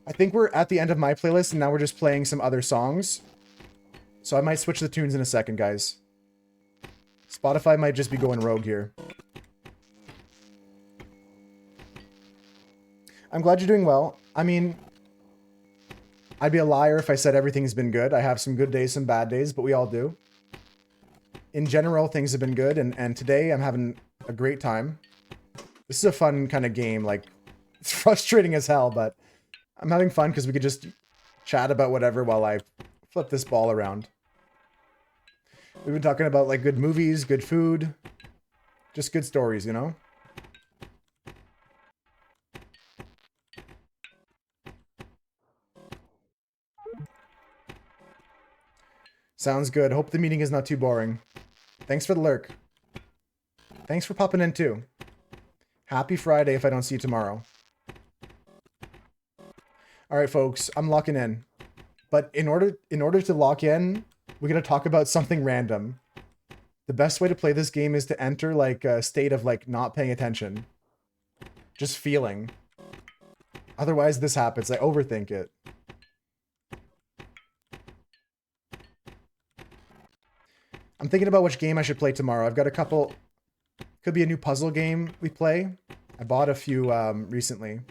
I think we're at the end of my playlist and now we're just playing some other songs. So I might switch the tunes in a second, guys. Spotify might just be going rogue here. I'm glad you're doing well. I mean, I'd be a liar if I said everything's been good. I have some good days, some bad days, but we all do. In general, things have been good, and today I'm having a great time. This is a fun kind of game. Like, it's frustrating as hell, but I'm having fun because we could just chat about whatever while I flip this ball around. We've been talking about, like, good movies, good food, just good stories, you know? Sounds good. Hope the meeting is not too boring. Thanks for the lurk. Thanks for popping in, too. Happy Friday if I don't see you tomorrow. All right, folks, I'm locking in. But in order to lock in, we got to talk about something random. The best way to play this game is to enter like a state of like not paying attention. Just feeling. Otherwise this happens. I overthink it. I'm thinking about which game I should play tomorrow. I've got a couple. Could be a new puzzle game we play. I bought a few recently.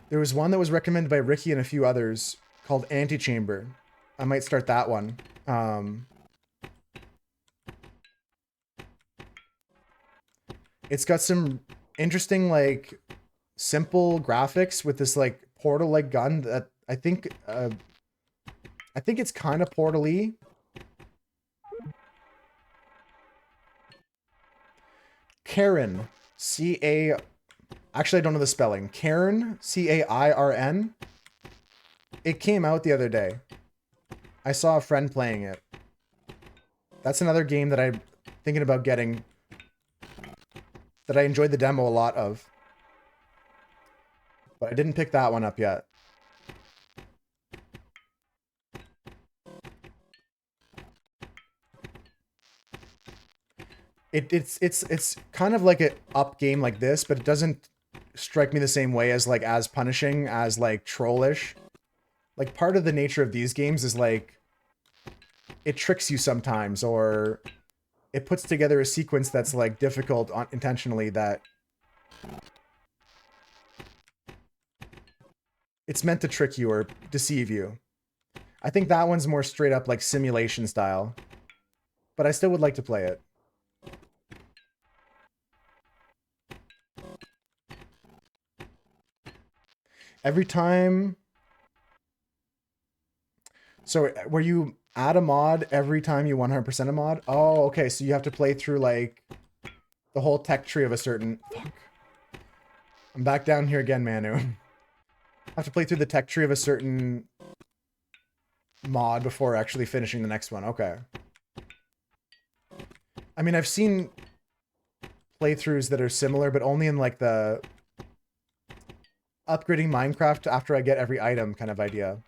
There was one that was recommended by Ricky and a few others called Antichamber. I might start that one. It's got some interesting, like, simple graphics with this, like, portal-like gun that I think I think it's kind of Portal-y. Karen. C-A... Actually, I don't know the spelling. Karen. C-A-I-R-N. It came out the other day. I saw a friend playing it. That's another game that I'm thinking about getting. That I enjoyed the demo a lot of. But I didn't pick that one up yet. It's kind of like an up game like this, but it doesn't strike me the same way as like as punishing as like trollish. Like part of the nature of these games is like it tricks you sometimes, or it puts together a sequence that's like difficult intentionally, that it's meant to trick you or deceive you. I think that one's more straight up like simulation style, but I still would like to play it. Every time... So, where you add a mod every time you 100% a mod? Oh, okay, so you have to play through, like, the whole tech tree of a certain... Fuck. I'm back down here again, Manu. I have to play through the tech tree of a certain mod before actually finishing the next one. Okay. I mean, I've seen playthroughs that are similar, but only in, like, the upgrading Minecraft after I get every item kind of idea.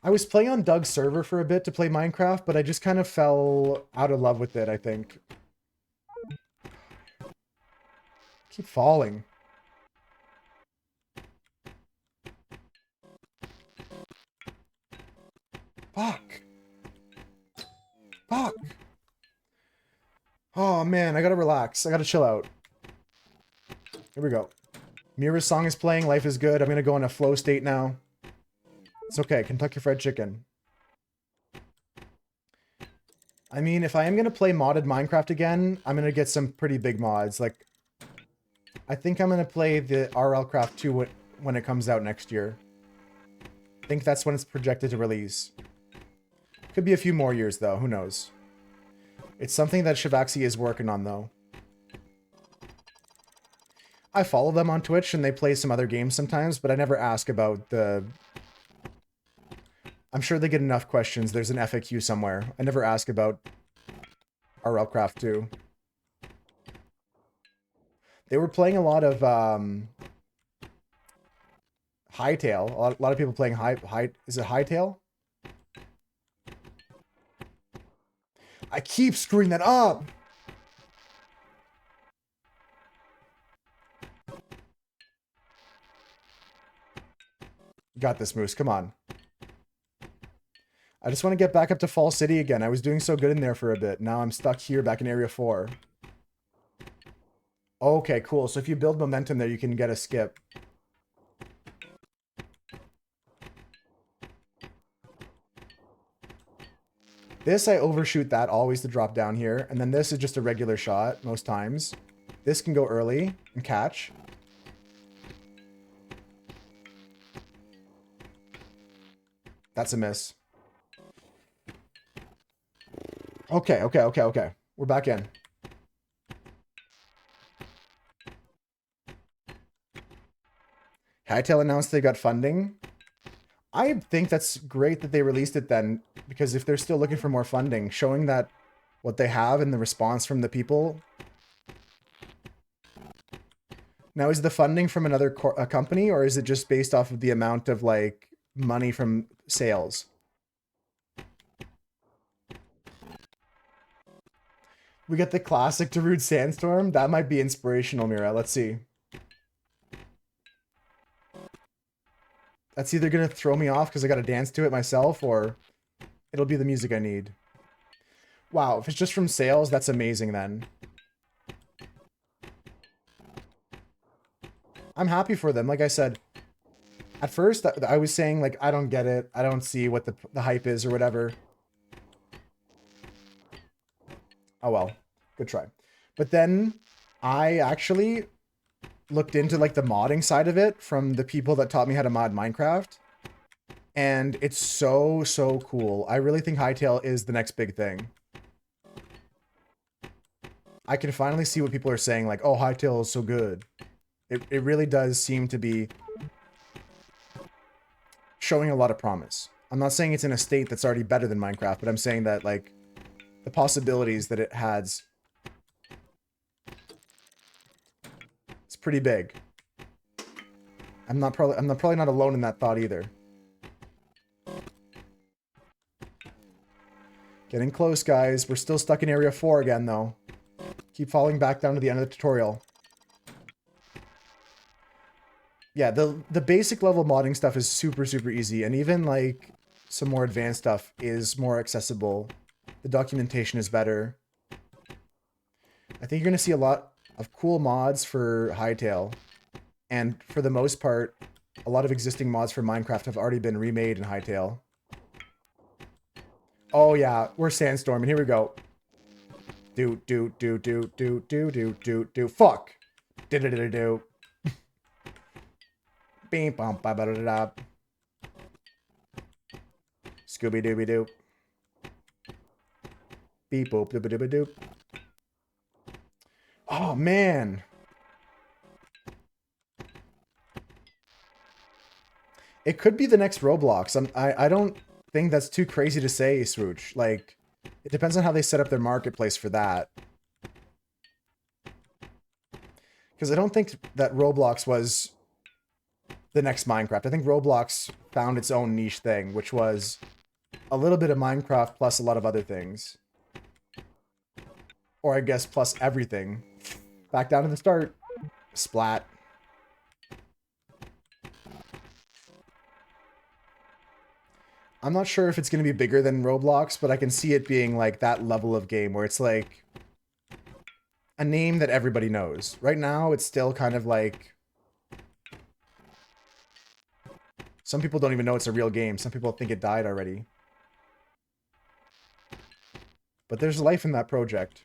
I was playing on Doug's server for a bit to play Minecraft, but I just kind of fell out of love with it, I think. Keep falling. Fuck. Fuck. Oh, man, I gotta relax. I gotta chill out. Here we go. Mira's song is playing. Life is good. I'm gonna go in a flow state now. It's okay. Kentucky Fried Chicken. I mean, if I am gonna play modded Minecraft again, I'm gonna get some pretty big mods. Like, I think I'm gonna play the RLCraft 2 when it comes out next year. I think that's when it's projected to release. Could be a few more years, though. Who knows? It's something that Shivaxi is working on, though. I follow them on Twitch, and they play some other games sometimes, but I never ask about the... I'm sure they get enough questions. There's an FAQ somewhere. I never ask about RLCraft 2. They were playing a lot of Hightail. A lot of people playing is it Hightail? I keep screwing that up. Got this, Moose. Come on. I just want to get back up to Fall City again. I was doing so good in there for a bit. Now I'm stuck here back in Area 4. Okay, cool. So if you build momentum there, you can get a skip. This, I overshoot that always to drop down here. And then this is just a regular shot most times. This can go early and catch. That's a miss. Okay. We're back in. Hightail announced they got funding. I think that's great that they released it then, because if they're still looking for more funding, showing that what they have and the response from the people. Now, is the funding from another company, or is it just based off of the amount of, like, money from sales? We get the classic Darude Sandstorm. That might be inspirational, Mira. Let's see. That's either going to throw me off because I got to dance to it myself, or it'll be the music I need. Wow, if it's just from sales, that's amazing then. I'm happy for them. Like I said, at first I was saying, like, I don't get it. I don't see what the hype is or whatever. Oh well, good try. But then I actually looked into like the modding side of it from the people that taught me how to mod Minecraft. And it's so, so cool. I really think Hightail is the next big thing. I can finally see what people are saying, like, oh, Hightail is so good. It really does seem to be showing a lot of promise. I'm not saying it's in a state that's already better than Minecraft, but I'm saying that, like, the possibilities that it has, it's pretty big. I'm probably not alone in that thought either. Getting close, guys. We're still stuck in Area 4 again, though. Keep falling back down to the end of the tutorial. Yeah, the basic level modding stuff is super, super easy, and even, like, some more advanced stuff is more accessible. The documentation is better. I think you're going to see a lot of cool mods for Hightail, and for the most part, a lot of existing mods for Minecraft have already been remade in Hightail. Oh yeah, we're sandstorming. Here we go. Do. Fuck. Do. Beep bump ba ba da da. Scooby Dooby Doo. Beep boop dooba dooba doop. Oh man. It could be the next Roblox. I don't think that's too crazy to say, Swooch. Like, it depends on how they set up their marketplace for that. Because I don't think that Roblox was the next Minecraft. I think Roblox found its own niche thing, which was a little bit of Minecraft plus a lot of other things. Or I guess plus everything. Back down to the start. Splat. I'm not sure if it's going to be bigger than Roblox, but I can see it being like that level of game where it's like a name that everybody knows. Right now, it's still kind of like... Some people don't even know it's a real game. Some people think it died already. But there's life in that project.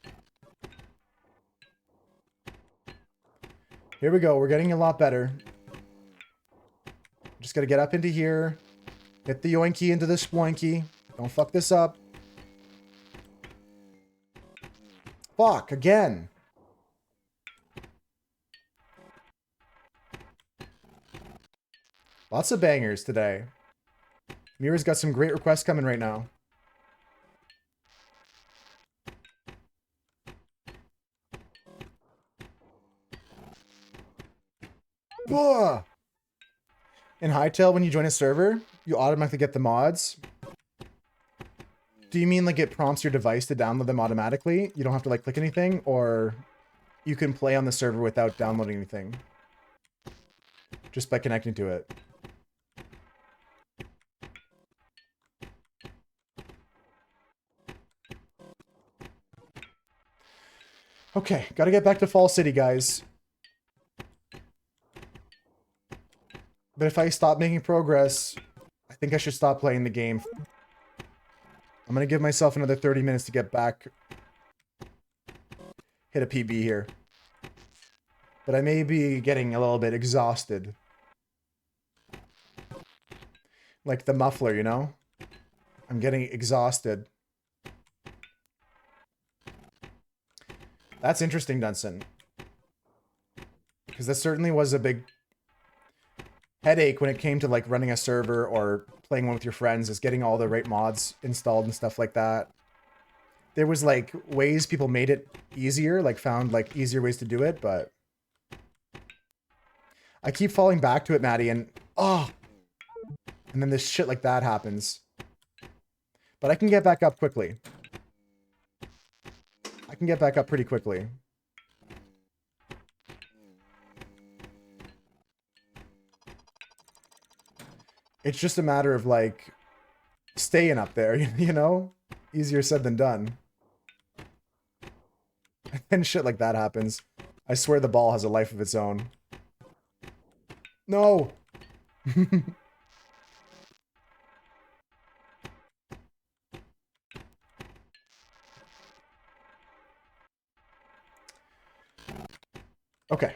Here we go. We're getting a lot better. Just got to get up into here. Hit the yoinky into the spoinky. Don't fuck this up. Fuck, again. Lots of bangers today. Mira's got some great requests coming right now. Ugh. In Hightail, when you join a server, you automatically get the mods. Do you mean like it prompts your device to download them automatically? You don't have to like click anything, or you can play on the server without downloading anything? Just by connecting to it. Okay, gotta get back to Fall City, guys. But if I stop making progress, I think I should stop playing the game. I'm gonna give myself another 30 minutes to get back. Hit a PB here. But I may be getting a little bit exhausted. Like the muffler, you know? I'm getting exhausted. That's interesting, Dunson. Because that certainly was a big headache when it came to like running a server or playing one with your friends, is getting all the right mods installed and stuff like that. There was like ways people made it easier, like found like easier ways to do it, but I keep falling back to it, Maddie, and oh, and then this shit like that happens. But I can get back up quickly. I can get back up pretty quickly. It's just a matter of like staying up there, you know? Easier said than done. And shit like that happens. I swear the ball has a life of its own. No! Okay.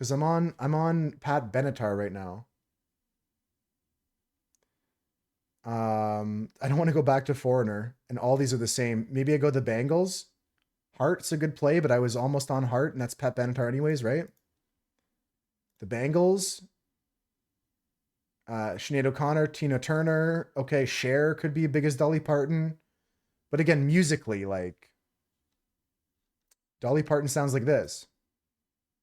Because I'm on Pat Benatar right now. I don't want to go back to Foreigner, and all these are the same. Maybe I go the Bengals. Hart's a good play, but I was almost on Hart, and that's Pat Benatar anyways, right? The Bengals. Sinead O'Connor, Tina Turner. Okay, Cher could be big as Dolly Parton. But again, musically, like Dolly Parton sounds like this.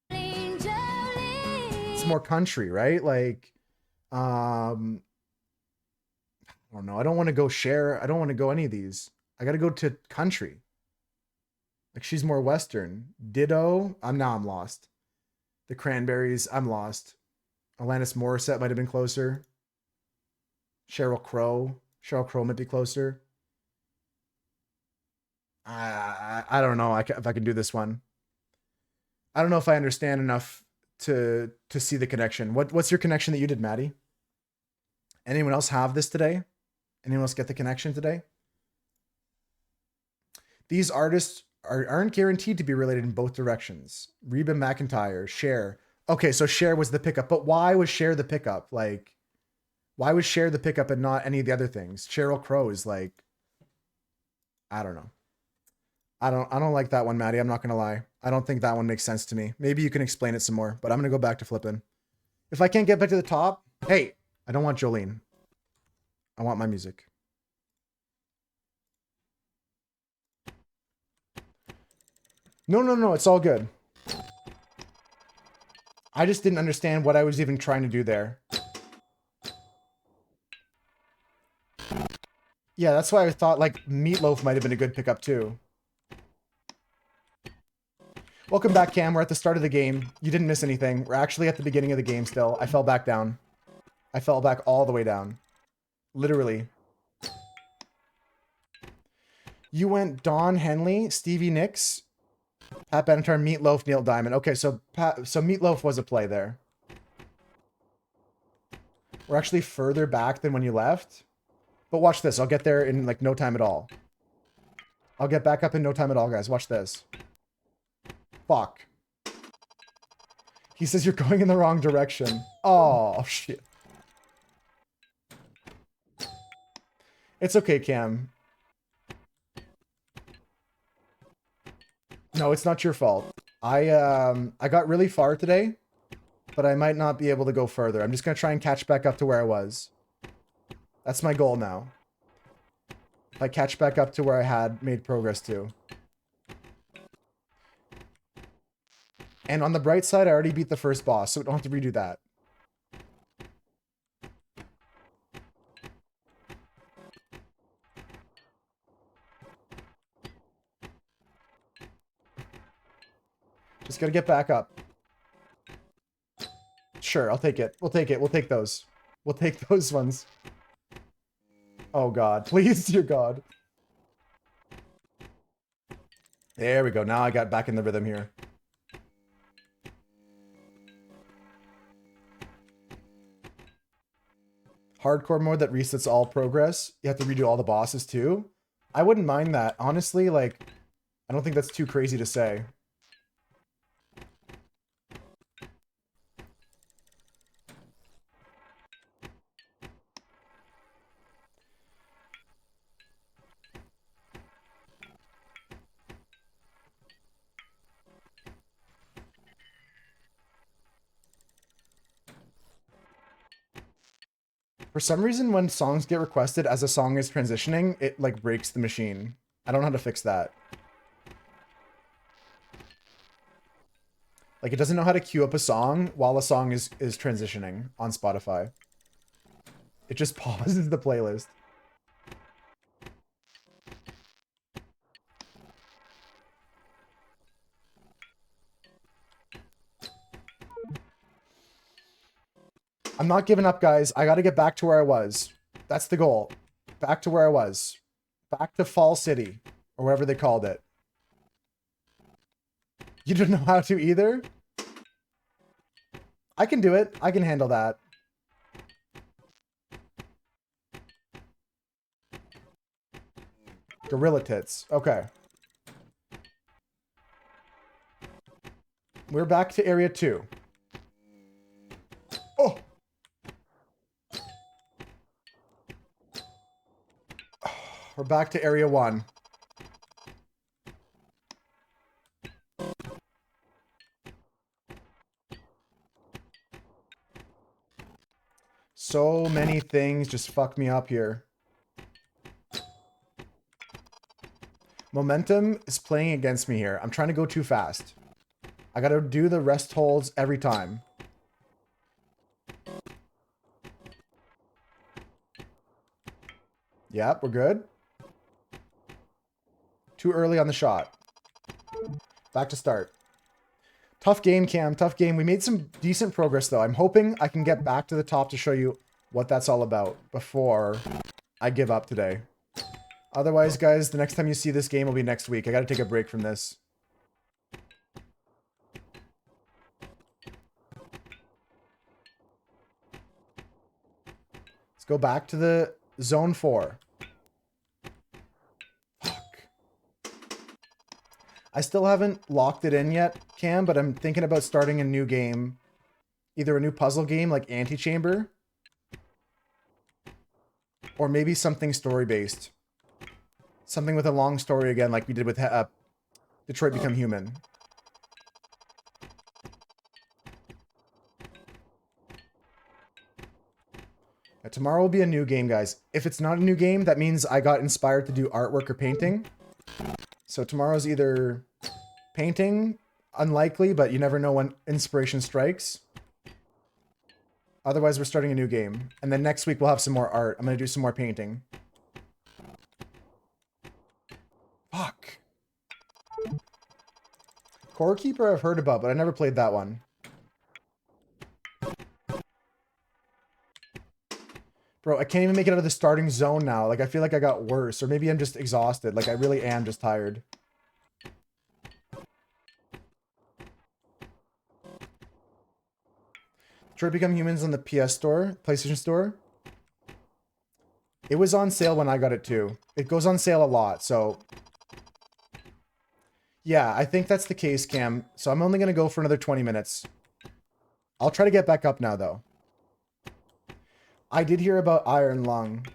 It's more country, right? Like, I don't know. I don't want to go Cher. I don't want to go any of these. I got to go to country. Like she's more Western. Ditto. I'm lost. The Cranberries. I'm lost. Alanis Morissette might have been closer. Sheryl Crow. Sheryl Crow might be closer. I don't know if I can do this one. I don't know if I understand enough to see the connection. What's your connection that you did, Maddie? Anyone else have this today? Anyone else get the connection today? These artists aren't guaranteed to be related in both directions. Reba McEntire, Cher. Okay, so Cher was the pickup, but why was Cher the pickup? Like, why was Cher the pickup and not any of the other things? Sheryl Crow is like, I don't know. I don't like that one, Maddie. I'm not gonna lie. I don't think that one makes sense to me. Maybe you can explain it some more, but I'm gonna go back to flipping. If I can't get back to the top, hey, I don't want Jolene. I want my music. No, it's all good. I just didn't understand what I was even trying to do there. Yeah, that's why I thought like Meatloaf might have been a good pickup too. Welcome back, Cam. We're at the start of the game. You didn't miss anything. We're actually at the beginning of the game still. I fell back down. I fell back all the way down. Literally. You went Don Henley, Stevie Nicks, Pat Benatar, Meatloaf, Neil Diamond. Okay, so Meatloaf was a play there. We're actually further back than when you left. But watch this. I'll get there in like no time at all. I'll get back up in no time at all, guys. Watch this. Fuck. He says you're going in the wrong direction. Oh, shit. It's okay, Cam. No, it's not your fault. I got really far today, but I might not be able to go further. I'm just going to try and catch back up to where I was. That's my goal now. If I catch back up to where I had made progress to. And on the bright side, I already beat the first boss, so we don't have to redo that. Just gotta get back up. Sure, I'll take it. We'll take it. We'll take those. We'll take those ones. Oh god, please, dear god. There we go. Now I got back in the rhythm here. Hardcore mode that resets all progress. You have to redo all the bosses too. I wouldn't mind that. Honestly, like, I don't think that's too crazy to say. For some reason, when songs get requested as a song is transitioning, it like breaks the machine. I don't know how to fix that. Like, it doesn't know how to queue up a song while a song is transitioning on Spotify. It just pauses the playlist. I'm not giving up, guys. I gotta get back to where I was. That's the goal. Back to where I was. Back to Fall City. Or whatever they called it. You don't know how to either? I can do it. I can handle that. Gorilla Tits. Okay. We're back to Area 2. We're back to area 1. So many things just fuck me up here. Momentum is playing against me here. I'm trying to go too fast. I gotta do the rest holds every time. Yep, we're good. Too early on the shot. Back to start. Tough game, Cam. Tough game. We made some decent progress, though. I'm hoping I can get back to the top to show you what that's all about before I give up today. Otherwise, guys, the next time you see this game will be next week. I gotta take a break from this. Let's go back to the zone 4. I still haven't locked it in yet, Cam, but I'm thinking about starting a new game. Either a new puzzle game like Antechamber, or maybe something story-based. Something with a long story again, like we did with Detroit Become Human. Tomorrow will be a new game, guys. If it's not a new game, that means I got inspired to do artwork or painting. So tomorrow's either painting, unlikely, but you never know when inspiration strikes. Otherwise, we're starting a new game. And then next week, we'll have some more art. I'm going to do some more painting. Fuck. Core Keeper I've heard about, but I never played that one. Bro, I can't even make it out of the starting zone now. Like, I feel like I got worse. Or maybe I'm just exhausted. Like, I really am just tired. Detroit Become Humans on the PS Store, PlayStation Store. It was on sale when I got it too. It goes on sale a lot, so... Yeah, I think that's the case, Cam. So I'm only going to go for another 20 minutes. I'll try to get back up now, though. I did hear about Iron Lung.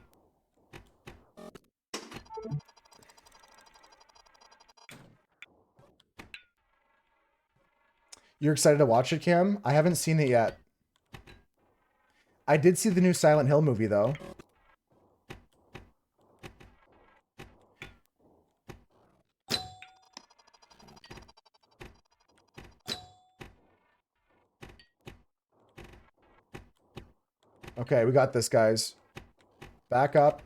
You're excited to watch it, Cam? I haven't seen it yet. I did see the new Silent Hill movie, though. Okay, we got this, guys. Back up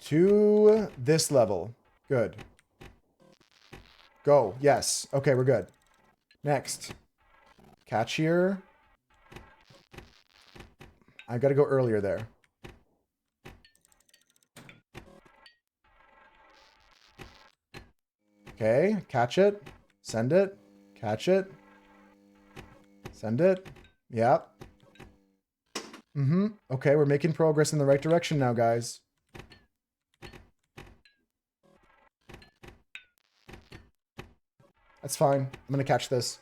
to this level. Good. Go. Yes. Okay, we're good. Next. Catch here. I gotta go earlier there. Okay, catch it. Send it. Catch it. Send it. Yep. Okay, we're making progress in the right direction now, guys. That's fine. I'm gonna catch this.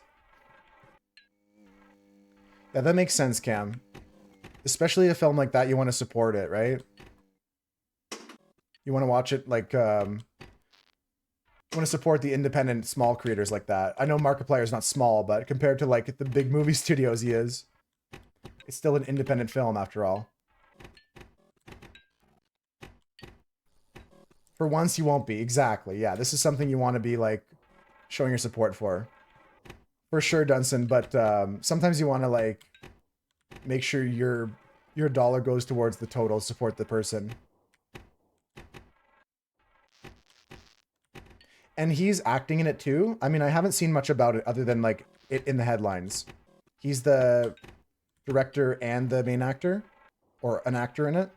Yeah, that makes sense, Cam. Especially a film like that, you want to support it, right? You want to watch it like, you want to support the independent small creators like that. I know Markiplier is not small, but compared to like the big movie studios he is, it's still an independent film after all. For once, you won't be. Exactly. Yeah, this is something you want to be like showing your support for. For sure, Dunson, but sometimes you want to like make sure your dollar goes towards the total, support the person. And he's acting in it too. I mean, I haven't seen much about it other than like it in the headlines. He's the director and the main actor, or an actor in it.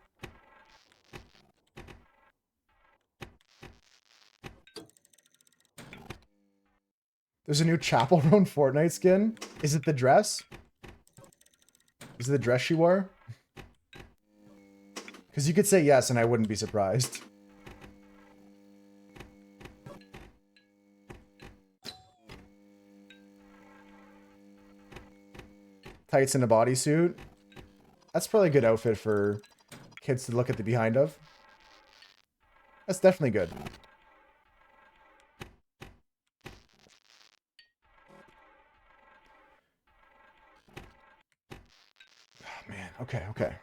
There's a new Chapel Roan Fortnite skin. Is it the dress? Is it the dress she wore? Because you could say yes and I wouldn't be surprised. Tights and a bodysuit. That's probably a good outfit for kids to look at the behind of. That's definitely good. Oh, man. Okay, okay.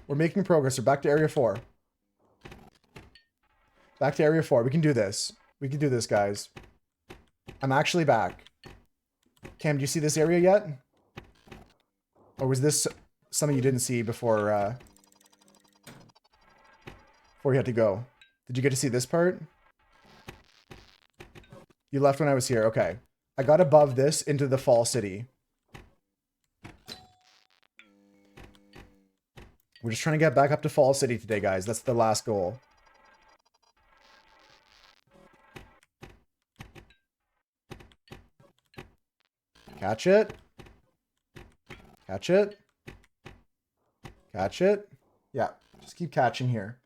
We're making progress. We're back to area 4. Back to area 4. We can do this. We can do this, guys. I'm actually back. Cam, do you see this area yet? Or was this something you didn't see before you had to go? Did you get to see this part? You left when I was here. Okay. I got above this into the Fall City. We're just trying to get back up to Fall City today, guys. That's the last goal. Catch it. Catch it. Catch it. Yeah, just keep catching here.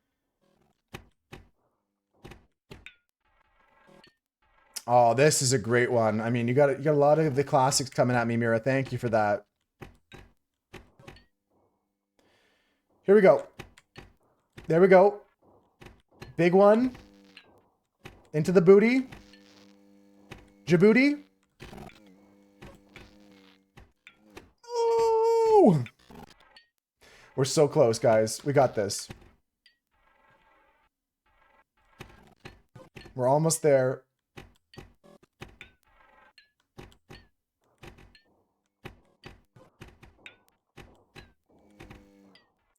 Oh, this is a great one. I mean, you got a lot of the classics coming at me, Mira. Thank you for that. Here we go. There we go. Big one. Into the booty. Djibouti. Ooh! We're so close, guys. We got this. We're almost there.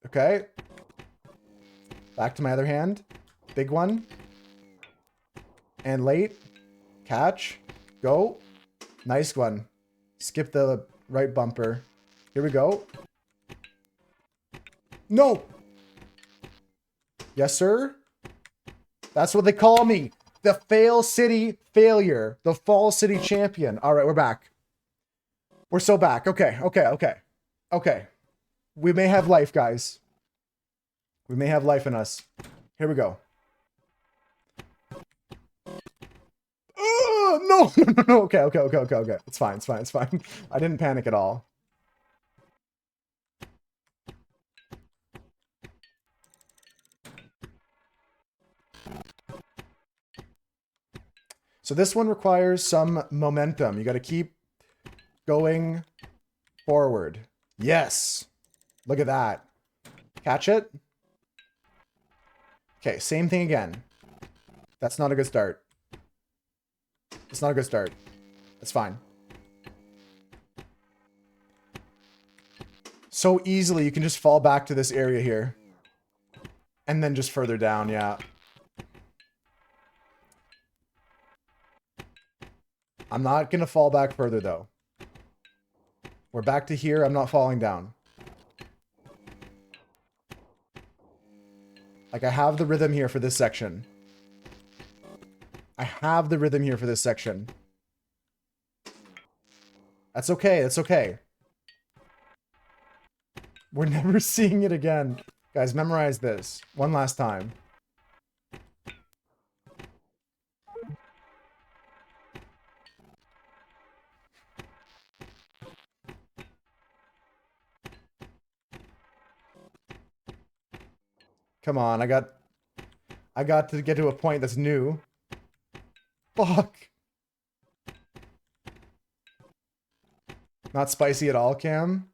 Okay. Back to my other hand. Big one. And late. Catch. Go. Nice one. Skip the right bumper. Here we go. No! Yes, sir? That's what they call me. The Fail City Failure. The Fall City Champion. All right, we're back. We're so back. Okay, okay, okay. Okay. We may have life, guys. We may have life in us. Here we go. No, no, no, no. Okay, okay, okay, okay, okay. It's fine, it's fine, it's fine. I didn't panic at all. So this one requires some momentum. You got to keep going forward. Yes. Look at that. Catch it. Okay, same thing again. That's not a good start. It's not a good start. It's fine. So easily you can just fall back to this area here. And then just further down, yeah. I'm not going to fall back further, though. We're back to here. I'm not falling down. Like, I have the rhythm here for this section. I have the rhythm here for this section. That's okay. That's okay. We're never seeing it again. Guys, memorize this. One last time. Come on, I got to get to a point that's new. Fuck. Not spicy at all, Cam.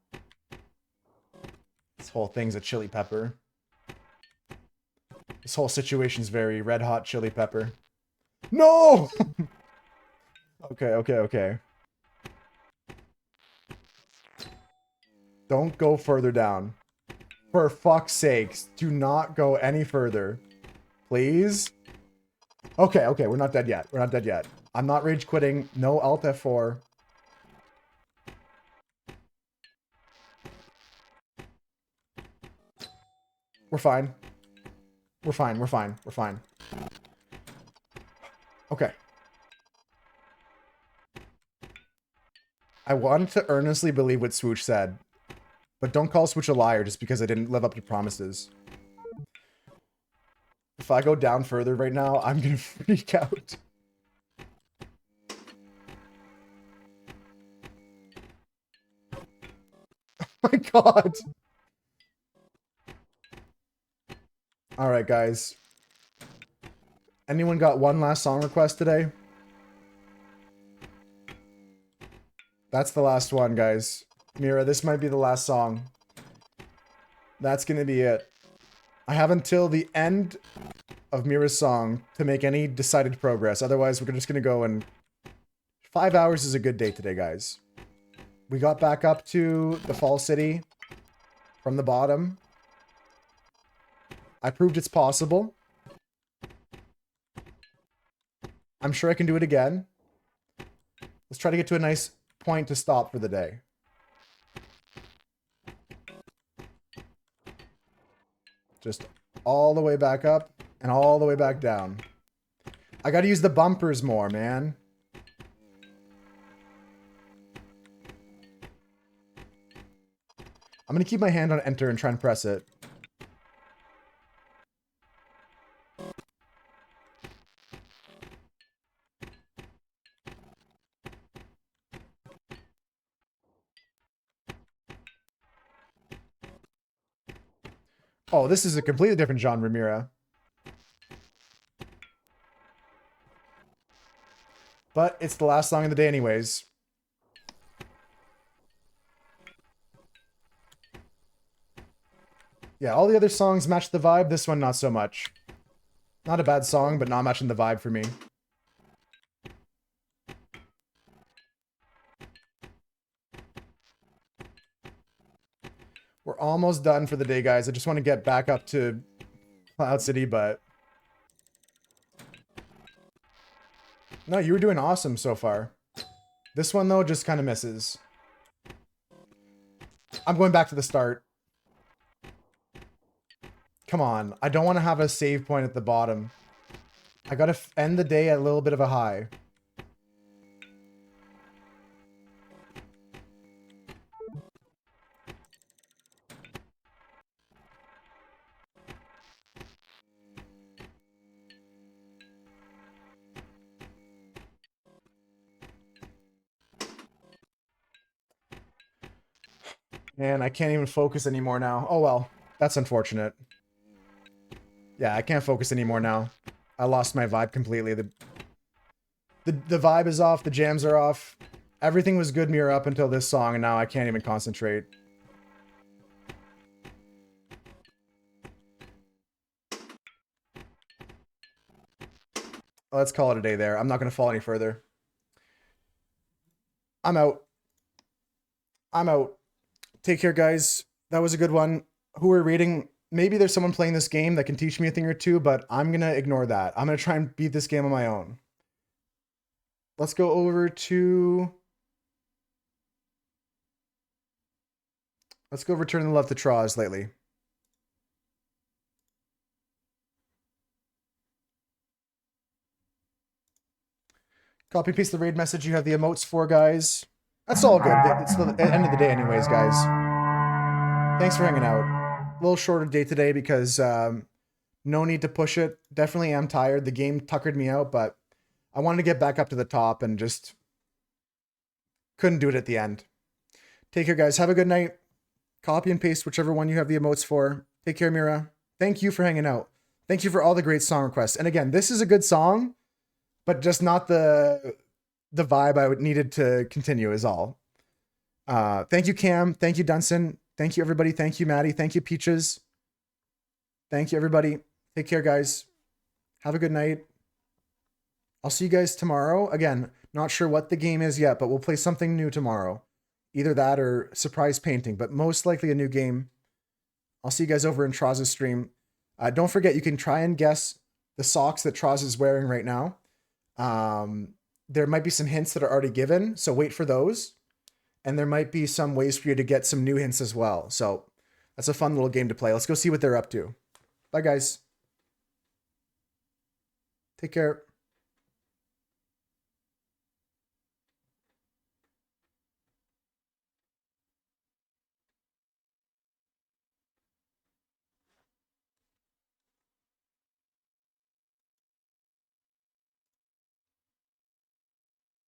This whole thing's a chili pepper. This whole situation's very red hot chili pepper. No! Okay, okay, okay. Don't go further down. For fuck's sakes, do not go any further. Please? Okay, okay, we're not dead yet. We're not dead yet. I'm not rage quitting. No Alt F4. We're fine. We're fine, we're fine, we're fine. Okay. I wanted to earnestly believe what Swoosh said. But don't call Switch a liar just because I didn't live up to promises. If I go down further right now, I'm gonna freak out. God. All right, guys. Anyone got one last song request today? That's the last one, guys. Mira, this might be the last song. That's going to be it. I have until the end of Mira's song to make any decided progress. Otherwise, we're just going to go and... 5 hours is a good day today, guys. We got back up to the Fall City from the bottom. I proved it's possible. I'm sure I can do it again. Let's try to get to a nice point to stop for the day. Just all the way back up and all the way back down. I gotta use the bumpers more, man. I'm gonna keep my hand on enter and try and press it. Oh, this is a completely different genre, Mira. But it's the last song of the day anyways. Yeah, all the other songs match the vibe. This one, not so much. Not a bad song, but not matching the vibe for me. We're almost done for the day, guys. I just want to get back up to Cloud City, but... No, you were doing awesome so far. This one, though, just kind of misses. I'm going back to the start. Come on. I don't want to have a save point at the bottom. I gotta end the day at a little bit of a high. And I can't even focus anymore now. Oh well, that's unfortunate. Yeah, I can't focus anymore now. I lost my vibe completely. The vibe is off, the jams are off. Everything was good Mira up until this song, and now I can't even concentrate. Let's call it a day there. I'm not going to fall any further. I'm out. I'm out. Take care, guys. That was a good one. Who are reading? Maybe there's someone playing this game that can teach me a thing or two, but I'm going to ignore that. I'm going to try and beat this game on my own. Let's go over to... Let's go return the love to Troz lately. Copy paste the raid message you have the emotes for, guys. That's all good. It's the end of the day anyways, guys. Thanks for hanging out. A little shorter day today because no need to push it. Definitely am tired. The game tuckered me out, but I wanted to get back up to the top and just couldn't do it at the end. Take care, guys. Have a good night. Copy and paste whichever one you have the emotes for. Take care, Mira. Thank you for hanging out. Thank you for all the great song requests. And again, this is a good song, but just not the vibe I would needed to continue is all. Thank you, Cam. Thank you, Dunson. Thank you, everybody. Thank you, Maddie. Thank you, Peaches. Thank you, everybody. Take care, guys. Have a good night. I'll see you guys tomorrow. Again, not sure what the game is yet, but we'll play something new tomorrow. Either that or surprise painting, but most likely a new game. I'll see you guys over in Troz's stream. Don't forget, you can try and guess the socks that Troz is wearing right now. There might be some hints that are already given, so wait for those. And there might be some ways for you to get some new hints as well. So that's a fun little game to play. Let's go see what they're up to. Bye, guys. Take care.